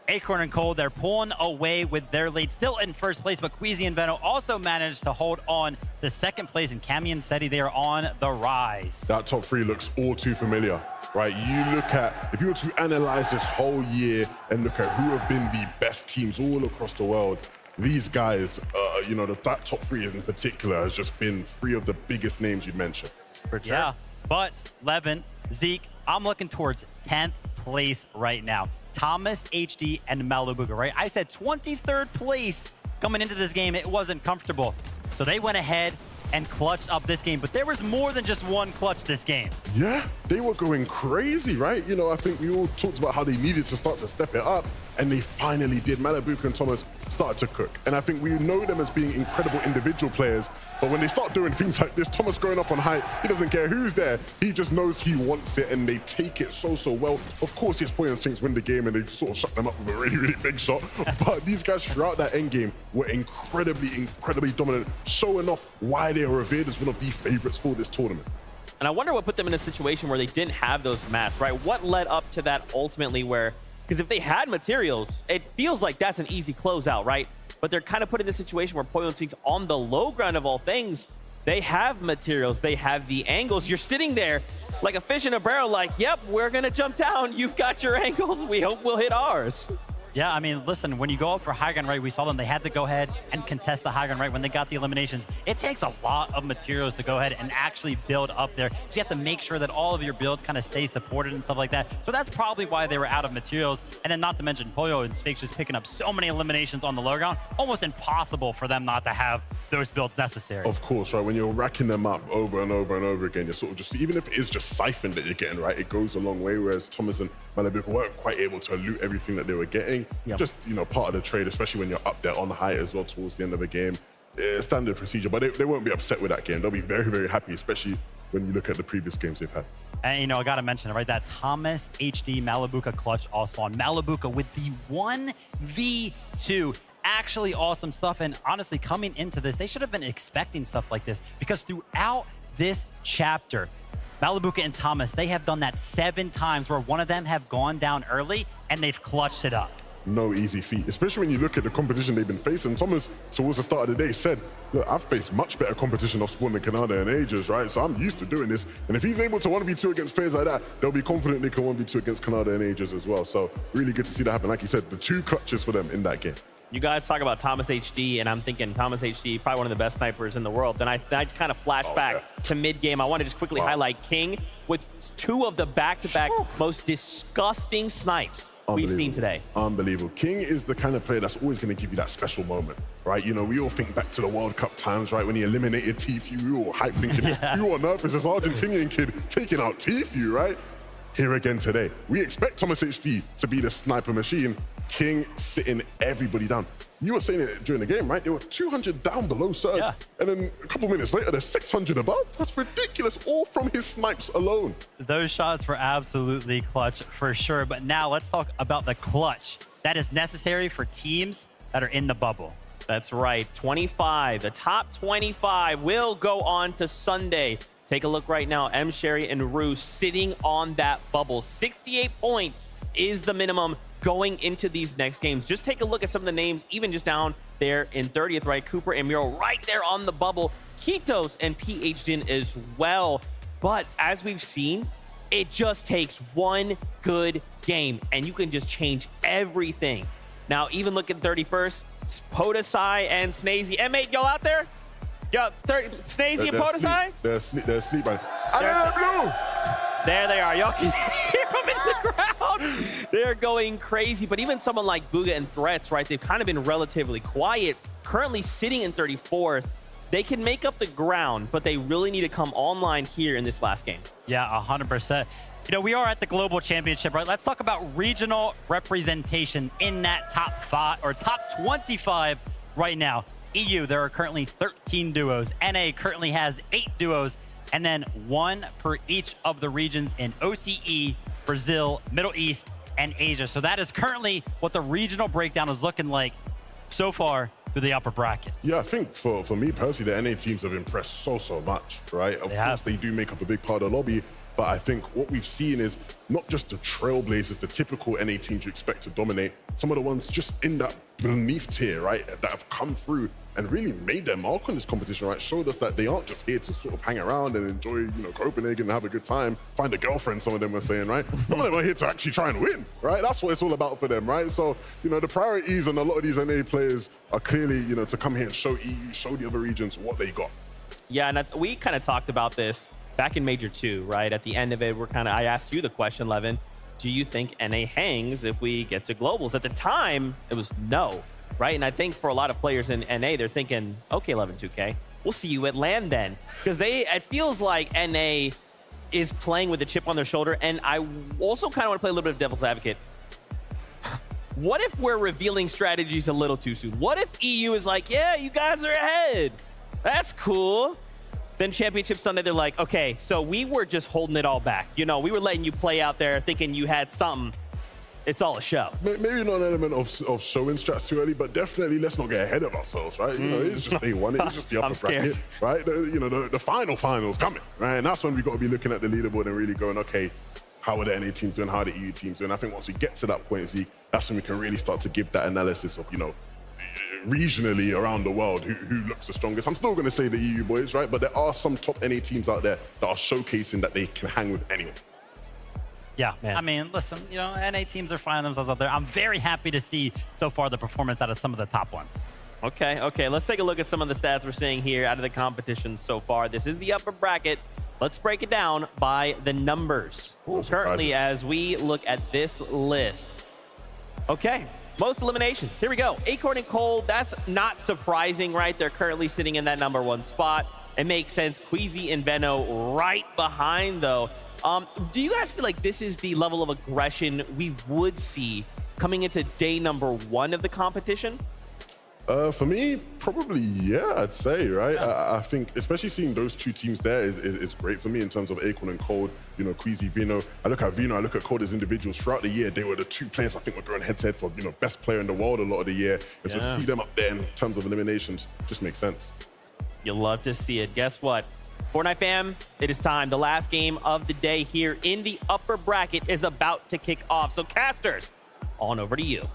Acorn and Cold, they're pulling away with their lead, still in first place, but Queasy and Veno also managed to hold on to second place, and Cammy and Seti, they are on the rise. That top 3 looks all too familiar, right? You look at, if you were to analyze this whole year and look at who have been the best teams all across the world, these guys, you know, that top 3 in particular has just been 3 of the biggest names you mentioned. For sure. Yeah, but Levin, Zeke, I'm looking towards 10th place right now. Thomas, HD, and Malabuga, right? I said 23rd place coming into this game. It wasn't comfortable. So they went ahead and clutched up this game. But there was more than just one clutch this game. Yeah, they were going crazy, right? You know, I think we all talked about how they needed to start to step it up, and they finally did. Malabuka and Thomas started to cook. And I think we know them as being incredible individual players, but when they start doing things like this, Thomas going up on height, he doesn't care who's there. He just knows he wants it, and they take it so well. Of course, his Pollo and Sphinx win the game, and they sort of shut them up with a really big shot. But these guys throughout that end game were incredibly dominant, showing off why they are revered as one of the favorites for this tournament. And I wonder what put them in a situation where they didn't have those mats, right? What led up to that ultimately where, because if they had materials, it feels like that's an easy closeout, right? But they're kind of put in this situation where Pollo and Sphinx on the low ground of all things, they have materials, they have the angles. You're sitting there like a fish in a barrel, like, yep, we're gonna jump down. You've got your angles. We hope we'll hit ours. Yeah, I mean, listen, when you go up for high ground right, we saw them, they had to go ahead and contest the high ground right when they got the eliminations. It takes a lot of materials to go ahead and actually build up there. You have to make sure that all of your builds kind of stay supported and stuff like that. So that's probably why they were out of materials. And then not to mention Pollo and Sphinx just picking up so many eliminations on the low ground, almost impossible for them not to have those builds necessary. Of course, right? When you're racking them up over and over and over again, you're sort of just, even if it is just siphon that you're getting, right, it goes a long way, whereas Thomas and Malabuka weren't quite able to loot everything that they were getting. Yep. Just, you know, part of the trade, especially when you're up there on height as well towards the end of the game. Standard procedure, but they won't be upset with that game. They'll be very happy, especially when you look at the previous games they've had. And, you know, I got to mention it, right? That Thomas HD Malabuka clutch all spawn. Malabuka with the 1v2. Actually awesome stuff. And honestly, coming into this, they should have been expecting stuff like this, because throughout this chapter, Malabuka and Thomas, they have done that 7 times where one of them have gone down early and they've clutched it up. No easy feat, especially when you look at the competition they've been facing. Thomas, towards the start of the day, said, look, I've faced much better competition off spawn than Canada and Ages, right? So I'm used to doing this. And if he's able to 1v2 against players like that, they'll be confident they can 1v2 against Canada and Ages as well. So really good to see that happen. Like you said, the 2 clutches for them in that game. You guys talk about Thomas HD, and I'm thinking Thomas HD, probably one of the best snipers in the world. Then I kind of flash back to mid-game. I want to just quickly highlight King with 2 of the back-to-back most disgusting snipes we've seen today. Unbelievable. King is the kind of player that's always going to give you that special moment, right? You know, we all think back to the World Cup times, right? When he eliminated TFU, we were all hyped thinking, we were nervous, this Argentinian kid taking out TFU, right? Here again today. We expect Thomas HD to be the sniper machine. King sitting everybody down. You were saying it during the game, right? They were 200 down below Surge, and then a couple minutes later, they're 600 above. That's ridiculous, all from his snipes alone. Those shots were absolutely clutch for sure. But now let's talk about the clutch that is necessary for teams that are in the bubble. That's right, 25. The top 25 will go on to Sunday. Take a look right now. M. Sherry and Rue sitting on that bubble. 68 points is the minimum going into these next games. Just take a look at some of the names, even just down there in 30th, right? Cooper and Miro right there on the bubble. Kitos and PhDin as well. But as we've seen, it just takes one good game and you can just change everything. Now, even look at 31st, Podesai and Snazy. M8, y'all out there? Yo, Snazy and Podesai? They're asleep, man. Blue! There they are. Y'all can hear them in the crowd. They're going crazy. But even someone like Bugha and Threats, right? They've kind of been relatively quiet. Currently sitting in 34th. They can make up the ground, but they really need to come online here in this last game. Yeah, 100%. You know, we are at the Global Championship, right? Let's talk about regional representation in that top 5 or top 25 right now. EU, there are currently 13 duos. NA currently has 8 duos, and then 1 per each of the regions in OCE, Brazil, Middle East, and Asia. So that is currently what the regional breakdown is looking like so far through the upper bracket. Yeah, I think for me personally, the NA teams have impressed so much, right? Of course, they do make up a big part of the lobby, but I think what we've seen is not just the trailblazers, the typical NA teams you expect to dominate, some of the ones just in that beneath tier, right, that have come through and really made their mark on this competition, right? Showed us that they aren't just here to sort of hang around and enjoy, you know, Copenhagen and have a good time, find a girlfriend, some of them were saying, right? Some of them are here to actually try and win, right? That's what it's all about for them, right? So, you know, the priorities on a lot of these NA players are clearly, you know, to come here and show EU, show the other regions what they got. Yeah, and we kind of talked about this back in Major 2, right? At the end of it, I asked you the question, Levin, do you think NA hangs if we get to globals? At the time, it was no, right? And I think for a lot of players in NA, they're thinking, okay, 11-2K, we'll see you at LAN then. Because it feels like NA is playing with a chip on their shoulder. And I also kind of want to play a little bit of devil's advocate. What if we're revealing strategies a little too soon? What if EU is like, yeah, you guys are ahead. That's cool. Then Championship Sunday, they're like, okay, so we were just holding it all back. You know, we were letting you play out there thinking you had something. It's all a show. Maybe not an element of showing strats too early, but definitely let's not get ahead of ourselves, right? You know, it's just day one. It's just the upper bracket, right? The final's coming, right? And that's when we got to be looking at the leaderboard and really going, okay, how are the NA teams doing? How are the EU teams doing? I think once we get to that point, Zeke, that's when we can really start to give that analysis of, you know, regionally around the world who looks the strongest. I'm still going to say the EU boys, right? But there are some top NA teams out there that are showcasing that they can hang with anyone. Yeah, man. I mean, listen, you know, NA teams are finding themselves out there. I'm very happy to see so far the performance out of some of the top ones. Okay, let's take a look at some of the stats we're seeing here out of the competition so far. This is the upper bracket. Let's break it down by the numbers. Currently, as we look at this list. Okay, most eliminations. Here we go. Acorn and Cold, that's not surprising, right? They're currently sitting in that #1 spot. It makes sense. Queasy and Veno right behind, though. Do you guys feel like this is the level of aggression we would see coming into day #1 of the competition? For me, probably, yeah, I'd say, right? I think, especially seeing those two teams there is great for me in terms of Acorn and Cold, you know, Queasy, Vino. I look at Vino, I look at Cold as individuals. Throughout the year, they were the two players I think were going head-to-head for, you know, best player in the world a lot of the year. And so to see them up there in terms of eliminations just makes sense. You'll love to see it. Guess what? Fortnite fam, it is time. The last game of the day here in the upper bracket is about to kick off. So casters, on over to you.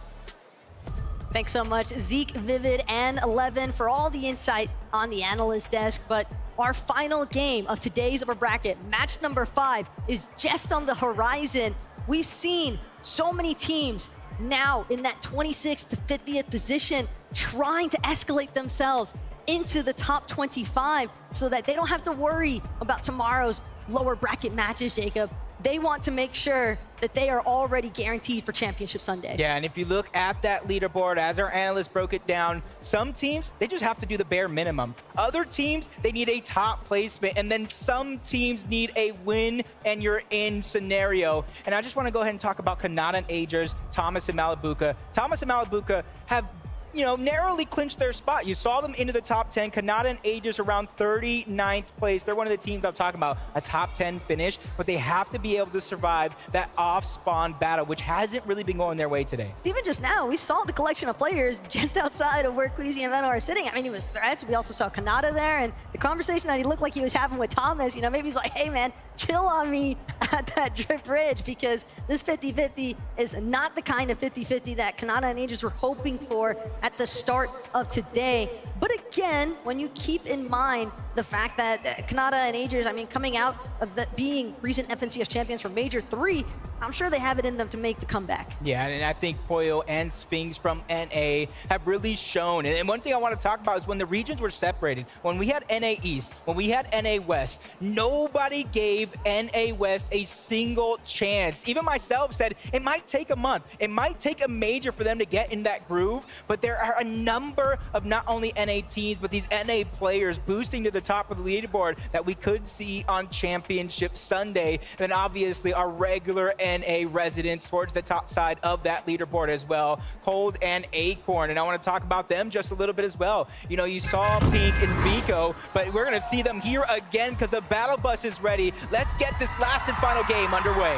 Thanks so much, Zeke, Vivid, and Eleven for all the insight on the analyst desk. But our final game of today's upper bracket, match #5, is just on the horizon. We've seen so many teams now in that 26th to 50th position trying to escalate themselves into the top 25 so that they don't have to worry about tomorrow's lower bracket matches, Jacob. they want to make sure that they are already guaranteed for Championship Sunday. Yeah, and if you look at that leaderboard, as our analyst broke it down, some teams, they just have to do the bare minimum. Other teams, they need a top placement, and then some teams need a win and you're in scenario. And I just want to go ahead and talk about Kanata and Agers, Thomas and Malabuka. Thomas and Malabuka have narrowly clinched their spot. You saw them into the top 10. Kanata and Aegis around 39th place. They're one of the teams I'm talking about, a top 10 finish, but they have to be able to survive that off-spawn battle, which hasn't really been going their way today. Even just now, we saw the collection of players just outside of where Queasy and Veno are sitting. I mean, it was Threats. We also saw Kanata there, and the conversation that he looked like he was having with Thomas, maybe he's like, hey, man, chill on me at that drift bridge, because this 50-50 is not the kind of 50-50 that Kanata and Aegis were hoping for at the start of today. But again, when you keep in mind the fact that Kanata and Aegis, coming out of being recent FNCS champions for Major 3, I'm sure they have it in them to make the comeback. Yeah, and I think Pollo and Sphinx from NA have really shown. And one thing I want to talk about is when the regions were separated, when we had NA East, when we had NA West, nobody gave NA West a single chance. Even myself said it might take a month. It might take a major for them to get in that groove, but there are a number of not only NA teams, but these NA players boosting to the top of the leaderboard that we could see on Championship Sunday. And then obviously our regular NA residents towards the top side of that leaderboard as well, Cold and Acorn. And I want to talk about them just a little bit as well. You saw Pink and Vico, but we're going to see them here again because the battle bus is ready. Let's get this last and final game underway.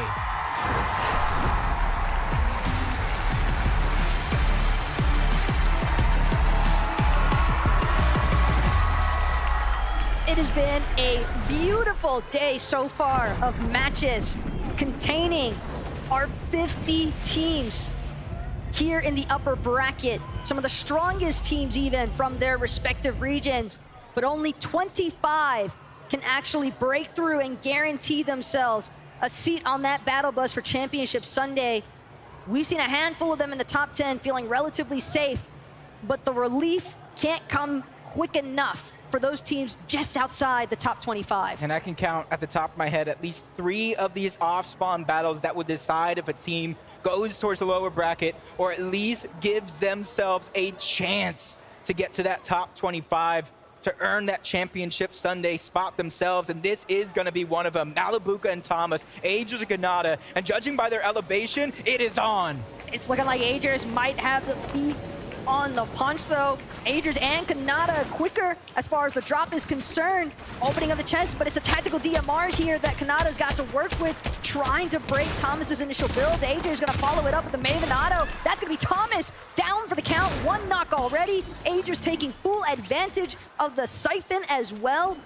It has been a beautiful day so far of matches containing our 50 teams here in the upper bracket. Some of the strongest teams even from their respective regions, but only 25 can actually break through and guarantee themselves a seat on that battle bus for Championship Sunday. We've seen a handful of them in the top 10 feeling relatively safe, but the relief can't come quick enough for those teams just outside the top 25. And I can count at the top of my head at least 3 of these off-spawn battles that would decide if a team goes towards the lower bracket or at least gives themselves a chance to get to that top 25 to earn that Championship Sunday spot themselves. And this is going to be one of them. Malabuka and Thomas, Agers and Kanata, and judging by their elevation, it is on. It's looking like Agers might have the beat on the punch, though. Agers and Kanata quicker as far as the drop is concerned. Opening of the chest, but it's a tactical DMR here that Kanata's got to work with, trying to break Thomas's initial build. Agers gonna follow it up with the Maven Auto. That's gonna be Thomas down for the count. 1 knock already. Agers taking full advantage of the siphon as well.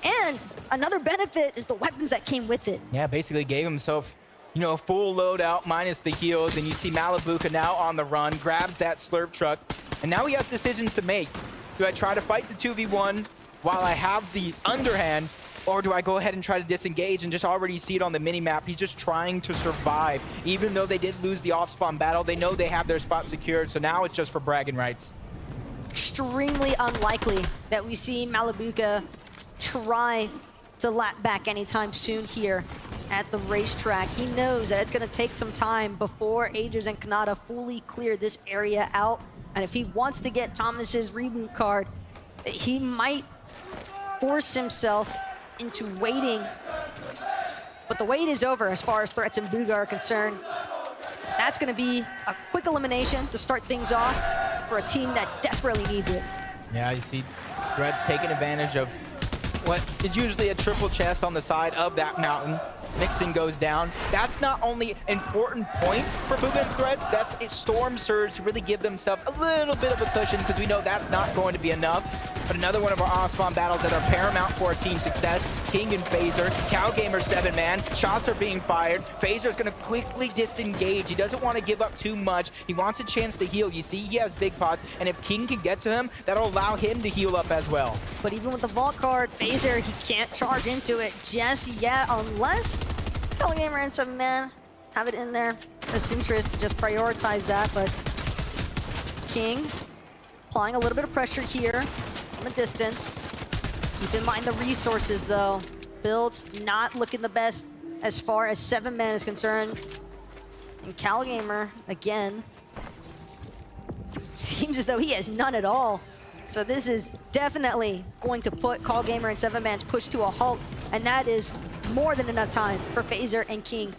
And another benefit is the weapons that came with it. Yeah, basically gave himself a full loadout minus the heals, and you see Malabuka now on the run, grabs that slurp truck, and now he has decisions to make. Do I try to fight the 2v1 while I have the underhand, or do I go ahead and try to disengage and just already see it on the mini-map? He's just trying to survive. Even though they did lose the off-spawn battle, they know they have their spot secured, so now it's just for bragging rights. Extremely unlikely that we see Malabuka try to lap back anytime soon here at the racetrack. He knows that it's going to take some time before Agers and Kanata fully clear this area out. And if he wants to get Thomas's reboot card, he might force himself into waiting. But the wait is over as far as Threats and Booga are concerned. That's going to be a quick elimination to start things off for a team that desperately needs it. Yeah, you see Threats taking advantage of what is usually a triple chest on the side of that mountain. Mixing goes down. That's not only important points for Booga and Threats, that's a Storm Surge to really give themselves a little bit of a cushion, because we know that's not going to be enough. But another one of our off-spawn battles that are paramount for our team success. King and Phaser, Cowgamer 7-man, shots are being fired. Phaser's gonna quickly disengage. He doesn't want to give up too much. He wants a chance to heal. You see, he has big pots, and if King can get to him, that'll allow him to heal up as well. But even with the Vault card, Phaser, he can't charge into it just yet, unless Cowgamer and 7-man have it in their best interest to just prioritize that. But King applying a little bit of pressure here from a distance. Keep in mind the resources, though. Builds not looking the best as far as 7-man is concerned. And CalGamer, again, seems as though he has none at all. So this is definitely going to put CalGamer and 7-man's push to a halt, and that is more than enough time for Phaser and King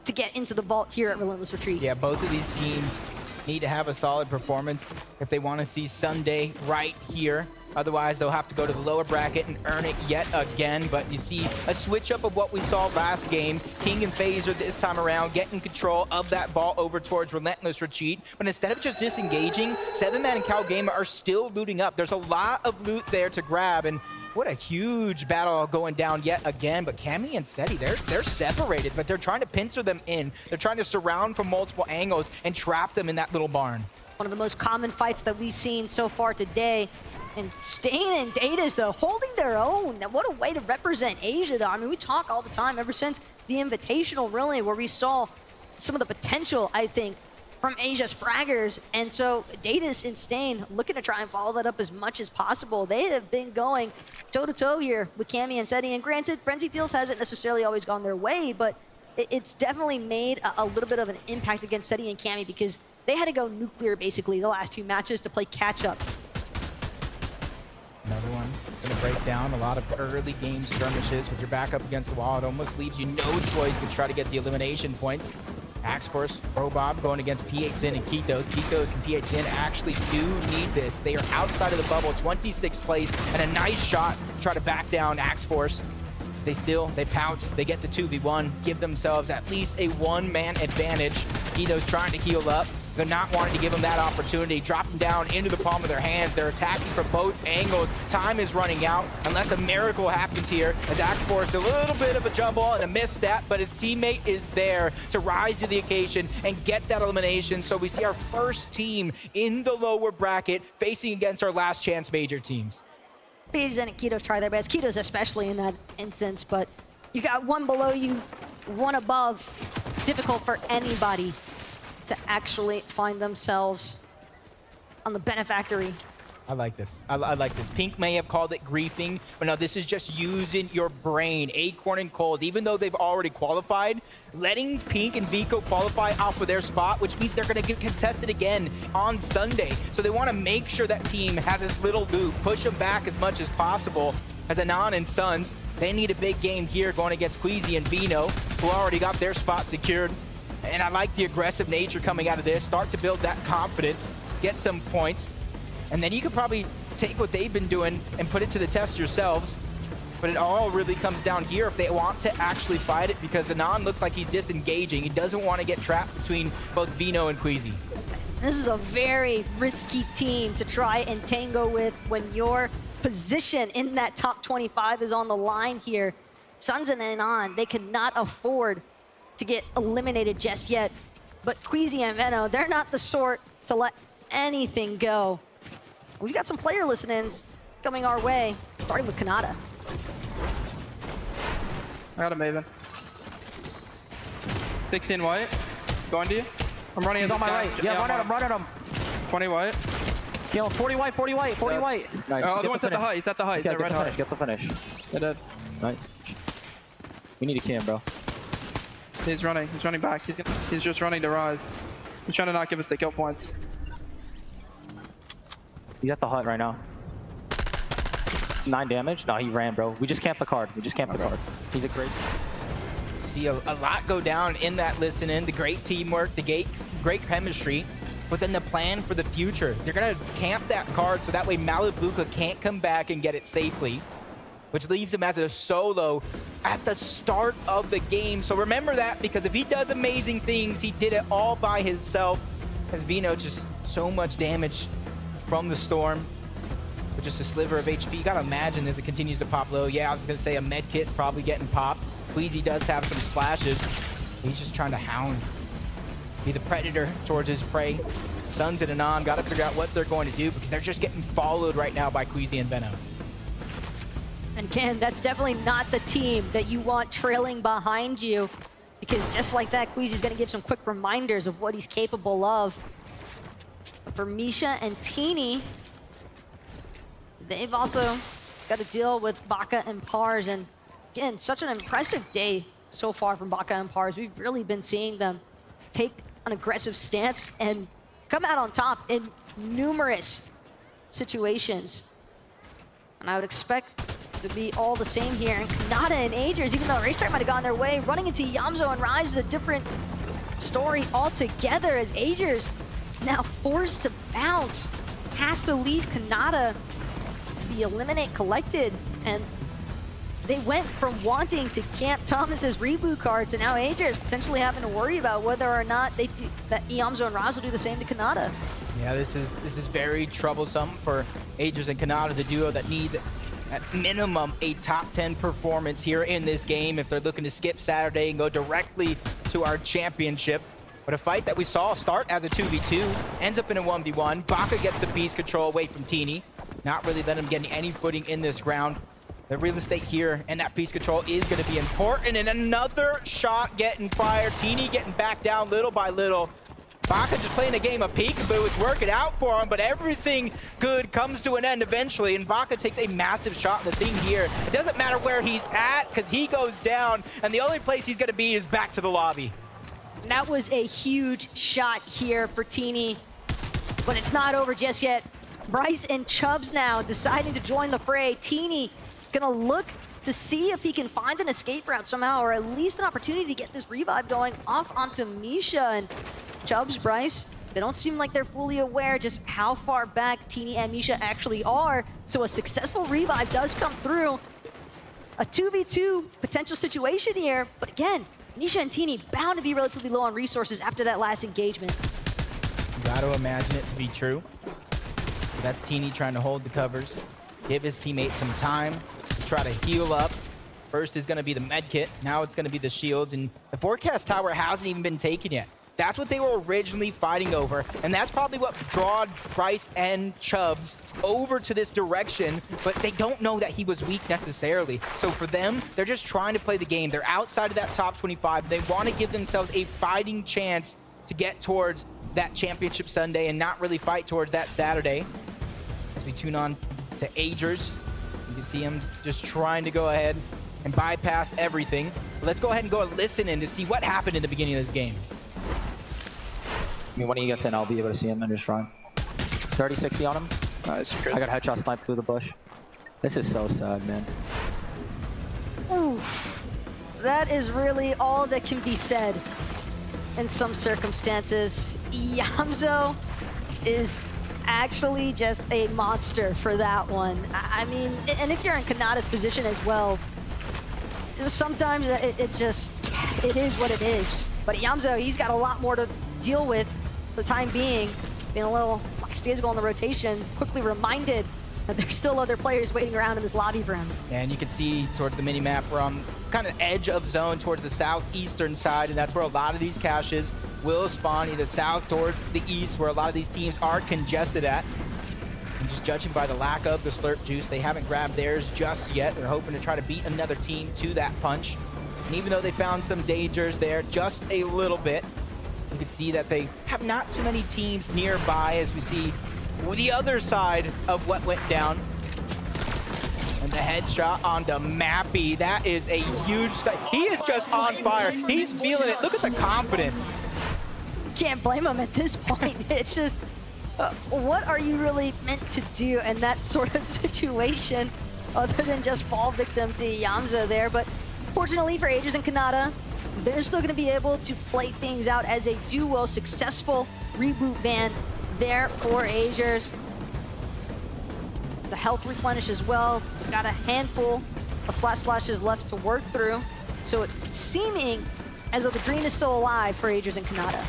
to get into the vault here at Relentless Retreat. Yeah, both of these teams need to have a solid performance if they want to see Sunday right here. Otherwise, they'll have to go to the lower bracket and earn it yet again. But you see a switch up of what we saw last game. King and Phaser this time around getting control of that ball over towards Relentless Retreat. But instead of just disengaging, 7-man and CalGamer are still looting up. There's a lot of loot there to grab. And what a huge battle going down yet again. But Cammy and Seti, they're separated, but they're trying to pincer them in. They're trying to surround from multiple angles and trap them in that little barn. One of the most common fights that we've seen so far today. And Stain and Data's, though, holding their own. Now, what a way to represent Asia, though. I mean, we talk all the time, ever since the Invitational, really, where we saw some of the potential, I think, from Asia's fraggers. And so Data's and Stain looking to try and follow that up as much as possible. They have been going toe-to-toe here with Cammy and Seti. And granted, Frenzy Fields hasn't necessarily always gone their way, but it's definitely made a little bit of an impact against Seti and Cammy because they had to go nuclear, basically, the last 2 matches to play catch-up. Another one going to break down a lot of early game skirmishes. With your back up against the wall, it almost leaves you no choice but try to get the elimination points. Axe Force, Robob going against PHZin and Kitos. Kitos and PHZin actually do need this. They are outside of the bubble, 26th place, and a nice shot to try to back down Axe Force. They pounce, they get the 2v1, give themselves at least a 1-man advantage. Kitos trying to heal up. They're not wanting to give them that opportunity. Drop them down into the palm of their hands. They're attacking from both angles. Time is running out unless a miracle happens here as Axe Force a little bit of a jumble and a misstep, but his teammate is there to rise to the occasion and get that elimination. So we see our first team in the lower bracket facing against our last chance major teams. PHZin and Kitos try their best. Kitos especially in that instance, but you got one below you, one above. Difficult for anybody to actually find themselves on the Benefactory. I like this. I like this. Pink may have called it griefing, but no, this is just using your brain. Acorn and Cold, even though they've already qualified, letting Pink and Vico qualify off of their spot, which means they're going to get contested again on Sunday. So they want to make sure that team has as little loot, push them back as much as possible. As Anon and Suns, they need a big game here going against Queasy and Vino, who already got their spot secured. And I like the aggressive nature coming out of this. Start to build that confidence, get some points, and then you could probably take what they've been doing and put it to the test yourselves. But it all really comes down here if they want to actually fight it, because Anon looks like he's disengaging. He doesn't want to get trapped between both Vino and Queasy. This is a very risky team to try and tango with when your position in that top 25 is on the line here. Suns and Anon, they cannot afford to get eliminated just yet. But Queasy and Veno, they're not the sort to let anything go. We've got some player listen-ins coming our way, starting with Kanata. I got a Maven. 16 white. Going to you. I'm running. He's on my right. Yeah, run at him. 20 white. Kill him. 40 white, 40 white, 40 white. Nice. Oh, the one's at the height. He's at the height. Get the finish. Get the finish. They're dead. Nice. We need a cam, bro. He's running. He's running back. He's just running to rise. He's trying to not give us the kill points. He's at the hut right now. 9 damage. No, he ran, bro. We just camped the card. He's a great. See a lot go down in that listen-in. The great teamwork, the great chemistry, but then the plan for the future. They're gonna camp that card so that way Malibuca can't come back and get it safely, which leaves him as a solo at the start of the game. So remember that, because if he does amazing things, he did it all by himself. As Vino, just so much damage from the storm, with just a sliver of HP. You gotta imagine as it continues to pop low. Yeah, I was gonna say a med kit's probably getting popped. Queasy does have some splashes. He's just trying to hound, be the predator towards his prey. Suns and Anon gotta figure out what they're going to do, because they're just getting followed right now by Queasy and Veno. And Ken, that's definitely not the team that you want trailing behind you, because just like that, Queasy's gonna give some quick reminders of what he's capable of. But for Misha and Teeny, they've also got to deal with Baka and Pars, and again, such an impressive day so far from Baka and Pars. We've really been seeing them take an aggressive stance and come out on top in numerous situations. And I would expect to be all the same here. And Kanata and Agers, even though Racetrack might have gone their way, running into Yamzo and Rise is a different story altogether, as Agers now forced to bounce, has to leave Kanata to be eliminate collected. And they went from wanting to camp Thomas's reboot card to now Agers potentially having to worry about whether or not they do that. Yamzo and Raz will do the same to Kanata. Yeah, this is very troublesome for Agers and Kanata, the duo that needs at minimum a top 10 performance here in this game if they're looking to skip Saturday and go directly to our championship. But a fight that we saw start as a 2v2 ends up in a 1v1. Baka gets the piece control away from Teeny, not really letting him get any footing in this round. The real estate here and that piece control is going to be important. And another shot getting fired. Teeny getting back down little by little. Baka just playing a game of peekaboo. It's working out for him, but everything good comes to an end eventually, and Baka takes a massive shot. The thing here, it doesn't matter where he's at, because he goes down, and the only place he's going to be is back to the lobby. That was a huge shot here for Teeny, but it's not over just yet. Bryce and Chubbs now deciding to join the fray. Teeny gonna look to see if he can find an escape route somehow, or at least an opportunity to get this revive going off onto Misha. And Chubbs, Bryce, they don't seem like they're fully aware just how far back Teeny and Misha actually are. So a successful revive does come through. A 2v2 potential situation here, but again, Misha and Teeny bound to be relatively low on resources after that last engagement. You got to imagine it to be true. So that's Teeny trying to hold the covers, give his teammate some time to try to heal up. First is going to be the med kit. Now it's going to be the shields, and the forecast tower hasn't even been taken yet. That's what they were originally fighting over, and that's probably what drawed Bryce and Chubbs over to this direction, but they don't know that he was weak necessarily. So for them, they're just trying to play the game. They're outside of that top 25. They want to give themselves a fighting chance to get towards that championship Sunday and not really fight towards that Saturday. As we tune on to Agers, you can see him just trying to go ahead and bypass everything. But let's go ahead and go and listen in to see what happened in the beginning of this game. I mean, when he gets in, I'll be able to see him and just run. 30-60 on him. Nice. I got a headshot sniped through the bush. This is so sad, man. Oof. That is really all that can be said in some circumstances. Yamzo is actually just a monster for that one. I mean, and if you're in Kanata's position as well, sometimes it is what it is. But Yamzo, he's got a lot more to deal with for the time being. Being a little lackadaisical on the rotation, quickly reminded that there's still other players waiting around in this lobby for him. And you can see towards the mini-map, we're on kind of edge of zone towards the southeastern side, and that's where a lot of these caches will spawn, either south towards the east, where a lot of these teams are congested at. And just judging by the lack of the slurp juice, they haven't grabbed theirs just yet. They're hoping to try to beat another team to that punch. And even though they found some dangers there, just a little bit, you can see that they have not too many teams nearby, as we see the other side of what went down. And the headshot onto Mappy. That is a huge he is just on fire. He's feeling it. Look at the confidence. Can't blame him at this point. It's just, what are you really meant to do in that sort of situation other than just fall victim to Yamzo there? But fortunately for Agers and Kanata, they're still going to be able to play things out as a duo. Successful reboot ban there for Agers. The health replenish as well. Got a handful of slash splashes left to work through. So it's seeming as though the dream is still alive for Agers and Kanata.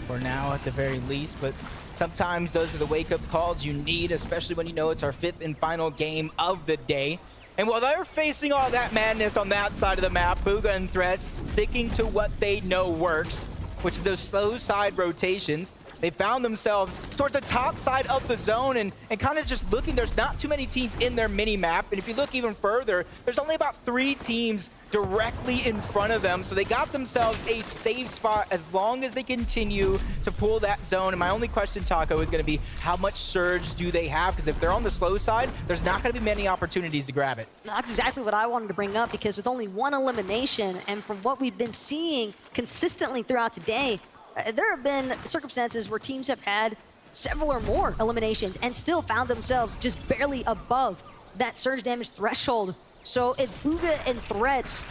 For now, at the very least, but sometimes those are the wake-up calls you need, especially when you know it's our 5th and final game of the day. And while they're facing all that madness on that side of the map, Bugha and Threats sticking to what they know works, which is those slow side rotations. They found themselves towards the top side of the zone and kind of just looking. There's not too many teams in their mini-map. And if you look even further, there's only about 3 teams directly in front of them. So they got themselves a safe spot as long as they continue to pull that zone. And my only question, Taco, is going to be how much surge do they have? Because if they're on the slow side, there's not going to be many opportunities to grab it. That's exactly what I wanted to bring up, because with only 1 elimination, and from what we've been seeing consistently throughout today, there have been circumstances where teams have had several or more eliminations and still found themselves just barely above that surge damage threshold. So if Bugha and Threats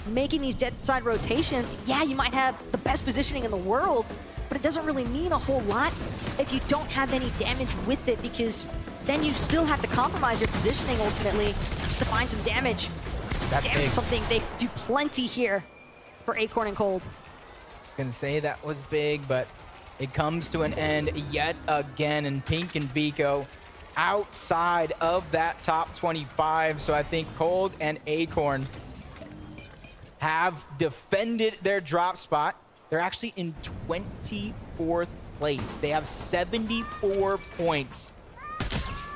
making these dead side rotations, yeah, you might have the best positioning in the world, but it doesn't really mean a whole lot if you don't have any damage with it, because then you still have to compromise your positioning ultimately just to find some damage. That's Damage big. is something they do plenty here for Acorn and Cold. I was gonna say that was big, but it comes to an end yet again, and Pink and Vico outside of that top 25. So I think Cold and Acorn have defended their drop spot. They're actually in 24th place. They have 74 points.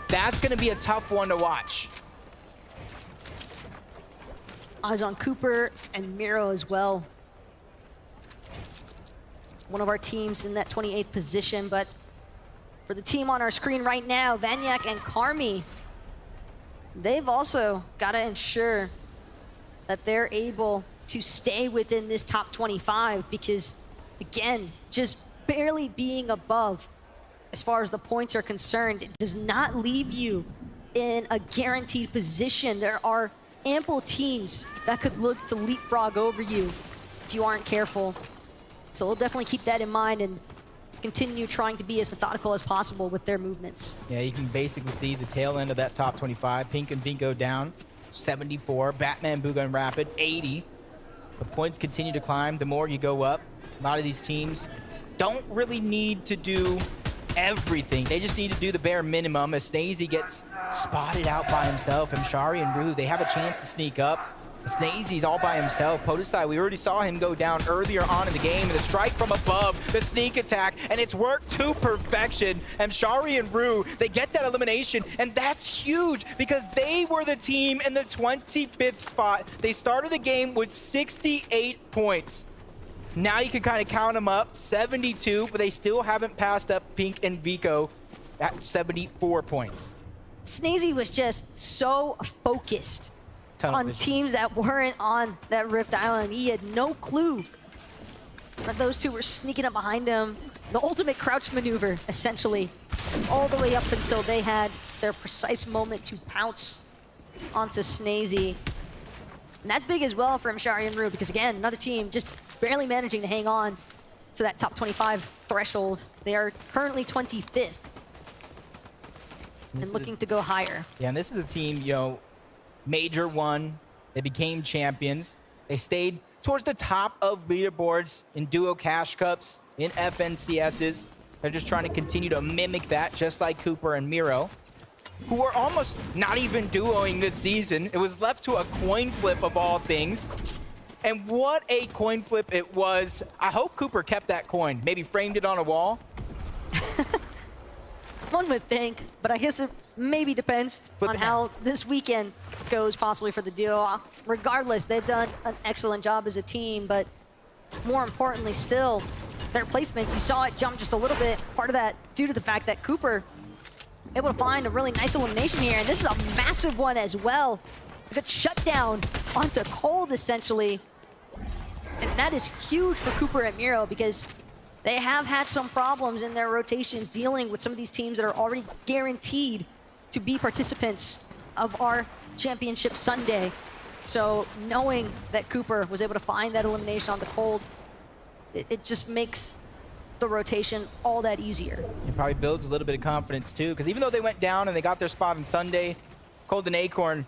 That's gonna be a tough one to watch. Eyes on Cooper and Miro as well. One of our teams in that 28th position, but for the team on our screen right now, Vanyak and Karmi, they've also got to ensure that they're able to stay within this top 25, because again, just barely being above as far as the points are concerned, it does not leave you in a guaranteed position. There are ample teams that could look to leapfrog over you if you aren't careful. So we'll definitely keep that in mind and continue trying to be as methodical as possible with their movements. Yeah, you can basically see the tail end of that top 25. Pink and Vinco down 74. Batman, Bugha, and Rapid 80. The points continue to climb the more you go up. A lot of these teams don't really need to do everything. They just need to do the bare minimum. As Snazy gets spotted out by himself, and Shari and Rue, they have a chance to sneak up. Snazy's all by himself. Podesai, we already saw him go down earlier on in the game. And the strike from above, the sneak attack, and it's worked to perfection. And Shari and Rue, they get that elimination, and that's huge because they were the team in the 25th spot. They started the game with 68 points. Now you can kind of count them up, 72, but they still haven't passed up Pink and Vico at 74 points. Snazy was just so focused on teams that weren't on that Rift Island. He had no clue that those two were sneaking up behind him. The ultimate crouch maneuver, essentially, all the way up until they had their precise moment to pounce onto Snazy. And that's big as well for Shari and Rue, because again, another team just barely managing to hang on to that top 25 threshold. They are currently 25th and looking to go higher. Yeah, and this is a team, you know, Major won, they became champions. They stayed towards the top of leaderboards in duo cash cups, in FNCSs. They're just trying to continue to mimic that, just like Cooper and Miro, who are almost not even duoing this season. It was left to a coin flip of all things. And what a coin flip it was. I hope Cooper kept that coin, maybe framed it on a wall. One would think, but I guess it maybe depends on how this weekend goes possibly for the duo. Regardless, they've done an excellent job as a team, but more importantly still, their placements, you saw it jump just a little bit. Part of that due to the fact that Cooper able to find a really nice elimination here, and this is a massive one as well. A good shutdown onto Cold, essentially. And that is huge for Cooper and Miro, because they have had some problems in their rotations dealing with some of these teams that are already guaranteed to be participants of our championship Sunday. So knowing that Cooper was able to find that elimination on the Cold, it just makes the rotation all that easier. It probably builds a little bit of confidence too, because even though they went down and they got their spot on Sunday, Cold and Acorn,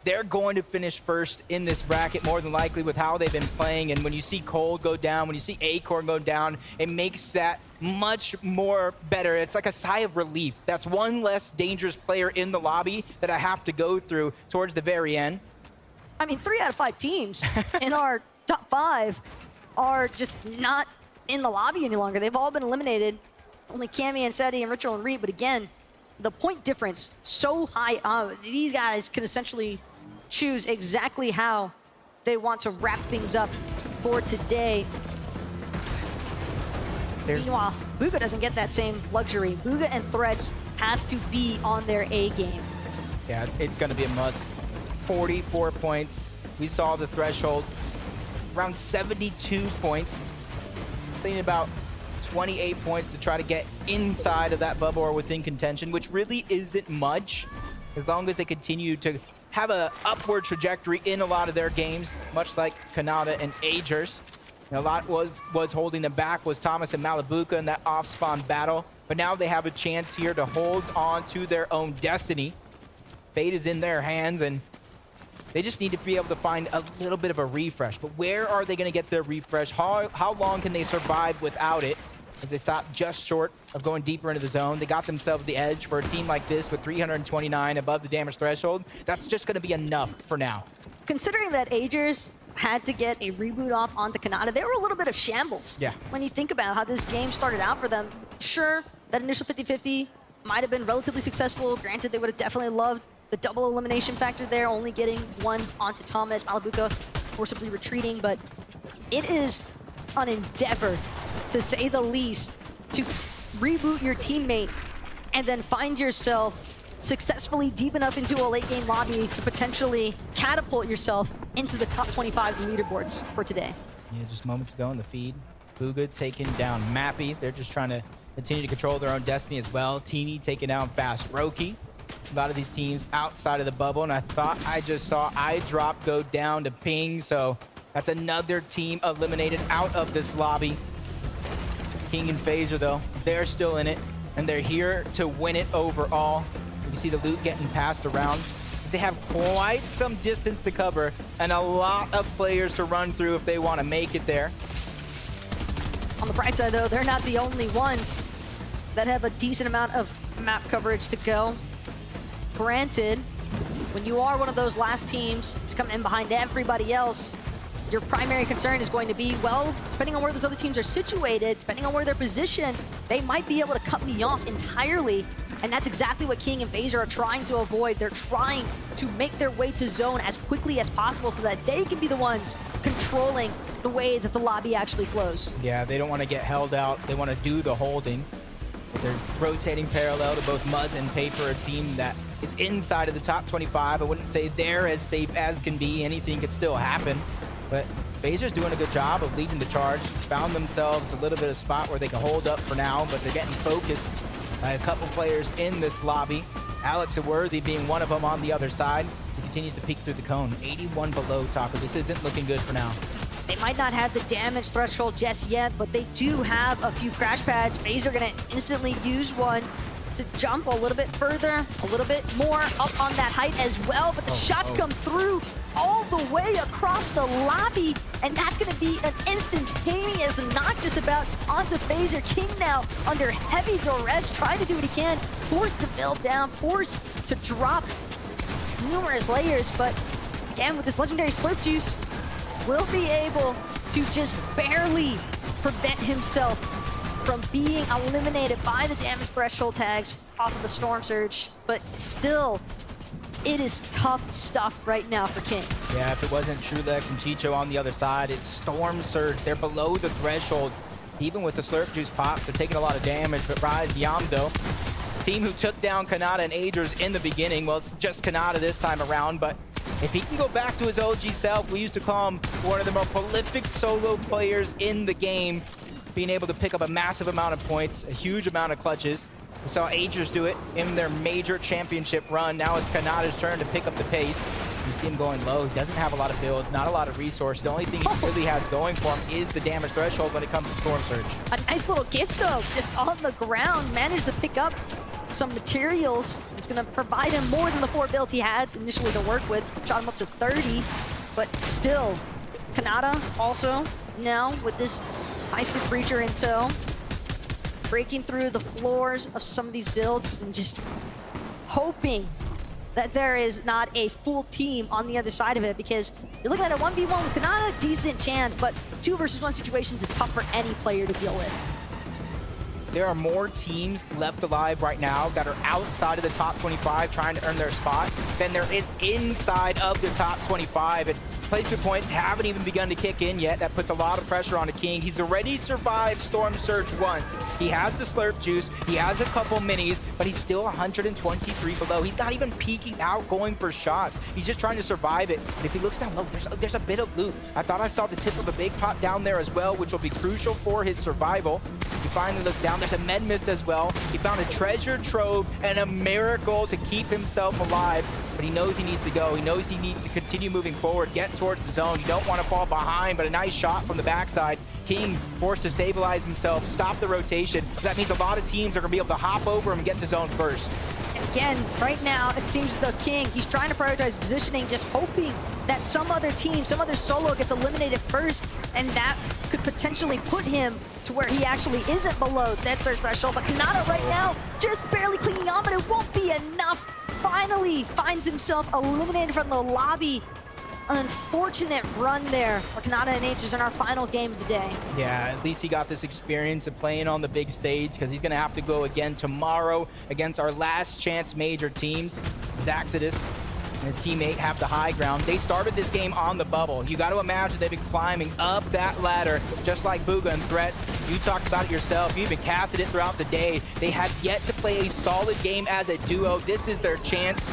they're going to finish first in this bracket more than likely with how they've been playing. And when you see Cold go down, when you see Acorn go down, it makes that much more better. It's like a sigh of relief. That's one less dangerous player in the lobby that I have to go through towards the very end. I mean, 3 out of 5 teams in our top 5 are just not in the lobby any longer. They've all been eliminated. only Cammy and Seti and Ritual and Reed, but again, the point difference so high. These guys can essentially choose exactly how they want to wrap things up for today. Meanwhile, Bugha doesn't get that same luxury. Bugha and Threats have to be on their A game. Yeah, it's going to be a must. 44 points. We saw the threshold around 72 points. Thinking about 28 points to try to get inside of that bubble or within contention, which really isn't much as long as they continue to have an upward trajectory in a lot of their games, much like Kanata and Agers. A lot was holding them back was Thomas and Malabuka in that off-spawn battle, but now they have a chance here to hold on to their own destiny. Fate is in their hands, and they just need to be able to find a little bit of a refresh. But where are they going to get their refresh? How long can they survive without it? If they stop just short of going deeper into the zone, they got themselves the edge. For a team like this with 329 above the damage threshold, that's just going to be enough for now. Considering that Agers had to get a reboot off onto Kanata, they were a little bit of shambles. Yeah. When you think about how this game started out for them, sure, that initial 50-50 might have been relatively successful. Granted, they would have definitely loved the double elimination factor there, only getting one onto Thomas, Malabuka forcibly retreating, but it is an endeavor, to say the least, to reboot your teammate and then find yourself successfully deep enough into a late game lobby to potentially catapult yourself into the top 25 leaderboards for today. Yeah, just moments ago in the feed, Bugha taking down Mappy. They're just trying to continue to control their own destiny as well. Teeny taking down Fast Roki. A lot of these teams outside of the bubble, and I thought I just saw iDrop go down to Ping, so that's another team eliminated out of this lobby. King and Phaser, though, they're still in it, and they're here to win it overall. You see the loot getting passed around. They have quite some distance to cover and a lot of players to run through if they want to make it there. On the bright side, though, they're not the only ones that have a decent amount of map coverage to go. Granted, when you are one of those last teams to come in behind everybody else, your primary concern is going to be, well, depending on where those other teams are situated, depending on where they're positioned, they might be able to cut me off entirely. And that's exactly what King and Phaser are trying to avoid. They're trying to make their way to zone as quickly as possible so that they can be the ones controlling the way that the lobby actually flows. Yeah, they don't want to get held out. They want to do the holding. They're rotating parallel to both Muzz and Paper, a team that is inside of the top 25. I wouldn't say they're as safe as can be. Anything could still happen. But Phaser's doing a good job of leading the charge. Found themselves a little bit of spot where they can hold up for now, but they're getting focused by a couple players in this lobby. Alex Aworthy being one of them on the other side as he continues to peek through the cone. 81 below, Taco. This isn't looking good for now. They might not have the damage threshold just yet, but they do have a few crash pads. Phaser gonna instantly use one to jump a little bit further, a little bit more up on that height as well, but the shots come through all the way across the lobby, and that's gonna be an instantaneous knock just about onto Phaser. King now under heavy duress, trying to do what he can, forced to build down, forced to drop numerous layers, but again, with this legendary Slurp Juice, will be able to just barely prevent himself from being eliminated by the damage threshold tags off of the Storm Surge, but still, it is tough stuff right now for King. Yeah, if it wasn't Trulex and Chicho on the other side, it's Storm Surge. They're below the threshold. Even with the Slurp Juice pops, they're taking a lot of damage, but Rise Yamzo, team who took down Kanata and Agers in the beginning, well, it's just Kanata this time around, but if he can go back to his OG self, we used to call him one of the more prolific solo players in the game, being able to pick up a massive amount of points, a huge amount of clutches. We saw Agers do it in their major championship run. Now it's Kanata's turn to pick up the pace. You see him going low. He doesn't have a lot of builds, not a lot of resources. The only thing he really has going for him is the damage threshold when it comes to Storm Surge. A nice little gift, though, just on the ground. Managed to pick up some materials. It's going to provide him more than the 4 builds he had initially to work with. Shot him up to 30, but still, Kanata also now with this Icy Breacher in tow, breaking through the floors of some of these builds and just hoping that there is not a full team on the other side of it, because you're looking at a 1v1 with Kanata, decent chance, but 2 versus 1 situations is tough for any player to deal with. there are more teams left alive right now that are outside of the top 25 trying to earn their spot than there is inside of the top 25. And placement points haven't even begun to kick in yet. That puts a lot of pressure on the King. He's already survived Storm Surge once. He has the slurp juice. He has a couple minis, but he's still 123 below. He's not even peeking out going for shots. He's just trying to survive it. But if he looks down low, there's a bit of loot. I thought I saw the tip of a big pot down there as well, which will be crucial for his survival. He finally looks down. There's a med mist as well. He found a treasure trove and a miracle to keep himself alive. But he knows he needs to go. He knows he needs to continue moving forward, get towards the zone. You don't want to fall behind, but a nice shot from the backside. King forced to stabilize himself, stop the rotation. So that means a lot of teams are going to be able to hop over him and get to zone first. Again, right now, it seems the King, he's trying to prioritize positioning, just hoping that some other team, some other solo gets eliminated first, and that could potentially put him to where he actually isn't below that search threshold. But Kanata right now, just barely clinging on, but it won't be enough. Finally finds himself eliminated from the lobby. Unfortunate run there for Kanata and Aces in our final game of the day. Yeah, at least he got this experience of playing on the big stage, because he's going to have to go again tomorrow against our last chance major teams. Zaxidus and his teammate have the high ground. They started this game on the bubble. You got to imagine they've been climbing up that ladder, just like Bugha and Threats. You talked about it yourself. You even casted it throughout the day. They have yet to play a solid game as a duo. This is their chance.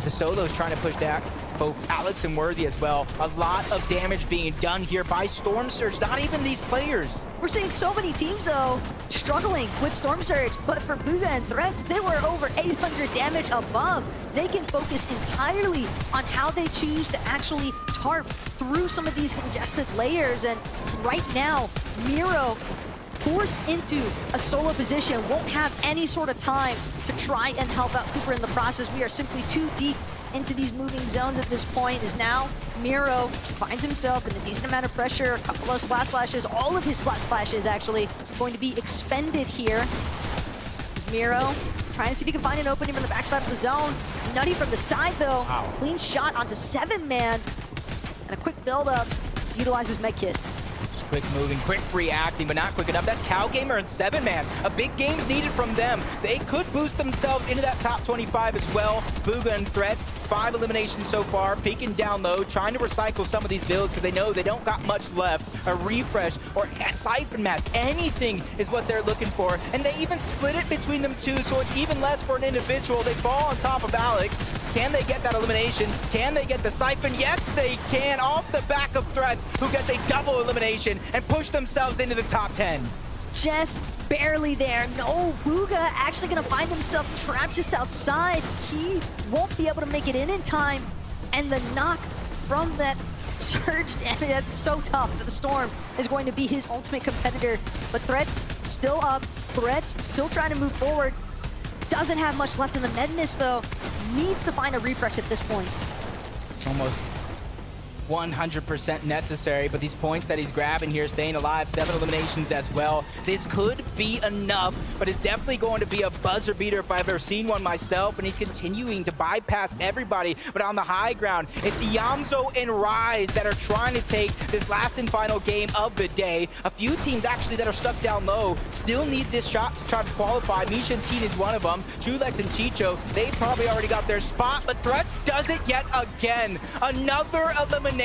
The solos trying to push back both Alex and Worthy as well. A lot of damage being done here by Storm Surge, not even these players. We're seeing so many teams, though, struggling with Storm Surge, but for Bugha and Threats, they were over 800 damage above. They can focus entirely on how they choose to actually tarp through some of these congested layers, and right now, Miro forced into a solo position, won't have any sort of time to try and help out Cooper in the process. We are simply too deep into these moving zones at this point, as now Miro finds himself in a decent amount of pressure, a couple of slash flashes, all of his slash flashes actually going to be expended here. As Miro trying to see if he can find an opening from the backside of the zone. Nutty from the side though. Wow. Clean shot onto 7-man, and a quick build up to utilize his med kit. Quick moving, quick reacting, but not quick enough. That's Cowgamer and 7-man. A big game's needed from them. They could boost themselves into that top 25 as well. Bugha and Threats, 5 eliminations so far, peeking down low, trying to recycle some of these builds because they know they don't got much left. A refresh or a siphon mask, anything is what they're looking for. And they even split it between them two, so it's even less for an individual. They fall on top of Alex. Can they get that elimination? Can they get the siphon? Yes, they can, off the back of Threats, who gets a double elimination and push themselves into the top 10. Just barely there. No, Bugha actually gonna find himself trapped just outside. He won't be able to make it in time. And the knock from that surge damage, that's so tough that the Storm is going to be his ultimate competitor. But Threats still up. Threats still trying to move forward. Doesn't have much left in the med mist though. Needs to find a refresh at this point. It's almost 100% necessary, but these points that he's grabbing here, staying alive, 7 eliminations as well. This could be enough, but it's definitely going to be a buzzer beater if I've ever seen one myself, and he's continuing to bypass everybody. But on the high ground, it's Yamzo and Rise that are trying to take this last and final game of the day. A few teams actually that are stuck down low still need this shot to try to qualify. Misha and Teen is one of them. Julex and Chicho, they probably already got their spot, but Threats does it yet again. Another elimination